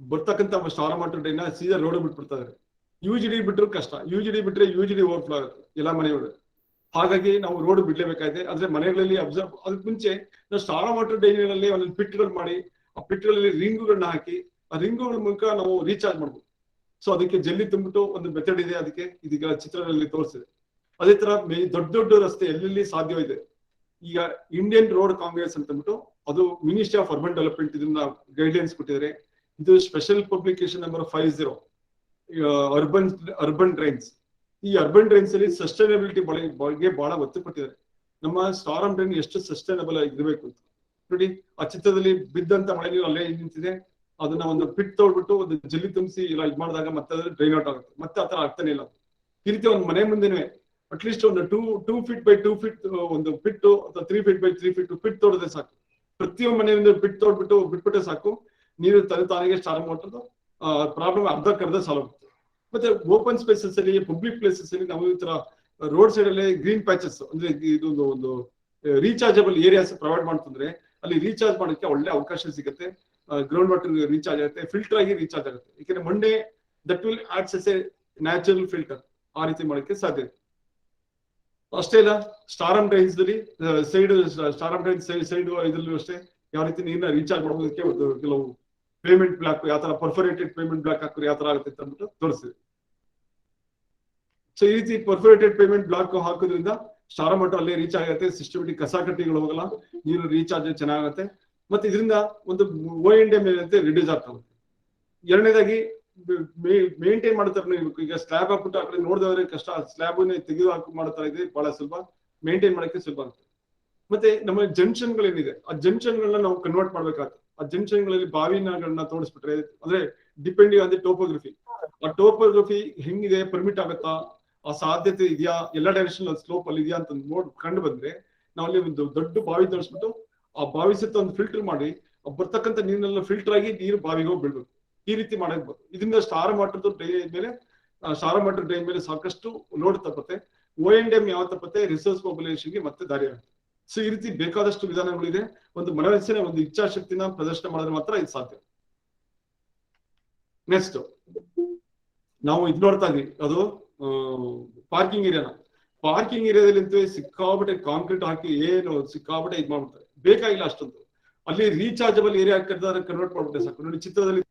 ಬರ್ತಕ್ಕಂಥ ಸ್ಟಾರ್ ವಾಟರ್ ಡ್ರೈನ್ ಸೀದಾ ರೋಡ್ ಬಿಟ್ಬಿಡ್ತಾರೆ. UGD ಬಿಟ್ರು ಕಷ್ಟ, UGD ಬಿಟ್ರೆ UGD ಓವರ್ಫ್ಲೋ ಆಗುತ್ತೆ ಎಲ್ಲ ಮನೆಯೊಳಗೆ. ಹಾಗಾಗಿ ನಾವು ರೋಡ್ ಬಿಡ್ಲೇಬೇಕಾಗಿದೆ. ಅಂದ್ರೆ ಮನೆಗಳಲ್ಲಿ ಅಬ್ಸರ್ವ್ ಅದಕ್ಕೆ ಮುಂಚೆ ನಾವು ಸ್ಟಾರ್ ವಾಟರ್ ಡ್ರೈನ್ಗಳಲ್ಲಿ ಒಂದೊಂದು ಪಿಟ್ಗಳು ಮಾಡಿ ಆ ಪಿಟ್ಗಳಲ್ಲಿ ರಿಂಗುಗಳನ್ನ ಹಾಕಿ ಆ ರಿಂಗುಗಳ ಮೂಲಕ ನಾವು ರೀಚಾರ್ಜ್ ಮಾಡ್ಬೋದು. ಸೊ ಅದಕ್ಕೆ ಜಲ್ಲಿ ತುಂಬಿಟ್ಟು ಒಂದು ಮೆಥಡ್ ಇದೆ, ಅದಕ್ಕೆ ಇದೀಗ ಚಿತ್ರದಲ್ಲಿ ತೋರಿಸಿದೆ. ಅದೇ ತರ ದೊಡ್ಡ ದೊಡ್ಡ ರಸ್ತೆ ಎಲ್ಲೆಲ್ಲಿ ಸಾಧ್ಯ ಇದೆ. ಈಗ ಇಂಡಿಯನ್ ರೋಡ್ ಕಾಂಗ್ರೆಸ್ ಅಂತ ಅಂದ್ಬಿಟ್ಟು ಅದು ಮಿನಿಸ್ಟ್ರಿ ಆಫ್ ಅರ್ಬನ್ ಡೆವಲಪ್ಮೆಂಟ್ ಇದನ್ನ ಗೈಡ್ಲೈನ್ಸ್ ಕೊಟ್ಟಿದ್ದಾರೆ. ಇದು special publication number 50 urban drains. ಈ ಅರ್ಬನ್ ಡ್ರೈನ್ಸ್ ಅಲ್ಲಿ ಸಸ್ಟೈನಬಿಲಿಟಿ ಬಗ್ಗೆ ಬಹಳ ಒತ್ತು ಕೊಟ್ಟಿದ್ದಾರೆ. ನಮ್ಮ ಸ್ಟಾರ್ ಡ್ರೈನ್ ಎಷ್ಟು ಸಸ್ಟೈನಬಲ್ ಆಗಿರ್ಬೇಕು ಅಂತ ನೋಡಿ. ಆ ಚಿತ್ರದಲ್ಲಿ ಬಿದ್ದಂತ ಮಳೆ ನೀರು ಅಲ್ಲೇ ನಿಂತಿದೆ, ಅದನ್ನ ಒಂದು ಪಿಟ್ ತೋಡ್ಬಿಟ್ಟು ಒಂದು ಜಲ್ಲಿ ತುಂಬಿಸಿ ಇಲ್ಲ ಇದ್ ಮಾಡಿದಾಗ ಮತ್ತೆ ಡ್ರೈನ್ ಔಟ್ ಆಗುತ್ತೆ, ಮತ್ತೆ ಆತರ ಆಗ್ತಾನೆ ಇಲ್ಲ. ಈ ರೀತಿ ಒಂದು ಮನೆ ಮುಂದೆನೆ ಅಟ್ಲೀಸ್ಟ್ ಒಂದು 2 feet by 2 feet ಒಂದು ಪಿಟ್ ಅಥವಾ 3 feet by 3 feet ಪಿಟ್ ತೋಡದೆ ಸಾಕು. ಪ್ರತಿಯೊಂದು ಮನೆಯಿಂದ ಪಿಟ್ ತೋಡ್ಬಿಟ್ಟು ಬಿಟ್ಬಿಟ್ಟೆ ಸಾಕು, ನೀರು ತಾನಿಗೆ ಸ್ಟಾರ್ಟ್ ಮಾಡೋದು ಪ್ರಾಬ್ಲಮ್ ಅರ್ಧಕ್ಕರ್ಧ ಸಾಲ್ವ್ ಆಗುತ್ತೆ. ಮತ್ತೆ ಓಪನ್ ಸ್ಪೇಸಸ್ ಅಲ್ಲಿ, ಪಬ್ಲಿಕ್ ಪ್ಲೇಸಸ್ ಅಲ್ಲಿ ನಾವು ಈ ತರ ರೋಡ್ ಸೈಡ್ ಅಲ್ಲಿ ಗ್ರೀನ್ ಪ್ಯಾಚಸ್ ಅಂದ್ರೆ ಇದೊಂದು ಒಂದು ರೀಚಾರ್ಜಬಲ್ ಏರಿಯಾಸ್ ಪ್ರೊವೈಡ್ ಮಾಡ್ತಂದ್ರೆ ಅಲ್ಲಿ ರೀಚಾರ್ಜ್ ಮಾಡೋಕ್ಕೆ ಒಳ್ಳೆ ಅವಕಾಶ ಸಿಗುತ್ತೆ. ಗ್ರೌಂಡ್ ವಾಟರ್ ರೀಚಾರ್ಜ್ ಆಗುತ್ತೆ, ಫಿಲ್ಟರ್ ಆಗಿ ರೀಚಾರ್ಜ್ ಆಗುತ್ತೆ. ಯಾಕಂದ್ರೆ ಮಂಡೆ that will acts as a natural filter, ಆ ರೀತಿ ಮಾಡೋಕ್ಕೆ ಸಾಧ್ಯ ಇದೆ. ಅಷ್ಟೇ ಇಲ್ಲ, ಸ್ಟಾರಮ್ ಡ್ರೈನ್ಸ್ ಅಲ್ಲಿ ಸೈಡ್ ಸ್ಟಾರಮ್ ಡ್ರೈನ್ ಸೈಡ್ ಇದ್ರಲ್ಲೂ ಅಷ್ಟೇ ಯಾವ ರೀತಿ ನೀರನ್ನ ರೀಚಾರ್ಜ್ ಮಾಡೋದಕ್ಕೆ ಒಂದು ಕೆಲವು ಪೇಮೆಂಟ್ ಬ್ಲಾಕ್, ಯಾವ ತರ ಪರ್ಫೋರೇಟೆಡ್ ಪೇಮೆಂಟ್ ಬ್ಲಾಕ್ ಹಾಕಿದ್ರೆ ಯಾವ ತರ ಆಗುತ್ತೆ ಅಂತ ಅಂದ್ಬಿಟ್ಟು ತೋರಿಸಿದೆ. ಸೊ ಈ ರೀತಿ ಪರ್ಫೋರೇಟೆಡ್ ಪೇಮೆಂಟ್ ಬ್ಲಾಕ್ ಹಾಕೋದ್ರಿಂದ ಸ್ಟಾರಮ್ ವಾಟರ್ ಅಲ್ಲೇ ರೀಚ್ ಆಗುತ್ತೆ, ಸಿಸ್ಟಮೆಟಿಕ್ ಕಸ ಕಟ್ಟಿಗಳು ಹೋಗಲ್ಲ, ನೀರು ರೀಚಾರ್ಜ್ ಚೆನ್ನಾಗುತ್ತೆ. ಮತ್ತೆ ಇದರಿಂದ ಒಂದು O&M ಏನಂತೆ ರಿಡ್ಯೂಸ್ ಆಗ್ತಾ ಹೋಗುತ್ತೆ. ಎರಡನೇದಾಗಿ ಮೇಂಟೈನ್ ಮಾಡ್ತಾರೆ. ಈಗ ಸ್ಲ್ಯಾಬ್ ಹಾಕ್ಬಿಟ್ಟು ಆ ಕಡೆ ನೋಡಿದವ್ರೆ ಕಷ್ಟ, ಸ್ಲ್ಯಾಬ್ ತೆಗೆದು ಹಾಕಿ ಮಾಡ್ತಾ ಇದೆ ಬಹಳ ಸುಲಭ, ಮೇಂಟೈನ್ ಮಾಡಕ್ಕೆ ಸುಲಭ ಆಗುತ್ತೆ. ಮತ್ತೆ ನಮ್ಮ ಜಂಕ್ಷನ್ ಗಳೇನಿದೆ ಆ ಜಂಕ್ಷನ್ ಗಳನ್ನ ನಾವು ಕನ್ವರ್ಟ್ ಮಾಡ್ಬೇಕಾಗುತ್ತೆ. ಆ ಜಂಕ್ಷನ್ ಗಳಲ್ಲಿ ಬಾವಿನಗಳನ್ನ ತೋರಿಸ್ಬಿಟ್ರೆ ಅಂದ್ರೆ ಡಿಪೆಂಡಿಂಗ್ ಆನ್ ದಿ ಟೋಪೋಗ್ರಫಿ, ಆ ಟೋಪೋಗ್ರಫಿ ಹೆಂಗಿದೆ, ಪರ್ಮಿಟ್ ಆಗುತ್ತಾ, ಆ ಸಾಧ್ಯತೆ ಇದೆಯಾ, ಎಲ್ಲ ಡೈರೆಕ್ಷನ್ ಸ್ಲೋಪ್ ಅಲ್ಲಿ ಇದೆಯಾ ಅಂತ ಕಂಡು ಬಂದ್ರೆ ನಾವಲ್ಲಿ ಒಂದು ದೊಡ್ಡ ಬಾವಿ ತೋರಿಸ್ಬಿಟ್ಟು ಆ ಬಾವಿ ಸುತ್ತ ಒಂದು ಫಿಲ್ಟರ್ ಮಾಡಿ ಬರ್ತಕ್ಕಂಥ ನೀರನ್ನೆಲ್ಲ ಫಿಲ್ಟರ್ ಆಗಿ ನೀರು ಬಾವಿಗೆ ಹೋಗಿ ಬೀಳ್ಬೇಕು. ಈ ರೀತಿ ಮಾಡಬಹುದು. ಇದರಿಂದ ಸ್ಟಾರಮ್ ವಾಟರ್ ಡ್ರೈನ್ ಮೇಲೆ ಸಾಕಷ್ಟು ಲೋಡ್ ತಪ್ಪುತ್ತೆ, O&M ಯಾವ ತಪ್ಪುತ್ತೆ, ರಿಸೋರ್ಸ್ ಮೊಬಿಲೈಸೇಷನ್ಗೆ ಮತ್ತೆ ದಾರಿ ಆಗುತ್ತೆ. ಸೊ ಈ ರೀತಿ ಬೇಕಾದಷ್ಟು ವಿಧಾನಗಳಿದೆ. ಒಂದು ಮನವರಿಸನೆ, ಒಂದು ಇಚ್ಛಾಶಕ್ತಿನ ಪ್ರದರ್ಶನ ಮಾಡಿದ್ರೆ ಮಾತ್ರ ಇದು ಸಾಧ್ಯ. ನೆಕ್ಸ್ಟ್ ನಾವು ಇದು ನೋಡ್ತಾ ಇದ್ವಿ, ಅದು ಪಾರ್ಕಿಂಗ್ ಏರಿಯಾದಲ್ಲಿ ಸಿಕ್ಕಾಬಿಟ್ಟೆ ಕಾಂಕ್ರೀಟ್ ಹಾಕಿ ಏನು ಸಿಕ್ಕಾಬಿಟ್ಟೆ ಇದು ಮಾಡ್ಬಿಡ್ತಾರೆ, ಬೇಕಾಗಿಲ್ಲ ಅಷ್ಟೊಂದು. ಅಲ್ಲಿ ರೀಚಾರ್ಜಬಲ್ ಏರಿಯಾ ಕನ್ವರ್ಟ್ ಮಾಡ್ಬಿಟ್ಟೆ ಸಾಕು. ನೋಡಿ ಚಿತ್ರದಲ್ಲಿ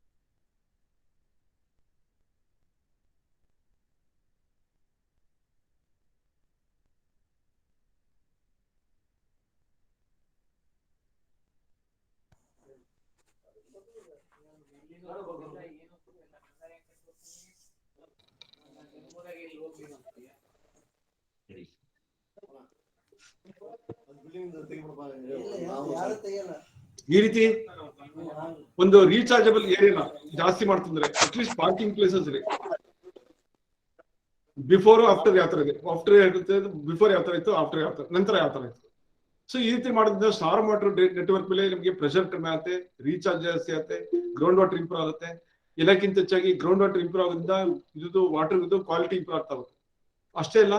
ಈ ರೀತಿ ಒಂದು ರೀಚಾರ್ಜಬಲ್ ಏರಿಯಾನ ಜಾಸ್ತಿ ಮಾಡ್ತಂದ್ರೆ ಅಟ್ಲೀಸ್ಟ್ ಪಾರ್ಕಿಂಗ್ ಪ್ಲೇಸಸ್ ಇದೆ. ಬಿಫೋರ್ ಆಫ್ಟರ್ ಯಾವ ತರ ಇದೆ, ಬಿಫೋರ್ ಯಾವ ತರ ಇತ್ತು, ಆಫ್ಟರ್ ಯಾವ ತರ, ನಂತರ ಯಾವ ತರ ಇತ್ತು. ಸೊ ಈ ರೀತಿ ಮಾಡೋದ್ರಿಂದ ಸ್ಟಾರಮ್ ವಾಟರ್ ನೆಟ್ವರ್ಕ್ ಮೇಲೆ ನಮಗೆ ಪ್ರೆಷರ್ ಕಡಿಮೆ ಆಗುತ್ತೆ, ರೀಚಾರ್ಜ್ ಜಾಸ್ತಿ ಆಗುತ್ತೆ, ಗ್ರೌಂಡ್ ವಾಟರ್ ಇಂಪ್ರೂವ್ ಆಗುತ್ತೆ. ಎಲ್ಲಕ್ಕಿಂತ ಹೆಚ್ಚಾಗಿ ಗ್ರೌಂಡ್ ವಾಟರ್ ಇಂಪ್ರೂವ್ ಆಗೋದ್ರಿಂದ ಇದು ವಾಟರ್ ಕ್ವಾಲಿಟಿ ಇಂಪ್ರೂವ್ ಆಗ್ತಾ ಹೋಗುತ್ತೆ. ಅಷ್ಟೇ ಅಲ್ಲ,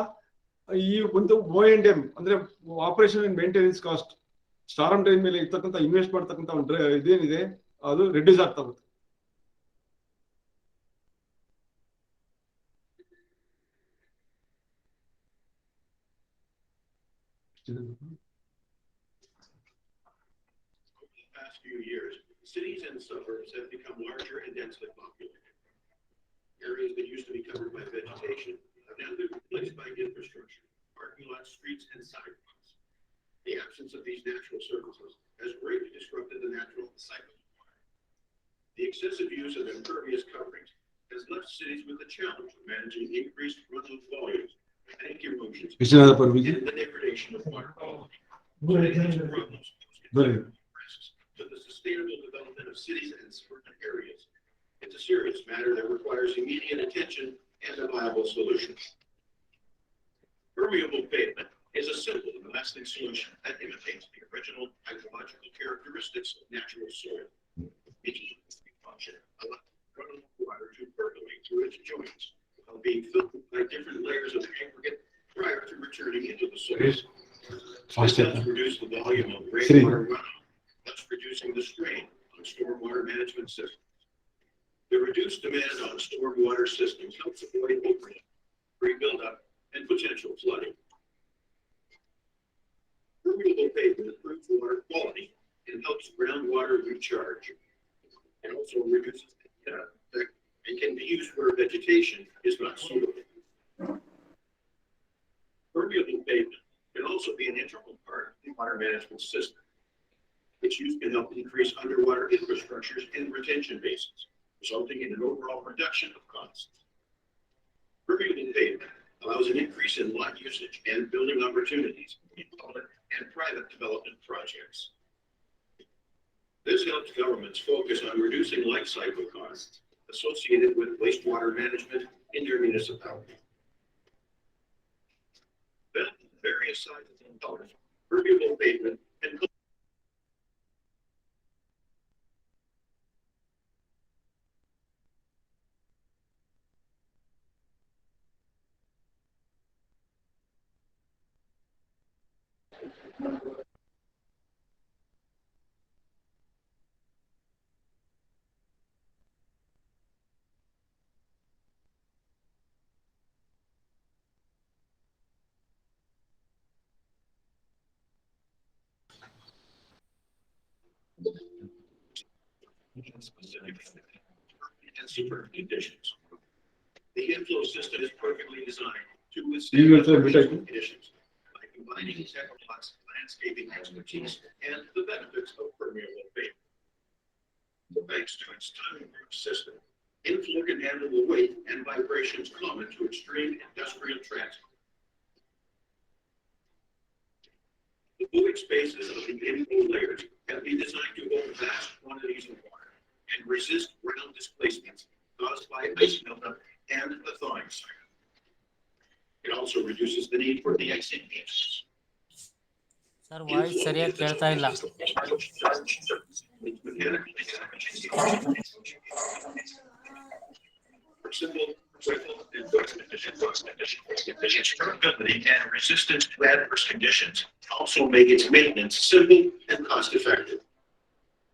ಈ ಒಂದು O&M ಅಂದ್ರೆ operation and maintenance cost, storm drain ಮೇಲೆ ಇರ್ತಕ್ಕಂಥ ಇನ್ವೆಸ್ಟ್ ಮಾಡ್ತಕ್ಕಂಥ ಒಂದು ಇದೇನಿದೆ ಅದು ರಿಡ್ಯೂಸ್ ಆಗ್ತಾ ಹೋಗುತ್ತೆ. Past few years, cities and suburbs have become larger and densely populated. Areas that used to be covered by vegetation have now been replaced by infrastructure, parking lots, streets, and sidewalks. The absence of these natural surfaces has greatly disrupted the natural cycle of water. The excessive use of impervious coverings has left cities with the challenge of managing increased runoff volumes, bank erosions, and the degradation of water quality. Many of these problems pose risks to the sustainable development of cities and suburban areas. It's a serious matter that requires immediate attention and a viable solution. Permeable pavement is a simple and lasting solution that imitates the original hydrological characteristics of natural soil. Its function allows runoff water to percolate through its joints while being filtered by different layers of aggregate prior to returning into the soil. This helps reduce the volume of rainwater runoff, thus reducing the strain on stormwater management systems. The reduced demand on stormwater systems helps avoid overload, rebuild-up, and potential flooding. Permeable pavement improves water quality and helps groundwater recharge, and also reduces and can be used where vegetation is not suitable. Permeable pavement can also be an integral part of the water management system. Its use can help increase underwater infrastructures and retention basins, resulting in an overall reduction of costs. Permeable pavement allows an increase in lot usage and building opportunities in public and private development projects. This helps governments focus on reducing life cycle costs associated with wastewater management in your municipality. Then, various sizes and colors, permeable pavement, and specific and super conditions. The inflow system is perfectly designed to withstand extreme conditions by combining Technolux landscaping expertise and the benefits of permeable pavement. Thanks to its time-proof system, inflow can handle the weight and vibrations common to extreme industrial transport. The void spaces of the inflow layers can be designed to hold vast quantities of water and resist ground displacements caused by ice buildup and the thawing cycle. It also reduces the need for de-icing agents. Sir voice ಸರಿಯಾಗಿ ಕೇಳ್ತಾ ಇಲ್ಲ. Its durability and resistance to adverse conditions also make its maintenance simple and cost effective.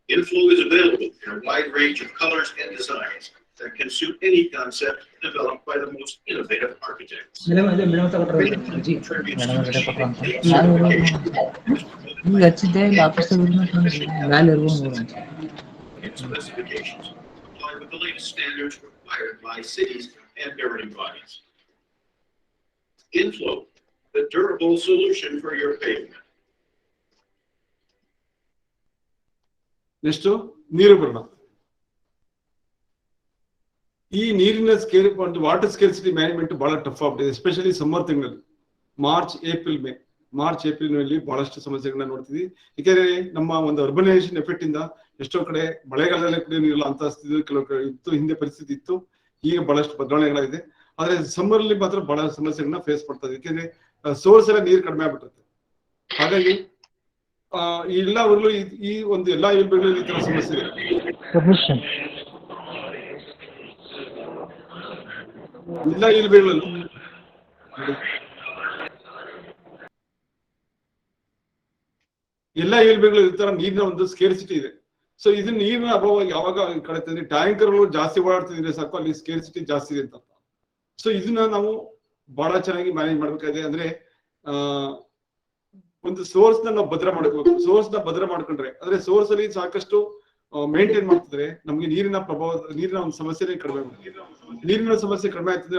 Inflow is available in a wide range of colors and designs that can suit any concept developed by the most innovative architects. Its specifications comply with the latest standards required by cities and governing bodies. Inflow, the durable solution for your pavement. Next ನೀರು ಬರೋಣ. ಈ ನೀರಿನ scale water scarcity management ಬಹಳ tough ಆಗ್ಬಿಟ್ಟಿದೆ, especially summer ತಿಂಗಳಲ್ಲಿ. March April ನಲ್ಲಿ ಬಹಳಷ್ಟು ಸಮಸ್ಯೆಗಳನ್ನ ನೋಡ್ತೀವಿ. ಯಾಕೆಂದ್ರೆ ನಮ್ಮ ಒಂದು ಅರ್ಬನೈಸೇಷನ್ ಎಫೆಕ್ಟ್ ಇಂದ ಎಷ್ಟೋ ಕಡೆ ಮಳೆಗಾಲದಲ್ಲೇ ಕುಡಿಯೋ ನೀರಿಲ್ಲ ಅಂತ ಸ್ಥಿತಿ ಕೆಲವು ಕಡೆ ಇತ್ತು, ಹಿಂದೆ ಪರಿಸ್ಥಿತಿ ಇತ್ತು. ಈಗ ಬಹಳಷ್ಟು ಬದಲಾವಣೆಗಳಾಗಿದೆ. ಆದ್ರೆ ಸಮ್ಮರ್ ಅಲ್ಲಿ ಮಾತ್ರ ಬಹಳ ಸಮಸ್ಯೆಗಳನ್ನ ಫೇಸ್ ಮಾಡ್ತಾ ಇದೆ. ಯಾಕೆಂದ್ರೆ ಸೋರ್ಸ್ ಎಲ್ಲ ನೀರು ಕಡಿಮೆ ಆಗ್ಬಿಟ್ಟಿರುತ್ತೆ. ಹಾಗಾಗಿ ಎಲ್ಲ ಊರಲ್ಲೂ ಈ ಒಂದು ಎಲ್ಲಾ ಇಲ್ಬೆಗಳಲ್ಲಿ ಈ ತರ ಸಮಸ್ಯೆ ಇದೆ. ಎಲ್ಲ ಇಲ್ಬೆಗಳಲ್ಲೂ ಈ ತರ ನೀರಿನ ಒಂದು ಸ್ಕೇರ್ಸಿಟಿ ಇದೆ. ಸೊ ಇದು ನೀರಿನ ಅಭಾವ ಯಾವಾಗ ಕಳೆಯುತ್ತೆ ಅಂದ್ರೆ ಟ್ಯಾಂಕರ್ಗಳು ಜಾಸ್ತಿ ಓಡಾಡ್ತಿದ್ರೆ ಸಾಕು, ಅಲ್ಲಿ ಸ್ಕೇರ್ಸಿಟಿ ಜಾಸ್ತಿ ಇದೆ ಅಂತ. ಸೊ ಇದನ್ನ ನಾವು ಬಹಳ ಚೆನ್ನಾಗಿ ಮ್ಯಾನೇಜ್ ಮಾಡ್ಬೇಕಾಗಿದೆ. ಅಂದ್ರೆ ಒಂದು ಸೋರ್ಸ್ ನ ನಾವು ಭದ್ರ ಮಾಡ್ಕೋಬೇಕು. ಸೋರ್ಸ್ ನ ಭದ್ರ ಮಾಡ್ಕೊಂಡ್ರೆ ಅಂದ್ರೆ ಸೋರ್ಸ್ ಅಲ್ಲಿ ಸಾಕಷ್ಟು ಮೇಂಟೈನ್ ಮಾಡ್ತಿದ್ರೆ ನಮ್ಗೆ ನೀರಿನ ಒಂದು ಸಮಸ್ಯೆನೇ ಕಡಿಮೆ ಆಗುತ್ತೆ. ನೀರಿನ ಸಮಸ್ಯೆ ಕಡಿಮೆ ಆಗ್ತಿದ್ರೆ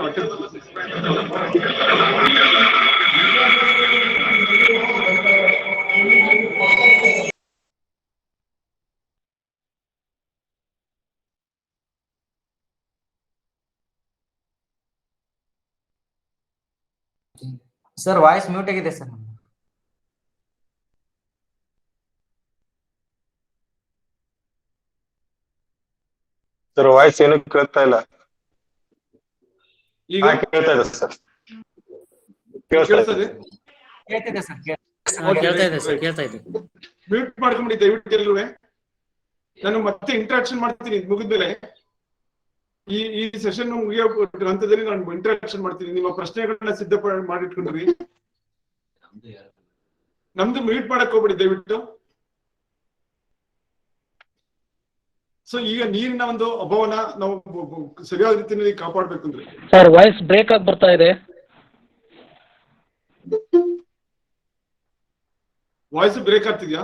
ಸರ್ ವಾಯ್ಸ್ ಮ್ಯೂಟ್ ಆಗಿದೆ ಸರ್. ಸರ್ ವಾಯ್ಸ್ ಏನು ಕೇಳ್ತಾ ಇಲ್ಲ. ಈಗ ಕೇಳ್ತಾ ಇದೆ ಸರ್. ಕೇಳಿಸ್ತದೆ? ಕೇಳ್ತಿದೆ ಸರ್, ಕೇಳ್ತಾ ಇದೆ. ಮ್ಯೂಟ್ ಮಾಡ್ಕೊಂಬಿಡಿ ದಯವಿಟ್ಟು ಎಲ್ಲರೂ. ನಾನು ಮತ್ತೆ ಇಂಟ್ರಾಕ್ಷನ್ ಮಾಡ್ತೀನಿ ಮುಗಿದ್ಮೇಲೆ. ಈ ಸೆಷನ್ ಮುಗಿಯೋ ಹಂತದಲ್ಲಿ ನಾನು ಇಂಟ್ರಾಕ್ಷನ್ ಮಾಡ್ತೀನಿ. ನಿಮ್ಮ ಪ್ರಶ್ನೆಗಳನ್ನ ಸಿದ್ಧ ಮಾಡಿಟ್ಕೊಂಡ್ರಿ. ನಮ್ದು ಮ್ಯೂಟ್ ಮಾಡಕ್ ಹೋಗ್ಬಿಡಿ ದಯವಿಟ್ಟು. ಸೊ ಈಗ ನೀರಿನ ಒಂದು ಅಭಾವನ ನಾವು ಸರಿಯಾದ ರೀತಿಯಲ್ಲಿ ಕಾಪಾಡ್ಬೇಕಂದ್ರೆ. ಸರ್ ವಾಯ್ಸ್ ಬ್ರೇಕ್ ಆಗಿ ಬರ್ತಾ ಇದೆ. ವಾಯ್ಸ್ ಬ್ರೇಕ್ ಆಗ್ತಿದ್ಯಾ?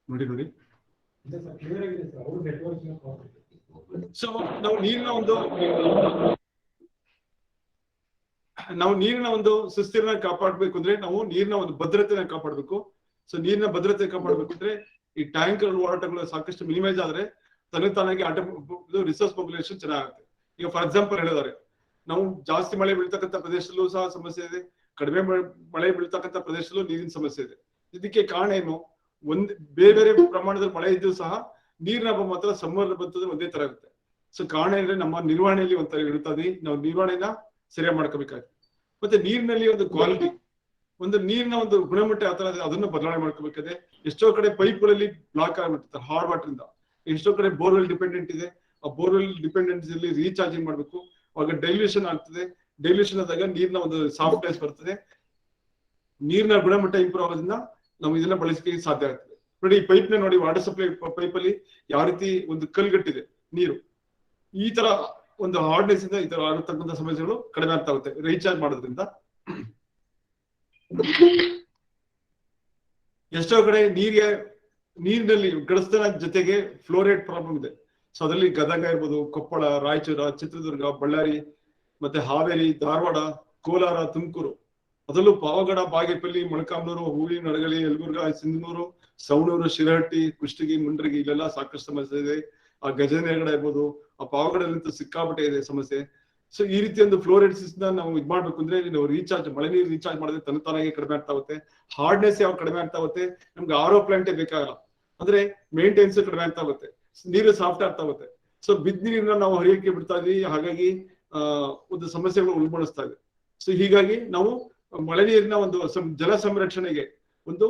ನೋಡಿ. ಸೊ ನಾವು ನೀರಿನ ಒಂದು ಸುಸ್ಥಿರನ ಕಾಪಾಡ್ಬೇಕು ಅಂದ್ರೆ ನಾವು ನೀರಿನ ಒಂದು ಭದ್ರತೆನ ಕಾಪಾಡ್ಬೇಕು. ಸೊ ನೀರಿನ ಭದ್ರತೆ ಕಾಪಾಡ್ಬೇಕು ಅಂದ್ರೆ ಈ ಟ್ಯಾಂಕರ್ ಓಡಾಟಗಳು ಸಾಕಷ್ಟು ಮಿನಿಮೈಸ್ ಆದ್ರೆ ತಾನಾಗಿ ರಿಸೋರ್ಸ್ ಪಾಪ್ಯುಲೇಷನ್ ಚೆನ್ನಾಗುತ್ತೆ. ಈಗ ಫಾರ್ ಎಕ್ಸಾಂಪಲ್ ಹೇಳಿದಾರೆ, ನಾವು ಜಾಸ್ತಿ ಮಳೆ ಬೀಳ್ತಕ್ಕಂಥ ಪ್ರದೇಶದಲ್ಲೂ ಸಹ ಸಮಸ್ಯೆ ಇದೆ, ಕಡಿಮೆ ಮಳೆ ಬೀಳ್ತಕ್ಕಂಥ ಪ್ರದೇಶದಲ್ಲೂ ನೀರಿನ ಸಮಸ್ಯೆ ಇದೆ. ಇದಕ್ಕೆ ಕಾರಣ ಏನು? ಬೇರೆ ಬೇರೆ ಪ್ರಮಾಣದಲ್ಲಿ ಮಳೆ ಇದ್ರೂ ಸಹ ನೀರಿನ ಅಭಾವ ಮಾತ್ರ ಸಮ್ಮರ್ ಬಂತಂದ್ರೆ ಒಂದೇ ತರ ಇರುತ್ತೆ. ಸೊ ಕಾರಣ ಅಂದ್ರೆ ನಮ್ಮ ನಿರ್ವಹಣೆಯಲ್ಲಿ ಒಂಥರ ಇರ್ತದೆ, ನಾವು ನಿರ್ವಹಣೆನ ಸರಿಯಾಗಿ ಮಾಡ್ಕೋಬೇಕಾಗುತ್ತೆ. ಮತ್ತೆ ನೀರಿನಲ್ಲಿ ಒಂದು ಕ್ವಾಲಿಟಿ, ಒಂದು ನೀರಿನ ಒಂದು ಗುಣಮಟ್ಟ ಯಾವ ತರ ಅದನ್ನು ಬದಲಾವಣೆ ಮಾಡ್ಕೋಬೇಕಾದ್ರೆ ಎಷ್ಟೋ ಕಡೆ ಪೈಪ್ಗಳಲ್ಲಿ ಬ್ಲಾಕ್ ಆಗ್ಬಿಟ್ಟಿರ್ತಾರೆ ಹಾರ್ಡ್ ವಾಟರ್ ಇಂದ. ಎಷ್ಟೋ ಕಡೆ ಬೋರ್ವೆಲ್ ಡಿಪೆಂಡೆಂಟ್ ಇದೆ, ಆ ಬೋರ್ವೆಲ್ ಡಿಪೆಂಡೆನ್ಸ್ ಅಲ್ಲಿ ರೀಚಾರ್ಜಿಂಗ್ ಮಾಡ್ಬೇಕು. ಅವಾಗ ಡೈಲ್ಯೂಷನ್ ಆಗ್ತದೆ. ಡೈಲ್ಯೂಷನ್ ಆದಾಗ ನೀರಿನ ಒಂದು ಸಾಫ್ಟ್ನೆಸ್ ಬರ್ತದೆ, ನೀರಿನ ಗುಣಮಟ್ಟ ಇಂಪ್ರೂವ್ ಆಗೋದ್ರಿಂದ ನಾವು ಇದನ್ನ ಬಳಸಲಿಕ್ಕೆ ಸಾಧ್ಯ ಆಗ್ತದೆ. ನೋಡಿ ಈ ಪೈಪ್ ನ ನೋಡಿ, ವಾಟರ್ ಸಪ್ಲೈ ಪೈಪ್ ಅಲ್ಲಿ ಯಾವ ರೀತಿ ಒಂದು ಕಲ್ಗಟ್ಟಿದೆ ನೀರು, ಈ ತರ ಒಂದು ಹಾರ್ಡ್ನೆಸ್ ಇಂದ ಈ ತರ ಆಗತಕ್ಕಂಥ ಸಮಸ್ಯೆಗಳು ಕಡಿಮೆ ಆಗ್ತಾ ಹೋಗುತ್ತೆ ರೀಚಾರ್ಜ್ ಮಾಡೋದ್ರಿಂದ. ಎಷ್ಟೋ ಕಡೆ ನೀರಿನಲ್ಲಿ ಗಡಸ್ತನ ಜೊತೆಗೆ ಫ್ಲೋರೈಡ್ ಪ್ರಾಬ್ಲಮ್ ಇದೆ. ಸೊ ಅದರಲ್ಲಿ ಗದಗ ಇರ್ಬೋದು, ಕೊಪ್ಪಳ, ರಾಯಚೂರು, ಚಿತ್ರದುರ್ಗ, ಬಳ್ಳಾರಿ, ಮತ್ತೆ ಹಾವೇರಿ, ಧಾರವಾಡ, ಕೋಲಾರ, ತುಮಕೂರು, ಅದರಲ್ಲೂ ಪಾವಗಡ, ಬಾಗೇಪಲ್ಲಿ, ಮೊಳಕಾಲ್ಮೂರು, ಹೂವಿನ ಹಡಗಲಿ, ಯಲಬುರ್ಗಾ, ಸಿಂಧನೂರು, ಸವಣೂರು, ಶಿರಹಟ್ಟಿ, ಕುಷ್ಟಗಿ, ಮುಂಡ್ರಗಿ, ಇಲ್ಲೆಲ್ಲ ಸಾಕಷ್ಟು ಸಮಸ್ಯೆ ಇದೆ. ಆ ಗಜೇಂದ್ರಗಡ ಇರ್ಬೋದು, ಆ ಪಾವಗಡಲ್ಲಂತೂ ಸಿಕ್ಕಾಪಟ್ಟೆ ಇದೆ ಸಮಸ್ಯೆ. ಸೊ ಈ ರೀತಿ ಒಂದು ಫ್ಲೋರೈಡ್ಸ್ ನಾವು ಇದ್ ಮಾಡ್ಬೇಕು ಅಂದ್ರೆ ನಾವು ರೀಚಾರ್ಜ್, ಮಳೆ ನೀರು ರೀಚಾರ್ಜ್ ಮಾಡಿದ್ರೆ ತನ್ನತಾನಾಗಿ ಕಡಿಮೆ ಆಗ್ತಾ ಹೋಗುತ್ತೆ. ಹಾರ್ಡ್ನೆಸ್ ಯಾವ ಕಡಿಮೆ ಆಗ್ತಾ ಹೋಗುತ್ತೆ, ನಮ್ಗೆ ಆರೋ ಪ್ಲಾಂಟೇ ಬೇಕಾಗಲ್ಲ, ಅಂದ್ರೆ ಮೇಂಟೆನೆನ್ಸ್ ಕಡಿಮೆ ಆಗ್ತಾ ಹೋಗುತ್ತೆ, ನೀರು ಸಾಫ್ಟ್ ಆಗ್ತಾ ಹೋಗುತ್ತೆ. ಸೊ ಬಿದ್ದ ನೀರನ್ನ ನಾವು ಹರಿಯಕ್ಕೆ ಬಿಡ್ತಾ ಇದೀವಿ, ಹಾಗಾಗಿ ಒಂದು ಸಮಸ್ಯೆಗಳು ಉಲ್ಬಣಿಸ್ತಾ ಇದೆ. ಸೊ ಹೀಗಾಗಿ ನಾವು ಮಳೆ ನೀರಿನ ಒಂದು ಜಲ ಸಂರಕ್ಷಣೆಗೆ ಒಂದು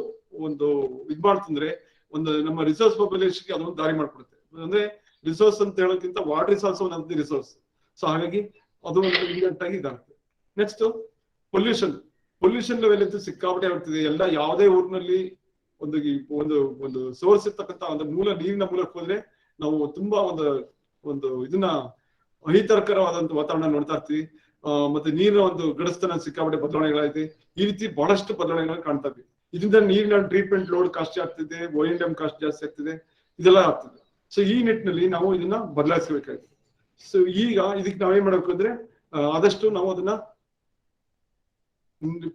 ಒಂದು ಇದ್ ಮಾಡ್ತಂದ್ರೆ ಒಂದು ನಮ್ಮ ರಿಸೋರ್ಸ್ ಪಾಪ್ಯುಲೇಷನ್ಗೆ ಅದೊಂದು ದಾರಿ ಮಾಡ್ಕೊಡುತ್ತೆ. ಅಂದ್ರೆ ರಿಸೋರ್ಸ್ ಅಂತ ಹೇಳೋಕ್ಕಿಂತ water is also one of the resource. So ಹಾಗಾಗಿ ಅದು ಒಂದು ಇಂಪಾರ್ಟೆಂಟ್ ಆಗಿ ಇದಾಗುತ್ತೆ. ನೆಕ್ಸ್ಟ್ ಪೊಲ್ಯೂಷನ್ ಲೆವೆಲ್ ಅಂತೂ ಸಿಕ್ಕಾಪಟ್ಟೆ ಆಗ್ತಿದೆ. ಎಲ್ಲ ಯಾವುದೇ ಊರಿನಲ್ಲಿ ಒಂದು ಒಂದು ಸೋರ್ಸ್ ಇರ್ತಕ್ಕಂಥ ಒಂದು ನೀರಿನ ಮೂಲಕ್ಕೆ ಹೋದ್ರೆ ನಾವು ತುಂಬಾ ಒಂದು ಇದನ್ನ ಅಹಿತಕರವಾದಂತ ವಾತಾವರಣ ನೋಡ್ತಾ ಇರ್ತೀವಿ. ಮತ್ತೆ ನೀರಿನ ಒಂದು ಗಡಸ್ತನ ಸಿಕ್ಕಾಪಟ್ಟೆ ಬದಲಾವಣೆಗಳಾಗಿದೆ. ಈ ರೀತಿ ಬಹಳಷ್ಟು ಬದಲಾವಣೆಗಳನ್ನ ಕಾಣ್ತಾ ಇದ್ವಿ. ಇದರಿಂದ ನೀರಿನ ಟ್ರೀಟ್ಮೆಂಟ್ ಲೋಡ್ ಕಾಸ್ಟ್ ಆಗ್ತಿದೆ, O&M ಕಾಸ್ಟ್ ಜಾಸ್ತಿ ಆಗ್ತಿದೆ, ಇದೆಲ್ಲ ಆಗ್ತಿದೆ. ಸೊ ಈ ನಿಟ್ಟಿನಲ್ಲಿ ನಾವು ಇದನ್ನ ಬದಲಾಯಿಸಬೇಕಾಗಿದೆ. ಸೊ ಈಗ ಇದಕ್ಕೆ ನಾವೇನ್ ಮಾಡ್ಬೇಕು ಅಂದ್ರೆ ಆದಷ್ಟು ನಾವು ಅದನ್ನ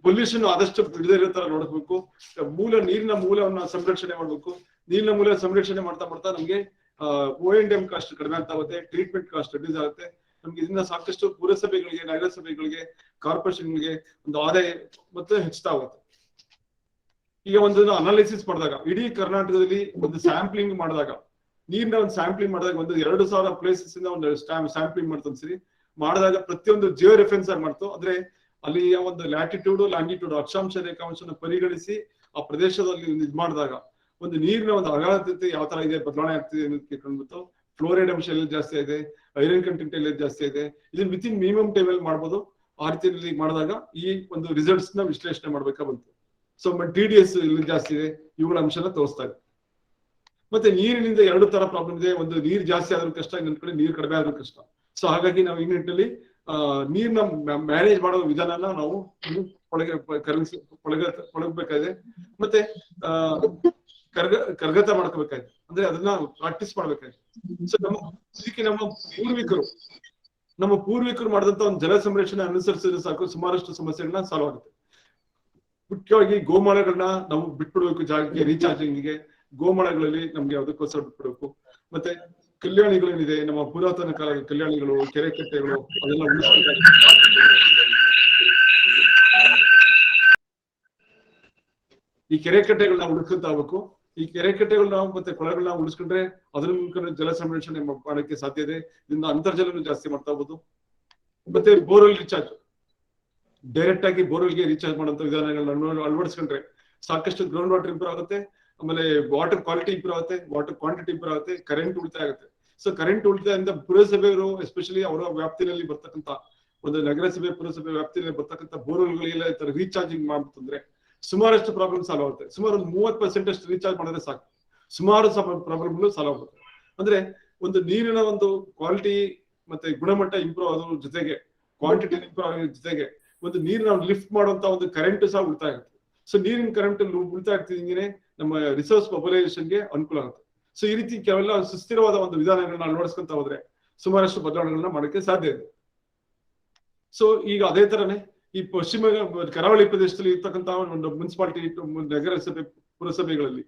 ಪೊಲ್ಯೂಷನ್ ಆದಷ್ಟು ಬಿಡದೇ ಇರೋ ತರ ನೋಡ್ಬೇಕು. ನೀರಿನ ಮೂಲವನ್ನ ಸಂರಕ್ಷಣೆ ಮಾಡ್ಬೇಕು. ನೀರಿನ ಮೂಲ ಸಂರಕ್ಷಣೆ ಮಾಡ್ತಾ ನಮ್ಗೆ O&M ಕಾಸ್ಟ್ ಕಡಿಮೆ ಆಗ್ತಾ ಹೋಗುತ್ತೆ, ಟ್ರೀಟ್ಮೆಂಟ್ ಕಾಸ್ಟ್ ರಿಡ್ಯೂಸ್ ಆಗುತ್ತೆ. ನಮ್ಗೆ ಇದನ್ನ ಸಾಕಷ್ಟು ಪುರಸಭೆಗಳಿಗೆ, ನಗರಸಭೆಗಳಿಗೆ, ಕಾರ್ಪೊರೇಷನ್ಗಳಿಗೆ ಒಂದು ಆದಾಯ ಮತ್ತೆ ಹೆಚ್ಚುತ್ತಾ ಹೋಗುತ್ತೆ. ಈಗ ಒಂದು ಅನಾಲಿಸಿಸ್ ಮಾಡಿದಾಗ, ಇಡೀ ಕರ್ನಾಟಕದಲ್ಲಿ ಒಂದು ಸ್ಯಾಂಪ್ಲಿಂಗ್ ಮಾಡಿದಾಗ, ನೀರಿನ ಒಂದು ಸ್ಯಾಂಪ್ಲಿಂಗ್ ಮಾಡಿದಾಗ ಒಂದು 2,000 ಪ್ಲೇಸಸ್ ಇಂದ ಒಂದು ಸ್ಯಾಂಪ್ಲಿಂಗ್ ಮಾಡ್ತಾನೆ ಸರಿ ಮಾಡಿದಾಗ ಪ್ರತಿಯೊಂದು ಜಿಯೋ ರೆಫರೆನ್ಸ್ ಆಗಿ ಮಾಡ್ತು. ಅಂದ್ರೆ ಅಲ್ಲಿಯ ಒಂದು ಲ್ಯಾಟಿಟ್ಯೂಡ್, ಲ್ಯಾಂಗಿಟ್ಯೂಡ್, ಅಕ್ಷಾಂಶ ರೇಖಾಂಶನ ಪರಿಗಣಿಸಿ ಆ ಪ್ರದೇಶದಲ್ಲಿ ಇದ್ ಮಾಡಿದಾಗ ಒಂದು ನೀರಿನ ಒಂದು ಅಗಾಧತೆ ಯಾವ ತರ ಇದೆ, ಬದಲಾವಣೆ ಆಗ್ತಿದೆ ಅನ್ನೋದಕ್ಕೆ ಕಂಡುಬಿಟ್ಟು ಫ್ಲೋರೈಡ್ ಅಂಶ ಎಲ್ಲ ಜಾಸ್ತಿ ಇದೆ, ಐರನ್ ಕಂಟೆಂಟ್ ಎಲ್ಲ ಜಾಸ್ತಿ ಇದೆ. ಇದನ್ನ ವಿತಿನ್ ಮಿನಿಮಮ್ ಟೈಮ್ ಅಲ್ಲಿ ಮಾಡ್ಬೋದು. ಆ ರೀತಿಯಲ್ಲಿ ಮಾಡಿದಾಗ ಈ ಒಂದು ರಿಸಲ್ಟ್ಸ್ ನ ವಿಶ್ಲೇಷಣೆ ಮಾಡ್ಬೇಕಾ ಬಂತು. ಸೊ TDS ಇಲ್ಲಿ ಜಾಸ್ತಿ ಇದೆ, ಇವುಗಳ ಅಂಶನ ತೋರಿಸ್ತಾ ಇದೆ. ಮತ್ತೆ ನೀರಿನಿಂದ 2 ತರ ಪ್ರಾಬ್ಲಮ್ ಇದೆ. ಒಂದು ನೀರು ಜಾಸ್ತಿ ಆದ್ರೂ ಕಷ್ಟ, ಇನ್ನೊಂದ್ ಕಡೆ ನೀರು ಕಡಿಮೆ ಆದ್ರೂ ಕಷ್ಟ. ಸೊ ಹಾಗಾಗಿ ನಾವು ಈ ನಿಟ್ಟಿನಲ್ಲಿ ನೀರ್ನ ಮ್ಯಾನೇಜ್ ಮಾಡೋ ವಿಧಾನನ ನಾವು ಪಳಗಬೇಕಾಗಿದೆ. ಮತ್ತೆ ಕರಗತ ಮಾಡ್ಕೋಬೇಕಾಗಿದೆ, ಅಂದ್ರೆ ಅದನ್ನ ಪ್ರಾಕ್ಟೀಸ್ ಮಾಡ್ಬೇಕಾಗಿದೆ. ಸೊ ಇದಕ್ಕೆ ನಮ್ಮ ಪೂರ್ವಿಕರು ಮಾಡಿದಂತ ಒಂದು ಜಲ ಸಂರಕ್ಷಣೆ ಅನುಸರಿಸಿದ್ರೆ ಸಾಕು, ಸುಮಾರಷ್ಟು ಸಮಸ್ಯೆಗಳನ್ನ ಸಾಲ್ವ್ ಆಗುತ್ತೆ. ಮುಖ್ಯವಾಗಿ ಗೋಮಾಳಗಳನ್ನ ನಾವು ಬಿಟ್ಬಿಡ್ಬೇಕು ಜಾಗಕ್ಕೆ, ರೀಚಾರ್ಜಿಂಗ್ಗೆ ಗೋಮಾಳಗಳಲ್ಲಿ ನಮ್ಗೆ ಯಾವುದಕ್ಕೋಸ್ಕರ ಬಿಟ್ಬಿಡ್ಬೇಕು. ಮತ್ತೆ ಕಲ್ಯಾಣಿಗಳೇನಿದೆ, ನಮ್ಮ ಪುರಾತನ ಕಾಲದ ಕಲ್ಯಾಣಿಗಳು, ಕೆರೆ ಕಟ್ಟೆಗಳು, ಅದೆಲ್ಲ ಉಳಿಸ್ಬೇಕಾಗುತ್ತೆ. ಈ ಕೆರೆ ಕಟ್ಟೆಗಳನ್ನ ಉಳಿಸ್ಕೊಂತ ಹೋಗ್ಬೇಕು. ಈ ಕೆರೆ ಕಟ್ಟೆಗಳನ್ನ ಮತ್ತೆ ಕೊಳಗಳನ್ನ ಉಳಿಸ್ಕೊಂಡ್ರೆ ಅದ್ರ ಮೂಲಕ ಜಲ ಸಂರಕ್ಷಣೆ ಮಾಡಕ್ಕೆ ಸಾಧ್ಯ ಇದೆ. ಇದರಿಂದ ಅಂತರ್ಜಲನು ಜಾಸ್ತಿ ಮಾಡ್ತಾ ಹೋಗ್ಬೋದು. ಮತ್ತೆ ಬೋರ್ವೆಲ್ ರೀಚಾರ್ಜ್, ಡೈರೆಕ್ಟ್ ಆಗಿ ಬೋರ್ವೆಲ್ಗೆ ರೀಚಾರ್ಜ್ ಮಾಡುವಂತ ವಿಧಾನಗಳನ್ನ ಅಳವಡಿಸ್ಕೊಂಡ್ರೆ ಸಾಕಷ್ಟು ಗ್ರೌಂಡ್ ವಾಟರ್ ಇಂಪ್ರೂವ್ ಆಗುತ್ತೆ. ಆಮೇಲೆ ವಾಟರ್ ಕ್ವಾಲಿಟಿ ಇಂಪ್ರೂವ್ ಆಗುತ್ತೆ, ವಾಟರ್ ಕ್ವಾಂಟಿಟಿ ಇಂಪ್ರೂವ್ ಆಗುತ್ತೆ, ಕರೆಂಟ್ ಉಳಿತಾಯ ಆಗುತ್ತೆ. ಸೊ ಕರೆಂಟ್ ಉಳಿತಾಯದಿಂದ ಪುರಸಭೆಯವರು ಎಸ್ಪೆಷಲಿ ಅವರ ವ್ಯಾಪ್ತಿನಲ್ಲಿ ಬರ್ತಕ್ಕಂಥ ಒಂದು ನಗರಸಭೆ, ಪುರಸಭೆ ವ್ಯಾಪ್ತಿಯಲ್ಲಿ ಬರ್ತಕ್ಕಂಥ ಬೋರ್ವೆಲ್ಗಳಿಗೆಲ್ಲ ಈ ತರ ರೀಚಾರ್ಜಿಂಗ್ ಮಾಡ್ತಂದ್ರೆ ಸುಮಾರಷ್ಟು ಪ್ರಾಬ್ಲಮ್ ಸಾಲ್ವ್ ಆಗುತ್ತೆ. ಸುಮಾರು ಒಂದು 30% ಅಷ್ಟು ರೀಚಾರ್ಜ್ ಮಾಡಿದ್ರೆ ಸಾಕು, ಸುಮಾರು ಪ್ರಾಬ್ಲಮ್ಗಳು ಸಾಲ್ವ್ ಆಗುತ್ತೆ. ಅಂದ್ರೆ ಒಂದು ನೀರಿನ ಒಂದು ಕ್ವಾಲಿಟಿ ಮತ್ತೆ ಗುಣಮಟ್ಟ ಇಂಪ್ರೂವ್ ಆಗೋದ್ರ ಜೊತೆಗೆ, ಕ್ವಾಂಟಿಟಿ ಇಂಪ್ರೂವ್ ಆಗೋದ್ರ ಜೊತೆಗೆ ಒಂದು ನೀರಿನ ಲಿಫ್ಟ್ ಮಾಡುವಂತ ಒಂದು ಕರೆಂಟ್ ಸಹ ಉಳಿತಾಯ ಆಗುತ್ತೆ. ಸೊ ನೀರಿನ ಕರೆಂಟ್ ಉಳಿತಾಯ ಆಗ್ತಿದಂಗೆ ನಮ್ಮ ರಿಸೋರ್ಸ್ ಪಾಪ್ಯುಲೇಷನ್ಗೆ ಅನುಕೂಲ ಆಗುತ್ತೆ. ಸೊ ಈ ರೀತಿ ಕೆಲವೆಲ್ಲ ಸುಸ್ಥಿರವಾದ ಒಂದು ವಿಧಾನಗಳನ್ನ ಅಳವಡಿಸ್ಕೊಂತ ಹೋದ್ರೆ ಸುಮಾರಷ್ಟು ಬದಲಾವಣೆಗಳನ್ನ ಮಾಡಕ್ಕೆ ಸಾಧ್ಯ ಇದೆ. ಸೊ ಈಗ ಅದೇ ತರನೇ ಈ ಪಶ್ಚಿಮ ಕರಾವಳಿ ಪ್ರದೇಶದಲ್ಲಿ ಇರ್ತಕ್ಕಂಥ ಒಂದು ಮುನ್ಸಿಪಾಲಿಟಿ, ನಗರಸಭೆ, ಪುರಸಭೆಗಳಲ್ಲಿ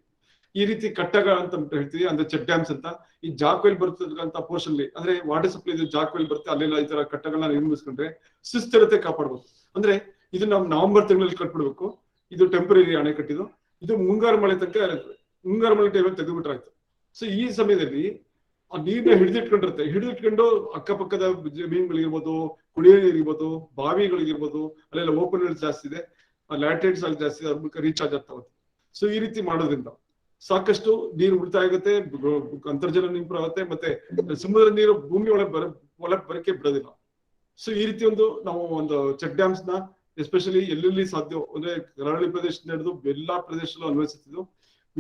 ಈ ರೀತಿ ಕಟ್ಟಗ ಅಂತ ಹೇಳ್ತೀವಿ, ಅಂದ್ರೆ ಚೆಕ್ ಡ್ಯಾಮ್ಸ್ ಅಂತ. ಈ ಜಾಕ್ವೆಲ್ ಬರ್ತಕ್ಕಂಥ ಪೋರ್ಷನ್ ಅಲ್ಲಿ, ಅಂದ್ರೆ ವಾಟರ್ ಸಪ್ಲೈ ಜಾಕ್ವೆಲ್ ಬರುತ್ತೆ, ಅಲ್ಲೆಲ್ಲ ಈ ತರ ಕಟ್ಟಗಳನ್ನ ನಿರ್ಮಿಸ್ಕೊಂಡ್ರೆ ಸುಸ್ಥಿರತೆ ಕಾಪಾಡ್ಬೋದು. ಅಂದ್ರೆ ಇದು ನಾವು ನವೆಂಬರ್ ತಿಂಗಳಲ್ಲಿ ಕಟ್ಬಿಡ್ಬೇಕು. ಇದು ಟೆಂಪರರಿ ಅಣೆಕಟ್ಟಿದು. ಇದು ಮುಂಗಾರು ಮಳೆ ತನಕ ಮುಂಗಾರು ಮಳೆ ಟೈಮಲ್ಲಿ ತೆಗೆದುಬಿಟ್ರಾಯ್ತು. ಸೊ ಈ ಸಮಯದಲ್ಲಿ ಆ ನೀರ್ನ ಹಿಡಿದಿಟ್ಕೊಂಡಿರುತ್ತೆ. ಹಿಡಿದಿಟ್ಕೊಂಡು ಅಕ್ಕಪಕ್ಕದ ಜಮೀನುಗಳಿರ್ಬೋದು, ಕುಡಿಯೋ ನೀರಿರ್ಬೋದು, ಬಾವಿಗಳಿಗಿರ್ಬೋದು, ಅಲ್ಲೆಲ್ಲ ಓಪನ್ ವೆಲ್ಸ್ ಜಾಸ್ತಿ ಇದೆ, ಲ್ಯಾಟ್ರೈಟ್ಸ್ ಅಲ್ಲಿ ಜಾಸ್ತಿ ಅದ್ರ ಮೂಲಕ ರೀಚಾರ್ಜ್ ಆಗ್ತಾ ಹೋಗುತ್ತೆ. ಸೊ ಈ ರೀತಿ ಮಾಡೋದ್ರಿಂದ ಸಾಕಷ್ಟು ನೀರು ಉಳಿತಾಯ ಆಗುತ್ತೆ, ಅಂತರ್ಜಲ ಇಂಪ್ರೂವ್ ಆಗುತ್ತೆ, ಮತ್ತೆ ಸಮುದ್ರ ನೀರು ಭೂಮಿ ಒಳಗೆ ಬರಕ್ಕೆ ಬಿಡೋದಿಲ್ಲ. ಸೊ ಈ ರೀತಿ ನಾವು ಒಂದು ಚೆಕ್ ಡ್ಯಾಮ್ಸ್ ನ ಎಸ್ಪೆಷಲಿ ಎಲ್ಲೆಲ್ಲಿ ಸಾಧ್ಯ ಅಂದ್ರೆ ಕರಾವಳಿ ಪ್ರದೇಶದಿಂದ ಹಿಡಿದು ಎಲ್ಲಾ ಪ್ರದೇಶದಲ್ಲೂ ಅನ್ವಯಿಸುತ್ತಿದ್ದು.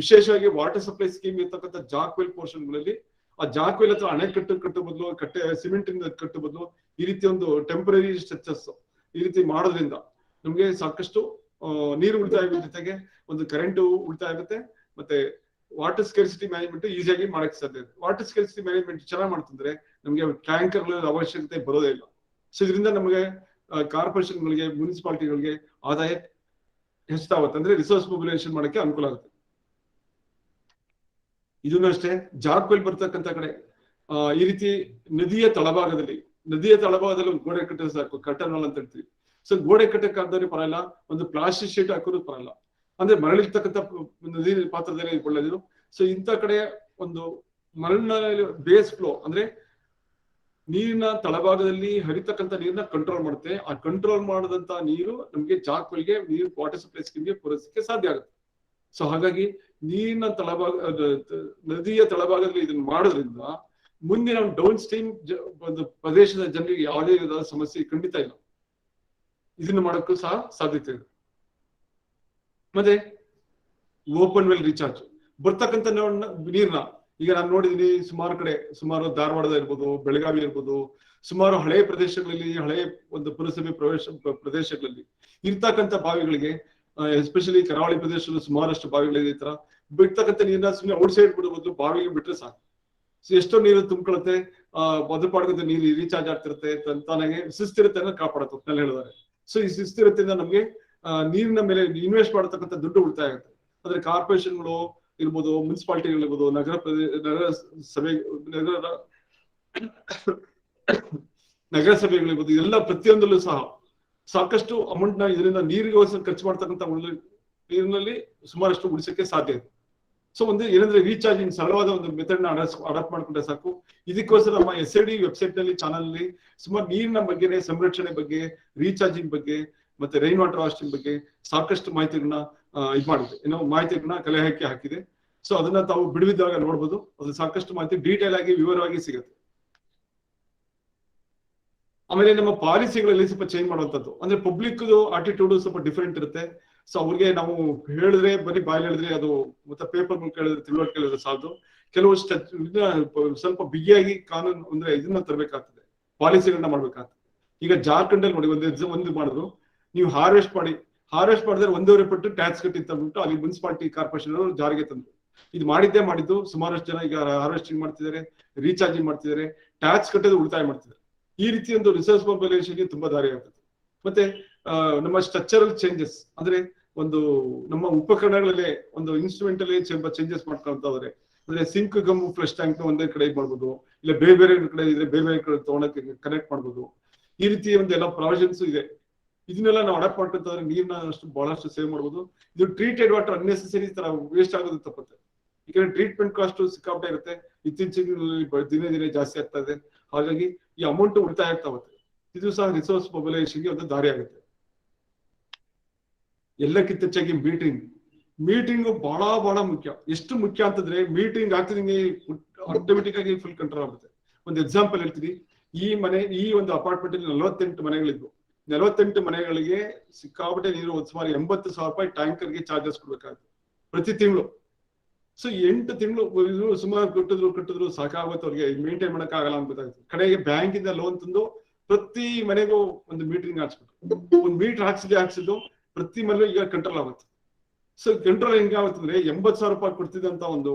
ವಿಶೇಷವಾಗಿ ವಾಟರ್ ಸಪ್ಲೈ ಸ್ಕೀಮ್ ಇರ್ತಕ್ಕಂಥ ಜಾಕ್ವೆಲ್ ಪೋರ್ಷನ್ಗಳಲ್ಲಿ ಆ ಜಾಕ್ವೆಲ್ ಹತ್ರ ಅಣೆಕಟ್ಟು ಕಟ್ಟು ಬದಲು ಸಿಮೆಂಟ್ ಇಂದ ಕಟ್ಟು ಬದಲು ಈ ರೀತಿ ಒಂದು ಟೆಂಪರರಿ ಸ್ಟ್ರಕ್ಚರ್ಸ್ ಈ ರೀತಿ ಮಾಡೋದ್ರಿಂದ ನಮ್ಗೆ ಸಾಕಷ್ಟು ನೀರು ಉಳಿತಾಯ ಆಗುತ್ತೆ, ಜೊತೆಗೆ ಒಂದು ಕರೆಂಟ್ ಉಳಿತಾಯ ಆಗುತ್ತೆ, ಮತ್ತೆ ವಾಟರ್ ಸ್ಕೇರ್ಸಿಟಿ ಮ್ಯಾನೇಜ್ಮೆಂಟ್ ಈಸಿಯಾಗಿ ಮಾಡಕ್ ಸಾಧ್ಯ ಇದೆ. ವಾಟರ್ ಸ್ಕೇರ್ಸಿಟಿ ಮ್ಯಾನೇಜ್ಮೆಂಟ್ ಚೆನ್ನಾಗಿ ಮಾಡ್ತಂದ್ರೆ ನಮ್ಗೆ ಟ್ಯಾಂಕರ್ಗಳ ಅವಶ್ಯಕತೆ ಬರೋದೇ ಇಲ್ಲ. ಸೊ ಇದರಿಂದ ನಮಗೆ ಕಾರ್ಪೊರೇಷನ್ಗಳಿಗೆ, ಮುನ್ಸಿಪಾಲಿಟಿಗಳಿಗೆ ಆದಾಯ ಹೆಚ್ಚಾಗುತ್ತೆ, ಅಂದ್ರೆ ರಿಸೋರ್ಸ್ ಮೊಬಿಲೈಸೇಷನ್ ಮಾಡಕ್ಕೆ ಅನುಕೂಲ ಆಗುತ್ತೆ. ಇದನ್ನು ಅಷ್ಟೇ, ಜಾಕ್ವೆಲ್ ಬರ್ತಕ್ಕಂಥ ಕಡೆ ಈ ರೀತಿ ನದಿಯ ತಳಭಾಗದಲ್ಲಿ ಒಂದು ಗೋಡೆ ಕಟ್ಟಿದ್ರೆ ಸಾಕು, ಕರ್ಟನ್ ವಾಲ್ ಅಂತ ಹೇಳ್ತೀವಿ. ಸೊ ಗೋಡೆ ಕಟ್ಟಕ್ಕಾದ್ರೆ ಪರಲ್ಲ, ಒಂದು ಪ್ಲಾಸ್ಟಿಕ್ ಶೀಟ್ ಹಾಕೋದು ಪರಲ್ಲ, ಅಂದ್ರೆ ಮರಳಿರ್ತಕ್ಕಂಥ ನದಿ ಪಾತ್ರದಲ್ಲಿ ಒಳ್ಳೆದಿರು. ಸೊ ಇಂಥ ಕಡೆ ಒಂದು ಮರಳಿನ ಬೇಸ್ ಫ್ಲೋ ಅಂದ್ರೆ ನೀರಿನ ತಳಭಾಗದಲ್ಲಿ ಹರಿತಕ್ಕಂಥ ನೀರನ್ನ ಕಂಟ್ರೋಲ್ ಮಾಡುತ್ತೆ. ಆ ಕಂಟ್ರೋಲ್ ಮಾಡದಂತ ನೀರು ನಮ್ಗೆ ಜಾಕ್ವೆಲ್ಗೆ ನೀರು ವಾಟರ್ ಸಪ್ಲೈ ಸ್ಕೀಮ್ಗೆ ಪೂರೈಸಕ್ಕೆ ಸಾಧ್ಯ ಆಗುತ್ತೆ. ಸೊ ಹಾಗಾಗಿ ನೀರಿನ ನದಿಯ ತಳಭಾಗದಲ್ಲಿ ಇದನ್ನ ಮಾಡೋದ್ರಿಂದ ಮುಂದೆ ನಾವು ಡೌನ್ ಸ್ಟ್ರೀಮ್ ಒಂದು ಪ್ರದೇಶದ ಜನರಿಗೆ ಯಾವುದೇ ವಿಧದ ಸಮಸ್ಯೆ ಖಂಡಿತ ಇಲ್ಲ. ಇದನ್ನು ಮಾಡೋಕ್ಕೂ ಸಹ ಸಾಧ್ಯತೆ ಇದೆ. ಮತ್ತೆ ಓಪನ್ ವೆಲ್ ರೀಚಾರ್ಜ್ ಬರ್ತಕ್ಕಂಥ ನೀರ್ನ ಈಗ ನಾನು ನೋಡಿದೀನಿ ಸುಮಾರು ಧಾರವಾಡದ ಇರ್ಬೋದು, ಬೆಳಗಾವಿ ಇರ್ಬೋದು, ಸುಮಾರು ಹಳೆಯ ಪ್ರದೇಶಗಳಲ್ಲಿ, ಹಳೆಯ ಒಂದು ಪುರಸಭೆ ಪ್ರದೇಶಗಳಲ್ಲಿ ಇರ್ತಕ್ಕಂಥ ಬಾವಿಗಳಿಗೆ, ಎಸ್ಪೆಷಲಿ ಕರಾವಳಿ ಪ್ರದೇಶದಲ್ಲಿ ಸುಮಾರಷ್ಟು ಬಾವಿಗಳಿದೆ. ಈ ತರ ಬಿಡ್ತಕ್ಕಂಥ ನೀರನ್ನ ಸುಮ್ಮನೆ ಔಟ್ ಸೈಡ್ ಬಿಡೋ ಬದಲು ಬಾವಿಗೆ ಬಿಟ್ರೆ ಸಾಕು. ಸೊ ಎಷ್ಟೋ ನೀರು ತುಂಬಿಕೊಳ್ಳುತ್ತೆ, ಬದಪಾಡ್ಗದ ನೀರು ರೀಚಾರ್ಜ್ ಆಗ್ತಿರುತ್ತೆ, ತಾನಾಗೆ ಸುಸ್ಥಿರತೆಯನ್ನು ಕಾಪಾಡುತ್ತೆ ಅಂತ ಹೇಳಿದ್ದಾರೆ. ಸೊ ಈ ಸುಸ್ಥಿರತೆಯಿಂದ ನಮ್ಗೆ ನೀರಿನ ಮೇಲೆ ಇನ್ವೆಸ್ಟ್ ಮಾಡತಕ್ಕಂಥ ದುಡ್ಡು ಉಳಿತಾಯ ಆಗುತ್ತೆ. ಅಂದ್ರೆ ಕಾರ್ಪೊರೇಷನ್ಗಳು ಇರ್ಬೋದು, ಮುನ್ಸಿಪಾಲಿಟಿಗಳಿರ್ಬೋದು, ನಗರಸಭೆಗಳಿರ್ಬೋದು, ಎಲ್ಲ ಪ್ರತಿಯೊಂದಲ್ಲೂ ಸಹ ಸಾಕಷ್ಟು ಅಮೌಂಟ್ ನ ಇದರಿಂದ ನೀರಿಗೋಸ್ಕರ ಖರ್ಚು ಮಾಡ್ತಕ್ಕಂಥ ನೀರಿನಲ್ಲಿ ಸುಮಾರಷ್ಟು ಉಳಿಸಕ್ಕೆ ಸಾಧ್ಯ ಇದೆ. ಸೊ ಒಂದು ಏನಂದ್ರೆ ರೀಚಾರ್ಜಿಂಗ್ ಸರಳವಾದ ಒಂದು ಮೆಥಡ್ ನ ಅಡಾಪ್ಟ್ ಮಾಡ್ಕೊಂಡ್ರೆ ಸಾಕು. ಇದಕ್ಕೋಸ್ಕರ ನಮ್ಮ SID ವೆಬ್ಸೈಟ್ ನಲ್ಲಿ, ಚಾನಲ್ ನಲ್ಲಿ ಸುಮಾರು ನೀರಿನ ಬಗ್ಗೆ, ಸಂರಕ್ಷಣೆ ಬಗ್ಗೆ, ರೀಚಾರ್ಜಿಂಗ್ ಬಗ್ಗೆ, ಮತ್ತೆ ರೈನ್ ವಾಟರ್ ಹಾರ್ವೆಸ್ಟಿಂಗ್ ಬಗ್ಗೆ ಸಾಕಷ್ಟು ಮಾಹಿತಿಗಳನ್ನ ಮಾಹಿತಿಗಳನ್ನ ಕಲೆ ಹಾಕಿದೆ. ಸೊ ಅದನ್ನ ತಾವು ಬಿಡುವಿದ್ದಾಗ ನೋಡ್ಬೋದು. ಅದು ಸಾಕಷ್ಟು ಮಾಹಿತಿ ಡೀಟೇಲ್ ಆಗಿ ವಿವರವಾಗಿ ಸಿಗುತ್ತೆ. ಆಮೇಲೆ ನಮ್ಮ ಪಾಲಿಸಿಗಳಲ್ಲಿ ಸ್ವಲ್ಪ ಚೇಂಜ್ ಮಾಡುವಂಥದ್ದು, ಅಂದ್ರೆ ಪಬ್ಲಿಕ್ ಆಟಿಟ್ಯೂಡ್ ಸ್ವಲ್ಪ ಡಿಫರೆಂಟ್ ಇರುತ್ತೆ. ಸೊ ಅವ್ರಿಗೆ ನಾವು ಹೇಳಿದ್ರೆ ಬರೀ ಬಾಯಲ್ಲಿ ಹೇಳಿದ್ರೆ ಅದು, ಮತ್ತೆ ಪೇಪರ್ ಮೂಲಕ ಹೇಳಿದ್ರೆ ತಿಳುವಳಿಕೆ ಹೇಳಿದ್ರೆ ಸಾಲದು. ಕೆಲವು ಸ್ವಲ್ಪ ಬಿಗಿಯಾಗಿ ಕಾನೂನು ಅಂದ್ರೆ ಇದನ್ನ ತರಬೇಕಾಗ್ತದೆ, ಪಾಲಿಸಿಗಳನ್ನ ಮಾಡ್ಬೇಕಾಗ್ತದೆ. ಈಗ ಜಾರ್ಖಂಡ್ ಅಲ್ಲಿ ನೋಡಿ ಒಂದು ಮಾಡಿದ್ರು, ನೀವು ಹಾರ್ವೆಸ್ಟ್ ಮಾಡಿದ್ರೆ 1.5 ಪಟ್ಟು ಟ್ಯಾಕ್ಸ್ ಕಟ್ಟಿ ಅಂತ ಅಂದ್ಬಿಟ್ಟು ಅಲ್ಲಿ ಮುನ್ಸಿಪಾಲಿಟಿ ಕಾರ್ಪೊರೇಷನ್ ಅವರು ಜಾರಿಗೆ ತಂದ್ರು. ಇದು ಮಾಡಿದ್ದು ಸುಮಾರಷ್ಟು ಜನ ಈಗ ಹಾರ್ವೆಸ್ಟಿಂಗ್ ಮಾಡ್ತಿದ್ದಾರೆ, ರೀಚಾರ್ಜಿಂಗ್ ಮಾಡ್ತಿದ್ದಾರೆ, ಟ್ಯಾಕ್ಸ್ ಕಟ್ಟೋದು ಉಳಿತಾಯ ಮಾಡ್ತಿದ್ದಾರೆ. ಈ ರೀತಿ ಒಂದು ರಿಸೋರ್ಸ್ ಮೊಬಿಲೈಸೇಷನ್ಗೆ ತುಂಬಾ ದಾರಿ ಆಗ್ತದೆ. ಮತ್ತೆ ನಮ್ಮ ಸ್ಟ್ರಕ್ಚರಲ್ ಚೇಂಜಸ್ ಅಂದ್ರೆ ಒಂದು ನಮ್ಮ ಉಪಕರಣಗಳಲ್ಲೇ ಒಂದು ಇನ್ಸ್ಟ್ರೂಮೆಂಟ್ ಅಲ್ಲಿ ಚೇಂಜಸ್ ಮಾಡ್ಕೊಂತ ಹೋದ್ರೆ, ಅಂದ್ರೆ ಸಿಂಕ್ ಗಮ್ ಫ್ಲಶ್ ಟ್ಯಾಂಕ್ ಒಂದೇ ಕಡೆ ಮಾಡ್ಬೋದು, ಇಲ್ಲ ಬೇರೆ ಕಡೆ ಇದ್ರೆ ಬೇರೆ ಕಡೆ ತಗೊಳಕ್ಕೆ ಕನೆಕ್ಟ್ ಮಾಡ್ಬೋದು. ಈ ರೀತಿ ಒಂದು ಎಲ್ಲ ಪ್ರಾವಿಷನ್ಸ್ ಇದೆ. ಇದನ್ನೆಲ್ಲ ನಾವು ಅಡಾಪ್ಟ್ ಮಾಡ್ಕೊಂತಂದ್ರೆ ನೀರ್ನ ಬಹಳಷ್ಟು ಸೇವ್ ಮಾಡ್ಬೋದು. ಇದು ಟ್ರೀಟೆಡ್ ವಾಟರ್ ಅನ್ನೆಸೆಸರಿ ತರ ವೇಸ್ಟ್ ಆಗೋದು ತಪ್ಪುತ್ತೆ. ಈ ಕಡೆ ಟ್ರೀಟ್ಮೆಂಟ್ ಕಾಸ್ಟ್ ಸಿಕ್ಕಾಪಟ್ಟೆ ಇರುತ್ತೆ, ಇತ್ತೀಚೆಗೆ ದಿನೇ ಜಾಸ್ತಿ ಆಗ್ತಾ ಇದೆ. ಹಾಗಾಗಿ ಈ ಅಮೌಂಟ್ ಉಳಿತಾಯ ಆಗ್ತಾ ಹೋಗುತ್ತೆ. ಇದು ಸಹ ರಿಸೋರ್ಸ್ ಮೊಬಿಲೈಸೇಷನ್ಗೆ ಒಂದು ದಾರಿ ಆಗುತ್ತೆ. ಎಲ್ಲಕ್ಕಿಂತ ಹೆಚ್ಚಾಗಿ ಮೀಟಿಂಗ್ ಬಹಳ ಮುಖ್ಯ. ಎಷ್ಟು ಮುಖ್ಯ ಅಂತಂದ್ರೆ ಮೀಟಿಂಗ್ ಆಗ್ತಿದಂಗೆ ಆಟೋಮೆಟಿಕ್ ಆಗಿ ಫುಲ್ ಕಂಟ್ರೋಲ್ ಆಗುತ್ತೆ. ಒಂದು ಎಕ್ಸಾಂಪಲ್ ಹೇಳ್ತೀನಿ. ಈ ಒಂದು ಅಪಾರ್ಟ್ಮೆಂಟ್ ಅಲ್ಲಿ 48 ಮನೆಗಳಿದ್ವು. 48 ಮನೆಗಳಿಗೆ ಸಿಕ್ಕಾಪಟ್ಟೆ ನೀರು ಸುಮಾರು 80,000 ರೂಪಾಯಿ ಟ್ಯಾಂಕರ್ಗೆ ಚಾರ್ಜಸ್ ಕೊಡ್ಬೇಕಾಗುತ್ತೆ ಪ್ರತಿ ತಿಂಗಳು. ಸೊ 8 ತಿಂಗಳು ಸುಮಾರು ಕಟ್ಟಿದ್ರು ಸಾಕಾಗುತ್ತೆ ಅವ್ರಿಗೆ, ಮೇಂಟೈನ್ ಮಾಡಕ್ ಆಗಲ್ಲ ಅಂತ ಗೊತ್ತಾಗುತ್ತೆ. ಕಡೆಗೆ ಬ್ಯಾಂಕ್ ಇಂದ ಲೋನ್ ತಂದು ಪ್ರತಿ ಮನೆಗೂ ಒಂದು ಮೀಟರಿಂಗ್ ಹಾಕ್ಸ್ಬಿಟ್ಟು ಒಂದು ಮೀಟರ್ ಹಾಕ್ಸಿದ್ದು ಪ್ರತಿ ಮನೆಗೂ ಈಗ ಕಂಟ್ರೋಲ್ ಆಗುತ್ತೆ. ಸೊ ಕಂಟ್ರೋಲ್ ಹೆಂಗಾಗುತ್ತಂದ್ರೆ 80,000 ರೂಪಾಯಿ ಕೊಡ್ತಿದ್ದಂತ ಒಂದು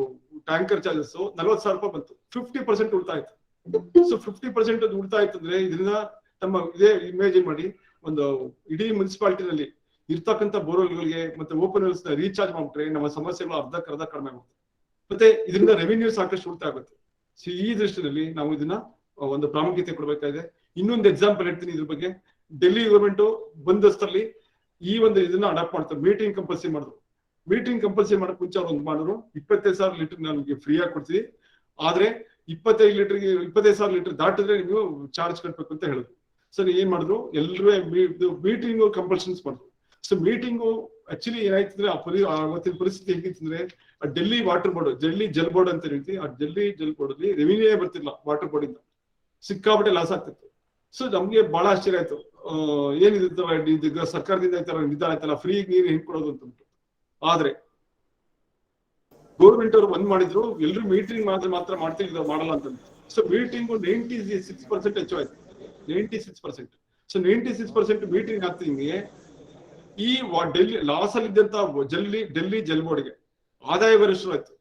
ಟ್ಯಾಂಕರ್ ಚಾರ್ಜಸ್ 40,000 ರೂಪಾಯಿ ಬಂತು. 50% ಉಳಿತಾಯ ಆಯ್ತು. ಸೊ 50% ಉಳಿತಾಯ ಆಯ್ತಂದ್ರೆ ಇದನ್ನ ಇದೇ ಇಮೇಜಿನ್ ಮಾಡಿ, ಒಂದು ಇಡೀ ಮುನ್ಸಿಪಾಲಿಟಿನಲ್ಲಿ ಇರ್ತಕ್ಕಂಥ ಬೋರ್ವೆಲ್ಗಳಿಗೆ ಮತ್ತೆ ಓಪನ್ ವೆಲ್ಸ್ ನ ರೀಚಾರ್ಜ್ ಮಾಡ್ಬಿಟ್ರೆ ನಮ್ಮ ಸಮಸ್ಯೆಗಳು ಅರ್ಧಕ್ಕರ್ಧ ಕಡಿಮೆ ಆಗುತ್ತೆ. ಮತ್ತೆ ಇದರಿಂದ ರೆವಿನ್ಯೂ ಸಾಕಷ್ಟು ಉಳಿತಾಯ ಆಗುತ್ತೆ. ಸೊ ಈ ದೃಷ್ಟಿಯಲ್ಲಿ ನಾವು ಇದನ್ನ ಒಂದು ಪ್ರಾಮುಖ್ಯತೆ ಕೊಡಬೇಕಾಗಿದೆ. ಇನ್ನೊಂದು ಎಕ್ಸಾಂಪಲ್ ಹೇಳ್ತೀನಿ ಇದ್ರ ಬಗ್ಗೆ. ಡೆಲ್ಲಿ ಗವರ್ಮೆಂಟ್ ಬಂದೋಬಸ್ತಲ್ಲಿ ಈ ಒಂದು ಇದನ್ನ ಅಡಾಪ್ಟ್ ಮಾಡ್ತಾರೆ. ಮೀಟಿಂಗ್ ಕಂಪಲ್ಸರಿ ಮಾಡಿದ್ರು. ಮೀಟಿಂಗ್ ಕಂಪಲ್ಸರಿ ಮಾಡಕ್ ಮುಂಚೆ ಅವ್ರು ಒಂದು ಮಾಡಿದ್ರು, 25,000 ಲೀಟರ್ ನಮ್ಗೆ ಫ್ರೀ ಆಗಿ ಕೊಡ್ತೀವಿ, ಆದ್ರೆ 25,000 ಲೀಟರ್ ದಾಟಿದ್ರೆ ನೀವು ಚಾರ್ಜ್ ಕಟ್ಬೇಕು ಅಂತ ಹೇಳಿದ್ರು. ಸರಿ, ಏನ್ ಮಾಡಿದ್ರು, ಎಲ್ಲರೂ ಮೀಟಿಂಗ್ ಕಂಪಲ್ಷನ್ಸ್ ಮಾಡಿದ್ರು. ಸೊ ಮೀಟಿಂಗು ಆಕ್ಚುಲಿ ಏನಾಯ್ತಂದ್ರೆ ಅವತ್ತಿನ ಪರಿಸ್ಥಿತಿ ಹೇಗಿತ್ತಂದ್ರೆ, Delhi water board, Delhi Jal board ಅಂತ ಹೇಳ್ತೀವಿ, ಆ ಡೆಲ್ಲಿ ಜಲ್ ಬೋರ್ಡ್ ಅಲ್ಲಿ ರೆವಿನ್ಯೂ ಬರ್ತಿಲ್ಲ ವಾಟರ್ ಬೋರ್ಡ್ ಇಂದ, ಸಿಕ್ಕಾಪಟ್ಟೆ ಲಾಸ್ ಆಗ್ತಿತ್ತು. ಸೊ ನಮ್ಗೆ ಬಹಳ ಆಶ್ಚರ್ಯ ಆಯ್ತು, ಏನಿದೆ ಸರ್ಕಾರದಿಂದ ಈ ತರ ನಿರ್ಧಾರ ಆಯ್ತಲ್ಲ, ಫ್ರೀ ನೀರು ಹೆಂಗ್ ಕೊಡೋದು ಅಂತ. ಆದ್ರೆ ಗೌರ್ಮೆಂಟ್ ಅವರು ಬಂದ್ ಮಾಡಿದ್ರು, ಎಲ್ರು ಮೀಟಿಂಗ್ ಮಾತ್ರ ಮಾಡ್ತಿದ್ರು, ಮಾಡಲ್ಲ ಅಂತ. ಸೊ ಮೀಟಿಂಗ್ 96% ಹೆಚ್ಚು ಆಯ್ತು, 96%. ಸೊ 96% ಮೀಟಿಂಗ್ ಆಗ್ತಿಂಗೆ ಈ ಡೆಲ್ಲಿ ಲಾಸ್ ಅಲ್ಲಿ ಇದ್ದಂತ ಡೆಲ್ಲಿ ಜಲ್ ಬೋರ್ಡ್ಗೆ ಆದಾಯ ಬರೋ ಶುರು ಆಯ್ತು.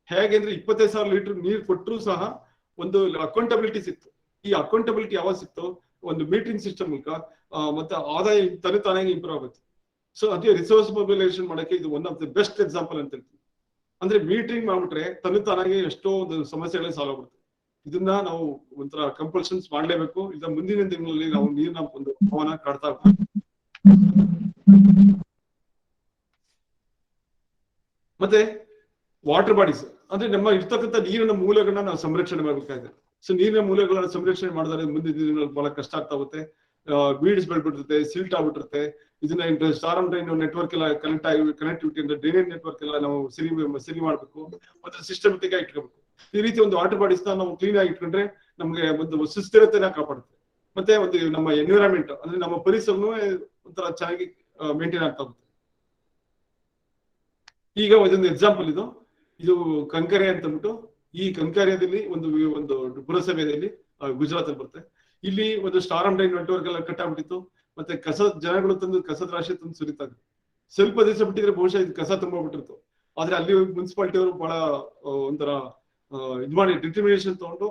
ಹೇಗೆ ಅಂದ್ರೆ 25,000 ಲೀಟರ್ ನೀರು ಕೊಟ್ಟರು ಸಹ ಒಂದು ಅಕೌಂಟಬಿಲಿಟಿ ಸಿಕ್ತು. ಈ ಅಕೌಂಟಬಿಲಿಟಿ ಯಾವಾಗ ಸಿಕ್ತು, ಒಂದು ಮೀಟಿಂಗ್ ಸಿಸ್ಟಮ್ ಮೂಲಕ ಮತ್ತೆ ಆದಾಯ ತಾನಾಗಿ ಇಂಪ್ರೂವ್ ಆಗುತ್ತೆ. ಸೊ ಅದೇ ರಿಸೋರ್ಸ್ ಮೊಬಿಲೈಸೇಷನ್ ಮಾಡಕ್ಕೆ ಇದು one of the best example ಅಂತ ಹೇಳ್ತೀನಿ. ಅಂದ್ರೆ ಮೀಟಿಂಗ್ ಮಾಡ್ಬಿಟ್ರೆ ತಾನಾಗಿ ಎಷ್ಟೋ ಒಂದು ಸಮಸ್ಯೆಗಳೇ ಸಾಲ್ವ್ ಆಗುತ್ತೆ. ಇದನ್ನ ನಾವು ಒಂಥರ ಕಂಪಲ್ಷನ್ಸ್ ಮಾಡ್ಲೇಬೇಕು, ಇಲ್ಲ ಮುಂದಿನ ದಿನಗಳಲ್ಲಿ ನಾವು ನೀರಿನ ಒಂದು ಅಭಾವನ ಕಾಡ್ತಾ ಹೋಗ್ತೀವಿ. ಮತ್ತೆ ವಾಟರ್ ಬಾಡೀಸ್ ಅಂದ್ರೆ ನಮ್ಮ ಇರ್ತಕ್ಕಂಥ ನೀರಿನ ಮೂಲಗಳನ್ನ ನಾವು ಸಂರಕ್ಷಣೆ ಮಾಡಬೇಕಾಗಿದೆ. ಸೊ ನೀರಿನ ಮೂಲಗಳನ್ನ ಸಂರಕ್ಷಣೆ ಮಾಡಿದ್ರೆ ಮುಂದಿನ ದಿನಗಳಲ್ಲಿ ಬಹಳ ಕಷ್ಟ ಆಗ್ತಾ ಹೋಗುತ್ತೆ. ಬೀಡ್ಸ್ ಬೆಳ್ಬಿಟ್ಟಿರುತ್ತೆ, ಸಿಲ್ಟ್ ಆಗ್ಬಿಟ್ಟಿರುತ್ತೆ. ಇದನ್ನ ಸ್ಟಾರಮ್ ಡ್ರೈನ್ ನೆಟ್ವರ್ಕ್ ಎಲ್ಲ ಕನೆಕ್ಟಿವಿಟಿ ಅಂದ್ರೆ ಡ್ರೈನೇಜ್ ನೆಟ್ವರ್ಕ್ ಎಲ್ಲ ನಾವು ಸರಿ ಮಾಡ್ಬೇಕು, ಮತ್ತೆ ಸಿಸ್ಟಮೆಟಿಕ್ ಆಗಿ ಇಟ್ಕೋಬೇಕು. ಈ ರೀತಿ ಒಂದು ವಾಟರ್ ಬಾಡೀಸ್ ನಾವು ಕ್ಲೀನ್ ಆಗಿ ಇಟ್ಕೊಂಡ್ರೆ ನಮ್ಗೆ ಒಂದು ಸುಸ್ಥಿರತೆನ ಕಾಪಾಡುತ್ತೆ. ಮತ್ತೆ ಒಂದು ನಮ್ಮ ಎನ್ವಿರಾನ್ಮೆಂಟ್ ಅಂದ್ರೆ ನಮ್ಮ ಪರಿಸರನೂ ಒಂಥರ ಚೆನ್ನಾಗಿ ಮೇಂಟೈನ್ ಆಗ್ತಾ ಹೋಗುತ್ತೆ. ಈಗ ಇದೊಂದು ಎಕ್ಸಾಂಪಲ್, ಇದು ಕಂಕರೆ ಅಂತ ಅಂದ್ಬಿಟ್ಟು, ಈ ಕಂಕರಿಯಾದಲ್ಲಿ ಒಂದು ಪುರಸಭೆಯಲ್ಲಿ ಗುಜರಾತ್ ಅಲ್ಲಿ ಬರುತ್ತೆ. ಇಲ್ಲಿ ಒಂದು ಸ್ಟಾರಮ್ ಡ್ರೈನ್ ನೆಟ್ವರ್ಕ್ ಎಲ್ಲ ಕಟ್ ಆಗ್ಬಿಟ್ಟಿತ್ತು. ಮತ್ತೆ ಜನಗಳು ತಂದು ಕಸದ ರಾಶಿ ತಂದು ಸುರಿತಾ ಇದ್ರು. ಸ್ವಲ್ಪ ದಿವಸ ಬಿಟ್ಟಿದ್ರೆ ಬಹುಶಃ ಇದು ಕಸ ತುಂಬೋಗ್ಬಿಟ್ಟಿರ್ತು. ಆದ್ರೆ ಅಲ್ಲಿ ಮುನ್ಸಿಪಾಲಿಟಿ ಅವರು ಬಹಳ ಒಂಥರ ಇದ್ ಮಾಡಿ ಡಿಟರ್ಮಿನೇಷನ್ ತಗೊಂಡು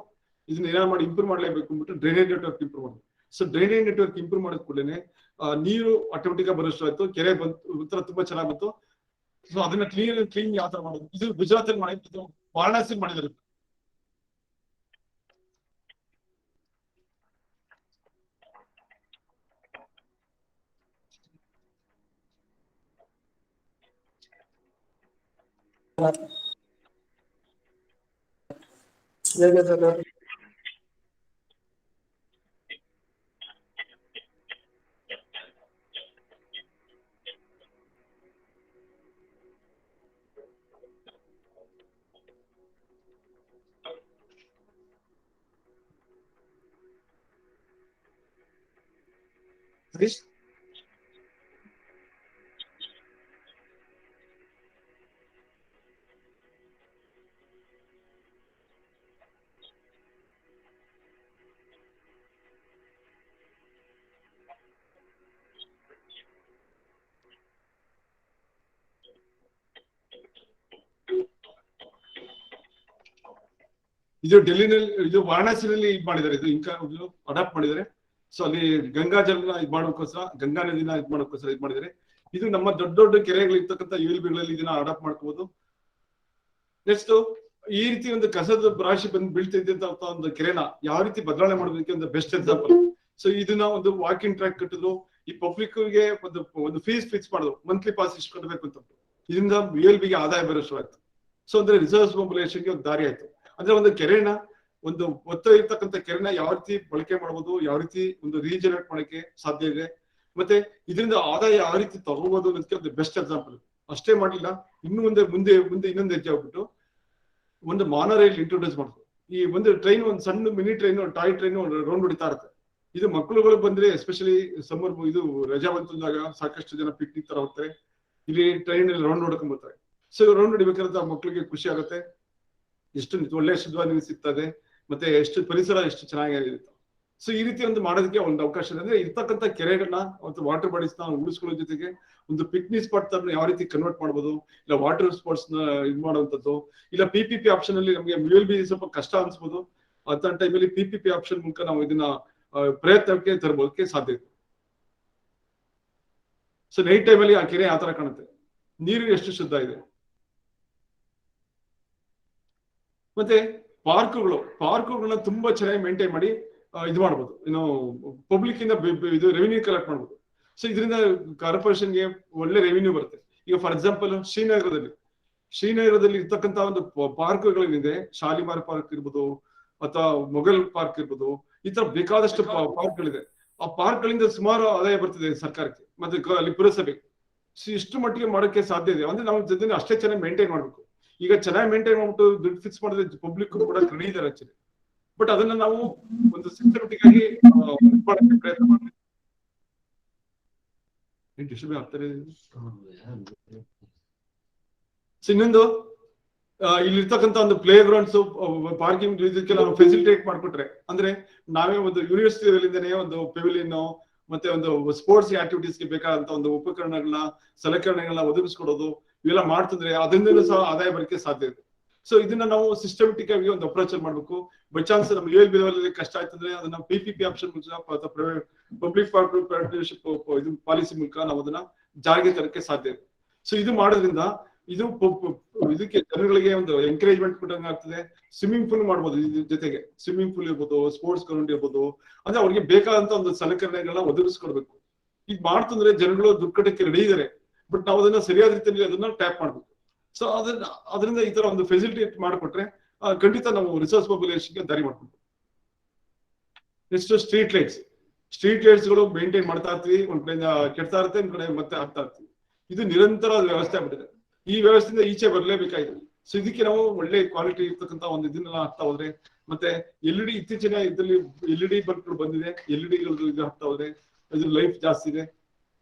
ಇದನ್ನ ಏನಾದ್ರು ಮಾಡಿ ಇಂಪ್ರೂವ್ ಮಾಡ್ಲೇಬೇಕು ಅಂದ್ಬಿಟ್ಟು ಡ್ರೈನೇಜ್ ನೆಟ್ವರ್ಕ್ ಇಂಪ್ರೂವ್ ಮಾಡಿದ್ರು. ಸೊ ಡ್ರೈನೇಜ್ ನೆಟ್ವರ್ಕ್ ಇಂಪ್ರೂವ್ ಮಾಡಿದ ಕೂಡಲೇ ನೀರು ಆಟೋಮೆಟಿಕ್ ಆಗಿ ಬರೋಷ್ಟು ಆಯ್ತು, ಕೆರೆ ಉತ್ತರ ತುಂಬಾ ಚೆನ್ನಾಗಿ ಬಂತು. ಸೊ ಅದನ್ನ ಕ್ಲೀನ್ ಯಾವ ತರ ಮಾಡೋದು, ಇದು ಗುಜರಾತ್ ಅಲ್ಲಿ ಮಾಡಿದ್ದು, ವಾರಣಾಸಿ ಮಾಡಿದ್ರು. ಇದು ಡೆಲ್ಲಿನಲ್ಲಿ, ಇದು ವಾರಣಾಸಿನಲ್ಲಿ ಇದ್ ಮಾಡಿದ್ದಾರೆ, ಇದು ಅಡಾಪ್ಟ್ ಮಾಡಿದ್ದಾರೆ. ಸೊ ಅಲ್ಲಿ ಗಂಗಾ ಜಲನ ಇದ್ ಮಾಡೋಕ್ಕೋಸ್ಕರ, ಗಂಗಾ ನದಿನ ಇದ್ ಮಾಡೋಕ್ಕೋಸ್ಕರ ಇದ್ ಮಾಡಿದ್ದಾರೆ. ಇದು ನಮ್ಮ ದೊಡ್ಡ ಕೆರೆಗಳು ಇರ್ತಕ್ಕಂಥ ULBಗಳಲ್ಲಿ ಇದನ್ನ ಅಡಾಪ್ಟ್ ಮಾಡ್ಕೋಬಹುದು. ನೆಕ್ಸ್ಟ್ ಈ ರೀತಿ ಒಂದು ಕಸದ ರಾಶಿ ಬಂದು ಬೀಳ್ತಿದ್ದಂತ ಒಂದು ಕೆರೆನ ಯಾವ ರೀತಿ ಬದಲಾವಣೆ ಮಾಡೋದಕ್ಕೆ ಒಂದು ಬೆಸ್ಟ್ ಎಕ್ಸಾಂಪಲ್. ಸೊ ಇದನ್ನ ಒಂದು ವಾಕಿಂಗ್ ಟ್ರ್ಯಾಕ್ ಕಟ್ಟಿದ್ರು, ಈ ಪಬ್ಲಿಕ್ ಗೆ ಒಂದು ಫೀಸ್ ಫಿಕ್ಸ್ ಮಾಡಿದ್ರು, ಮಂತ್ಲಿ ಪಾಸ್ ಇಷ್ಟು ಕಟ್ಟಬೇಕು ಅಂತ. ಇದರಿಂದ ULBಗೆ ಆದಾಯ ಬರೋ ಶುರು ಆಯ್ತು. ಸೊ ಅಂದ್ರೆ ರಿಸರ್ವ್ಸ್ ಮೊಬಿಲೈಸೇಷನ್ಗೆ ಒಂದು ದಾರಿ ಆಯ್ತು. ಅಂದ್ರೆ ಒಂದು ಕೆರೆನ, ಒಂದು ಒತ್ತ ಇರ್ತಕ್ಕಂಥ ಕೆರೆನ ಯಾವ ರೀತಿ ಬಳಕೆ ಮಾಡಬಹುದು, ಯಾವ ರೀತಿ ಒಂದು ರೀಜನರೇಟ್ ಮಾಡಕ್ಕೆ ಸಾಧ್ಯ ಇದೆ, ಮತ್ತೆ ಇದರಿಂದ ಆದಾಯ ಯಾವ ರೀತಿ ತಗೋಬಹುದು ಅನ್ನೋದಕ್ಕೆ ಒಂದು ಬೆಸ್ಟ್ ಎಕ್ಸಾಂಪಲ್. ಅಷ್ಟೇ ಮಾಡಲಿಲ್ಲ, ಇನ್ನು ಮುಂದೆ ಇನ್ನೊಂದು ಹೆಜ್ಜೆ ಹೋಗ್ಬಿಟ್ಟು ಒಂದು ಮಾನೋ ರೈಲ್ ಇಂಟ್ರೊಡ್ಯೂಸ್ ಮಾಡಿದ್ರು. ಈ ಒಂದು ಟ್ರೈನ್, ಒಂದು ಸಣ್ಣ mini train, toy train round ಹೊಡಿತಾ ಇರುತ್ತೆ. ಇದು ಮಕ್ಕಳುಗಳು ಬಂದ್ರೆ ಎಸ್ಪೆಷಲಿ ಸಮ್ಮರ್ ಇದು ರಜಾ ಬಂತಂದಾಗ ಸಾಕಷ್ಟು ಜನ ಪಿಕ್ನಿಕ್ ತರ ಹೋಗ್ತಾರೆ, ಇಲ್ಲಿ ಟ್ರೈನ್ ಅಲ್ಲಿ ರೌಂಡ್ ಹೊಡ್ಕೊಂಡ್ ಬರ್ತಾರೆ. ಸೊ ರೌಂಡ್ ಹೊಡಿಬೇಕಾದ್ರೆ ಮಕ್ಕಳಿಗೆ ಖುಷಿ ಆಗುತ್ತೆ, ಎಷ್ಟು ಒಳ್ಳೆ ಶುದ್ಧವಾದ ನೀರು ಸಿಗ್ತದೆ, ಮತ್ತೆ ಎಷ್ಟು ಪರಿಸರ ಎಷ್ಟು ಚೆನ್ನಾಗಿರುತ್ತೆ. ಸೊ ಈ ರೀತಿ ಒಂದು ಮಾಡೋದಕ್ಕೆ ಒಂದು ಅವಕಾಶ ಇದೆ. ಅಂದ್ರೆ ಇರ್ತಕ್ಕಂಥ ಕೆರೆಗಳನ್ನ ಮತ್ತು ವಾಟರ್ ಬಾಡೀಸ್ ನ ಉಳಿಸ್ಕೊಳ್ಳೋ ಜೊತೆಗೆ ಒಂದು ಪಿಕ್ನಿಕ್ ಸ್ಪಾಟ್ ತರ ಯಾವ ರೀತಿ ಕನ್ವರ್ಟ್ ಮಾಡಬಹುದು, ಇಲ್ಲ ವಾಟರ್ ಸ್ಪಾಟ್ಸ್ ನ ಇದು ಮಾಡುವಂತದ್ದು, ಇಲ್ಲ PPP ಆಪ್ಷನ್ ಅಲ್ಲಿ ನಮಗೆ ULB ಸ್ವಲ್ಪ ಕಷ್ಟ ಅನ್ಸ್ಬೋದು, ಅಂತ ಟೈಮಲ್ಲಿ PPP ಆಪ್ಷನ್ ಮೂಲಕ ನಾವು ಇದನ್ನ ಪ್ರಯತ್ನಕ್ಕೆ ತರಬಹುದಕ್ಕೆ ಸಾಧ್ಯ ಇದೆ. ಸೊ ನೈಟ್ ಟೈಮಲ್ಲಿ ಆ ಕೆರೆ ಯಾವ ತರ ಕಾಣುತ್ತೆ, ನೀರು ಎಷ್ಟು ಶುದ್ಧ ಇದೆ. ಮತ್ತೆ ಪಾರ್ಕ್ಗಳನ್ನ ತುಂಬಾ ಚೆನ್ನಾಗಿ ಮೇಂಟೈನ್ ಮಾಡಿ ಇದು ಮಾಡ್ಬೋದು, ಪಬ್ಲಿಕ್ ಇಂದ ಇದು ರೆವಿನ್ಯೂ ಕಲೆಕ್ಟ್ ಮಾಡ್ಬೋದು. ಸೊ ಇದರಿಂದ ಕಾರ್ಪೊರೇಷನ್ಗೆ ಒಳ್ಳೆ ರೆವಿನ್ಯೂ ಬರುತ್ತೆ. ಈಗ ಫಾರ್ ಎಕ್ಸಾಂಪಲ್ ಶ್ರೀನಗರದಲ್ಲಿ ಇರ್ತಕ್ಕಂತ ಒಂದು ಪಾರ್ಕ್ಗಳೇನಿದೆ, ಶಾಲಿಮಾರ್ ಪಾರ್ಕ್ ಇರ್ಬೋದು ಅಥವಾ ಮೊಘಲ್ ಪಾರ್ಕ್ ಇರ್ಬೋದು, ಈ ತರ ಬೇಕಾದಷ್ಟು ಪಾರ್ಕ್ಗಳಿದೆ. ಆ ಪಾರ್ಕ್ ಗಳಿಂದ ಸುಮಾರು ಆದಾಯ ಬರ್ತಿದೆ ಸರ್ಕಾರಕ್ಕೆ ಮತ್ತೆ ಅಲ್ಲಿ ಪುರಸಭೆಗೆ. ಇಷ್ಟು ಮಟ್ಟಿಗೆ ಮಾಡೋಕೆ ಸಾಧ್ಯ ಇದೆ. ಅಂದ್ರೆ ನಾವು ಜೊತೆ ಅಷ್ಟೇ ಚೆನ್ನಾಗಿ ಮೇಂಟೈನ್ ಮಾಡ್ಬೇಕು. ಈಗ ಚೆನ್ನಾಗಿ ಮೇಂಟೈನ್ ಮಾಡ್ಬಿಟ್ಟು ದುಡ್ಡು ಫಿಕ್ಸ್ ಮಾಡಿದ್ರೆ ಪಬ್ಲಿಕ್ ಕೂಡ ರೆಡಿ ಇದ್ದಾರೆ ಆಕ್ಚುಲಿ. ಬಟ್ ಅದನ್ನ ನಾವು ಒಂದು ಸಿಸ್ಟಮೆಟಿಕ್ ಆಗಿ ಮಾಡಕ್ಕೆ ಪ್ರಯತ್ನ ಮಾಡ್ಬೇಕು. ಇನ್ನೊಂದು ಇಲ್ಲಿರ್ತಕ್ಕಂಥ ಒಂದು ಪ್ಲೇ ಗ್ರೌಂಡ್ಸ್, ಪಾರ್ಕಿಂಗ್ ಇದಕ್ಕೆಲ್ಲ ನಾವು ಫೆಸಿಲಿಟೇಟ್ ಮಾಡ್ಕೊಟ್ರೆ, ಅಂದ್ರೆ ನಾವೇ ಒಂದು ಯೂನಿವರ್ಸಿಟಿಗಳಿಂದನೇ ಒಂದು ಪೆವಿಲಿಯನ್ ಮತ್ತೆ ಒಂದು ಸ್ಪೋರ್ಟ್ಸ್ ಆಕ್ಟಿವಿಟೀಸ್ಗೆ ಬೇಕಾದಂತ ಒಂದು ಉಪಕರಣಗಳನ್ನ, ಸಲಕರಣೆಗಳನ್ನ ಒದಗಿಸ್ಕೊಡೋದು, ಇವೆಲ್ಲ ಮಾಡ್ತಿದ್ರೆ ಅದರಿಂದ ಸಹ ಆದಾಯ ಬರಕ್ಕೆ ಸಾಧ್ಯ ಇದೆ. ಸೊ ಇದನ್ನ ನಾವು ಸಿಸ್ಟಮೆಟಿಕ್ ಆಗಿ ಒಂದು ಅಪ್ರೋಚ್ ಅಲ್ಲಿ ಬೈ ಚಾನ್ಸ್ ನಮ್ಗೆ ULB ಕಷ್ಟ ಆಯ್ತಂದ್ರೆ ಅದನ್ನ PPP ಆಪ್ಷನ್ ಪಬ್ಲಿಕ್ ಪಾರ್ಟ್ನರ್ಶಿಪ್ ಇದು ಪಾಲಿಸಿ ಮೂಲಕ ನಾವು ಅದನ್ನ ಜಾರಿಗೆ ತರಕ್ಕೆ ಸಾಧ್ಯ ಇದೆ. ಸೊ ಇದು ಮಾಡೋದ್ರಿಂದ ಇದಕ್ಕೆ ಜನಗಳಿಗೆ ಒಂದು ಎಂಕರೇಜ್ಮೆಂಟ್ ಕೊಟ್ಟಂಗೆ ಆಗ್ತದೆ. ಸ್ವಿಮ್ಮಿಂಗ್ ಪೂಲ್ ಮಾಡ್ಬೋದು, ಇದ್ರ ಜೊತೆಗೆ ಸ್ವಿಮ್ಮಿಂಗ್ ಪೂಲ್ ಇರ್ಬೋದು, ಸ್ಪೋರ್ಟ್ಸ್ ಗ್ರೌಂಡ್ ಇರ್ಬೋದು. ಅಂದ್ರೆ ಅವ್ರಿಗೆ ಬೇಕಾದಂತ ಒಂದು ಸಲಕರಣೆಗಳನ್ನ ಒದಗಿಸ್ಕೊಡ್ಬೇಕು. ಈಗ ಮಾಡ್ತಂದ್ರೆ ಜನಗಳು ದುಡ್ಡು ಕಟ್ಟಕ್ಕೆ ರೆಡಿ ಇದಾರೆ, ಬಟ್ ನಾವು ಅದನ್ನ ಸರಿಯಾದ ರೀತಿಯಲ್ಲಿ ಅದನ್ನ ಟ್ಯಾಪ್ ಮಾಡ್ಬೇಕು. ಸೊ ಅದರಿಂದ ಈ ತರ ಒಂದು ಫೆಸಿಲಿಟೇಟ್ ಮಾಡಿಕೊಟ್ರೆ ಖಂಡಿತ ನಾವು ರಿಸೋರ್ಸ್ ಮೊಬಿಲೈಸೇಷನ್ಗೆ ದಾರಿ ಮಾಡ್ಬೇಕು. ನೆಕ್ಸ್ಟ್ ಸ್ಟ್ರೀಟ್ ಲೈಟ್ಸ್ ಗಳು ಮೇಂಟೈನ್ ಮಾಡ್ತಾ ಇರ್ತೀವಿ, ಒಂದ್ ಕಡೆಯಿಂದ ಕೆಡ್ತಾ ಇರುತ್ತೆ, ಒಂದ್ ಕಡೆ ಮತ್ತೆ ಆಗ್ತಾ ಇರ್ತೀವಿ. ಇದು ನಿರಂತರ ವ್ಯವಸ್ಥೆ ಆಗ್ಬಿಟ್ಟಿದೆ. ಈ ವ್ಯವಸ್ಥೆಯಿಂದ ಈಚೆ ಬರಲೇಬೇಕಾಗಿದೆ. ಸೊ ಇದಕ್ಕೆ ನಾವು ಒಳ್ಳೆ ಕ್ವಾಲಿಟಿ ಇರ್ತಕ್ಕಂಥ ಒಂದು ಇದನ್ನೆಲ್ಲ ಹಾಕ್ತಾ ಹೋದ್ರೆ, ಮತ್ತೆ LED ಇತ್ತೀಚಿನ ಇದರಲ್ಲಿ LED ಬಲ್ಬ್ಗಳು ಬಂದಿದೆ, LEDಗಳು ಇದು ಹಾಕ್ತಾ ಹೋದ್ರೆ ಇದ್ರ ಲೈಫ್ ಜಾಸ್ತಿ ಇದೆ.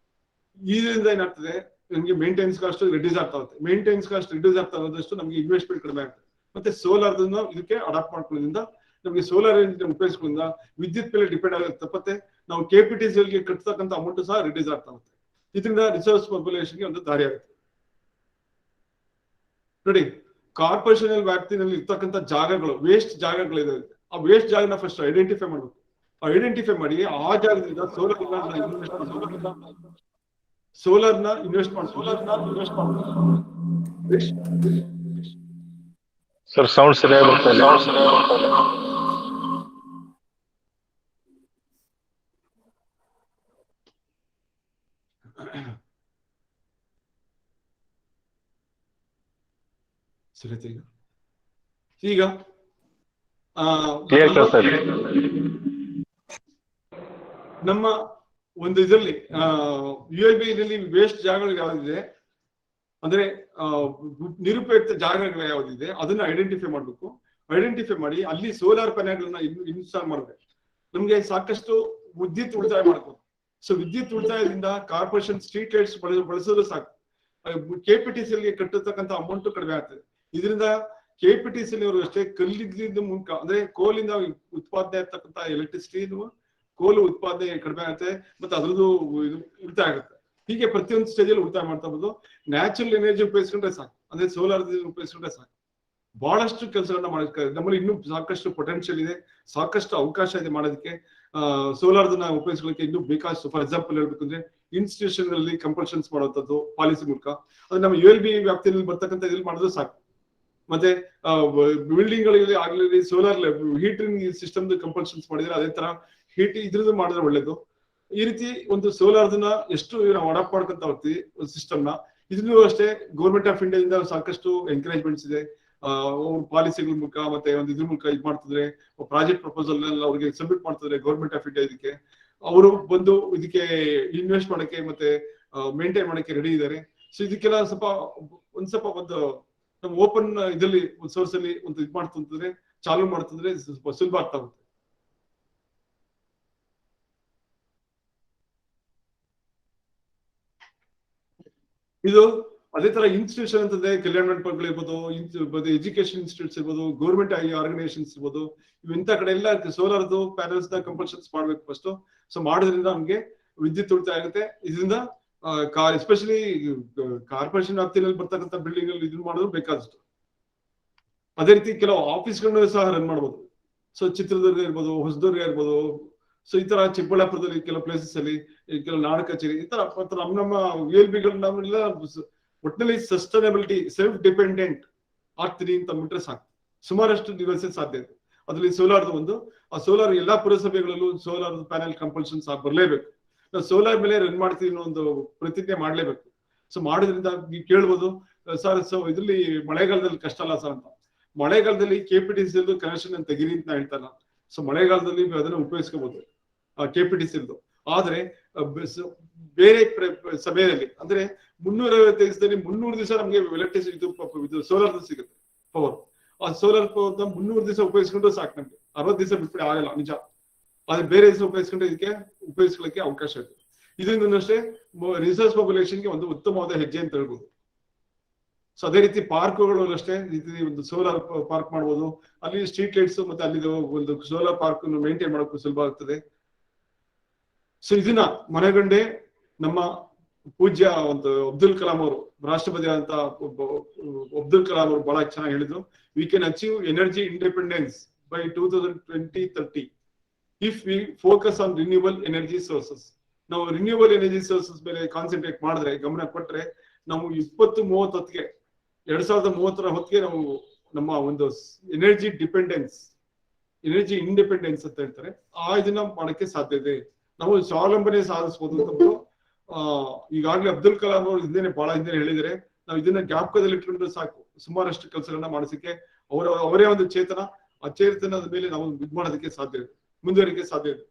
ಇದರಿಂದ ಏನಾಗ್ತದೆ, ನಮಗೆ ಮೇಂಟೆನೆನ್ಸ್ ಕಾಸ್ಟ್ ರಿಡ್ಯೂಸ್ ಆಗ್ತಾ ಹೋಗುತ್ತೆ. ಮೇಂಟೆನೆನ್ಸ್ ಕಾಸ್ಟ್ ರಿಡ್ಯೂಸ್ ಆಗ್ತಾ ಹೋದಷ್ಟು ನಮಗೆ ಇನ್ವೆಸ್ಟ್ಮೆಂಟ್ ಕಡಿಮೆ ಆಗ್ತದೆ. ಮತ್ತೆ ಸೋಲಾರ್ ಇದಕ್ಕೆ ಅಡಾಪ್ಟ್ ಮಾಡ್ಕೊಳ್ಳೋದ್ರಿಂದ ನಮಗೆ ಸೋಲಾರ್ ಉಪಯೋಗಿಸೋದ್ರಿಂದ ವಿದ್ಯುತ್ ಮೇಲೆ ಡಿಪೆಂಡ್ ಆಗುತ್ತೆ. ಮತ್ತೆ ನಾವು KPTCLಗೆ ಕಟ್ಟತಕ್ಕಂಥ ಅಮೌಂಟ್ ಸಹ ರಿಡ್ಯೂಸ್ ಆಗ್ತಾ ಹೋಗುತ್ತೆ. ಇದರಿಂದ ರಿಸೋರ್ಸ್ ಮೊಬಿಲೈಸೇಷನ್ಗೆ ಒಂದು ದಾರಿ ಆಗುತ್ತೆ. ನೋಡಿ, ಕಾರ್ಪೊರೇಷನ್ ವ್ಯಾಪ್ತಿನಲ್ಲಿ ಇರ್ತಕ್ಕಂಥ ಜಾಗಗಳು, ವೇಸ್ಟ್ ಜಾಗಗಳಿದೆ. ಆ ವೇಸ್ಟ್ ಜಾಗನ ಫಸ್ಟ್ ಐಡೆಂಟಿಫೈ ಮಾಡ್ಬೇಕು. ಐಡೆಂಟಿಫೈ ಮಾಡಿ ಆ ಜಾಗದಿಂದ ಸೋಲಾರ್ನ ಇನ್ವೆಸ್ಟ್ ಮಾಡಿ. ಸರ್ ಸೌಂಡ್ ಸರಿಯಾಗಿ ಬರ್ತಾ ಇಲ್ಲ. ಈಗ ನಮ್ಮ ಒಂದು ಇದರಲ್ಲಿ ULB ವೇಸ್ಟ್ ಜಾಗಗಳು ಯಾವ್ದಿದೆ ಅಂದ್ರೆ ನಿರುಪಯುಕ್ತ ಜಾಗಗಳು ಯಾವ್ದಿದೆ ಅದನ್ನ ಐಡೆಂಟಿಫೈ ಮಾಡ್ಬೇಕು. ಐಡೆಂಟಿಫೈ ಮಾಡಿ ಅಲ್ಲಿ ಸೋಲಾರ್ ಪ್ಯಾನೆಲ್ಗಳನ್ನ ಇನ್ಸ್ಟಾಲ್ ಮಾಡ್ಬೇಕು. ನಮ್ಗೆ ಸಾಕಷ್ಟು ವಿದ್ಯುತ್ ಉಳಿತಾಯ ಮಾಡ್ಬೋದು. ಸೊ ವಿದ್ಯುತ್ ಉಳಿತಾಯದಿಂದ ಕಾರ್ಪೊರೇಷನ್ ಸ್ಟ್ರೀಟ್ ಲೈಟ್ಸ್ ಬಳಸೋದು ಸಾಕು. KPTCLಗೆ ಕಟ್ಟತಕ್ಕಂಥ ಅಮೌಂಟ್ ಕಡಿಮೆ ಆಗ್ತದೆ. ಇದರಿಂದ KPTCL ಅವರು ಅಷ್ಟೇ ಕಲ್ಲಿದ್ದ ಮೂಲಕ, ಅಂದ್ರೆ ಕೋಲಿಂದ ಉತ್ಪಾದನೆ ಆಗ್ತಕ್ಕಂಥ ಎಲೆಕ್ಟ್ರಿಸಿಟಿ, ಕೋಲು ಉತ್ಪಾದನೆ ಕಡಿಮೆ ಆಗುತ್ತೆ, ಮತ್ತೆ ಅದ್ರದ್ದು ಇದು ಉಳಿತಾಯ ಆಗುತ್ತೆ. ಹೀಗೆ ಪ್ರತಿಯೊಂದು ಸ್ಟೇಜ್ ಅಲ್ಲಿ ಉಳಿತಾಯ ಮಾಡ್ತಾ ಹೋದು. ನ್ಯಾಚುರಲ್ ಎನರ್ಜಿ ಉಪಯೋಗಿಸ್ಕೊಂಡ್ರೆ ಸಾಕು, ಅಂದ್ರೆ ಸೋಲಾರ್ ಉಪಯೋಗಿಸ್ಕೊಂಡ್ರೆ ಸಾಕು. ಬಹಳಷ್ಟು ಕೆಲಸಗಳನ್ನ ಮಾಡಕ್ಕೆ ನಮ್ಮಲ್ಲಿ ಇನ್ನೂ ಸಾಕಷ್ಟು ಪೊಟೆನ್ಶಿಯಲ್ ಇದೆ, ಸಾಕಷ್ಟು ಅವಕಾಶ ಇದೆ ಮಾಡೋದಕ್ಕೆ. ಸೋಲಾರ್ದನ್ನ ಉಪಯೋಗಿಸ್ಕೊಳ್ಳಕ್ಕೆ ಇನ್ನೂ ಬೇಕಾದಷ್ಟು. ಫಾರ್ ಎಕ್ಸಾಂಪಲ್ ಹೇಳ್ಬೇಕಂದ್ರೆ ಇನ್ಸ್ಟಿಟ್ಯೂಷನ್ ಗಳಲ್ಲಿ ಕಂಪಲ್ಷನ್ಸ್ ಮಾಡುವಂಥದ್ದು ಪಾಲಿಸಿ ಮೂಲಕ, ಅದು ನಮ್ಮ ULB ವ್ಯಾಪ್ತಿಯಲ್ಲಿ ಬರ್ತಕ್ಕಂಥ ಇದ್ರಲ್ಲಿ ಮಾಡಿದ್ರೆ ಸಾಕು. ಮತ್ತೆ ಬಿಲ್ಡಿಂಗ್ ಗಳಲ್ಲಿ ಆಗ್ಲಿ ಸೋಲಾರ್ ಹೀಟಿಂಗ್ ಸಿಸ್ಟಮ್ ಕಂಪಲ್ಷನ್ಸ್ ಮಾಡಿದ್ರೆ ಅದೇ ತರ ಹೀಟ್ ಇದ್ರದ್ದು ಮಾಡಿದ್ರೆ ಒಳ್ಳೇದು. ಈ ರೀತಿ ಒಂದು ಸೋಲಾರ್ದನ್ನ ಎಷ್ಟು ನಾವು ಅಡಾಪ್ಟ್ ಮಾಡ್ಕೊಂತ ಹೋಗ್ತೀವಿ ಸಿಸ್ಟಮ್ ನ. ಇದನ್ನು ಅಷ್ಟೇ ಗೌರ್ಮೆಂಟ್ ಆಫ್ ಇಂಡಿಯಾದಿಂದ ಸಾಕಷ್ಟು ಎನ್ಕರೇಜ್ಮೆಂಟ್ಸ್ ಇದೆ. ಪಾಲಿಸಿಗಳ ಮೂಲಕ ಮತ್ತೆ ಒಂದು ಇದ್ರ ಮೂಲಕ ಇದು ಮಾಡ್ತಿದ್ರೆ, ಪ್ರಾಜೆಕ್ಟ್ ಪ್ರಪೋಸಲ್ ಅವ್ರಿಗೆ ಸಬ್ಮಿಟ್ ಮಾಡ್ತಿದ್ರೆ ಗೌರ್ಮೆಂಟ್ ಆಫ್ ಇಂಡಿಯಾ ಇದಕ್ಕೆ, ಅವರು ಬಂದು ಇದಕ್ಕೆ ಇನ್ವೆಸ್ಟ್ ಮಾಡಕ್ಕೆ ಮತ್ತೆ ಮೇಂಟೈನ್ ಮಾಡಕ್ಕೆ ರೆಡಿ ಇದ್ದಾರೆ. ಸೊ ಇದಕ್ಕೆಲ್ಲ ಸ್ವಲ್ಪ ಒಂದು ನಮ್ಮ ಓಪನ್ ಇದರಲ್ಲಿ ಒಂದು ಸೋರ್ಸ್ ಅಲ್ಲಿ ಒಂದು ಇದು ಮಾಡ್ತಂದ್ರೆ, ಚಾಲು ಮಾಡ್ತಂದ್ರೆ ಸ್ವಲ್ಪ ಸುಲಭ ಆಗ್ತಾ ಹೋಗುತ್ತೆ. ಇದು ಅದೇ ತರ ಇನ್ಸ್ಟಿಟ್ಯೂಷನ್ ಅಂತಂದ್ರೆ ಕಲ್ಯಾಣ ಮಂಟಪಗಳು ಇರ್ಬೋದು, ಎಜುಕೇಶನ್ ಇನ್ಸ್ಟಿಟ್ಯೂಟ್ಸ್ ಇರ್ಬೋದು, ಗೌರ್ಮೆಂಟ್ ಆರ್ಗನೈಸೇಷನ್ಸ್ ಇರ್ಬೋದು, ಇಂಥ ಕಡೆ ಎಲ್ಲ ಸೋಲಾರ್ದು ಪ್ಯಾನಲ್ಸ್ ನ ಕಂಪಲ್ಷನ್ಸ್ ಮಾಡ್ಬೇಕು ಫಸ್ಟ್. ಸೊ ಮಾಡೋದ್ರಿಂದ ನಮ್ಗೆ ವಿದ್ಯುತ್ ಉಳಿತಾಯ ಆಗುತ್ತೆ. ಇದರಿಂದ ಎಸ್ಪೆಷಲಿ ಕಾರ್ಪೊರೇಷನ್ ವ್ಯಾಪ್ತಿಯಲ್ಲಿ ಬರ್ತಕ್ಕಂಥ ಬಿಲ್ಡಿಂಗ್ ಅಲ್ಲಿ ಇದನ್ನ ಮಾಡೋದು ಬೇಕಾದಷ್ಟು. ಅದೇ ರೀತಿ ಕೆಲವು ಆಫೀಸ್ಗಳನ್ನ ಸಹ ರನ್ ಮಾಡ್ಬೋದು. ಸೊ ಚಿತ್ರದುರ್ಗ ಇರ್ಬೋದು, ಹೊಸದುರ್ಗ ಇರ್ಬೋದು, ಸೊ ಈ ತರ ಚಿಕ್ಕಬಳ್ಳಾಪುರದಲ್ಲಿ ಕೆಲವು ಪ್ಲೇಸಸ್ ಅಲ್ಲಿ, ಕೆಲವು ನಾಡ ಕಚೇರಿ, ಈ ತರ ನಮ್ಮ ULBಗಳನ್ನೆಲ್ಲ ಒಟ್ಟಿನಲ್ಲಿ ಸಸ್ಟೈನಬಿಲಿಟಿ, ಸೆಲ್ಫ್ ಡಿಪೆಂಡೆಂಟ್ ಆಗ್ತೀನಿ ಅಂತ ಅಂದ್ಬಿಟ್ರೆ ಸಾಕು. ಸುಮಾರಷ್ಟು ನಿಭಾಯಿಸೋಕೆ ಸಾಧ್ಯ ಇದೆ. ಅದರಲ್ಲಿ ಸೋಲಾರ್ದು ಒಂದು, ಆ ಸೋಲಾರ್ ಎಲ್ಲಾ ಪುರಸಭೆಗಳಲ್ಲೂ ಸೋಲಾರ್ ಪ್ಯಾನೆಲ್ ಕಂಪಲ್ಷನ್ಸ್ ಬರಲೇಬೇಕು. ನಾವು ಸೋಲಾರ್ ಮೇಲೆ ರನ್ ಮಾಡ್ತೀವಿ ಅನ್ನೋ ಒಂದು ಪ್ರತಿಜ್ಞೆ ಮಾಡ್ಲೇಬೇಕು. ಸೊ ಮಾಡೋದ್ರಿಂದ ನೀವು ಕೇಳ್ಬೋದು ಸರ್, ಸೊ ಇದ್ರಲ್ಲಿ ಮಳೆಗಾಲದಲ್ಲಿ ಕಷ್ಟ ಅಲ್ಲ ಸರ್ ಅಂತ. ಮಳೆಗಾಲದಲ್ಲಿ KPTC ಕನೆಕ್ಷನ್ ಅಂತ ತೆಗಿರಿ ಅಂತ ಹೇಳ್ತಾರ. ಸೊ ಮಳೆಗಾಲದಲ್ಲಿ ಅದನ್ನ ಉಪಯೋಗಿಸ್ಕೋಬಹುದು KPTC. ಆದ್ರೆ ಬೇರೆ ಸಮಯದಲ್ಲಿ ಅಂದ್ರೆ 365 ದಿವಸದಲ್ಲಿ 300 ದಿವಸ ನಮ್ಗೆ ಎಲೆಕ್ಟ್ರಿಸಿಟಿ ಇದು ಸೋಲಾರ್ ಸಿಗುತ್ತೆ ಪವರ್. ಆ ಸೋಲಾರ್ ಪವರ್ 300 ದಿವಸ ಉಪಯೋಗಿಸ್ಕೊಂಡ್ರೆ ಸಾಕು. ನಮ್ಗೆ 60 ದಿವಸ ಬಿಟ್ಬಿಡಿ ಆಗಲ್ಲ ನಿಜ. ಆದ್ರೆ ಬೇರೆ ದಿವಸ ಉಪಯೋಗಿಸ್ಕೊಂಡ್ರೆ ಇದಕ್ಕೆ ಉಪಯೋಗಿಸ್ಕೊಳ್ಳಕ್ಕೆ ಅವಕಾಶ ಇದೆ. ಇದರಿಂದ ಅಷ್ಟೇ ರಿಸರ್ಚ್ ಪಾಪ್ಯುಲೇಷನ್ಗೆ ಒಂದು ಉತ್ತಮವಾದ ಹೆಜ್ಜೆ ಅಂತ ಹೇಳ್ಬೋದು. ಸೊ ಅದೇ ರೀತಿ ಪಾರ್ಕ್ಗಳು ಅಷ್ಟೇ ಒಂದು ಸೋಲಾರ್ ಪಾರ್ಕ್ ಮಾಡ್ಬೋದು. ಅಲ್ಲಿ ಸ್ಟ್ರೀಟ್ ಲೈಟ್ಸ್ ಮತ್ತೆ ಅಲ್ಲಿ ಒಂದು ಸೋಲಾರ್ ಪಾರ್ಕ್ ಮೇಂಟೈನ್ ಮಾಡೋಕ್ಕೂ ಸುಲಭ ಆಗ್ತದೆ. ಸೊ ಇದನ್ನ ಮನಗಂಡೆ ನಮ್ಮ ಪೂಜ್ಯ ಒಂದು ಅಬ್ದುಲ್ ಕಲಾಂ ಅವರು, ರಾಷ್ಟ್ರಪತಿ ಅಂತ ಅಬ್ದುಲ್ ಕಲಾಂ ಅವರು ಬಹಳ ಚೆನ್ನಾಗಿ ಹೇಳಿದ್ರು, we can achieve energy independence by 2020-30 if we focus on renewal energy sources. ನಾವು ರಿನ್ಯೂವಲ್ ಎನರ್ಜಿ ಸೋರ್ಸಸ್ ಮೇಲೆ ಕಾನ್ಸಂಟ್ರೇಟ್ ಮಾಡಿದ್ರೆ, ಗಮನ ಕೊಟ್ರೆ, ನಾವು 2030 ಹೊತ್ತಿಗೆ 2030 ಹೊತ್ತಿಗೆ ನಾವು ನಮ್ಮ ಒಂದು ಎನರ್ಜಿ ಇಂಡಿಪೆಂಡೆನ್ಸ್ ಅಂತ ಹೇಳ್ತಾರೆ, ಇದನ್ನ ಮಾಡಕ್ಕೆ ಸಾಧ್ಯ ಇದೆ. ನಾವು ಸ್ವಾವಲಂಬನೆ ಸಾಧಿಸಬಹುದು ಅಂತ ಈಗಾಗಲೇ ಅಬ್ದುಲ್ ಕಲಾಂ ಅವರು ಬಹಳ ಹಿಂದೆ ಹೇಳಿದರೆ, ನಾವು ಇದನ್ನ ಜ್ಞಾಪಕದಲ್ಲಿ ಇಟ್ಕೊಂಡ್ರೆ ಸಾಕು, ಸುಮಾರಷ್ಟು ಕೆಲಸಗಳನ್ನ ಮಾಡಿಸಕ್ಕೆ ಅವರೇ ಒಂದು ಚೇತನ, ಆ ಚೇತನದ ಮೇಲೆ ನಾವು ಇದು ಮಾಡೋದಕ್ಕೆ ಸಾಧ್ಯ ಇದೆ, ಮುಂದುವರಿಕೆ ಸಾಧ್ಯ ಇದೆ.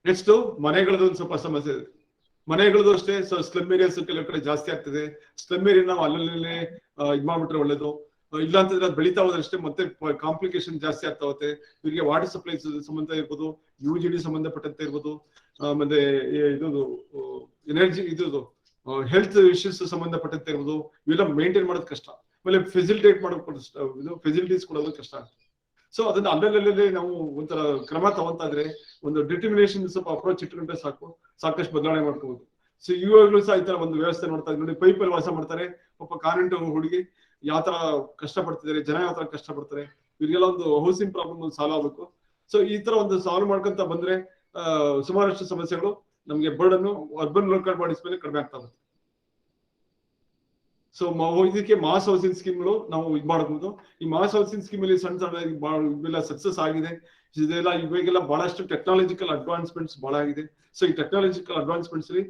ನೆಕ್ಸ್ಟ್ ಮನೆಗಳದ್ದು ಒಂದು ಸ್ವಲ್ಪ ಸಮಸ್ಯೆ ಇದೆ. ಮನೆಗಳದ್ದು ಅಷ್ಟೇ ಸ್ಲಮ್ ಏರಿಯಾಸ್ ಕೆಲವು ಕಡೆ ಜಾಸ್ತಿ ಆಗ್ತದೆ. ಸ್ಲಮ್ ಏರಿಯಾ ನಾವು ಅಲ್ಲಲ್ಲೇ ಇದ್ ಮಾಡ್ಬಿಟ್ರೆ ಒಳ್ಳೇದು. ಇಲ್ಲ ಅಂತಂದ್ರೆ ಅದು ಬೆಳೀತಾ ಹೋದಷ್ಟೇ ಮತ್ತೆ ಕಾಂಪ್ಲಿಕೇಶನ್ ಜಾಸ್ತಿ ಆಗ್ತಾ ಹೋಗುತ್ತೆ. ಇವರಿಗೆ ವಾಟರ್ ಸಪ್ಲೈ ಸಂಬಂಧ ಇರ್ಬೋದು, UGD ಸಂಬಂಧಪಟ್ಟಂತೆ ಇರ್ಬೋದು, ಮತ್ತೆ ಇದು ಎನರ್ಜಿ ಹೆಲ್ತ್ ಇಶ್ಯೂಸ್ ಸಂಬಂಧಪಟ್ಟಂತೆ ಇರ್ಬೋದು, ಇವೆಲ್ಲ ಮೇಂಟೈನ್ ಮಾಡೋದು ಕಷ್ಟ. ಆಮೇಲೆ ಫೆಸಿಲಿಟೇಟ್ ಮಾಡೋದು ಫೆಸಿಲಿಟೀಸ್ ಕೊಡೋದು ಕಷ್ಟ. ಸೊ ಅದನ್ನ ಅಲ್ಲಲ್ಲೇ ನಾವು ಒಂಥರ ಕ್ರಮ ತಗೊಂತಾ ಇದ್ರೆ, ಒಂದು ಡಿಟರ್ಮಿನೇಷನ್ ಸ್ವಲ್ಪ ಅಪ್ರೋಚ್ ಇಟ್ಕೊಂಡ್ರೆ ಸಾಕು, ಸಾಕಷ್ಟು ಬದಲಾವಣೆ ಮಾಡ್ಕೋಬಹುದು. ಸೊ ಇವಾಗಲೂ ಸಹ ಈ ತರ ಒಂದು ವ್ಯವಸ್ಥೆ ನೋಡ್ತಾ ಇದ್ರೆ ನೋಡಿ, ಪೈಪಲ್ಲಿ ವಾಸ ಮಾಡ್ತಾರೆ ಪಾಪ ಕಾರೆಂಟ್ ಹುಡುಗಿ, ಯಾವ ತರ ಕಷ್ಟ ಪಡ್ತಿದ್ದಾರೆ ಜನ, ಯಾವ ತರ ಕಷ್ಟ ಪಡ್ತಾರೆ, ಇವರಿಗೆಲ್ಲ ಒಂದು ಹೌಸಿಂಗ್ ಪ್ರಾಬ್ಲಮ್ ಸಾಲ್ವ್ ಆಗ್ಬೇಕು. ಸೊ ಈ ತರ ಒಂದು ಸಾಲ್ವ್ ಮಾಡ್ಕೊಂತ ಬಂದ್ರೆ ಸುಮಾರಷ್ಟು ಸಮಸ್ಯೆಗಳು ನಮ್ಗೆ ಬರ್ಡನ್ನು ಅರ್ಬನ್ ಲೋಕಲ್ ಬಾಡೀಸ್ ಮೇಲೆ ಕಡಿಮೆ ಆಗ್ತಾ ಹೋಗುತ್ತೆ. ಸೊ ಇದಕ್ಕೆ ಮಾಸ್ ಹೌಸಿಂಗ್ ಸ್ಕೀಮ್ಗಳು ನಾವು ಇದು ಮಾಡಬಹುದು. ಈ ಮಾಸ್ ಹೌಸಿಂಗ್ ಸ್ಕೀಮ್ ಅಲ್ಲಿ ಸಣ್ಣ ಇವೆಲ್ಲ ಸಕ್ಸಸ್ ಆಗಿದೆ. ಇದೆಲ್ಲ ಇವಾಗೆಲ್ಲ ಬಹಳಷ್ಟು ಟೆಕ್ನಾಲಜಿಕಲ್ ಅಡ್ವಾನ್ಸ್ಮೆಂಟ್ಸ್ ಬಹಳ ಆಗಿದೆ. ಸೊ ಈ ಟೆಕ್ನಾಲಜಿಕಲ್ ಅಡ್ವಾನ್ಸ್ಮೆಂಟ್ಸ್ ಅಲ್ಲಿ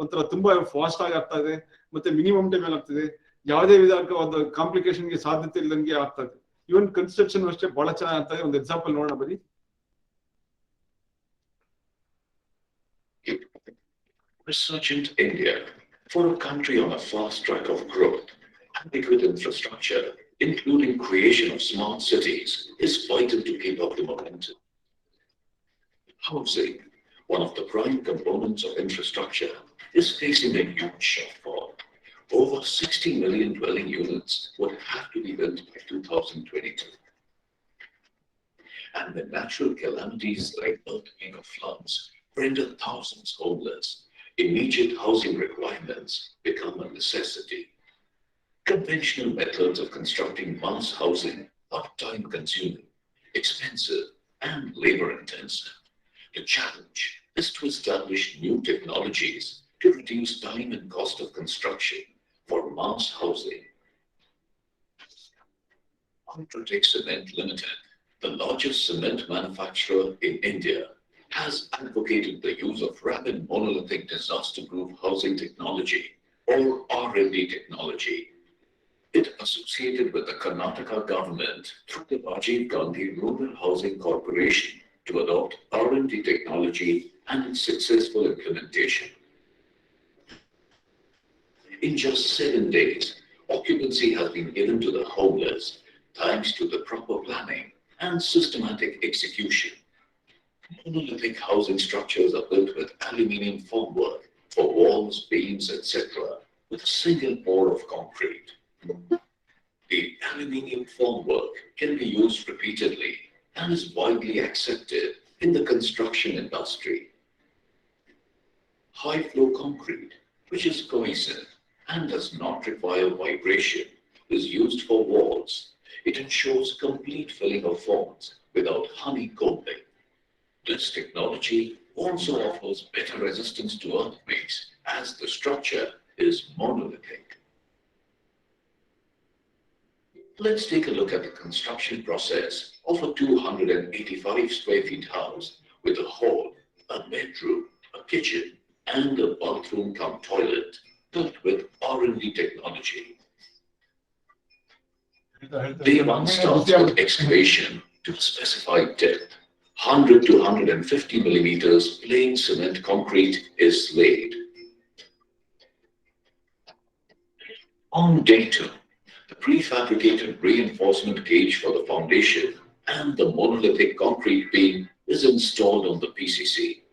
ಒಂಥರ ತುಂಬಾ ಫಾಸ್ಟ್ ಆಗಿ ಆಗ್ತಾ ಇದೆ, ಮತ್ತೆ ಮಿನಿಮಮ್ ಟೈಮ್ ಅಲ್ಲಿ ಆಗ್ತಿದೆ. ಯಾವುದೇ ವಿಧವಾದ ಕಾಂಪ್ಲಿಕೇಶನ್ಗೆ ಸಾಧ್ಯತೆ ಇಲ್ಲದಂಗೆ ಆಗ್ತಾ ಇದೆ. ಇವನ್ ಕನ್ಸ್ಟ್ರಕ್ಷನ್ ಅಷ್ಟೇ ಬಹಳ ಚೆನ್ನಾಗಿ ಆಗ್ತಾ ಇದೆ. ಒಂದು ಎಕ್ಸಾಂಪಲ್ ನೋಡೋಣ ಬನ್ನಿ. Resurgent India, for a country on a fast track of growth, adequate infrastructure, including creation of smart cities, is vital to keep up the momentum. Housing, one of the prime components of infrastructure, is facing a huge shortfall. Over 60 million dwelling units would have to be built by 2022. And the natural calamities like earthquake or floods render thousands homeless. Immediate housing requirements become a necessity. Conventional methods of constructing mass housing are time-consuming, expensive, and labor-intensive. The challenge is to establish new technologies to reduce time and cost of construction for mass housing. UltraTech Cement Limited, the largest cement manufacturer in India, has advocated the use of rapid monolithic disaster-proof housing technology, or R&D technology. It associated with the Karnataka government through the Rajiv Gandhi Rural Housing Corporation to adopt R&D technology and its successful implementation. In just 7 days, occupancy has been given to the homeless thanks to the proper planning and systematic execution. Monolithic housing structures are built with aluminium formwork for walls, beams, etc., with a single pour of concrete. The aluminium formwork can be used repeatedly and is widely accepted in the construction industry. High flow concrete, which is cohesive and does not require vibration, is used for walls. It ensures complete filling of forms without honeycombing. This technology also offers better resistance to earthquakes as the structure is monolithic. Let's take a look at the construction process of a 285 square feet house with a hall, a bedroom, a kitchen, and a bathroom cum toilet built with R&D technology. Day one starts with excavation to specified depth. 100 to 150 millimeters plain cement concrete is laid. On day two, the prefabricated reinforcement cage for the foundation and the monolithic concrete beam is installed on the PCC.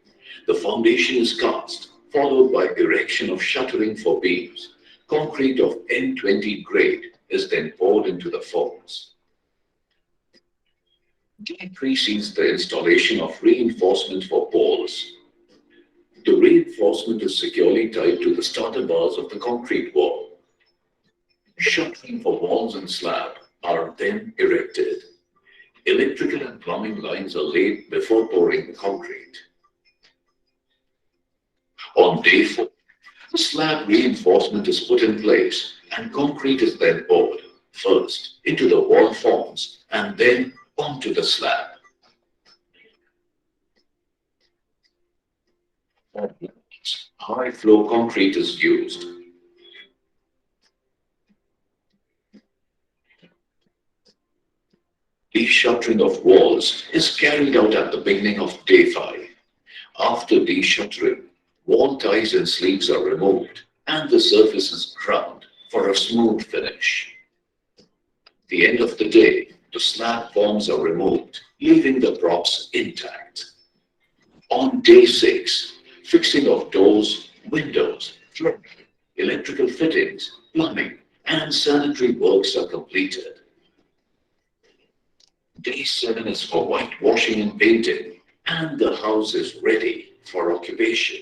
The foundation is cast, followed by erection of shuttering for beams. Concrete of N20 grade is then poured into the forms. Day precedes the installation of reinforcement for walls. The reinforcement is securely tied to the starter bars of the concrete wall. Shuttering for walls and slab are then erected. Electrical and plumbing lines are laid before pouring the concrete. On day 4, the slab reinforcement is put in place and concrete is then poured, first into the wall forms and then onto the slab. High flow concrete is used. Deshuttering of walls is carried out at the beginning of day 5. After deshuttering, wall ties and sleeves are removed and the surface is ground for a smooth finish. At the end of the day, the slab forms are removed, leaving the props intact. On day 6, fixing of doors, windows, flooring, electrical fittings, plumbing, and sanitary works are completed. Day 7 is for whitewashing and painting, and the house is ready for occupation.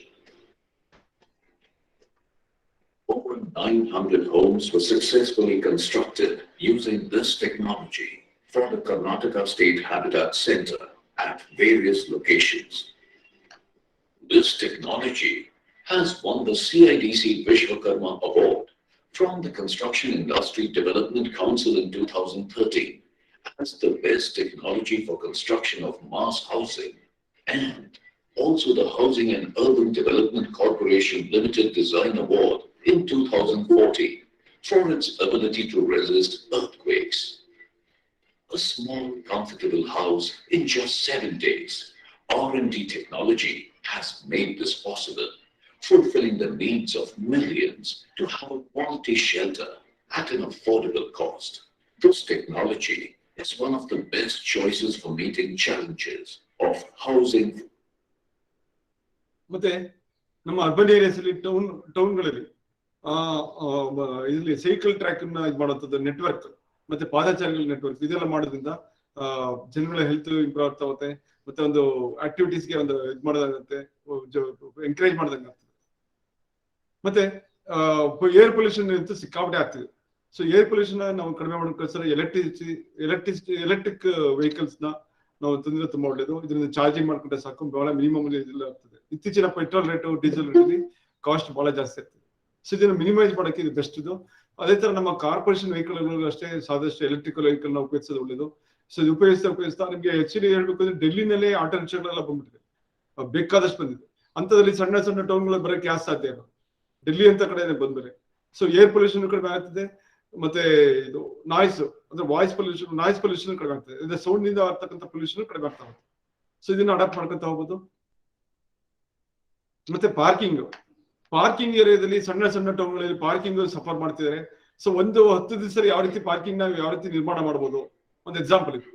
Over 900 homes were successfully constructed using this technology for the Karnataka State Habitat Center at various locations. This technology has won the CIDC Vishwakarma Award from the Construction Industry Development Council in 2013 as the best technology for construction of mass housing, and also the Housing and Urban Development Corporation Limited Design Award in 2014 for its ability to resist earthquakes. A small, comfortable house in just 7 days. R&D technology has made this possible, fulfilling the needs of millions to have a quality shelter at an affordable cost. This technology is one of the best choices for meeting challenges of housing. ಮತ್ತೆ ನಮ್ಮ urban areas ಅಲ್ಲಿ ಟೌನ್ಗಳಲ್ಲಿ ಇದರಲ್ಲಿ cycle track ಅನ್ನ ಇದು ಮಾಡುವಂಥದ್ದು network ಮತ್ತೆ ಪಾದಚಾರಿಗಳ network ಇದೆಲ್ಲ ಮಾಡೋದ್ರಿಂದ ಜನಗಳ ಹೆಲ್ತ್ ಇಂಪ್ರೂವ್ ಆಗ್ತಾ ಹೋಗುತ್ತೆ, ಮತ್ತೆ ಒಂದು ಆಕ್ಟಿವಿಟೀಸ್ಗೆ ಒಂದು ಇದು ಮಾಡೋದಾಗುತ್ತೆ, ಎಂಕರೇಜ್ ಮಾಡ್ದಂಗೆ ಆಗ್ತದೆ. ಮತ್ತೆ ಏರ್ ಪೊಲ್ಯೂಷನ್ ಅಂತೂ ಸಿಕ್ಕಾಪಟ್ಟೆ ಆಗ್ತಿದೆ. ಸೊ ಏರ್ ಪೊಲ್ಯೂಷನ್ ನಾವು ಕಡಿಮೆ ಮಾಡೋಕ್ಕೋಸ್ಕರ ಎಲೆಕ್ಟ್ರಿಕ್ ವೆಹಿಕಲ್ಸ್ ನ ನಾವು ತಂದ್ರೆ ತುಂಬಾ ಒಳ್ಳೇದು. ಇದರಿಂದ ಚಾರ್ಜಿಂಗ್ ಮಾಡ್ಕೊಂಡ್ರೆ ಸಾಕು, ಬಹಳ ಮಿನಿಮಮ್ ಇದೆಲ್ಲ ಆಗ್ತದೆ. ಇತ್ತೀಚಿನ ಪೆಟ್ರೋಲ್ ರೇಟು ಡೀಸೆಲ್ ರೇಟಲ್ಲಿ ಕಾಸ್ಟ್ ಬಹಳ ಜಾಸ್ತಿ ಆಗ್ತದೆ. ಸೊ ಇದನ್ನು ಮಿನಿಮೈಸ್ ಮಾಡೋಕೆ ಇದು ಬೆಸ್ಟ್ ಇದು. ಅದೇ ತರ ನಮ್ಮ ಕಾರ್ಪೊರೇಷನ್ ವೆಹಿಕಲ್ ಅಷ್ಟೇ ಸಾದಷ್ಟು ಎಲೆಕ್ಟ್ರಿಕಲ್ ವೆಹಿಕಲ್ ನ ಉಪಯೋಗಿಸೋದು ಒಳ್ಳೇದು. ಸೊ ಇದು ಉಪಯೋಗಿಸ್ತಾ ನಿಮ್ಗೆ ಆಕ್ಚುಲಿ ಹೇಳ್ಬೇಕು ಅಂದ್ರೆ ಡೆಲ್ಲಿನಲ್ಲೇ ಆಟೋ ರಿಕ್ಷಾಗಳೆಲ್ಲ ಬಂದ್ಬಿಟ್ಟಿದೆ, ಬೇಕಾದಷ್ಟು ಬಂದಿದೆ. ಅಂತದ್ರಲ್ಲಿ ಸಣ್ಣ ಸಣ್ಣ ಟೌನ್ಗಳು ಬರೋಕೆ ಯಾಕೆ ಸಾಧ್ಯ ಇಲ್ಲ, ಡೆಲ್ಲಿ ಅಂತ ಕಡೆ ಬಂದ್ಬರೆ. ಸೊ ಏರ್ ಪೊಲ್ಯೂಷನ್ ಕಡಿಮೆ ಆಗ್ತದೆ, ಮತ್ತೆ ಇದು ನಾಯ್ಸ್ ಅಂದ್ರೆ ನಾಯ್ಸ್ ಪೊಲ್ಯೂಷನ್ ಕಡಿಮೆ ಆಗ್ತದೆ. ಅಂದ್ರೆ ಸೌಂಡ್ ನಿಂದ ಆಗ್ತಕ್ಕಂಥ ಪೊಲ್ಯೂಷನ್ ಕಡಿಮೆ ಆಗ್ತಾ ಹೋಗುತ್ತೆ. ಸೊ ಇದನ್ನ ಅಡಾಪ್ಟ್ ಮಾಡ್ಕೊಂತ ಹೋಗ್ಬೋದು. ಮತ್ತೆ ಪಾರ್ಕಿಂಗ್ ಏರಿಯಾದಲ್ಲಿ ಸಣ್ಣ ಸಣ್ಣ ಟೌನ್ಗಳಲ್ಲಿ ಪಾರ್ಕಿಂಗ್ ಸಫರ್ ಮಾಡ್ತಿದ್ದಾರೆ. ಸೊ ಒಂದು 10 ದಿವಸ ಯಾವ ರೀತಿ ಪಾರ್ಕಿಂಗ್ ನಾವು ಯಾವ ರೀತಿ ನಿರ್ಮಾಣ ಮಾಡಬಹುದು, ಒಂದು ಎಕ್ಸಾಂಪಲ್ ಇದು.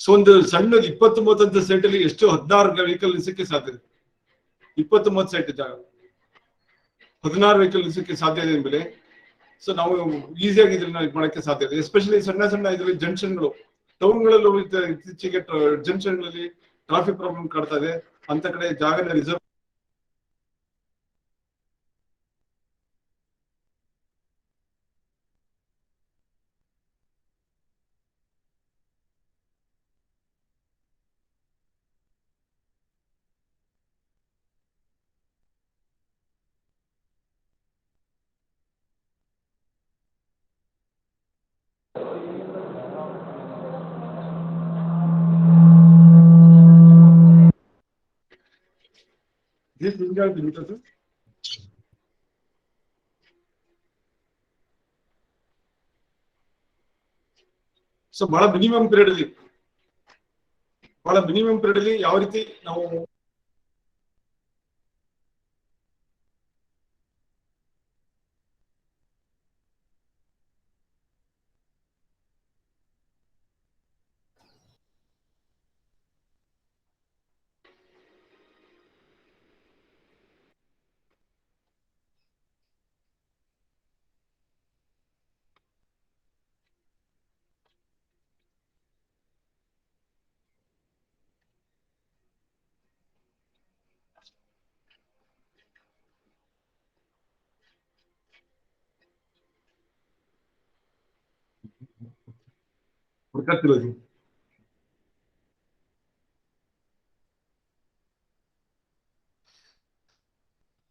ಸೊ ಒಂದು ಸಣ್ಣ 20-30 ಸೈಟ್ ಅಲ್ಲಿ ಎಷ್ಟು 16 ವೆಹಿಕಲ್ ನಿಲ್ಸಕ್ಕೆ ಸಾಧ್ಯ ಇದೆ. 20-30 ಸೈಟ್ ಜಾಗ 16 ವೆಹಿಕಲ್ ನಿಲ್ಸಕ್ಕೆ ಸಾಧ್ಯ ಇದೆ ಅಂದ್ಮೇಲೆ ಸೊ ನಾವು ಈಸಿಯಾಗಿ ಇದನ್ನ ಮಾಡಕ್ಕೆ ಸಾಧ್ಯ ಇದೆ. ಎಸ್ಪೆಷಲಿ ಸಣ್ಣ ಇದರಲ್ಲಿ ಜಂಕ್ಷನ್ಗಳು ಟೌನ್ಗಳಲ್ಲೂ ಇತ್ತೀಚೆಗೆ ಜಂಕ್ಷನ್ಗಳಲ್ಲಿ ಟ್ರಾಫಿಕ್ ಪ್ರಾಬ್ಲಮ್ ಕಾಡ್ತಾ ಇದೆ. ಅಂತ ಕಡೆ ಜಾಗನ ರಿಸರ್ವ್ ಸೊ ಬಹಳ ಮಿನಿಮಮ್ ಪೀರಿಯಡ್ ಅಲ್ಲಿ ಯಾವ ರೀತಿ ನಾವು ಹುಡುಕಾಡ್ತಿರೋದು.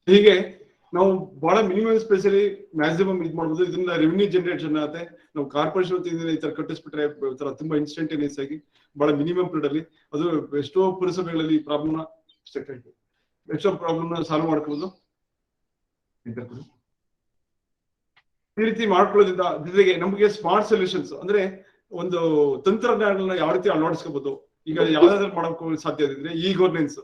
ಹೀಗೆ ನಾವು ಬಹಳ ಮಿನಿಮಮ್ ಸ್ಪೇಸ್ ಅಲ್ಲಿ ಮ್ಯಾಕ್ಸಿಮಮ್ ಇದು ಮಾಡ್ಬೋದು. ಇದನ್ನ ರೆವಿನ್ಯೂ ಜನರೇಷನ್ ಆಗುತ್ತೆ. ನಾವು ಕಾರ್ಪೊರೇಷನ್ ವತಿಯಿಂದ ಈ ತರ ಕಟ್ಟಿಸ್ಬಿಟ್ರೆ ತುಂಬಾ ಇನ್ಸ್ಟಂಟೇನಿಯಸ್ ಆಗಿ ಬಹಳ ಮಿನಿಮಮ್ ಪೀರಿಯಡ್ ಅಲ್ಲಿ ಅದು ಎಷ್ಟೋ ಪುರಸಭೆಗಳಲ್ಲಿ ಪ್ರಾಬ್ಲಮ್ ಸಾಲ್ವ್ ಮಾಡ್ಕೋಬಹುದು. ಈ ರೀತಿ ಮಾಡ್ಕೊಳ್ಳೋದ್ರಿಂದ ಜೊತೆಗೆ ನಮಗೆ ಸ್ಮಾರ್ಟ್ ಸೊಲ್ಯೂಷನ್ಸ್ ಅಂದ್ರೆ ಒಂದು ತಂತ್ರಜ್ಞಾನಗಳನ್ನ ಯಾವ ರೀತಿ ಅಳವಡಿಸ್ಕೋಬಹುದು. ಈಗ ಯಾವ್ದಾದ್ರು ಮಾಡೋಕೆ ಸಾಧ್ಯ ಇದ್ರೆ ಈ ಗವರ್ನೆನ್ಸ್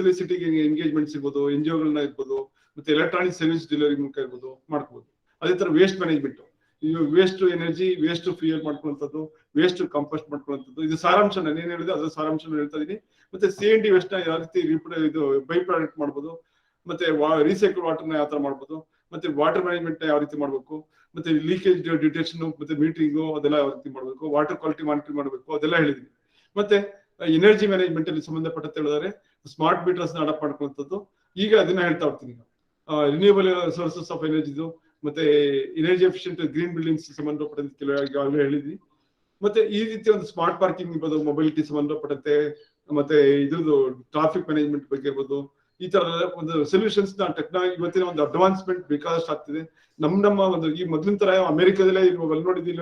ಅಲ್ಲಿ ಸಿಟಿಗೆ ಎಂಗೇಜ್ಮೆಂಟ್ಸ್ ಇರ್ಬೋದು, NGOಗಳನ್ನ ಇರ್ಬೋದು, ಮತ್ತೆ ಎಲೆಕ್ಟ್ರಾನಿಕ್ ಸರ್ವಿಸ್ ಡೆಲಿವರಿ ಮೂಲಕ ಇರ್ಬೋದು ಮಾಡ್ಕೋಬಹುದು. ಅದೇ ತರ waste management, waste energy, waste fuel ಮಾಡ್ಕೊಳ್ಳುವಂಥದ್ದು, ವೇಸ್ಟ್ ಕಂಪೋಸ್ಟ್ ಮಾಡ್ಕೊಳ್ಳುವಂಥದ್ದು. ಇದು ಸಾರಾಂಶ ನಾನು ಏನ್ ಹೇಳಿದೆ ಅದ್ರ ಸಾರಾಂಶ ಹೇಳ್ತಾ ಇದೀನಿ. ಮತ್ತೆ CND ವೇಸ್ಟ್ ನ ಯಾವ ರೀತಿ ಇದು ಬೈ ಪ್ರಾಡಕ್ಟ್ ಮಾಡ್ಬೋದು, ಮತ್ತೆ ರೀಸೈಕಲ್ ವಾಟರ್ನ ಯಾವ ತರ ಮಾಡ್ಬೋದು, ಮತ್ತೆ ವಾಟರ್ ಮ್ಯಾನೇಜ್ಮೆಂಟ್ ನ ಯಾವ ರೀತಿ ಮಾಡ್ಬೇಕು, ಮತ್ತೆ ಲೀಕೇಜ್ ಡಿಟೆಕ್ಷನ್ ಮತ್ತೆ ಮೀಟರಿಂಗು ಅದೆಲ್ಲ ಯಾವ ರೀತಿ ಮಾಡ್ಬೇಕು, ವಾಟರ್ ಕ್ವಾಲಿಟಿ ಮಾನಿಟರಿಂಗ್ ಮಾಡ್ಬೇಕು ಅದೆಲ್ಲ ಹೇಳಿದೀನಿ. ಮತ್ತೆ ಎನರ್ಜಿ ಮ್ಯಾನೇಜ್ಮೆಂಟ್ ಅಲ್ಲಿ ಸಂಬಂಧಪಟ್ಟಂತೆ ಹೇಳಿದರೆ ಸ್ಮಾರ್ಟ್ ಮೀಟರ್ಸ್ ನ ಅಡಾಪ್ಟ್ ಮಾಡ್ಕೊಳ್ಳುವಂಥದ್ದು. ಈಗ ಅದನ್ನ ಹೇಳ್ತಾ ಹೋಗ್ತೀನಿ. ರಿನ್ಯೂವಬಲ್ ಸೋರ್ಸಸ್ ಆಫ್ ಎನರ್ಜಿದು ಮತ್ತೆ ಎನರ್ಜಿ ಎಫಿಷಿಯಂಟ್ ಗ್ರೀನ್ ಬಿಲ್ಡಿಂಗ್ಸ್ ಸಂಬಂಧಪಟ್ಟಂತೆ ಕೆಲವು ಹೇಳಿದ್ವಿ. ಮತ್ತೆ ಈ ರೀತಿ ಒಂದು ಸ್ಮಾರ್ಟ್ ಪಾರ್ಕಿಂಗ್ ಇರ್ಬೋದು, ಮೊಬಿಲಿಟಿ ಸಂಬಂಧಪಟ್ಟಂತೆ, ಮತ್ತೆ ಇದ್ರದ್ದು ಟ್ರಾಫಿಕ್ ಮ್ಯಾನೇಜ್ಮೆಂಟ್ ಬಗ್ಗೆ ಇರ್ಬೋದು. ಈ ತರ ಒಂದು ಸೊಲ್ಯೂಷನ್ಸ್ ನ ಟೆಕ್ನಾಲಜಿ ಇವತ್ತಿನ ಒಂದು ಅಡ್ವಾನ್ಸ್ಮೆಂಟ್ ಬೇಕಾದಷ್ಟು ಆಗ್ತಿದೆ. ನಮ್ಮ ಒಂದು ಈ ಮೊದಲಿನ ತರ ಅಮೆರಿಕದಲ್ಲೇ ನೋಡಿದ್ದಿಲ್ಲ,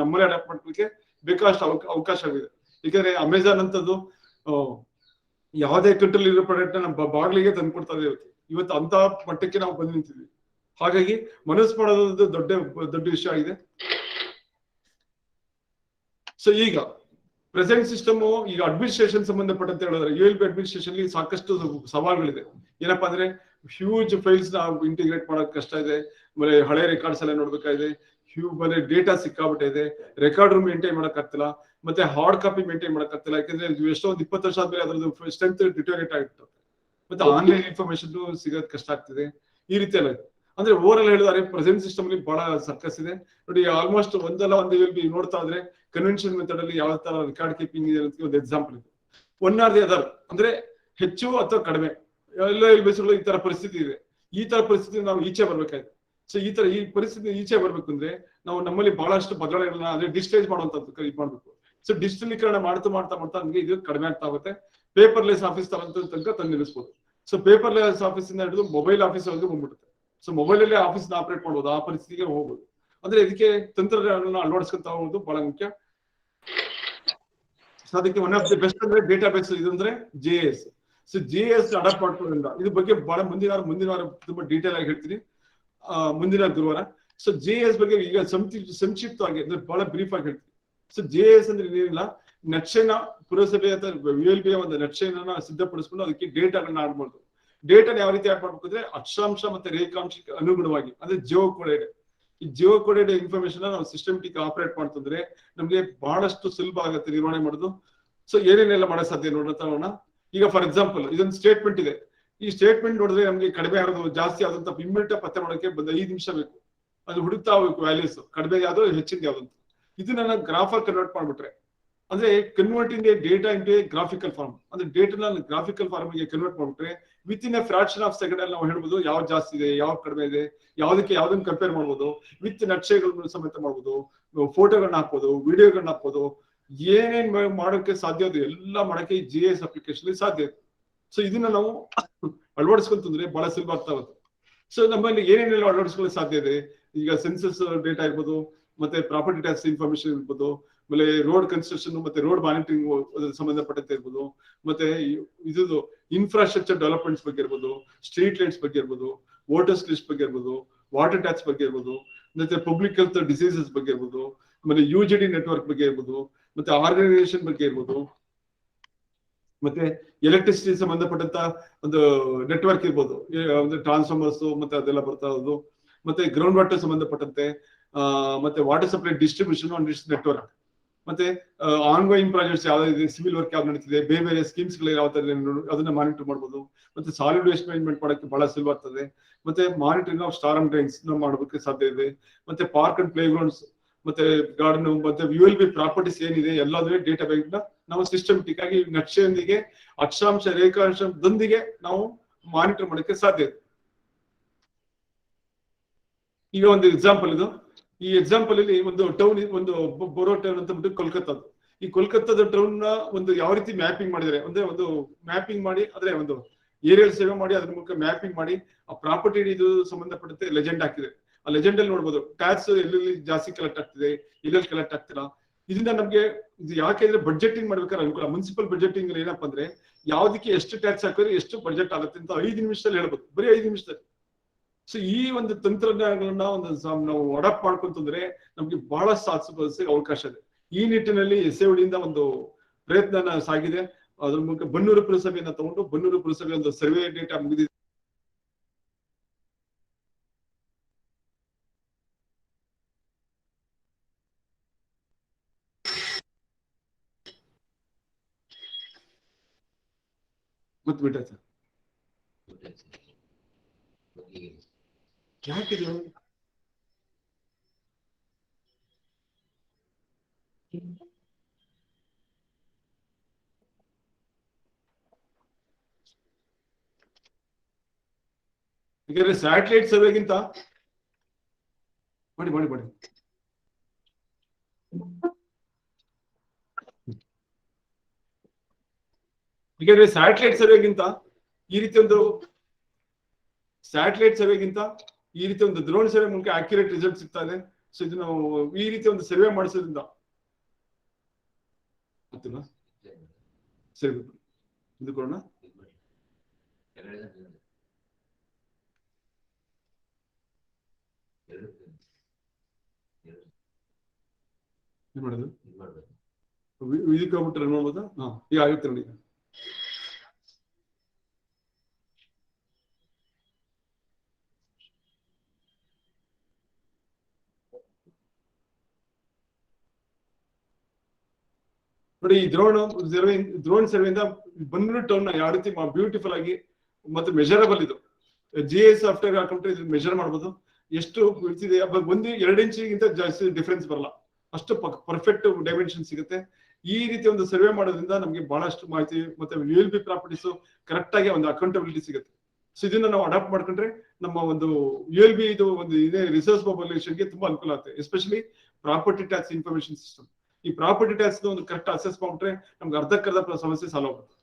ನಮ್ಮಲ್ಲೇ ಅಡಾಪ್ಟ್ ಮಾಡ್ಲಿಕ್ಕೆ ಬೇಕಾದಷ್ಟು ಅವಕಾಶ ಆಗಿದೆ. ಯಾಕಂದ್ರೆ ಅಮೆಜಾನ್ ಅಂತದ್ದು ಯಾವುದೇ ಕಂಟ್ರಿ ಇರೋ ಪ್ರಾಡಕ್ಟ್ ನಮ್ಮ ಬಾಗಿಲಿಗೆ ತಂದ್ಕೊಡ್ತಾ ಇದೆ ಇವತ್ತು ಅಂತ ಮಟ್ಟಕ್ಕೆ ನಾವು ಬಂದು ನಿಂತಿದ್ವಿ. ಹಾಗಾಗಿ ಮನಸ್ಸು ಮಾಡೋದು ದೊಡ್ಡ ವಿಷಯ ಆಗಿದೆ. ಸೊ ಈಗ ಪ್ರೆಸೆಂಟ್ ಸಿಸ್ಟಮ್ ಈಗ ಅಡ್ಮಿನಿಸ್ಟ್ರೇಷನ್ ಸಂಬಂಧಪಟ್ಟಂತೆ ಹೇಳಿದ್ರೆ ULB ಅಡ್ಮಿನಿಸ್ಟ್ರೇಷನ್ ಸಾಕಷ್ಟು ಸವಾಲುಗಳಿದೆ. ಏನಪ್ಪಾ ಅಂದ್ರೆ ಹ್ಯೂಜ್ ಫೈಲ್ಸ್ ನ ಇಂಟಿಗ್ರೇಟ್ ಮಾಡೋಕ್ ಕಷ್ಟ ಇದೆ. ಆಮೇಲೆ ಹಳೆ ರೆಕಾರ್ಡ್ಸ್ ಎಲ್ಲ ನೋಡ್ಬೇಕಾಗಿದೆ. ಆಮೇಲೆ ಡೇಟಾ ಸಿಕ್ಕಾಬಿಟ್ಟೆ ಇದೆ. ರೆಕಾರ್ಡ್ ರೂಮ್ ಮೇಂಟೈನ್ ಮಾಡಕ್ ಆಗ್ತಿಲ್ಲ, ಮತ್ತೆ ಹಾರ್ಡ್ ಕಾಪಿ ಮೇಂಟೈನ್ ಮಾಡಕ್ ಆಗ್ತಿಲ್ಲ. ಯಾಕಂದ್ರೆ ಎಷ್ಟೋ 20 ವರ್ಷ ಆದ್ಮೇಲೆ ಅದ್ರದ್ದು ಸ್ಟ್ರೆಂತ್ ಡಿಟೋರೇಟ್ ಆಗಿರ್ತದೆ. ಮತ್ತೆ ಆನ್ಲೈನ್ ಇನ್ಫಾರ್ಮೇಶನ್ ಸಿಗೋದ್ ಕಷ್ಟ ಆಗ್ತಿದೆ. ಈ ರೀತಿ ಎಲ್ಲ ಇದೆ. ಅಂದ್ರೆ ಓವರ್ ಆಲ್ ಹೇಳಿದ್ರೆ ಪ್ರೆಸೆಂಟ್ ಸಿಸ್ಟಮ್ ಅಲ್ಲಿ ಬಹಳ ಸರ್ಕಸ್ ಇದೆ ನೋಡಿ. ಆಲ್ಮೋಸ್ಟ್ ಒಂದು ULB ನೋಡ್ತಾ ಇದ್ರೆ ಕನ್ವೆನ್ಷನ್ ಮೆಥಡ್ ಅಲ್ಲಿ ಯಾವ ತರ ರೆಕಾರ್ಡ್ ಕೀಪಿಂಗ್ ಇದೆ ಅಂತ ಒಂದು ಎಕ್ಸಾಂಪಲ್ ಇದೆ. ಒನ್ ಆರ್ ದಿ ಅದರ್ ಅಂದ್ರೆ ಹೆಚ್ಚು ಅಥವಾ ಕಡಿಮೆ ಎಲ್ಲ ULBಗಳು ಈ ತರ ಪರಿಸ್ಥಿತಿ ಇದೆ. ಈ ತರ ಪರಿಸ್ಥಿತಿ ನಾವು ಈಚೆ ಬರ್ಬೇಕಾಯ್ತು. ಸೊ ಈ ಪರಿಸ್ಥಿತಿ ಈಚೆ ಬರ್ಬೇಕು ಅಂದ್ರೆ ನಾವು ನಮ್ಮಲ್ಲಿ ಬಹಳಷ್ಟು ಬದಲಾವಣೆಗಳನ್ನ ಅಂದ್ರೆ ಡಿಜಿಟಲೈಸ್ ಮಾಡುವಂತದ್ದು ಇದು ಮಾಡ್ಬೇಕು. ಸೊ ಡಿಜಿಟಲೀಕರಣ ಮಾಡ್ತಾ ನಮ್ಗೆ ಇದು ಕಡಿಮೆ ಆಗ್ತಾ ಹೋಗುತ್ತೆ. ಪೇಪರ್ಲೆಸ್ ಆಫೀಸ್ ತನಕ ತಂದು ನಿಲ್ಲಿಸಬಹುದು. ಸೊ ಪೇಪರ್ಲೆಸ್ ಆಫೀಸ್ ಇಂದ ಹಿಡಿದು ಮೊಬೈಲ್ ಆಫೀಸ್ ವರೆಗೂ ಬಂದ್ಬಿಡುತ್ತೆ. ಸೊ ಮೊಬೈಲ್ ಅಲ್ಲೇ ಆಫೀಸ್ ಆಪರೇಟ್ ಮಾಡಬಹುದು. ಆ ಪರಿಸ್ಥಿತಿಗೆ ಹೋಗ್ಬೋದು. ಅಂದ್ರೆ ಇದಕ್ಕೆ ತಂತ್ರಜ್ಞಾನಗಳನ್ನ ಅಳವಡಿಸ್ಕೊಂತ ಹೋಗೋದು ಬಹಳ ಮುಖ್ಯ. ಸೊ ಅದಕ್ಕೆ ಒನ್ ಆಫ್ ದಿ ಬೆಸ್ಟ್ ಅಂದ್ರೆ ಡೇಟಾ ಬೇಸ್ ಇದಂದ್ರೆ JS. ಸೊ JS ಅಡಾಪ್ಟ್ ಮಾಡ್ಕೊಳ್ಳೋದ್ರಿಂದ ಇದ್ರ ಬಗ್ಗೆ ಬಹಳ ಮುಂದಿನ ವಾರ ತುಂಬಾ ಡೀಟೇಲ್ ಆಗಿ ಹೇಳ್ತೀನಿ, ಮುಂದಿನ ಗುರುವಾರ. ಸೊ JS ಬಗ್ಗೆ ಈಗ ಸಂಕ್ಷಿಪ್ತವಾಗಿ ಅಂದ್ರೆ ಬಹಳ ಬ್ರೀಫ್ ಆಗಿ ಹೇಳ್ತೀನಿ. ಸೊ JS ಅಂದ್ರೆ ಏನಿಲ್ಲ, ನಕ್ಷೆನ ಪುರಸಭೆ ಅಥವಾ ULB ಒಂದು ನಕ್ಷೆನ ಸಿದ್ಧಪಡಿಸ್ಕೊಂಡು ಅದಕ್ಕೆ ಡೇಟಾಗಳನ್ನ ಆಡ್ ಮಾಡೋದು. ಡೇಟಾನ ಯಾವ ರೀತಿ ಆಡ್ ಮಾಡ್ಬೇಕು ಅಂದ್ರೆ ಅಕ್ಷಾಂಶ ಮತ್ತೆ ರೇಖಾಂಶಕ್ಕೆ ಅನುಗುಣವಾಗಿ ಅಂದ್ರೆ ಜಿಯೋ ಕೋಡೆಡ್ ಈ ಜಿಯೋ ಕೋಡೆಡ್ ಇನ್ಫಾರ್ಮೇಶನ್ ನಾವು ಸಿಸ್ಟಮ್ಟಿಕ್ ಆಪರೇಟ್ ಮಾಡ್ತಂದ್ರೆ ನಮ್ಗೆ ಬಹಳಷ್ಟು ಸುಲಭ ಆಗುತ್ತೆ ನಿರ್ವಹಣೆ ಮಾಡೋದು. ಸೊ ಏನೇನೆಲ್ಲ ಮಾಡಕ್ ಸಾಧ್ಯ ನೋಡೋಣ. ಈಗ ಫಾರ್ ಎಕ್ಸಾಂಪಲ್ ಇದೊಂದು ಸ್ಟೇಟ್ಮೆಂಟ್ ಇದೆ. ಈ ಸ್ಟೇಟ್ಮೆಂಟ್ ನೋಡಿದ್ರೆ ನಮ್ಗೆ ಕಡಿಮೆ ಆಗೋದು ಜಾಸ್ತಿ ಆದಂತ ಇಮ್ಮಿಡಿಯೇಟ್ ಪತ್ತೆ ಮಾಡೋಕೆ ಬಂದ 5 ನಿಮಿಷ ಬೇಕು. ಅದು ಹುಡುಕ್ತಾ ಹೋಗ್ಬೇಕು ವ್ಯಾಲ್ಯೂಸ್, ಕಡಿಮೆ ಯಾವ್ದು ಹೆಚ್ಚಿನ ಯಾವ್ದು. ಇದನ್ನ ನಾನು ಗ್ರಾಫ್ ಕನ್ವರ್ಟ್ ಮಾಡ್ಬಿಟ್ರೆ ಅಂದ್ರೆ converting data into graphical form, ಅಂದ್ರೆ ಡೇಟಾ ಗ್ರಾಫಿಕಲ್ ಫಾರ್ಮ್ ಗೆ ಕನ್ವರ್ಟ್ ಮಾಡ್ಬಿಟ್ರೆ within a fraction of second ಅಲ್ಲಿ ನಾವು ಹೇಳ್ಬೋದು ಯಾವ್ದು ಜಾಸ್ತಿ ಇದೆ, ಯಾವ್ದು ಕಡಿಮೆ ಇದೆ, ಯಾವ್ದಕ್ಕೆ ಯಾವ್ದನ್ನ ಕಂಪೇರ್ ಮಾಡ್ಬೋದು. ವಿತ್ ನಕ್ಷೆಗಳನ್ನು ಸಮೇತ ಮಾಡ್ಬೋದು, ಫೋಟೋಗಳನ್ನ ಹಾಕ್ಬೋದು, ವಿಡಿಯೋಗಳನ್ನ ಹಾಕ್ಬೋದು, ಏನೇನ್ ಮಾಡೋಕೆ ಸಾಧ್ಯ ಅದು ಎಲ್ಲ ಮಾಡಕ್ಕೆ ಈ GIS ಅಪ್ಲಿಕೇಶನ್ ಸಾಧ್ಯ ಇದೆ. ಸೊ ಇದನ್ನ ನಾವು ಅಳವಡಿಸ್ಕೊಂತಂದ್ರೆ ಬಹಳ ಸುಲಭ ಆಗ್ತಾ ಹೋಗುತ್ತೆ. ಸೊ ನಮ್ಮಲ್ಲಿ ಏನೇನೆಲ್ಲ ಅಳವಡಿಸ್ಕೊಳ್ಳೋಕೆ ಸಾಧ್ಯ ಇದೆ, ಈಗ ಸೆನ್ಸಸ್ ಡೇಟಾ ಇರ್ಬೋದು, ಮತ್ತೆ ಪ್ರಾಪರ್ಟಿ ಟ್ಯಾಕ್ಸ್ ಇನ್ಫಾರ್ಮೇಶನ್ ಇರ್ಬೋದು, ಆಮೇಲೆ ರೋಡ್ ಕನ್ಸ್ಟ್ರಕ್ಷನ್ ಮತ್ತೆ ರೋಡ್ ಮಾನಿಟರಿಂಗ್ ಸಂಬಂಧಪಟ್ಟಂತೆ ಇರ್ಬೋದು, ಮತ್ತೆ ಇದು ಇನ್ಫ್ರಾಸ್ಟ್ರಕ್ಚರ್ ಡೆವಲಪ್ಮೆಂಟ್ಸ್ ಬಗ್ಗೆ ಇರ್ಬೋದು, ಸ್ಟ್ರೀಟ್ ಲೈಟ್ಸ್ ಬಗ್ಗೆ ಇರ್ಬೋದು, ವೋಟರ್ಸ್ ಲಿಸ್ಟ್ ಬಗ್ಗೆ ಇರ್ಬೋದು, ವಾಟರ್ ಟ್ಯಾಕ್ಸ್ ಬಗ್ಗೆ ಇರ್ಬೋದು, ಮತ್ತೆ ಪಬ್ಲಿಕ್ ಹೆಲ್ತ್ ಡಿಸೀಸಸ್ ಬಗ್ಗೆ ಇರ್ಬೋದು, ಆಮೇಲೆ UGD ನೆಟ್ವರ್ಕ್ ಬಗ್ಗೆ ಇರ್ಬೋದು, ಮತ್ತೆ ಆರ್ಗನೈಸೇಷನ್ ಬಗ್ಗೆ ಇರ್ಬೋದು, ಮತ್ತೆ ಎಲೆಕ್ಟ್ರಿಸಿಟಿ ಸಂಬಂಧಪಟ್ಟಂತ ಒಂದು ನೆಟ್ವರ್ಕ್ ಇರ್ಬೋದು, ಅಂದ್ರೆ ಟ್ರಾನ್ಸ್ಫಾರ್ಮರ್ಸ್ ಮತ್ತೆ ಅದೆಲ್ಲ ಬರ್ತಾ ಇರೋದು, ಮತ್ತೆ ಗ್ರೌಂಡ್ ವಾಟರ್ ಸಂಬಂಧಪಟ್ಟಂತೆ, ಮತ್ತೆ water supply distribution on network, ಮತ್ತೆ ಆನ್ಗೋಯಿಂಗ್ ಪ್ರಾಜೆಕ್ಟ್ಸ್ ಯಾವ್ದು ಸಿವಿಲ್ ವರ್ಕ್ ಯಾವ್ದು ನಡೀತಿದೆ, ಬೇರೆ ಬೇರೆ ಸ್ಕೀಮ್ಸ್ ಗಳು ಯಾವ ತರ ಅದನ್ನ ಮಾನಿಟರ್ ಮಾಡ್ಬೋದು. ಮತ್ತೆ ಸಾಲಿಡ್ ವೇಸ್ಟ್ ಮ್ಯಾನೇಜ್ಮೆಂಟ್ ಮಾಡಕ್ಕೆ ಬಹಳ ಸುಲಭ ಆಗ್ತದೆ. ಮತ್ತೆ ಮಾನಿಟರಿಂಗ್ ಆಫ್ ಸ್ಟಾರ್ಮ್ ಡ್ರೈನ್ಸ್ ಮಾಡೋದಕ್ಕೆ ಸಾಧ್ಯ ಇದೆ. ಮತ್ತೆ ಪಾರ್ಕ್ ಅಂಡ್ ಪ್ಲೇ ಗ್ರೌಂಡ್ಸ್, ಮತ್ತೆ ಗಾರ್ಡನ್, ಮತ್ತೆ ULB ಪ್ರಾಪರ್ಟೀಸ್ ಏನಿದೆ ಎಲ್ಲಾದ್ರೂ ಡೇಟಾ ಬೇಸ್ ನ ನಾವು ಸಿಸ್ಟಮ್ಟಿಕ್ ಆಗಿ ನಕ್ಷೆಯೊಂದಿಗೆ ಅಕ್ಷಾಂಶ ರೇಖಾಂಶದೊಂದಿಗೆ ನಾವು ಮಾನಿಟರ್ ಮಾಡಕ್ಕೆ ಸಾಧ್ಯ ಇದೆ. ಈಗ ಒಂದು ಎಕ್ಸಾಂಪಲ್ ಇದು. ಈ ಎಕ್ಸಾಂಪಲ್ ಅಲ್ಲಿ ಒಂದು ಟೌನ್, ಒಂದು ಬರೋ ಟೌನ್ ಅಂತ ಬಿಟ್ಟು ಕೋಲ್ಕತ್ತಾದ. ಈ ಕೋಲ್ಕತ್ತಾದ ಟೌನ್ ನ ಒಂದು ಯಾವ ರೀತಿ ಮ್ಯಾಪಿಂಗ್ ಮಾಡಿದರೆ ಅಂದ್ರೆ ಒಂದು ಮ್ಯಾಪಿಂಗ್ ಮಾಡಿ ಅಂದ್ರೆ ಒಂದು ಏರಿಯಲ್ ಸೇವೆ ಮಾಡಿ ಅದ್ರ ಮೂಲಕ ಮ್ಯಾಪಿಂಗ್ ಮಾಡಿ ಆ ಪ್ರಾಪರ್ಟಿ ಇದು ಸಂಬಂಧಪಟ್ಟಂತೆ ಲೆಜೆಂಡ್ ಹಾಕಿದೆ. ಆ ಲೆಜೆಂಡ್ ಅಲ್ಲಿ ನೋಡ್ಬೋದು ಟ್ಯಾಕ್ಸ್ ಎಲ್ಲೆಲ್ಲಿ ಜಾಸ್ತಿ ಕಲೆಕ್ಟ್ ಆಗ್ತಿದೆ, ಎಲ್ಲೆಲ್ಲಿ ಕಲೆಕ್ಟ್ ಆಗ್ತಿಲ್ಲ. ಇದರಿಂದ ನಮ್ಗೆ ಇದು ಯಾಕೆಂದ್ರೆ ಬಡ್ಜೆಟಿಂಗ್ ಮಾಡ್ಬೇಕಾದ್ರೆ ಅನುಕೂಲ. ಮುನ್ಸಿಪಲ್ ಬಡ್ಜೆಟಿಂಗ್ ಏನಪ್ಪಾ ಅಂದ್ರೆ ಯಾವ್ದಕ್ಕೆ ಎಷ್ಟು ಟ್ಯಾಕ್ಸ್ ಹಾಕಿದ್ರೆ ಎಷ್ಟು ಬಡ್ಜೆಟ್ ಆಗುತ್ತೆ ಅಂತ 5 ನಿಮಿಷದಲ್ಲಿ ಹೇಳ್ಬೋದು, ಬರೀ 5 ನಿಮಿಷದಲ್ಲಿ. ಸೊ ಈ ಒಂದು ತಂತ್ರಜ್ಞಾನಗಳನ್ನ ನಾವು ಅಡಾಪ್ಟ್ ಮಾಡ್ಕೊಂತಂದ್ರೆ ನಮ್ಗೆ ಬಹಳ ಸಾಧಿಸೋಕೆ ಅವಕಾಶ ಇದೆ. ಈ ನಿಟ್ಟಿನಲ್ಲಿ SAOD ಇಂದ ಒಂದು ಪ್ರಯತ್ನ ಸಾಗಿದೆ. ಅದ್ರ ಮೂಲಕ ಬನ್ನೂರು ಪುರಸಭೆಯನ್ನ ತಗೊಂಡು ಬನ್ನೂರು ಪುರಸಭೆ ಒಂದು ಸರ್ವೆ ಡೇಟಾ ಮುಗಿದಿದೆ. ಮತ್ತೆ ಬಿಟ್ಟ ಸರ್ ಯಾಕಿದು ಯಾಕಂದ್ರೆ ಸ್ಯಾಟಲೈಟ್ ಸರ್ವೆಗಿಂತ ಮಾಡಿ ಯಾಕಂದ್ರೆ ಸ್ಯಾಟಲೈಟ್ ಸರ್ವೆಗಿಂತ ಈ ರೀತಿ ಒಂದು ಡ್ರೋನ್ ಸರ್ವೆ ಮೂಲಕ ಅಕ್ಯುರೇಟ್ ರಿಸಲ್ಟ್ ಸಿಗ್ತಾ ಇದೆ. ಸೊ ಇದು ನಾವು ಈ ರೀತಿ ಒಂದು ಸರ್ವೆ ಮಾಡಿಸೋದ್ರಿಂದ ಸರಿ ಇದು ಕೊಡೋಣ. ಏನ್ ಮಾಡೋದು ಇದಕ್ಕೆ ಹೋಗ್ಬಿಟ್ರೆ ನೋಡ್ಬೋದಾ? ಈಗ ಆಗುತ್ತೆ ನೋಡಿ. ನೋಡಿ ಈ ಡ್ರೋನ್ ಸರ್ವೆಯಿಂದ ಬನ್ನೂರು ಟೌನ್ ನ ಯಾವ ರೀತಿ ಬ್ಯೂಟಿಫುಲ್ ಆಗಿ ಮತ್ತೆ ಮೆಜರಬಲ್ ಇದು GIS ಸಾಫ್ಟ್ವೇರ್ ಹಾಕೊಂಡ್ರೆ ಇದು ಮೆಜರ್ ಮಾಡ್ಬೋದು. ಎಷ್ಟು ಇರ್ತಿದೆ 1-2 ಇಂಚಿಗಿಂತ ಜಾಸ್ತಿ ಡಿಫ್ರೆನ್ಸ್ ಬರಲ್ಲ, ಅಷ್ಟು ಪರ್ಫೆಕ್ಟ್ ಡೈಮೆನ್ಷನ್ ಸಿಗುತ್ತೆ. ಈ ರೀತಿ ಒಂದು ಸರ್ವೆ ಮಾಡೋದ್ರಿಂದ ನಮ್ಗೆ ಬಹಳಷ್ಟು ಮಾಹಿತಿ ಮತ್ತೆ ULB ಪ್ರಾಪರ್ಟೀಸ್ ಕರೆಕ್ಟ್ ಆಗಿ ಒಂದು ಅಕೌಂಟಬಿಲಿಟಿ ಸಿಗುತ್ತೆ. ಸೊ ಇದನ್ನ ನಾವು ಅಡಾಪ್ಟ್ ಮಾಡ್ಕೊಂಡ್ರೆ ನಮ್ಮ ಒಂದು ULB ಇದು ಒಂದು ಇದೇ ರಿಸೋರ್ಸ್ ಮೊಬಿಲೈಸೇಷನ್ಗೆ ತುಂಬಾ ಅನುಕೂಲ ಆಗುತ್ತೆ. Especially property tax information system. ಈ ಪ್ರಾಪರ್ಟಿ ಟ್ಯಾಕ್ಸ್ ಒಂದು ಕರೆಕ್ಟ್ ಅಸೆಸ್ ಮಾಡ್ಬಿಟ್ರೆ ನಮ್ಗೆ ಅರ್ಧಕ್ಕರ್ಧ ಸಮಸ್ಯೆ ಸಾಲ್ವ್ ಆಗುತ್ತೆ.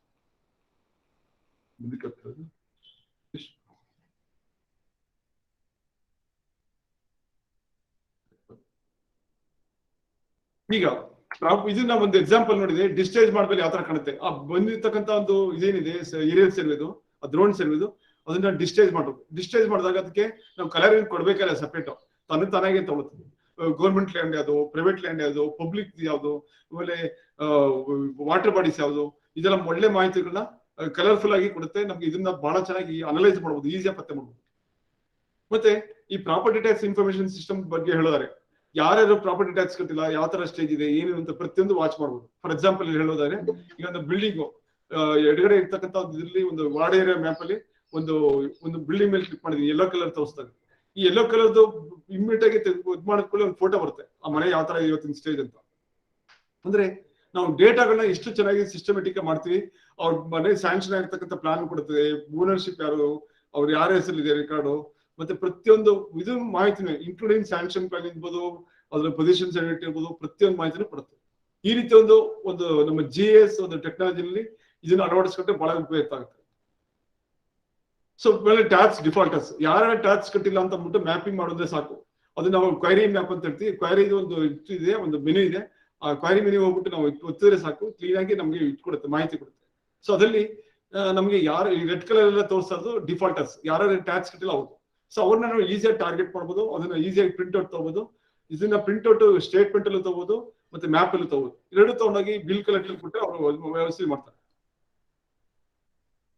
ಈಗ ಇದನ್ನ ಒಂದು ಎಕ್ಸಾಂಪಲ್ ನೋಡಿದೆ, ಡಿಸ್ಚಾರ್ಜ್ ಮಾಡ್ಬೇಕು ಯಾವ ತರ ಕಾಣುತ್ತೆ. ಆ ಬಂದಿರ್ತಕ್ಕಂಥ ಒಂದು ಇದೇನಿದೆ ಏರಿಯಲ್ ಸರ್ವೆದು, ಆ ಡ್ರೋನ್ ಸರ್ವೆದು, ಅದನ್ನ ಡಿಸ್ಚಾರ್ಜ್ ಮಾಡಬೇಕು. ಡಿಸ್ಚಾರ್ಜ್ ಮಾಡಿದಾಗ ಅದಕ್ಕೆ ನಾವು ಕಲರಿಂಗ್ ಕೊಡ್ಬೇಕಲ್ಲ ಸಪ್ರೇಟ್, ತಾನಾಗೆ ತಗೊಳುತ್ತೆ. ಗೌರ್ಮೆಂಟ್ ಲ್ಯಾಂಡ್ ಯಾವುದು, ಪ್ರೈವೇಟ್ ಲ್ಯಾಂಡ್ ಯಾವುದು, ಪಬ್ಲಿಕ್ ಯಾವುದು, ಆಮೇಲೆ ವಾಟರ್ ಬಾಡೀಸ್ ಯಾವುದು, ಇದೆಲ್ಲ ಒಳ್ಳೆ ಮಾಹಿತಿಗಳನ್ನ ಕಲರ್ಫುಲ್ ಆಗಿ ಕೊಡುತ್ತೆ ನಮ್ಗೆ. ಇದನ್ನ ಬಹಳ ಚೆನ್ನಾಗಿ ಅನಲೈಸ್ ಮಾಡ್ಬೋದು, ಈಸಿಯಾಗಿ ಪತ್ತೆ ಮಾಡ್ಬೋದು. ಮತ್ತೆ ಈ ಪ್ರಾಪರ್ಟಿ ಟ್ಯಾಕ್ಸ್ ಇನ್ಫಾರ್ಮೇಶನ್ ಸಿಸ್ಟಮ್ ಬಗ್ಗೆ ಹೇಳಿದಾರೆ. ಯಾರ್ಯಾರು ಪ್ರಾಪರ್ಟಿ ಟ್ಯಾಕ್ಸ್ ಕಟ್ಟಿಲ್ಲ, ಯಾವ ತರ ಸ್ಟೇಜ್ ಇದೆ, ಏನು ಅಂತ ಪ್ರತಿಯೊಂದು ವಾಚ್ ಮಾಡಬಹುದು. ಫಾರ್ ಎಕ್ಸಾಂಪಲ್ ಹೇಳೋದಾದ್ರೆ, ಈಗ ಒಂದು ಬಿಲ್ಡಿಂಗ್ ಎಡಗಡೆ ಇರ್ತಕ್ಕಂಥ ಇದರಲ್ಲಿ ಒಂದು ವಾರ್ಡ್ ಏರಿಯಾ ಮ್ಯಾಪ್ ಅಲ್ಲಿ ಒಂದು ಬಿಲ್ಡಿಂಗ್ ಮೇಲೆ ಕ್ಲಿಕ್ ಮಾಡಿದೀನಿ, ಯೆಲ್ಲೋ ಕಲರ್ ತೋರಿಸ್ತಾರೆ. ಈ ಯೆಲ್ಲೋ ಕಲರ್ದು ಇಮ್ಮಿಡಿಯೇಟ್ ಆಗಿ ಇದು ಮಾಡಿದ್ಕೊಳ್ಳಿ ಒಂದು ಫೋಟೋ ಬರುತ್ತೆ, ಆ ಮನೆ ಯಾವ ತರ ಇವತ್ತಿನ ಸ್ಟೇಜ್ ಅಂತ. ಅಂದ್ರೆ ನಾವು ಡೇಟಾಗಳನ್ನ ಎಷ್ಟು ಚೆನ್ನಾಗಿ ಸಿಸ್ಟಮೆಟಿಕ್ ಮಾಡ್ತೀವಿ. ಅವ್ರ ಮನೆ ಸ್ಯಾಂಕ್ಷನ್ ಆಗಿರ್ತಕ್ಕಂಥ ಪ್ಲಾನ್ ಕೊಡುತ್ತದೆ, ಓನರ್ಶಿಪ್ ಯಾರು, ಅವ್ರು ಯಾರ ಹೆಸರಿದೆ ರೆಕಾರ್ಡು, ಮತ್ತೆ ಪ್ರತಿಯೊಂದು ಇದು ಮಾಹಿತಿನೇ ಇನ್ಕ್ಲೂಡಿಂಗ್ ಸ್ಯಾಂಕ್ಷನ್ ಪ್ಲಾನ್ ಇರ್ಬೋದು, ಅದ್ರ ಪೊಸಿಷನ್ ಸರ್ಟಿಫಿಕೇಟ್ ಇರ್ಬೋದು, ಪ್ರತಿಯೊಂದು ಮಾಹಿತಿನೂ ಕೊಡುತ್ತೆ. ಈ ರೀತಿ ಒಂದು ನಮ್ಮ GIS ಒಂದು ಟೆಕ್ನಾಲಜಿನಲ್ಲಿ ಇದನ್ನ ಅಳವಡಿಸ್ಕೊಂಡ್ರೆ ಬಹಳ ಉಪಯುಕ್ತ ಆಗುತ್ತೆ. ಸೊ ಮೇಲೆ ಟ್ಯಾಕ್ಸ್ ಡಿಫಾಲ್ಟರ್ಸ್, ಯಾರ್ಯಾರ ಟ್ಯಾಕ್ಸ್ ಕಟ್ಟಿಲ್ಲ ಅಂತ ಅಂದ್ಬಿಟ್ಟು ಮ್ಯಾಪಿಂಗ್ ಮಾಡಿದ್ರೆ ಸಾಕು. ಅದು ನಾವು ಕ್ವೈರಿ ಮ್ಯಾಪ್ ಅಂತ ಹೇಳ್ತೀವಿ. ಕ್ವೈರಿ ಒಂದು ಇದೆ, ಒಂದು ಮೆನು ಇದೆ. ಆ ಕ್ವೈರಿ ಮೆನು ಹೋಗ್ಬಿಟ್ಟು ನಾವು ಒತ್ತಿದ್ರೆ ಸಾಕು, ಕ್ಲೀನ್ ಆಗಿ ನಮಗೆ ಇಟ್ಕೊಡುತ್ತೆ, ಮಾಹಿತಿ ಕೊಡುತ್ತೆ. ಸೊ ಅದ್ರಲ್ಲಿ ನಮಗೆ ಯಾರು ಈ ರೆಡ್ ಕಲರ್ ಎಲ್ಲ ತೋರಿಸ್ತಾ ಇರೋದು ಡಿಫಾಲ್ಟರ್ಸ್, ಯಾರು ಟ್ಯಾಕ್ಸ್ ಕಟ್ಟಿಲ್ಲ ಅವರು. ಸೊ ಅವ್ರನ್ನ ನಾವು ಈಸಿಯಾಗಿ ಟಾರ್ಗೆಟ್ ಮಾಡ್ಬೋದು, ಅದನ್ನ ಈಸಿಯಾಗಿ ಪ್ರಿಂಟ್ ಔಟ್ ತಗೋಬಹುದು. ಇದನ್ನ ಪ್ರಿಂಟ್ ಔಟ್ ಸ್ಟೇಟ್ಮೆಂಟ್ ಅಲ್ಲೂ ತಗೋಬಹುದು, ಮತ್ತೆ ಮ್ಯಾಪ್ ಅಲ್ಲೂ ತಗೋಬಹುದು. ಎರಡು ತಗೊಂಡೋಗಿ ಬಿಲ್ ಕಲೆಕ್ಟರ್ ಕೊಟ್ಟರೆ ಅವರು ವ್ಯವಸ್ಥೆ ಮಾಡ್ತಾರೆ.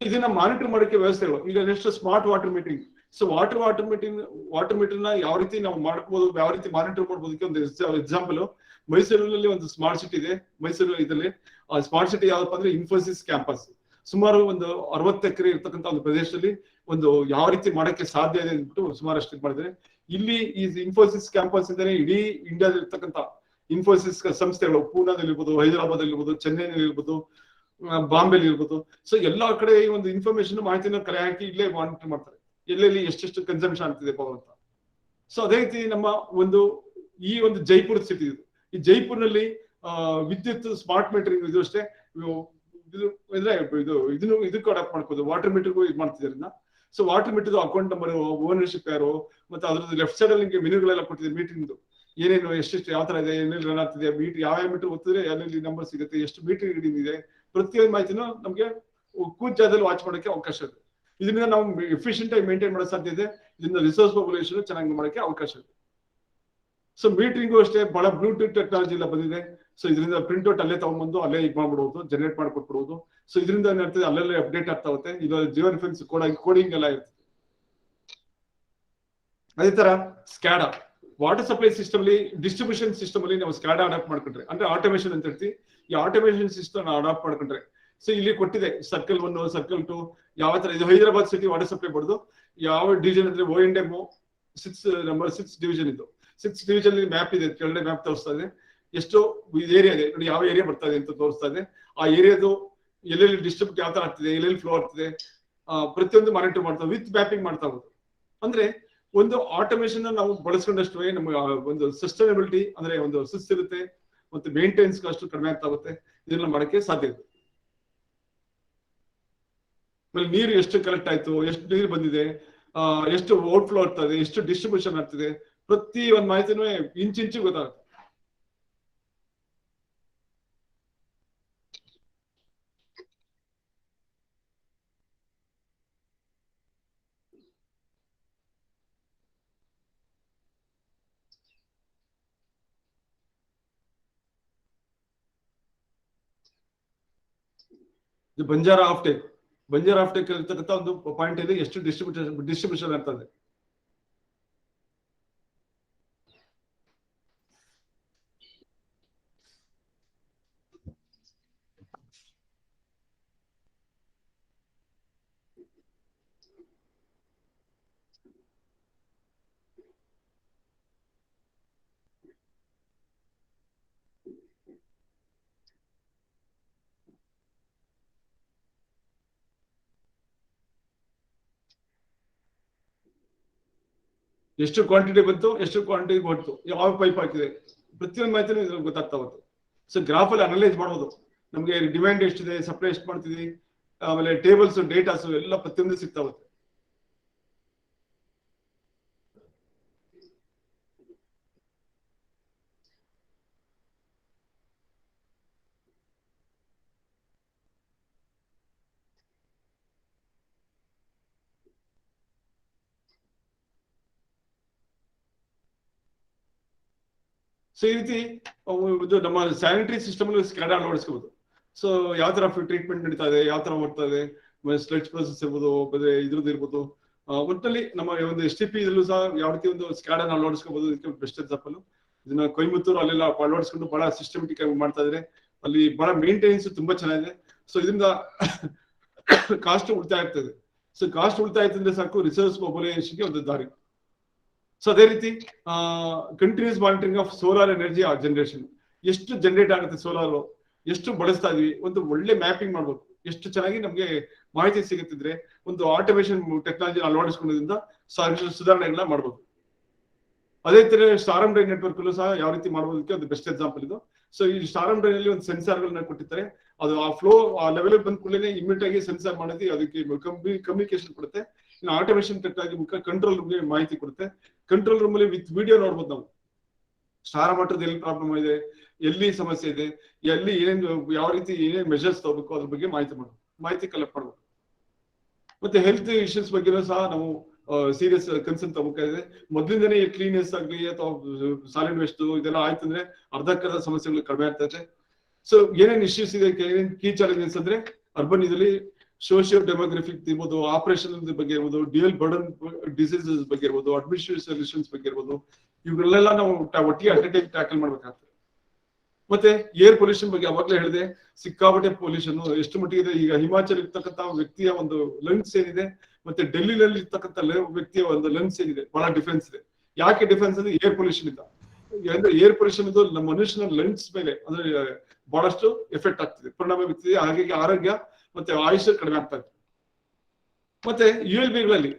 ಇದನ್ನ ಮಾನಿಟರ್ ಮಾಡೋಕೆ ವ್ಯವಸ್ಥೆಗಳು ಈಗ next smart water metering. So water ಮೀಟರ್ನ ಯಾವ ರೀತಿ ನಾವು ಮಾಡ್ಬೋದು, ಯಾವ ರೀತಿ ಮಾನಿಟರ್ ಮಾಡ್ಬೋದಕ್ಕೆ ಒಂದು ಎಕ್ಸಾಂಪಲ್ ಮೈಸೂರಿನಲ್ಲಿ ಒಂದು ಸ್ಮಾರ್ಟ್ ಸಿಟಿ ಇದೆ. ಮೈಸೂರು ಇದರಲ್ಲಿ ಆ ಸ್ಮಾರ್ಟ್ ಸಿಟಿ ಯಾವಪ್ಪ ಅಂದ್ರೆ ಇನ್ಫೋಸಿಸ್ ಕ್ಯಾಂಪಸ್. ಸುಮಾರು ಒಂದು 60 ಎಕರೆ ಇರ್ತಕ್ಕಂಥ ಒಂದು ಪ್ರದೇಶದಲ್ಲಿ ಒಂದು ಯಾವ ರೀತಿ ಮಾಡಕ್ಕೆ ಸಾಧ್ಯ ಇದೆ ಅಂದ್ಬಿಟ್ಟು ಸುಮಾರಷ್ಟು ಮಾಡಿದ್ರೆ, ಇಲ್ಲಿ ಈ ಇನ್ಫೋಸಿಸ್ ಕ್ಯಾಂಪಸ್ ಇಂದಾನೆ ಇಡೀ ಇಂಡಿಯಾದಲ್ಲಿ ಇರ್ತಕ್ಕಂಥ ಇನ್ಫೋಸಿಸ್ ಸಂಸ್ಥೆಗಳು ಪೂನಾದಲ್ಲಿ ಇರ್ಬೋದು, ಹೈದರಾಬಾದ್ ಇರ್ಬೋದು, ಚೆನ್ನೈನಲ್ಲಿ ಇರ್ಬೋದು, ಬಾಂಬೆಲಿ ಇರ್ಬೋದು. ಸೊ ಎಲ್ಲಾ ಕಡೆ ಈ ಒಂದು ಇನ್ಫಾರ್ಮೇಶನ್ ಮಾಹಿತಿನ ಕಲೆ ಹಾಕಿ ಇಲ್ಲೇ ಮಾನಿಟರ್ ಮಾಡ್ತಾರೆ, ಎಲ್ಲೆಲ್ಲಿ ಎಷ್ಟೆಷ್ಟು ಕನ್ಸಂಪ್ಷನ್ ಆಗ್ತಿದೆ ಪವರ್ ಅಂತ. ಸೊ ಅದೇ ರೀತಿ ನಮ್ಮ ಈ ಒಂದು ಜೈಪುರ ಸಿಟಿ ಇದು. ಈ ಜೈಪುರ್ನಲ್ಲಿ ವಿದ್ಯುತ್ ಸ್ಮಾರ್ಟ್ ಮೀಟರಿಂಗ್ ಇದು ಅಷ್ಟೇ ಇದಕ್ಕೂ ಅಡಾಪ್ಟ್ ಮಾಡ್ಕೋದು, ವಾಟರ್ ಮೀಟರ್ಗೂ ಇದು ಮಾಡ್ತಿದ್ದಾರೆ. So water meter account number, ownership ಯಾರು, ಮತ್ತೆ ಅದ್ರದ್ದು ಲೆಫ್ಟ್ ಸೈಡ್ ಅಲ್ಲಿ ನಿಮಗೆ ಮೆನುಗಳೆಲ್ಲ ಕೊಟ್ಟಿದೆ, ಮೀಟರಿಂಗ್ ಏನೇನು ಎಷ್ಟೆಷ್ಟು ಯಾವ ತರ ಇದೆ, ಏನೇನು ರನ್ ಆಗ್ತಿದೆ, ಯಾವ ಮೀಟರ್ ಒತ್ತಿದ್ರೆ ಎಲ್ಲೆಲ್ಲಿ ನಂಬರ್ ಸಿಗುತ್ತೆ, ಎಷ್ಟು ಮೀಟರ್ ರೀಡಿಂಗ್ ಇದೆ, ಪ್ರತಿಯೊಂದು ಮಾಹಿತಿನೂ ನಮಗೆ ಕೂತ್ ಜಾಗದಲ್ಲಿ ವಾಚ್ ಮಾಡೋಕೆ ಅವಕಾಶ ಇದೆ. ಇದರಿಂದ ನಾವು ಎಫಿಷಿಯಂಟ್ ಆಗಿ ಮೇಂಟೈನ್ ಮಾಡೋ ಸಾಧ್ಯ ಇದೆ. ಇದರಿಂದ ರಿಸೋರ್ಸ್ ಪಾಪ್ಯುಲೇಷನ್ ಚೆನ್ನಾಗಿ ಮಾಡೋಕೆ ಅವಕಾಶ ಇದೆ. ಸೊ ಮೀಟರಿಂಗು ಅಷ್ಟೇ ಬಹಳ ಬ್ಲೂಟೂತ್ ಟೆಕ್ನಾಲಜಿ ಎಲ್ಲ ಬಂದಿದೆ. ಸೊ ಇದರಿಂದ ಪ್ರಿಂಟ್ ಔಟ್ ಅಲ್ಲೇ ತಗೊಂಡ್ಬಂದು ಅಲ್ಲೇ ಇದು ಮಾಡ್ಬಿಡೋದು, ಜನರೇಟ್ ಮಾಡ್ಕೊಟ್ಬಿಡೋದು. ಸೊ ಇದರಿಂದ ಏನಿರ್ತದೆ ಅಲ್ಲೇ ಅಪ್ಡೇಟ್ ಆಗ್ತಾ ಹೋಗುತ್ತೆ. ಇದು ಜಿಯೋ ರೆಫರೆನ್ಸ್ ಕೋಡಿಂಗ್ ಎಲ್ಲ ಇರ್ತದೆ. ಅದೇ ತರ ಸ್ಕ್ಯಾಡಾ ವಾಟರ್ ಸಪ್ಲೈ ಸಿಸ್ಟಮ್ ಅಲ್ಲಿ, ಡಿಸ್ಟ್ರಿಬ್ಯೂಷನ್ ಸಿಸ್ಟಮ್ ಅಲ್ಲಿ ನಾವು ಸ್ಕ್ಯಾಡಾ ಅಡಾಪ್ಟ್ ಮಾಡ್ಕೊಂಡ್ರೆ, ಅಂದ್ರೆ ಆಟೋಮೇಶನ್ ಅಂತ ಹೇಳ್ತೀವಿ. ಈ ಆಟೋಮೇಶನ್ ಸಿಸ್ಟಮ್ ಅಡಾಪ್ಟ್ ಮಾಡ್ಕೊಂಡ್ರೆ, ಸೊ ಇಲ್ಲಿ ಕೊಟ್ಟಿದೆ ಸರ್ಕಲ್ 1, ಸರ್ಕಲ್ 2 ಯಾವ ತರ. ಇದು ಹೈದರಾಬಾದ್ ಸಿಟಿ ವಾಟರ್ ಸಪ್ಲೈ ಬರೋದು ಯಾವ ಡಿವಿಷನ್ ಅಂದ್ರೆ O&M 6 ಡಿವಿಷನ್ ಇದು. 6 ಡಿವಿಷನ್ ಮ್ಯಾಪ್ ಇದೆ, ಕೆಳಗಡೆ ಮ್ಯಾಪ್ ತೋರಿಸ್ತಾ ಇದೆ. ಎಷ್ಟು ಏರಿಯಾ ಇದೆ ನೋಡಿ, ಯಾವ ಏರಿಯಾ ಬರ್ತಾ ಇದೆ ಅಂತ ತೋರಿಸ್ತಾ ಇದೆ. ಆ ಏರಿಯಾದು ಎಲ್ಲೆಲ್ಲಿ ಡಿಸ್ಟ್ರಿಬ್ಯೂಟ್ ಯಾವ ತರ ಆಗ್ತಿದೆ, ಎಲ್ಲೆಲ್ಲಿ ಫ್ಲೋ ಆಗ್ತಿದೆ, ಪ್ರತಿಯೊಂದು ಮಾನಿಟರ್ ಮಾಡ್ತಾ ವಿತ್ ಮ್ಯಾಪಿಂಗ್ ಮಾಡ್ತಾ ಹೋಗೋದು. ಅಂದ್ರೆ ಒಂದು ಆಟೋಮೇಶನ್ ನಾವು ಬಳಸ್ಕೊಂಡಷ್ಟು ನಮ್ಮ ಒಂದು ಸಸ್ಟೈನಬಿಲಿಟಿ ಅಂದ್ರೆ ಒಂದು ಸುಸ್ಥಿರತೆ ಮತ್ತೆ ಮೇಂಟೆನೆನ್ಸ್ ಕಾಸ್ಟ್ ಕಡಿಮೆ ಆಗ್ತಾ ಹೋಗುತ್ತೆ. ಇದನ್ನ ಮಾಡಕ್ಕೆ ಸಾಧ್ಯ ಇದೆ. ಆಮೇಲೆ ನೀರು ಎಷ್ಟು ಕಲೆಕ್ಟ್ ಆಯ್ತು, ಎಷ್ಟು ನೀರು ಬಂದಿದೆ, ಎಷ್ಟು ಔಟ್ ಫ್ಲೋ ಆಗ್ತದೆ, ಎಷ್ಟು ಡಿಸ್ಟ್ರಿಬ್ಯೂಷನ್ ಆಗ್ತಿದೆ, ಪ್ರತಿ ಒಂದು ಮಾಹಿತಿನೂ ಇಂಚಿಂಚು ಗೊತ್ತಾಗುತ್ತೆ. ಇದು ಬಂಜಾರಾ ಆಫ್ಟೇಕ್ ಇರ್ತಕ್ಕಂಥ ಒಂದು ಪಾಯಿಂಟ್ ಇದೆ, ಎಷ್ಟು ಡಿಸ್ಟ್ರಿಬ್ಯೂಷನ್ ಆಗ್ತದೆ. ಎಷ್ಟು ಕ್ವಾಂಟಿಟಿ ಬಂತು, ಎಷ್ಟು ಕ್ವಾಂಟಿಟಿ ಬಂತು, ಯಾವ ಪೈಪ್ ಹಾಕಿದೆ, ಪ್ರತಿಯೊಂದು ಮಾಹಿತಿನೂ ಇದ್ರಲ್ಲಿ ಗೊತ್ತಾಗ್ತಾ ಹೋಗುತ್ತೆ. ಸೊ ಗ್ರಾಫ್ ಅಲ್ಲಿ ಅನಲೈಸ್ ಮಾಡ್ಬೋದು, ನಮಗೆ ಡಿಮ್ಯಾಂಡ್ ಎಷ್ಟಿದೆ, ಸಪ್ಲೈ ಎಷ್ಟು ಮಾಡ್ತಿದ್ವಿ, ಆಮೇಲೆ ಟೇಬಲ್ಸ್, ಡೇಟಾಸ್ ಎಲ್ಲ ಪ್ರತಿಯೊಂದು ಸಿಗ್ತಾ ಹೋಗುತ್ತೆ. ಸೊ ಈ ರೀತಿ ಇದು ನಮ್ಮ ಸ್ಯಾನಿಟರಿ ಸಿಸ್ಟಮ್ ಅಲ್ಲಿ ಸ್ಕ್ಯಾಡಾ ಅಳವಡಿಸ್ಕೋಬಹುದು. ಸೊ ಯಾವ ತರ ಟ್ರೀಟ್ಮೆಂಟ್ ನಡೀತಾ ಇದೆ, ಯಾವ ತರ ಮಾಡ್ತಾ ಇದೆ, ಸ್ಲೆಡ್ಜ್ ಪ್ರೊಸೆಸ್ ಇರ್ಬೋದು, ಇದ್ರದ್ದು ಇರ್ಬೋದು, ಒಟ್ಟಿನಲ್ಲಿ ನಮ್ಮ ಒಂದು STP ಇದರಲ್ಲೂ ಸಹ ಯಾವ ರೀತಿ ಒಂದು ಸ್ಕ್ಯಾಡ್ ಅನ್ನು ಅಳವಡಿಸ್ಕೋಬಹುದು, ಇದಕ್ಕೆ ಬೆಸ್ಟ್ ಎಕ್ಸಾಂಪಲ್. ಇದನ್ನ ಕೊಯಮತ್ತೂರು ಅಲ್ಲೆಲ್ಲ ಅಳವಡಿಸ್ಕೊಂಡು ಬಹಳ ಸಿಸ್ಟಮೆಟಿಕ್ ಆಗಿ ಮಾಡ್ತಾ ಇದ್ದಾರೆ. ಅಲ್ಲಿ ಬಹಳ ಮೇಂಟೆನೆನ್ಸ್ ತುಂಬಾ ಚೆನ್ನಾಗಿದೆ. ಸೊ ಇದರಿಂದ ಕಾಸ್ಟ್ ಉಳಿತಾಯ ಆಗ್ತದೆ. ಸೊ ಕಾಸ್ಟ್ ಉಳಿತಾಯ ಆಯ್ತಂದ್ರೆ ಸಾಕು, ರಿಸೋರ್ಸ್ ಮೊಬಿಲೈಸೇಷನ್ಗೆ ಒಂದು ದಾರಿ. ಸೊ ಅದೇ ರೀತಿ continuous monitoring of solar energy generation, ಎಷ್ಟು ಜನರೇಟ್ ಆಗುತ್ತೆ ಸೋಲಾರ್, ಎಷ್ಟು ಬಳಸ್ತಾ ಇದೀವಿ, ಒಂದು ಒಳ್ಳೆ ಮ್ಯಾಪಿಂಗ್ ಮಾಡ್ಬೇಕು. ಎಷ್ಟು ಚೆನ್ನಾಗಿ ನಮ್ಗೆ ಮಾಹಿತಿ ಸಿಗುತ್ತಿದ್ರೆ ಒಂದು ಆಟೋಮೇಶನ್ ಟೆಕ್ನಾಲಜಿ ಅಳವಡಿಸ್ಕೊಳ್ಳೋದ್ರಿಂದ ಸುಧಾರಣೆಗಳನ್ನ ಮಾಡ್ಬೋದು. ಅದೇ ತರ ಸ್ಟಾರಮ್ ಡ್ರೈನ್ ನೆಟ್ವರ್ಕ್ ಅಲ್ಲೂ ಸಹ ಯಾವ ರೀತಿ ಮಾಡೋದಕ್ಕೆ ಒಂದು ಬೆಸ್ಟ್ ಎಕ್ಸಾಂಪಲ್ ಇದು. ಸೊ ಈ ಸ್ಟಾರಮ್ ಡ್ರೈನ್ ಅಲ್ಲಿ ಒಂದು ಸೆನ್ಸಾರ್ ಗಳನ್ನ ಕೊಟ್ಟಿರ್ತಾರೆ. ಅದು ಆ ಫ್ಲೋ ಆ ಲೆವೆಲ್ ಬಂದ ಕೂಡಲೇ ಇಮಿಡಿಯೇಟ್ ಆಗಿ ಸೆನ್ಸಾರ್ ಮಾಡೋದು, ಅದಕ್ಕೆ ಕಮ್ಯುನಿಕೇಶನ್ ಕೊಡುತ್ತೆ. ಇನ್ನು ಆಟೋಮೇಶನ್ ಟೆಕ್ನಾಲಜಿ ಮುಖ ಕಂಟ್ರೋಲ್ ರೂಮ್ಗೆ ಮಾಹಿತಿ ಕೊಡುತ್ತೆ. ಕಂಟ್ರೋಲ್ ರೂಮ್ ಅಲ್ಲಿ ವಿತ್ ವಿಡಿಯೋ ನೋಡ್ಬೋದು ನಾವು ಸ್ಟಾರ್ ವಾಟರ್ದು ಎಲ್ಲಿ ಪ್ರಾಬ್ಲಮ್ ಇದೆ, ಎಲ್ಲಿ ಸಮಸ್ಯೆ ಇದೆ, ಎಲ್ಲಿ ಏನೇನು ಯಾವ ರೀತಿ ಏನೇನು ಮೆಷರ್ಸ್ ತಗೋಬೇಕು ಅದ್ರ ಬಗ್ಗೆ ಮಾಹಿತಿ ಕಲೆಕ್ಟ್ ಮಾಡ್ಬೇಕು. ಮತ್ತೆ ಹೆಲ್ತ್ ಇಶ್ಯೂಸ್ ಬಗ್ಗೆ ಸಹ ನಾವು ಸೀರಿಯಸ್ ಕನ್ಸರ್ನ್ ತಗೋಬೇಕಾಗಿದೆ. ಮೊದಲಿಂದನೇ ಕ್ಲೀನೆಸ್ ಆಗ್ಲಿ ಅಥವಾ ಸಾಲಿಡ್ ವೇಸ್ಟ್ ಇದೆಲ್ಲ ಆಯ್ತಂದ್ರೆ ಅರ್ಧಕ್ಕರ್ಧ ಸಮಸ್ಯೆಗಳು ಕಡಿಮೆ ಆಗ್ತಾ ಇದೆ. ಸೊ ಏನೇನ್ ಇಶ್ಯೂಸ್ ಇದೆ, ಏನೇನ್ ಕೀ ಚಾಲೆಂಜಸ್ ಅಂದ್ರೆ ಅರ್ಬನ್ ಇದರಲ್ಲಿ ಸೋಶಿಯೋ ಡೆಮೋಗ್ರಫಿಕ್ ಇರ್ಬೋದು, ಆಪರೇಷನ್ ಬಗ್ಗೆ ಇರ್ಬೋದು, ಡ್ಯೂಯಲ್ ಬರ್ಡನ್ ಡಿಸೀಸಸ್ ಬಗ್ಗೆ ಇರ್ಬೋದು, ಅಡ್ಮಿನಿಸ್ಟ್ರೇಟಿವ್ ಸೊಲ್ಯೂಷನ್ಸ್ ಬಗ್ಗೆ ಇರ್ಬೋದು, ಇವುಗಳೆಲ್ಲ ನಾವು ಒಟ್ಟಿಗೆ ಅಟ್ ಎ ಟೈಮ್ ಟ್ಯಾಕಲ್ ಮಾಡ್ಬೇಕಾಗ್ತದೆ. ಮತ್ತೆ ಏರ್ ಪೊಲ್ಯೂಷನ್ ಬಗ್ಗೆ ಅವಾಗಲೇ ಹೇಳಿದೆ, ಸಿಕ್ಕಾಪಟ್ಟೆ ಪೊಲ್ಯೂಷನ್ ಎಷ್ಟು ಮಟ್ಟಿಗೆ ಇದೆ. ಈಗ ಹಿಮಾಚಲ್ ಇರ್ತಕ್ಕಂಥ ವ್ಯಕ್ತಿಯ ಒಂದು ಲಂಗ್ಸ್ ಏನಿದೆ, ಮತ್ತೆ ಡೆಲ್ಲಿನಲ್ಲಿ ಇರ್ತಕ್ಕಂಥ ವ್ಯಕ್ತಿಯ ಒಂದು ಲಂಗ್ಸ್ ಏನಿದೆ, ಬಹಳ ಡಿಫ್ರೆನ್ಸ್ ಇದೆ. ಯಾಕೆ ಡಿಫ್ರೆನ್ಸ್ ಅಂದ್ರೆ ಏರ್ ಪೊಲ್ಯೂಷನ್ ಇಂದ. ಅಂದ್ರೆ ಏರ್ ಪೊಲ್ಯೂಷನ್ ಇದು ನಮ್ಮ ಮನುಷ್ಯನ ಲಂಗ್ಸ್ ಮೇಲೆ ಅಂದ್ರೆ ಬಹಳಷ್ಟು ಎಫೆಕ್ಟ್ ಆಗ್ತಿದೆ, ಪರಿಣಾಮ ಬೀರ್ತಿದೆ. ಹಾಗಾಗಿ ಆರೋಗ್ಯ ಮತ್ತೆ ಆಯುಷ್ಯ ಕಡಿಮೆ ಆಗ್ತಾ ಇದೆ. ಮತ್ತೆ ULBಗಳಲ್ಲಿ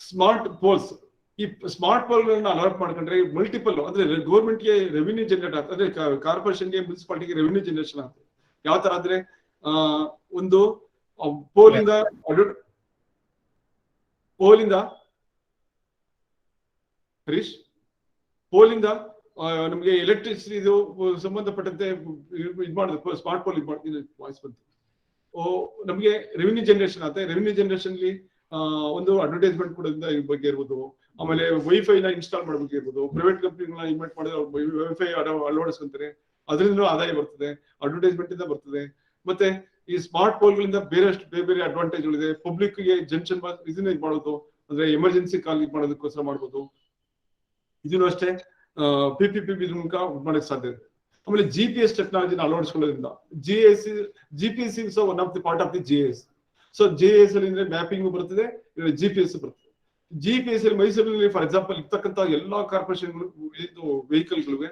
ಸ್ಮಾರ್ಟ್ ಪೋಲ್ಸ್, ಈ ಸ್ಮಾರ್ಟ್ ಪೋಲ್ ಗಳನ್ನ ಅಲಾಟ್ ಮಾಡ್ಕೊಂಡ್ರೆ ಮಲ್ಟಿಪಲ್ ಅಂದ್ರೆ ಗೌರ್ಮೆಂಟ್ಗೆ ರೆವಿನ್ಯೂ ಜನರೇಟ್ ಆಗ್ತದೆ, ಅಂದ್ರೆ ಕಾರ್ಪೊರೇಷನ್ಗೆ ಮುನ್ಸಿಪಾಲಿಟಿಗೆ ರೆವಿನ್ಯೂ ಜನರೇಷನ್ ಆಗ್ತದೆ. ಯಾವ ತರ ಅಂದ್ರೆ ಒಂದು ಪೋಲಿಂದ ಹರೀಶ್ ಪೋಲಿಂದ ನಮ್ಗೆ ಎಲೆಕ್ಟ್ರಿಸಿಟಿ ಇದು ಸಂಬಂಧಪಟ್ಟಂತೆ ಇದು ಮಾಡಿದ್ರೆ ಸ್ಮಾರ್ಟ್ ಪೋಲ್ ವಾಯ್ಸ್ ಬಂತು. ನಮ್ಗೆ ರೆವಿನ್ಯೂ ಜನರೇಷನ್ ಆಗುತ್ತೆ. ರೆವಿನ್ಯೂ ಜನರೇಷನ್ ಅಲ್ಲಿ ಒಂದು ಅಡ್ವರ್ಟೈಸ್ಮೆಂಟ್ ಕೊಡೋದ್ರಿಂದ ಈ ಬಗ್ಗೆ ಇರ್ಬೋದು, ಆಮೇಲೆ ವೈಫೈ ನ ಇನ್ಸ್ಟಾಲ್ ಮಾಡೋದಕ್ಕೆ ಇರ್ಬೋದು, ಪ್ರೈವೇಟ್ ಕಂಪ್ನಿಗಳನ್ನ ಇನ್ವೈಟ್ ಮಾಡಿದ್ರೆ ವೈಫೈ ಅಳವಡಿಸ್ಕೊಂತಾರೆ, ಅದರಿಂದ ಆದಾಯ ಬರ್ತದೆ, ಅಡ್ವರ್ಟೈಸ್ಮೆಂಟ್ ಇಂದ ಬರ್ತದೆ. ಮತ್ತೆ ಈ ಸ್ಮಾರ್ಟ್ ಪೋಲ್ ಗಳಿಂದ ಬೇರೆ ಬೇರೆ ಅಡ್ವಾಂಟೇಜ್ಗಳಿದೆ. ಪಬ್ಲಿಕ್ ಗೆ ಜಂಕ್ಷನ್ ಇದನ್ನ ಇದು ಮಾಡೋದು, ಅಂದ್ರೆ ಎಮರ್ಜೆನ್ಸಿ ಕಾಲ್ ಮಾಡೋದಕ್ಕೋಸ್ಕರ ಮಾಡ್ಬೋದು. ಇದನ್ನು ಅಷ್ಟೇ PPP ಮೂಲಕ ಮಾಡಕ್ ಸಾಧ್ಯ ಇದೆ. ಆಮೇಲೆ GPS ಟೆಕ್ನಾಲಜಿನ ಅಳವಡಿಸ್ಕೊಳ್ಳೋದ್ರಿಂದ GPS is one of the part of the GIS. So GIS ಅಲ್ಲಿ ಅಂದ್ರೆ ಮ್ಯಾಪಿಂಗ್ ಬರ್ತದೆ, GPS ಬರ್ತದೆ. GPS ಅಲ್ಲಿ ಮೈಸೂರಿನಲ್ಲಿ ಫಾರ್ ಎಕ್ಸಾಂಪಲ್ ಇರ್ತಕ್ಕಂಥ ಎಲ್ಲಾ ಕಾರ್ಪೊರೇಷನ್ಗಳು ಇದು ವೆಹಿಕಲ್ಗಳಿಗೆ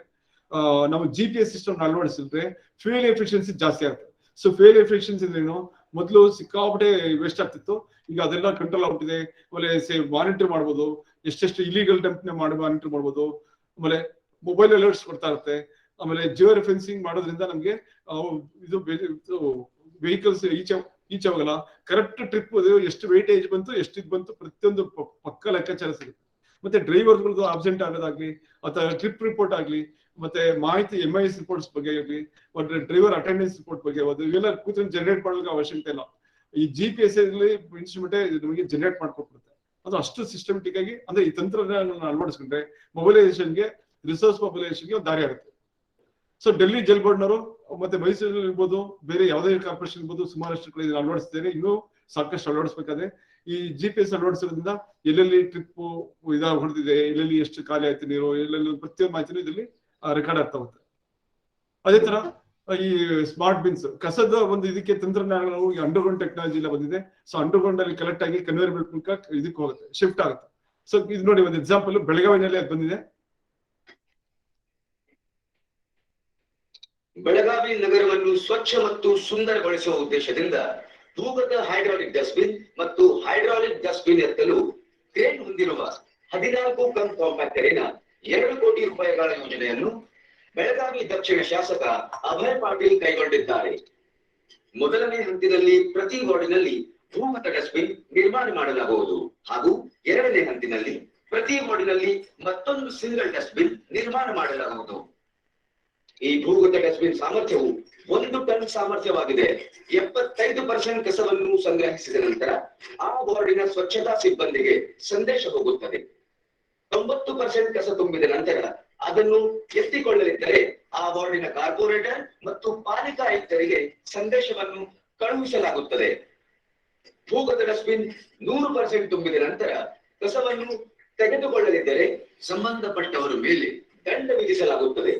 ನಾವು GPS ಸಿಸ್ಟಮ್ ಅಳವಡಿಸಿದ್ರೆ ಫ್ಯೂಯಲ್ ಎಫಿಷಿಯನ್ಸಿ ಜಾಸ್ತಿ ಆಗುತ್ತೆ. ಸೊ ಫ್ಯೂಯಲ್ ಎಫಿಷಿಯನ್ಸಿ ಏನು, ಮೊದಲು ಸಿಕ್ಕಾಪಟ್ಟೆ ವೇಸ್ಟ್ ಆಗ್ತಿತ್ತು, ಈಗ ಅದೆಲ್ಲ ಕಂಟ್ರೋಲ್ ಆಗ್ಬಿಟ್ಟಿದೆ. ಆಮೇಲೆ ಮಾನಿಟರ್ ಮಾಡ್ಬೋದು, ಎಷ್ಟೆಷ್ಟು ಇಲಿಗಲ್ ಡಂಪ್ ಮಾನಿಟರ್ ಮಾಡ್ಬೋದು. ಆಮೇಲೆ ಮೊಬೈಲ್ ಅಲರ್ಟ್ಸ್ ಕೊಡ್ತಾ ಇರುತ್ತೆ. ಆಮೇಲೆ ಜಿಯೋ ರೆಫರೆನ್ಸಿಂಗ್ ಮಾಡೋದ್ರಿಂದ ನಮ್ಗೆ ಇದು ವೆಹಿಕಲ್ಸ್ ಈಚೆ ಹೋಗಲ್ಲ, ಕರೆಕ್ಟ್ ಟ್ರಿಪ್ ಎಷ್ಟು ವೇಟೇಜ್ ಬಂತು, ಎಷ್ಟು ಇದು ಬಂತು, ಪ್ರತಿಯೊಂದು ಪಕ್ಕ ಲೆಕ್ಕಾಚಾರ ಸಿಗುತ್ತೆ. ಮತ್ತೆ ಡ್ರೈವರ್ಗಳದ್ದು ಆಬ್ಸೆಂಟ್ ಆಗೋದಾಗ್ಲಿ ಅಥವಾ ಟ್ರಿಪ್ ರಿಪೋರ್ಟ್ ಆಗ್ಲಿ, ಮತ್ತೆ ಮಾಹಿತಿ MIS ರಿಪೋರ್ಟ್ಸ್ ಬಗ್ಗೆ ಆಗ್ಲಿ, ಮತ್ತೆ ಡ್ರೈವರ್ ಅಟೆಂಡೆನ್ಸ್ ರಿಪೋರ್ಟ್ ಬಗ್ಗೆ ಇವೆಲ್ಲ ಕೂತ್ಕೊಂಡು ಜನರೇಟ್ ಮಾಡೋದಕ್ಕೆ ಅವಶ್ಯಕತೆ ಇಲ್ಲ. ಈ GPS ಇನ್ಸ್ಟ್ರೂಮೆಂಟ್ ನಮಗೆ ಜನರೇಟ್ ಮಾಡ್ಕೊಟ್ಬಿಡುತ್ತೆ. ಅದು ಅಷ್ಟು ಸಿಸ್ಟಮೆಟಿಕ್ ಆಗಿ ಅಂದ್ರೆ ಈ ತಂತ್ರಜ್ಞಾನ ಅಳವಡಿಸ್ಕೊಂಡ್ರೆ ಮೊಬಿಲೈಸೇಷನ್ಗೆ, ರಿಸೋರ್ಸ್ ಮೊಬಿಲೈಸೇಷನ್ಗೆ ಒಂದು ದಾರಿ ಆಗುತ್ತೆ. ಸೊ ಡೆಲ್ಲಿ ಜಲ್ ಬೋರ್ಡ್ನವರು ಮತ್ತೆ ಮೈಸೂರು ಇರ್ಬೋದು, ಬೇರೆ ಯಾವುದೇ ಕಾರ್ಪೊರೇಷನ್ ಇರ್ಬೋದು, ಸುಮಾರಷ್ಟು ಕಡೆ ಅಳವಡಿಸ್ತಾರೆ. ಇನ್ನೂ ಸಾಕಷ್ಟು ಅಳವಡಿಸಬೇಕಾದ್ರೆ ಈ GPS ಅಳವಡಿಸೋದ್ರಿಂದ ಎಲ್ಲೆಲ್ಲಿ ಟ್ರಿಪ್ ಹೊಡೆದಿದೆ, ಎಲ್ಲೆಲ್ಲಿ ಎಷ್ಟು ಖಾಲಿ ಆಯ್ತು ನೀರು, ಎಲ್ಲೆಲ್ಲಿ ಪ್ರತಿಯೊಂದು ಮಾಹಿತಿನೂ ಇದರಲ್ಲಿ ರೆಕಾರ್ಡ್ ಆಗ್ತಾ ಹೋಗುತ್ತೆ. ಅದೇ ತರ ಈ ಸ್ಮಾರ್ಟ್ ಬಿನ್ಸ್ ಕಸದ ಒಂದು ಇದಕ್ಕೆ ತಂತ್ರಜ್ಞಾನಗಳು ಅಂಡರ್ಗ್ರೌಂಡ್ ಟೆಕ್ನಾಲಜಿ ಎಲ್ಲ ಬಂದಿದೆ. ಸೊ ಅಂಡರ್ಗ್ರೌಂಡ್ ಅಲ್ಲಿ ಕಲೆಕ್ಟ್ ಆಗಿ ಕನ್ವೇರ್ ಬೆಲ್ಟ್ ಮೂಲಕ ಇದಕ್ಕೆ ಹೋಗುತ್ತೆ, ಶಿಫ್ಟ್ ಆಗುತ್ತೆ. ಸೊ ಇದು ನೋಡಿ ಒಂದು ಎಕ್ಸಾಂಪಲ್ ಬೆಳಗಾವಿನಲ್ಲಿ ಅದು ಬಂದಿದೆ. ಬೆಳಗಾವಿ ನಗರವನ್ನು ಸ್ವಚ್ಛ ಮತ್ತು ಸುಂದರಗೊಳಿಸುವ ಉದ್ದೇಶದಿಂದ ಭೂಗತ ಹೈಡ್ರಾಲಿಕ್ ಡಸ್ಟ್ಬಿನ್ ಮತ್ತು ಹೈಡ್ರಾಲಿಕ್ ಡಸ್ಟ್ಬಿನ್ ಎತ್ತಲು ಕ್ರೇನ್ ಹೊಂದಿರುವ 14 ಟನ್ ಕಾಂಪ್ಯಾಕ್ಟರಿನ 2 ಕೋಟಿ ರೂಪಾಯಿಗಳ ಯೋಜನೆಯನ್ನು ಬೆಳಗಾವಿ ದಕ್ಷಿಣ ಶಾಸಕ ಅಭಯ್ ಪಾಟೀಲ್ ಕೈಗೊಂಡಿದ್ದಾರೆ. ಮೊದಲನೇ ಹಂತದಲ್ಲಿ ಪ್ರತಿ ವಾರ್ಡಿನಲ್ಲಿ ಭೂಗತ ಡಸ್ಟ್ಬಿನ್ ನಿರ್ಮಾಣ ಮಾಡಲಾಗುವುದು ಹಾಗೂ ಎರಡನೇ ಹಂತದಲ್ಲಿ ಪ್ರತಿ ವಾರ್ಡಿನಲ್ಲಿ ಮತ್ತೊಂದು ಸಿಂಗಲ್ ಡಸ್ಟ್ಬಿನ್ ನಿರ್ಮಾಣ ಮಾಡಲಾಗುವುದು. ಈ ಭೂಗತ ಡಸ್ಟ್ಬಿನ್ ಸಾಮರ್ಥ್ಯವು 1 ಟನ್ ಸಾಮರ್ಥ್ಯವಾಗಿದೆ. 75% ಕಸವನ್ನು ಸಂಗ್ರಹಿಸಿದ ನಂತರ ಆ ವಾರ್ಡಿನ ಸ್ವಚ್ಛತಾ ಸಿಬ್ಬಂದಿಗೆ ಸಂದೇಶ ಹೋಗುತ್ತದೆ. 90% ಕಸ ತುಂಬಿದ ನಂತರ ಅದನ್ನು ಎತ್ತಿಕೊಳ್ಳಲಿದ್ದರೆ ಆ ವಾರ್ಡಿನ ಕಾರ್ಪೊರೇಟರ್ ಮತ್ತು ಪಾಲಿಕಾ ಆಯುಕ್ತರಿಗೆ ಸಂದೇಶವನ್ನು ಕಳುಹಿಸಲಾಗುತ್ತದೆ. ಭೂಗತ ಡಸ್ಟ್ಬಿನ್ 100% ತುಂಬಿದ ನಂತರ ಕಸವನ್ನು ತೆಗೆದುಕೊಳ್ಳದಿದ್ದರೆ ಸಂಬಂಧಪಟ್ಟವರ ಮೇಲೆ ದಂಡ ವಿಧಿಸಲಾಗುತ್ತದೆ.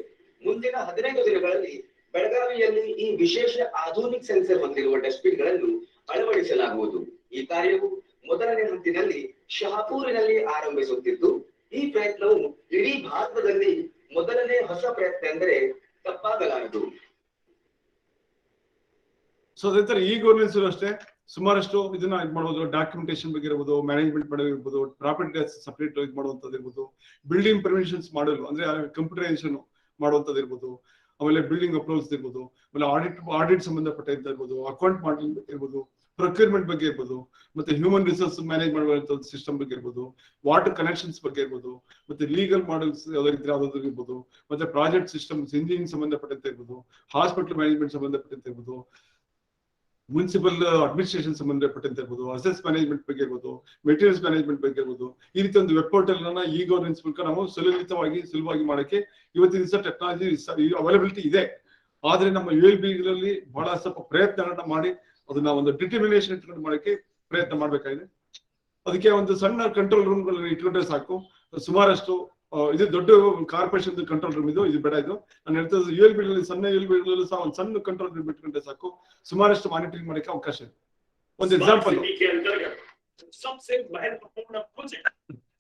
ಮುಂದಿನ 15 ದಿನಗಳಲ್ಲಿ ಬೆಳಗಾವಿಯಲ್ಲಿ ಈ ವಿಶೇಷ ಆಧುನಿಕ ಸೆನ್ಸರ್ ಹೊಂದಿರುವ ಡಸ್ಟ್ಬಿನ್ ಗಳನ್ನು ಅಳವಡಿಸಲಾಗುವುದು. ಈ ಕಾರ್ಯವು ಮೊದಲನೇ ಹಂತದಲ್ಲಿ ಶಹಾಪುರಿನಲ್ಲಿ ಆರಂಭಿಸುತ್ತಿದ್ದು, ಈ ಪ್ರಯತ್ನವು ಇಡೀ ಭಾರತದಲ್ಲಿ ಮೊದಲನೇ ಹೊಸ ಪ್ರಯತ್ನ ಎಂದರೆ ತಪ್ಪಾಗಲಾರದು. ಸೊ ಅದೇ ತರ ಈ ಗವರ್ನೆನ್ಸ್ ಅಷ್ಟೇ ಸುಮಾರಷ್ಟು ಇದನ್ನ ಇದು ಮಾಡಬಹುದು. ಡಾಕ್ಯುಮೆಂಟೇಶನ್ ಬಗ್ಗೆ ಇರ್ಬೋದು, ಮ್ಯಾನೇಜ್ಮೆಂಟ್ ಮಾಡೋದಿರ್ಬೋದು, ಪ್ರಾಪರ್ಟಿ ಟ್ಯಾಕ್ಸ್ ಸಪರೇಟ್ ಇದು ಮಾಡುವಂತದ್ದು ಇರ್ಬೋದು, ಬಿಲ್ಡಿಂಗ್ ಪರ್ಮಿಷನ್ಸ್ ಮಾಡಲು ಅಂದ್ರೆ ಕಂಪ್ಯೂಟರೈಸೇಷನ್ ಮಾಡುವಂತದ್ದು ಇರ್ಬೋದು, ಆಮೇಲೆ ಬಿಲ್ಡಿಂಗ್ ಅಪ್ರೂವಲ್ಸ್ ಇರ್ಬೋದು, ಆಮೇಲೆ ಆಡಿಟ್ ಸಂಬಂಧಪಟ್ಟ ಇರ್ಬೋದು, ಅಕೌಂಟ್ ಮಾಡಲಿಂಗ್ ಇರ್ಬೋದು, ಪ್ರೊಕ್ಯೂರ್ಮೆಂಟ್ ಬಗ್ಗೆ ಇರ್ಬೋದು, ಮತ್ತೆ ಹ್ಯೂಮನ್ ರಿಸೋರ್ಸ್ ಮ್ಯಾನೇಜ್ ಮಾಡುವಂತ ಸಿಸ್ಟಮ್ ಬಗ್ಗೆ ಇರ್ಬೋದು, ವಾಟರ್ ಕನೆಕ್ಷನ್ಸ್ ಬಗ್ಗೆ ಇರ್ಬೋದು, ಮತ್ತೆ ಲೀಗಲ್ ಮಾಡಲ್ಸ್ ಯಾವ್ದಾದ್ರು ಇರ್ಬೋದು, ಮತ್ತೆ ಪ್ರಾಜೆಕ್ಟ್ ಸಿಸ್ಟಮ್ಸ್ ಇಂಜಿನಿಯರಿಂಗ್ ಸಂಬಂಧಪಟ್ಟಂತೆ ಇರ್ಬೋದು, ಹಾಸ್ಪಿಟಲ್ ಮ್ಯಾನೇಜ್ಮೆಂಟ್ ಸಂಬಂಧಪಟ್ಟಂತೆ ಇರ್ಬೋದು, ಮುನ್ಸಿಪಲ್ ಅಡ್ಮಿನಿಸ್ಟ್ರೇಷನ್ ಸಂಬಂಧಪಟ್ಟಂತೆ ಇರ್ಬೋದು, ಅಸೆಸ್ ಮ್ಯಾನೇಜ್ಮೆಂಟ್ ಬಗ್ಗೆ ಇರ್ಬೋದು, ಮೆಟೀರಿಯಲ್ಸ್ ಮ್ಯಾನೇಜ್ಮೆಂಟ್ ಬಗ್ಗೆ ಇರ್ಬೋದು. ಈ ರೀತಿ ಒಂದು ವೆಬ್ ಪೋರ್ಟಲ್ ಅನ್ನ ಈ ಗವರ್ನೆನ್ಸ್ ಮೂಲಕ ನಾವು ಸುಲಭವಾಗಿ ಮಾಡಕ್ಕೆ ಇವತ್ತಿನ ದಿವಸ ಟೆಕ್ನಾಲಜಿ ಅವೈಲಬಿಲಿಟಿ ಇದೆ. ಆದ್ರೆ ನಮ್ಮ ULBಗಳಲ್ಲಿ ಬಹಳ ಸ್ವಲ್ಪ ಪ್ರಯತ್ನಗಳನ್ನ ಮಾಡಿ ಅದನ್ನ ಒಂದು ಡಿಟರ್ಮಿನೇಷನ್ ಇಟ್ಕೊಂಡು ಮಾಡಕ್ಕೆ ಪ್ರಯತ್ನ ಮಾಡ್ಬೇಕಾಗಿದೆ. ಅದಕ್ಕೆ ಒಂದು ಸಣ್ಣ ಕಂಟ್ರೋಲ್ ರೂಮ್ ಗಳನ್ನ ಇಟ್ಕೊಂಡ್ರೆ ಸಾಕು. ಸುಮಾರಷ್ಟು ಇದು ದೊಡ್ಡ ಕಾರ್ಪೊರೇಷನ್ ಕಂಟ್ರೋಲ್ ರೂಮ್ ಇದು ಬೇಡ. ಇದು ನಾನು ಹೇಳ್ತದ್ದು ULBಗಳಲ್ಲಿ ಸಣ್ಣ ULBಗಳಲ್ಲಿ ಸಹ ಒಂದು ಸಣ್ಣ ಕಂಟ್ರೋಲ್ ರೂಮ್ ಇಟ್ಕೊಂಡ್ರೆ ಸಾಕು, ಸುಮಾರಷ್ಟು ಮಾನಿಟರಿಂಗ್ ಮಾಡಕ್ಕೆ ಅವಕಾಶ ಇದೆ. ಒಂದು ಎಕ್ಸಾಂಪಲ್ सबसे महत्वपूर्ण project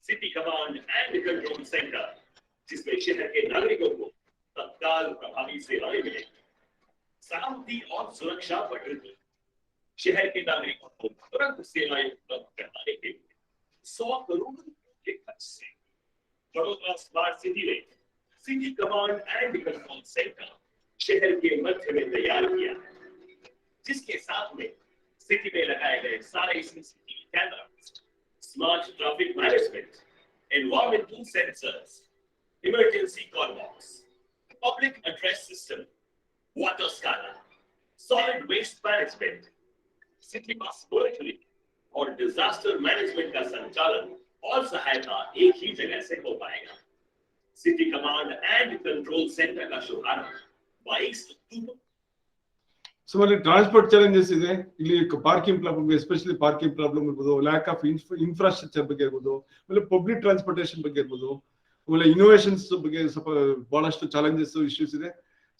city command and control centre, जिसमें शहर के नागरिकों को तत्काल प्रभावी सेवाएं मिलेंगी, सलामती और सुरक्षा बढ़ेगी। शहर के नागरिकों को तुरंत सेवाएं उपलब्ध कराने के लिए 100 करोड़ के खर्च से वडोदरा स्मार्ट सिटी ने city command and control centre शहर के मध्य में तैयार किया है, जिसके साथ में सिटी में लगाए गए सारे CCTV cameras, smart traffic management, environmental sensors, emergency call box, public address system, water scanner, solid waste management, city bus monitoring और डिजास्टर मैनेजमेंट का संचालन और सहायता एक ही जगह से हो पाएगा। City command and control centre का शुभारंभ 22 अक्टूबर। ಸುಮಾರು ಟ್ರಾನ್ಸ್ಪೋರ್ಟ್ ಚಾಲೆಂಜಸ್ ಇದೆ ಇಲ್ಲಿ. Parking problem, especially parking problem ಇರ್ಬೋದು, ಲ್ಯಾಕ್ ಆಫ್ ಇನ್ಫ್ರಾಸ್ಟ್ರಕ್ಚರ್ ಬಗ್ಗೆ ಇರ್ಬೋದು, ಆಮೇಲೆ ಪಬ್ಲಿಕ್ ಟ್ರಾನ್ಸ್ಪೋರ್ಟೇಷನ್ ಬಗ್ಗೆ ಇರ್ಬೋದು, ಆಮೇಲೆ ಇನೋವೇಷನ್ಸ್ ಬಗ್ಗೆ ಸ್ವಲ್ಪ ಬಹಳಷ್ಟು ಚಾಲೆಂಜಸ್ ಇಶ್ಯೂಸ್ ಇದೆ.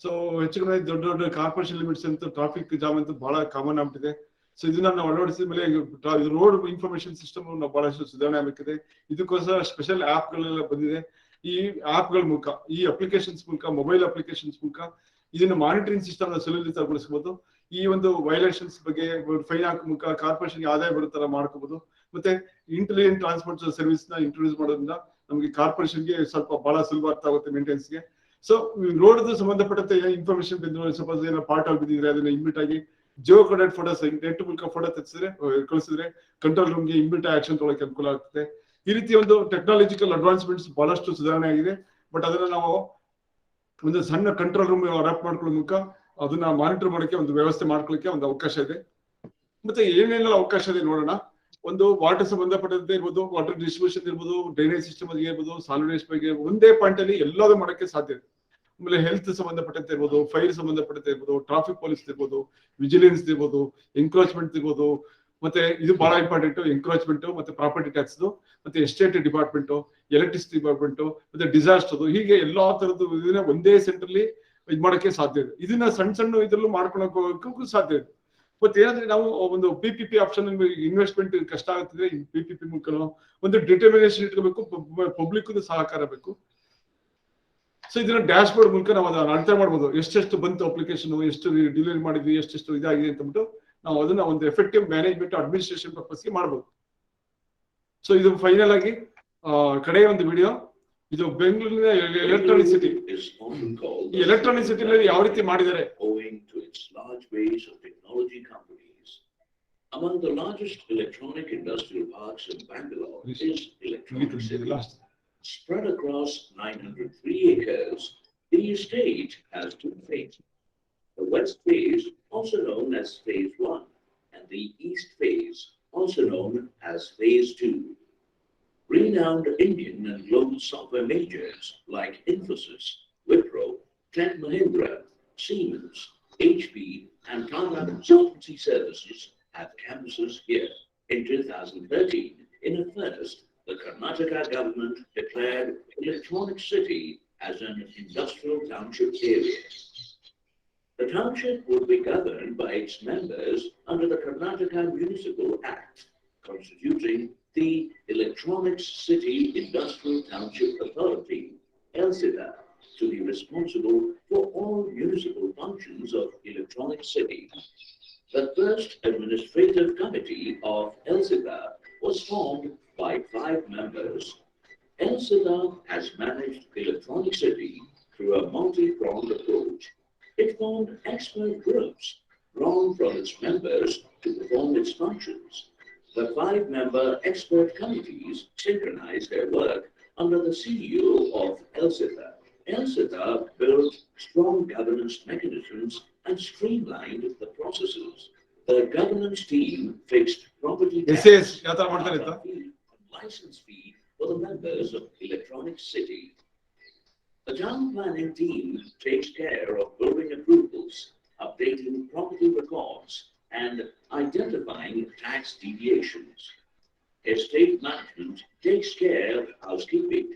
ಸೊ ಹೆಚ್ಚು ಕಡಿಮೆ ದೊಡ್ಡ ಕಾರ್ಪೊರೇಷನ್ ಲಿಮಿಟ್ಸ್ ಅಂತ ಟ್ರಾಫಿಕ್ ಜಾಮ್ ಅಂತ ಬಹಳ ಕಾಮನ್ ಆಗ್ಬಿಟ್ಟಿದೆ. ಸೊ ಇದನ್ನ ನಾವು ಅಳವಡಿಸಿದ ಮೇಲೆ ರೋಡ್ ಇನ್ಫಾರ್ಮೇಶನ್ ಸಿಸ್ಟಮ್ ನಾವು ಬಹಳಷ್ಟು ಸುಧಾರಣೆ ಆಗಬೇಕಿದೆ. ಇದಕ್ಕೋಸ್ಕರ ಸ್ಪೆಷಲ್ ಆಪ್ ಗಳೆಲ್ಲ ಬಂದಿದೆ. ಈ ಆಪ್ ಗಳ ಮೂಲಕ, ಈ ಅಪ್ಲಿಕೇಶನ್ಸ್ ಮೂಲಕ, ಮೊಬೈಲ್ ಅಪ್ಲಿಕೇಶನ್ಸ್ ಮೂಲಕ ಇದನ್ನ ಮಾನಿಟರಿಂಗ್ ಸಿಸ್ಟಮ್ ಸುಲಲಿತಗೊಳಿಸಬಹುದು. ಈ ಒಂದು ವೈಲೇಷನ್ಸ್ ಬಗ್ಗೆ ಫೈನ್ ಹಾಕೋ ಮೂಲಕ ಕಾರ್ಪೊರೇಷನ್ ಆದಾಯ ಬರೋ ತರ ಮಾಡ್ಕೋಬಹುದು. ಮತ್ತೆ ಇಂಟೆಲಿಜೆಂಟ್ ಟ್ರಾನ್ಸ್ಪೋರ್ಟ್ ಸರ್ವಿಸ್ ನ ಇಂಟ್ರೊಡ್ಯೂಸ್ ಮಾಡೋದ್ರಿಂದ ನಮಗೆ ಕಾರ್ಪೊರೇಷನ್ಗೆ ಸ್ವಲ್ಪ ಬಹಳ ಸುಲಭ ಅರ್ಥ ಆಗುತ್ತೆ ಮೇಂಟೆನೆನ್ಸ್ಗೆ. ಸೊ ರೋಡ್ ಸಂಬಂಧಪಟ್ಟಂತೆ ಇನ್ಫಾರ್ಮೇಶನ್ ಬಿದ್ದು ಸಪೋಸ್ ಏನೋ ಪಾರ್ಟ್ ಅಲ್ಲಿ ಬಿದ್ದಿದ್ರೆ ಅದನ್ನ ಇಮಿಡಿಯೇಟ್ ಆಗಿ ಜಿಯೋ ಕೋಡೆಡ್ ಫೋಟೋಸ್ ನೆಟ್ ಮೂಲಕ ಫೋಟೋ ಕಳಿಸಿದ್ರೆ ಕಂಟ್ರೋಲ್ ರೂಮ್ಗೆ ಇಮಿಡಿಯೇಟ್ ಆಕ್ಷನ್ ತೊಗೊಳಕ್ಕೆ ಅನುಕೂಲ ಆಗ್ತದೆ. ಈ ರೀತಿ ಒಂದು ಟೆಕ್ನಾಲಜಿಕಲ್ ಅಡ್ವಾನ್ಸ್ಮೆಂಟ್ಸ್ ಬಹಳಷ್ಟು ಸುಧಾರಣೆ ಆಗಿದೆ. ಬಟ್ ಅದನ್ನ ನಾವು ಒಂದು ಸಣ್ಣ ಕಂಟ್ರೋಲ್ ರೂಮ್ ಅಡಾಪ್ಟ್ ಮಾಡ್ಕೊಳ್ಳೋ ಮೂಲಕ ಅದನ್ನ ಮಾನಿಟರ್ ಮಾಡಕ್ಕೆ ಒಂದು ವ್ಯವಸ್ಥೆ ಮಾಡ್ಕೊಳ್ಳಿಕ್ಕೆ ಒಂದು ಅವಕಾಶ ಇದೆ. ಮತ್ತೆ ಏನೇನೆಲ್ಲ ಅವಕಾಶ ಇದೆ ನೋಡೋಣ. ಒಂದು ವಾಟರ್ ಸಂಬಂಧಪಟ್ಟಂತೆ ಇರ್ಬೋದು, ವಾಟರ್ ಡಿಸ್ಟ್ರಿಬ್ಯೂಷನ್ ಇರ್ಬೋದು, ಡ್ರೈನೇಜ್ ಸಿಸ್ಟಮ್ ಬಗ್ಗೆ ಇರ್ಬೋದು, ಸಾಲಿಡ್ ವೇಸ್ಟ್ ಬಗ್ಗೆ ಒಂದೇ ಪಾಯಿಂಟ್ ಅಲ್ಲಿ ಎಲ್ಲದೂ ಮಾಡಕ್ಕೆ ಸಾಧ್ಯ ಇದೆ. ಆಮೇಲೆ ಹೆಲ್ತ್ ಸಂಬಂಧಪಟ್ಟಂತೆ ಇರ್ಬೋದು, ಫೈರ್ ಸಂಬಂಧಪಟ್ಟಂತೆ ಇರ್ಬೋದು, ಟ್ರಾಫಿಕ್ ಪೊಲೀಸ್ ಇರ್ಬೋದು, ವಿಜಿಲೆನ್ಸ್ ಇರ್ಬೋದು, ಎನ್ಕ್ರೋಚ್ಮೆಂಟ್ ಇರ್ಬೋದು, ಮತ್ತೆ ಇದು ಬಹಳ ಇಂಪಾರ್ಟೆಂಟ್ ಎನ್ಕ್ರೋಚ್ಮೆಂಟ್, ಮತ್ತೆ ಪ್ರಾಪರ್ಟಿ ಟ್ಯಾಕ್ಸ್, ಮತ್ತೆ ಎಸ್ಟೇಟ್ ಡಿಪಾರ್ಟ್ಮೆಂಟ್, ಎಲೆಕ್ಟ್ರಿಸಿಟಿ ಡಿಪಾರ್ಟ್ಮೆಂಟ್, ಮತ್ತೆ ಡಿಸಾಸ್ಟರ್, ಹೀಗೆ ಎಲ್ಲಾ ತರದ್ದು ಇದನ್ನ ಒಂದೇ ಸೆಂಟ್ರಲ್ಲಿ ಇದು ಮಾಡಕ್ಕೆ ಸಾಧ್ಯ ಇದೆ. ಇದನ್ನ ಸಣ್ಣ ಇದ್ರಲ್ಲೂ ಮಾಡ್ಕೊಳಕ್ಕೂ ಸಾಧ್ಯ ಇದೆ. ಮತ್ತೆ ಏನಂದ್ರೆ ನಾವು ಒಂದು PPP ಆಪ್ಷನ್ ಇನ್ವೆಸ್ಟ್ಮೆಂಟ್ ಕಷ್ಟ ಆಗ್ತದೆ. PPP ಮೂಲಕ ಒಂದು ಡಿಟರ್ಮಿನೇಷನ್ ಇಟ್ಕೋಬೇಕು, ಪಬ್ಲಿಕ್ ಸಹಕಾರ ಬೇಕು. ಸೊ ಇದನ್ನ ಡ್ಯಾಶ್ ಬೋರ್ಡ್ ಮೂಲಕ ನಾವು ಅದನ್ನ ಅಳತೆ ಮಾಡ್ಬೋದು. ಎಷ್ಟೆಷ್ಟು ಬಂತು ಅಪ್ಲಿಕೇಶನ್, ಎಷ್ಟು ಡಿಲಿವರಿ ಮಾಡಿದ್ವಿ, ಎಷ್ಟೆಷ್ಟು ಇದಾಗಿದೆ ಅಂತಂದ್ಬಿಟ್ಟು ನಾವು ಅದನ್ನ ಒಂದು ಎಫೆಕ್ಟಿವ್ ಮ್ಯಾನೇಜ್ಮೆಂಟ್ ಅಡ್ಮಿನಿಸ್ಟ್ರೇಷನ್ ಪರ್ಪಸ್ಗೆ ಮಾಡ್ಬೋದು. ಸೊ ಇದು ಫೈನಲ್ ಆಗಿ ಕಡೆಯ ಒಂದು ವಿಡಿಯೋ. ಇದು ಬೆಂಗಳೂರಿನ ಎಲೆಕ್ಟ್ರಾನಿಕ್ ಸಿಟಿ. ಈ ಎಲೆಕ್ಟ್ರಾನಿಕ್ ಸಿಟಿನಲ್ಲಿ ಯಾವ ರೀತಿ ಮಾಡಿದ್ದಾರೆ. Among the largest electronic industrial parks in Bangalore is Electronic City. Spread across 903 acres, the estate has two phases. The west phase, also known as phase 1, and the east phase, also known as phase 2. Renowned Indian and global software majors like Infosys, Wipro, Tech Mahindra, Siemens, HP, and Tata Consultancy Services at campuses here. In 2013, in a first, the Karnataka government declared Electronic City as an industrial township area. The township would be governed by its members under the Karnataka Municipal Act, constituting the Electronic City Industrial Township Authority, ELCITA, to be responsible for all municipal functions of Electronic City. The first administrative committee of ELCITA was formed by 5 members. ELCITA has managed Electronic City through a multi-pronged approach. It formed expert groups drawn from its members to perform its functions. The 5-member expert committees synchronize their work under the CEO of ELCITA. ELCITA built strong governance mechanisms and streamlined the processes. The governance team fixed property tax, ಯಾವ ತರ ಮಾಡ್ತಾರೆ ಅಂತ license fee for the members of Electronic City. The town planning team takes care of building approvals, updating property records, and identifying tax deviations. Estate management takes care of housekeeping,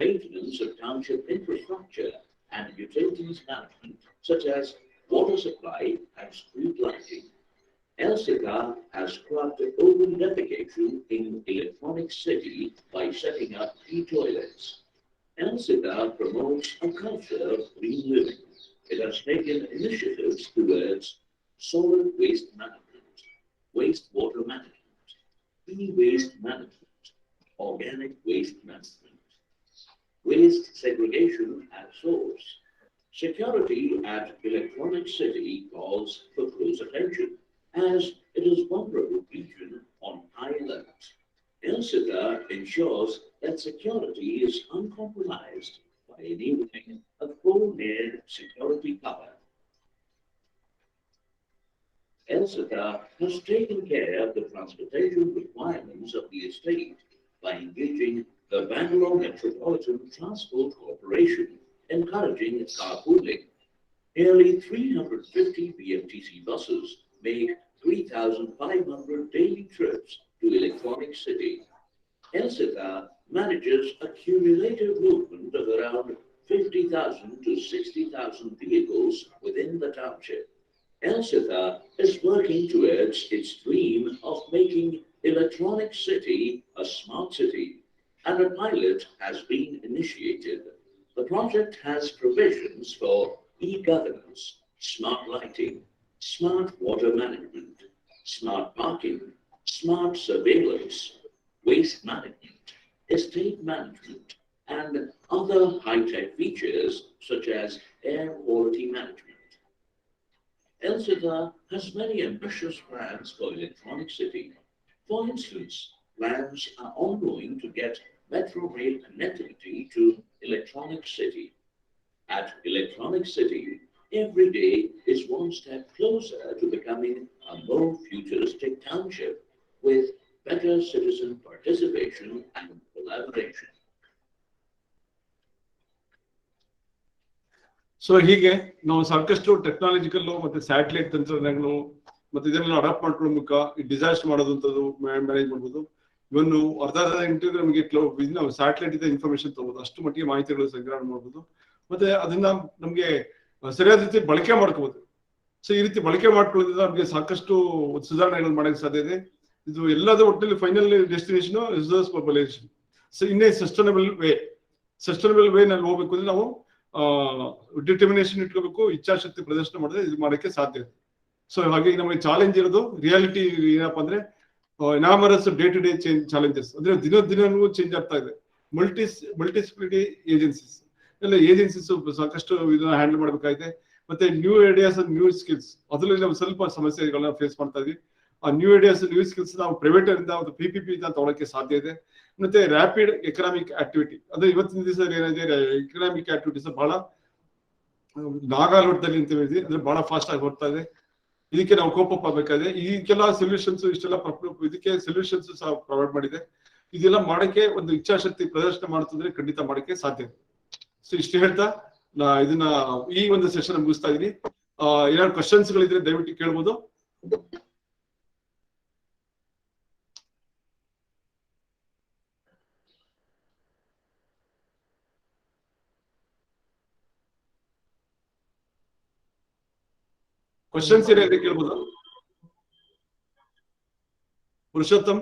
maintenance of township infrastructure, and utilities management, such as water supply and street lighting. ELCITA has scrubbed open defecation in Electronic City by setting up e-toilets. ELCITA promotes a culture of green living. It has taken initiatives towards solid waste management, wastewater management, e-waste management, organic waste management, waste segregation at source. Security at Electronic City calls for close attention, as it is a vulnerable region on high alert. ELCITA ensures that security is uncompromised by enabling a full layered security cover. ELCITA has taken care of the transportation requirements of the estate by engaging the Bangalore Metropolitan Transport Corporation, encouraging carpooling. Nearly 350 BMTC buses make 3,500 daily trips to Electronic City. ELCITA manages a cumulative movement of around 50,000 to 60,000 vehicles within the township. ELCITA is working towards its dream of making Electronic City a smart city, and a pilot has been initiated. The project has provisions for e-governance, smart lighting, smart water management, smart parking, smart surveillance, waste management, estate management, and other high-tech features such as air quality management. ELCITA has many ambitious plans for Electronic City. For instance, plans are ongoing to get metro rail connectivity to Electronic City. At Electronic City, every day is one step closer to becoming a more futuristic township with better citizen participation and collaboration. So ಹೀಗೆ ನಾವು ಸಾಕಷ್ಟು technological ಮತ್ತೆ satellite ತಂತ್ರಜ್ಞಾನಗಳು ಮತ್ತೆ ಇದನ್ನೆಲ್ಲ adapt ಮಾಡ್ಕೊಳ್ಳೋ ಮೂಲಕ ಈ ಡಿಸಾಸ್ಟರ್ ಮಾಡೋದಂಥದ್ದು ಮ್ಯಾನೇಜ್ ಮಾಡ್ಬೋದು. ಇವನ್ ಅರ್ಧ ಇಂಟರ್ವ್ಯೂ ನಮಗೆ ನಾವು ಸ್ಯಾಟಲೈಟ್ ಇಂದ ಇನ್ಫಾರ್ಮೇಶನ್ ತಗೋಬಹುದು, ಅಷ್ಟು ಮಟ್ಟಿಗೆ ಮಾಹಿತಿಗಳು ಸಂಗ್ರಹಣೆ ಮಾಡ್ಬೋದು. ಮತ್ತೆ ಅದನ್ನ ನಮ್ಗೆ ಸರಿಯಾದ ರೀತಿ ಬಳಕೆ ಮಾಡ್ಕೋಬಹುದು. ಸೊ ಈ ರೀತಿ ಬಳಕೆ ಮಾಡ್ಕೊಳ್ಳೋದ್ರಿಂದ ನಮಗೆ ಸಾಕಷ್ಟು ಸುಧಾರಣೆಗಳನ್ನು ಮಾಡಕ್ಕೆ ಸಾಧ್ಯ ಇದೆ. ಇದು ಎಲ್ಲದ ಒಟ್ಟಿನಲ್ಲಿ final destination resource mobilisation. So ಇನ್ನೇ ಸಸ್ಟೈನಬಲ್ ವೇ ನಲ್ಲಿ ಹೋಗ್ಬೇಕು ಅಂದ್ರೆ ನಾವು ಡಿಟರ್ಮಿನೇಷನ್ ಇಟ್ಕೋಬೇಕು, ಇಚ್ಛಾಶಕ್ತಿ ಪ್ರದರ್ಶನ ಮಾಡಿದ್ರೆ ಇದು ಮಾಡಕ್ಕೆ ಸಾಧ್ಯ ಇದೆ. ಸೊ ಹಾಗಾಗಿ ನಮಗೆ ಚಾಲೆಂಜ್ ಇರೋದು ರಿಯಾಲಿಟಿ ಏನಪ್ಪಾ ಅಂದ್ರೆ ಎನಾಮರಸ್ ಡೇ ಟು ಡೇ ಚಾಲೆಂಜಸ್ ಅಂದ್ರೆ ದಿನವೂ ಚೇಂಜ್ ಆಗ್ತಾ ಇದೆ. ಮಲ್ಟಿಸಿಪ್ಲಿಟಿ ಏಜೆನ್ಸೀಸ್ ಎಲ್ಲ ಏಜೆನ್ಸೀಸ್ ಸಾಕಷ್ಟು ಇದನ್ನ ಹ್ಯಾಂಡಲ್ ಮಾಡ್ಬೇಕಾಗಿದೆ. ಮತ್ತೆ new ideas and new skills ಅದರಲ್ಲಿ ನಾವು ಸ್ವಲ್ಪ ಸಮಸ್ಯೆಗಳನ್ನ ಫೇಸ್ ಮಾಡ್ತಾ ಇದೀವಿ. ಆ ನ್ಯೂ ಐಡಿಯಾಸ್ ನ್ಯೂ ಸ್ಕಿಲ್ಸ್ ನಾವು ಪ್ರೈವೇಟ್ ಇಂದ ಒಂದು PPP ತಗೊಳಕ್ಕೆ ಸಾಧ್ಯ ಇದೆ. ಮತ್ತೆ ರ್ಯಾಪಿಡ್ ಎಕನಾಮಿಕ್ ಆಕ್ಟಿವಿಟಿ ಅಂದ್ರೆ ಇವತ್ತಿನ ದಿವಸ ಏನಿದೆ ಎಕನಾಮಿಕ್ ಆಕ್ಟಿವಿಟೀಸ್ ಬಹಳ ನಾಗಾಲೋಟದಲ್ಲಿ ಅಂತ ಹೇಳಿದ್ವಿ, ಅಂದ್ರೆ ಬಹಳ ಫಾಸ್ಟ್ ಆಗಿ ಹೋಗ್ತಾ ಇದೆ. ಇದಕ್ಕೆ ನಾವು ಕೋಪ್ ಅಪ್ ಆಗ್ಬೇಕಾದ್ರೆ ಇದಕ್ಕೆಲ್ಲ ಸೊಲ್ಯೂಷನ್ಸ್ ಇದಕ್ಕೆ ಸೊಲ್ಯೂಷನ್ಸ್ ಸಹ ಪ್ರೊವೈಡ್ ಮಾಡಿದೆ. ಇದೆಲ್ಲ ಮಾಡಕ್ಕೆ ಒಂದು ಇಚ್ಛಾಶಕ್ತಿ ಪ್ರದರ್ಶನ ಮಾಡ್ತಿದ್ರೆ ಖಂಡಿತ ಮಾಡಕ್ಕೆ ಸಾಧ್ಯ ಇದೆ. ಸೊ ಇಷ್ಟು ಹೇಳ್ತಾ ಇದನ್ನ ಈ ಒಂದು ಸೆಷನ್ ಮುಗಿಸ್ತಾ ಇದೀನಿ. ಏನಾದ್ರು ಕ್ವಶನ್ಸ್ ಗಳಿದ್ರೆ ದಯವಿಟ್ಟು ಕೇಳ್ಬೋದು. ಕ್ವಶನ್ಸ್ ಏನಿದೆ ಕೇಳ್ಬೋದು. ಪುರುಷೋತ್ತಮ್,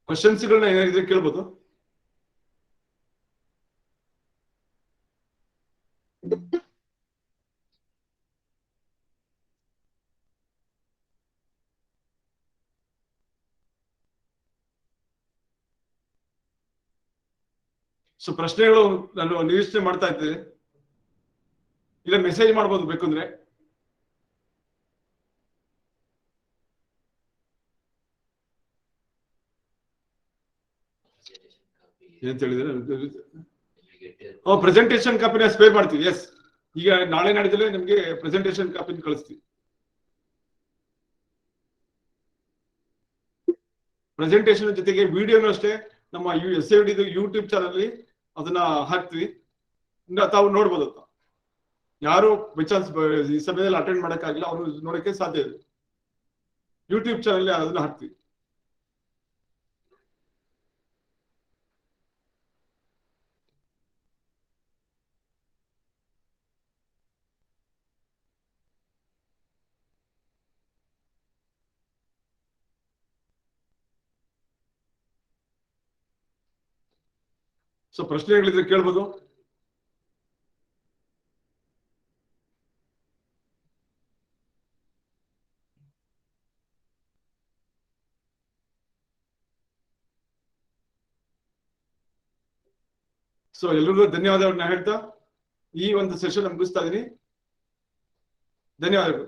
ಕ್ವಶನ್ಸ್ಗಳನ್ನ ಏನಾಗಿದೆ ಕೇಳ್ಬೋದು. ಸೊ ಪ್ರಶ್ನೆಗಳು ನಾನು ನಿರೀಕ್ಷೆ ಮಾಡ್ತಾ ಇದ್ದೆ, ಇಲ್ಲ ಮೆಸೇಜ್ ಮಾಡ್ಬೋದು ಬೇಕಂದ್ರೆ. ಏನಂತ ಹೇಳಿದ್ರೆ ಪ್ರೆಸೆಂಟೇಶನ್ ಕಾಪಿನ ಸ್ಪೇರ್ ಮಾಡ್ತೀವಿ. ಎಸ್, ಈಗ ನಾಳೆ ನಾಡಿದ್ರೆ ನಿಮ್ಗೆ ಪ್ರೆಸೆಂಟೇಶನ್ ಕಾಪಿನ ಕಳಿಸ್ತೀವಿ. ಪ್ರೆಸೆಂಟೇಶನ್ ಜೊತೆಗೆ ವಿಡಿಯೋನು ಅಷ್ಟೇ ನಮ್ಮ SIVD ಯೂಟ್ಯೂಬ್ ಚಾನಲ್ ಅಲ್ಲಿ ಅದನ್ನ ಹಾಕ್ತಿವಿ, ತಾವು ನೋಡ್ಬೋದು. ಯಾರು ಬೈ ಚಾನ್ಸ್ ಈ ಸಮಯದಲ್ಲಿ ಅಟೆಂಡ್ ಮಾಡಕ್ಕಾಗಿಲ್ಲ ಅವರು ನೋಡಕ್ಕೆ ಸಾಧ್ಯ ಇದೆ. ಯೂಟ್ಯೂಬ್ ಚಾನಲ್ ಅದನ್ನ ಹಾಕ್ತಿವಿ. ಸೊ ಪ್ರಶ್ನೆಗಳಿದ್ರೆ ಕೇಳ್ಬೋದು. ಸೊ ಎಲ್ರಿಗೂ ಧನ್ಯವಾದಗಳನ್ನ ಹೇಳ್ತಾ ಈ ಒಂದು ಸೆಷನ್ ಮುಗಿಸ್ತಾ ಇದೀನಿ. ಧನ್ಯವಾದಗಳು.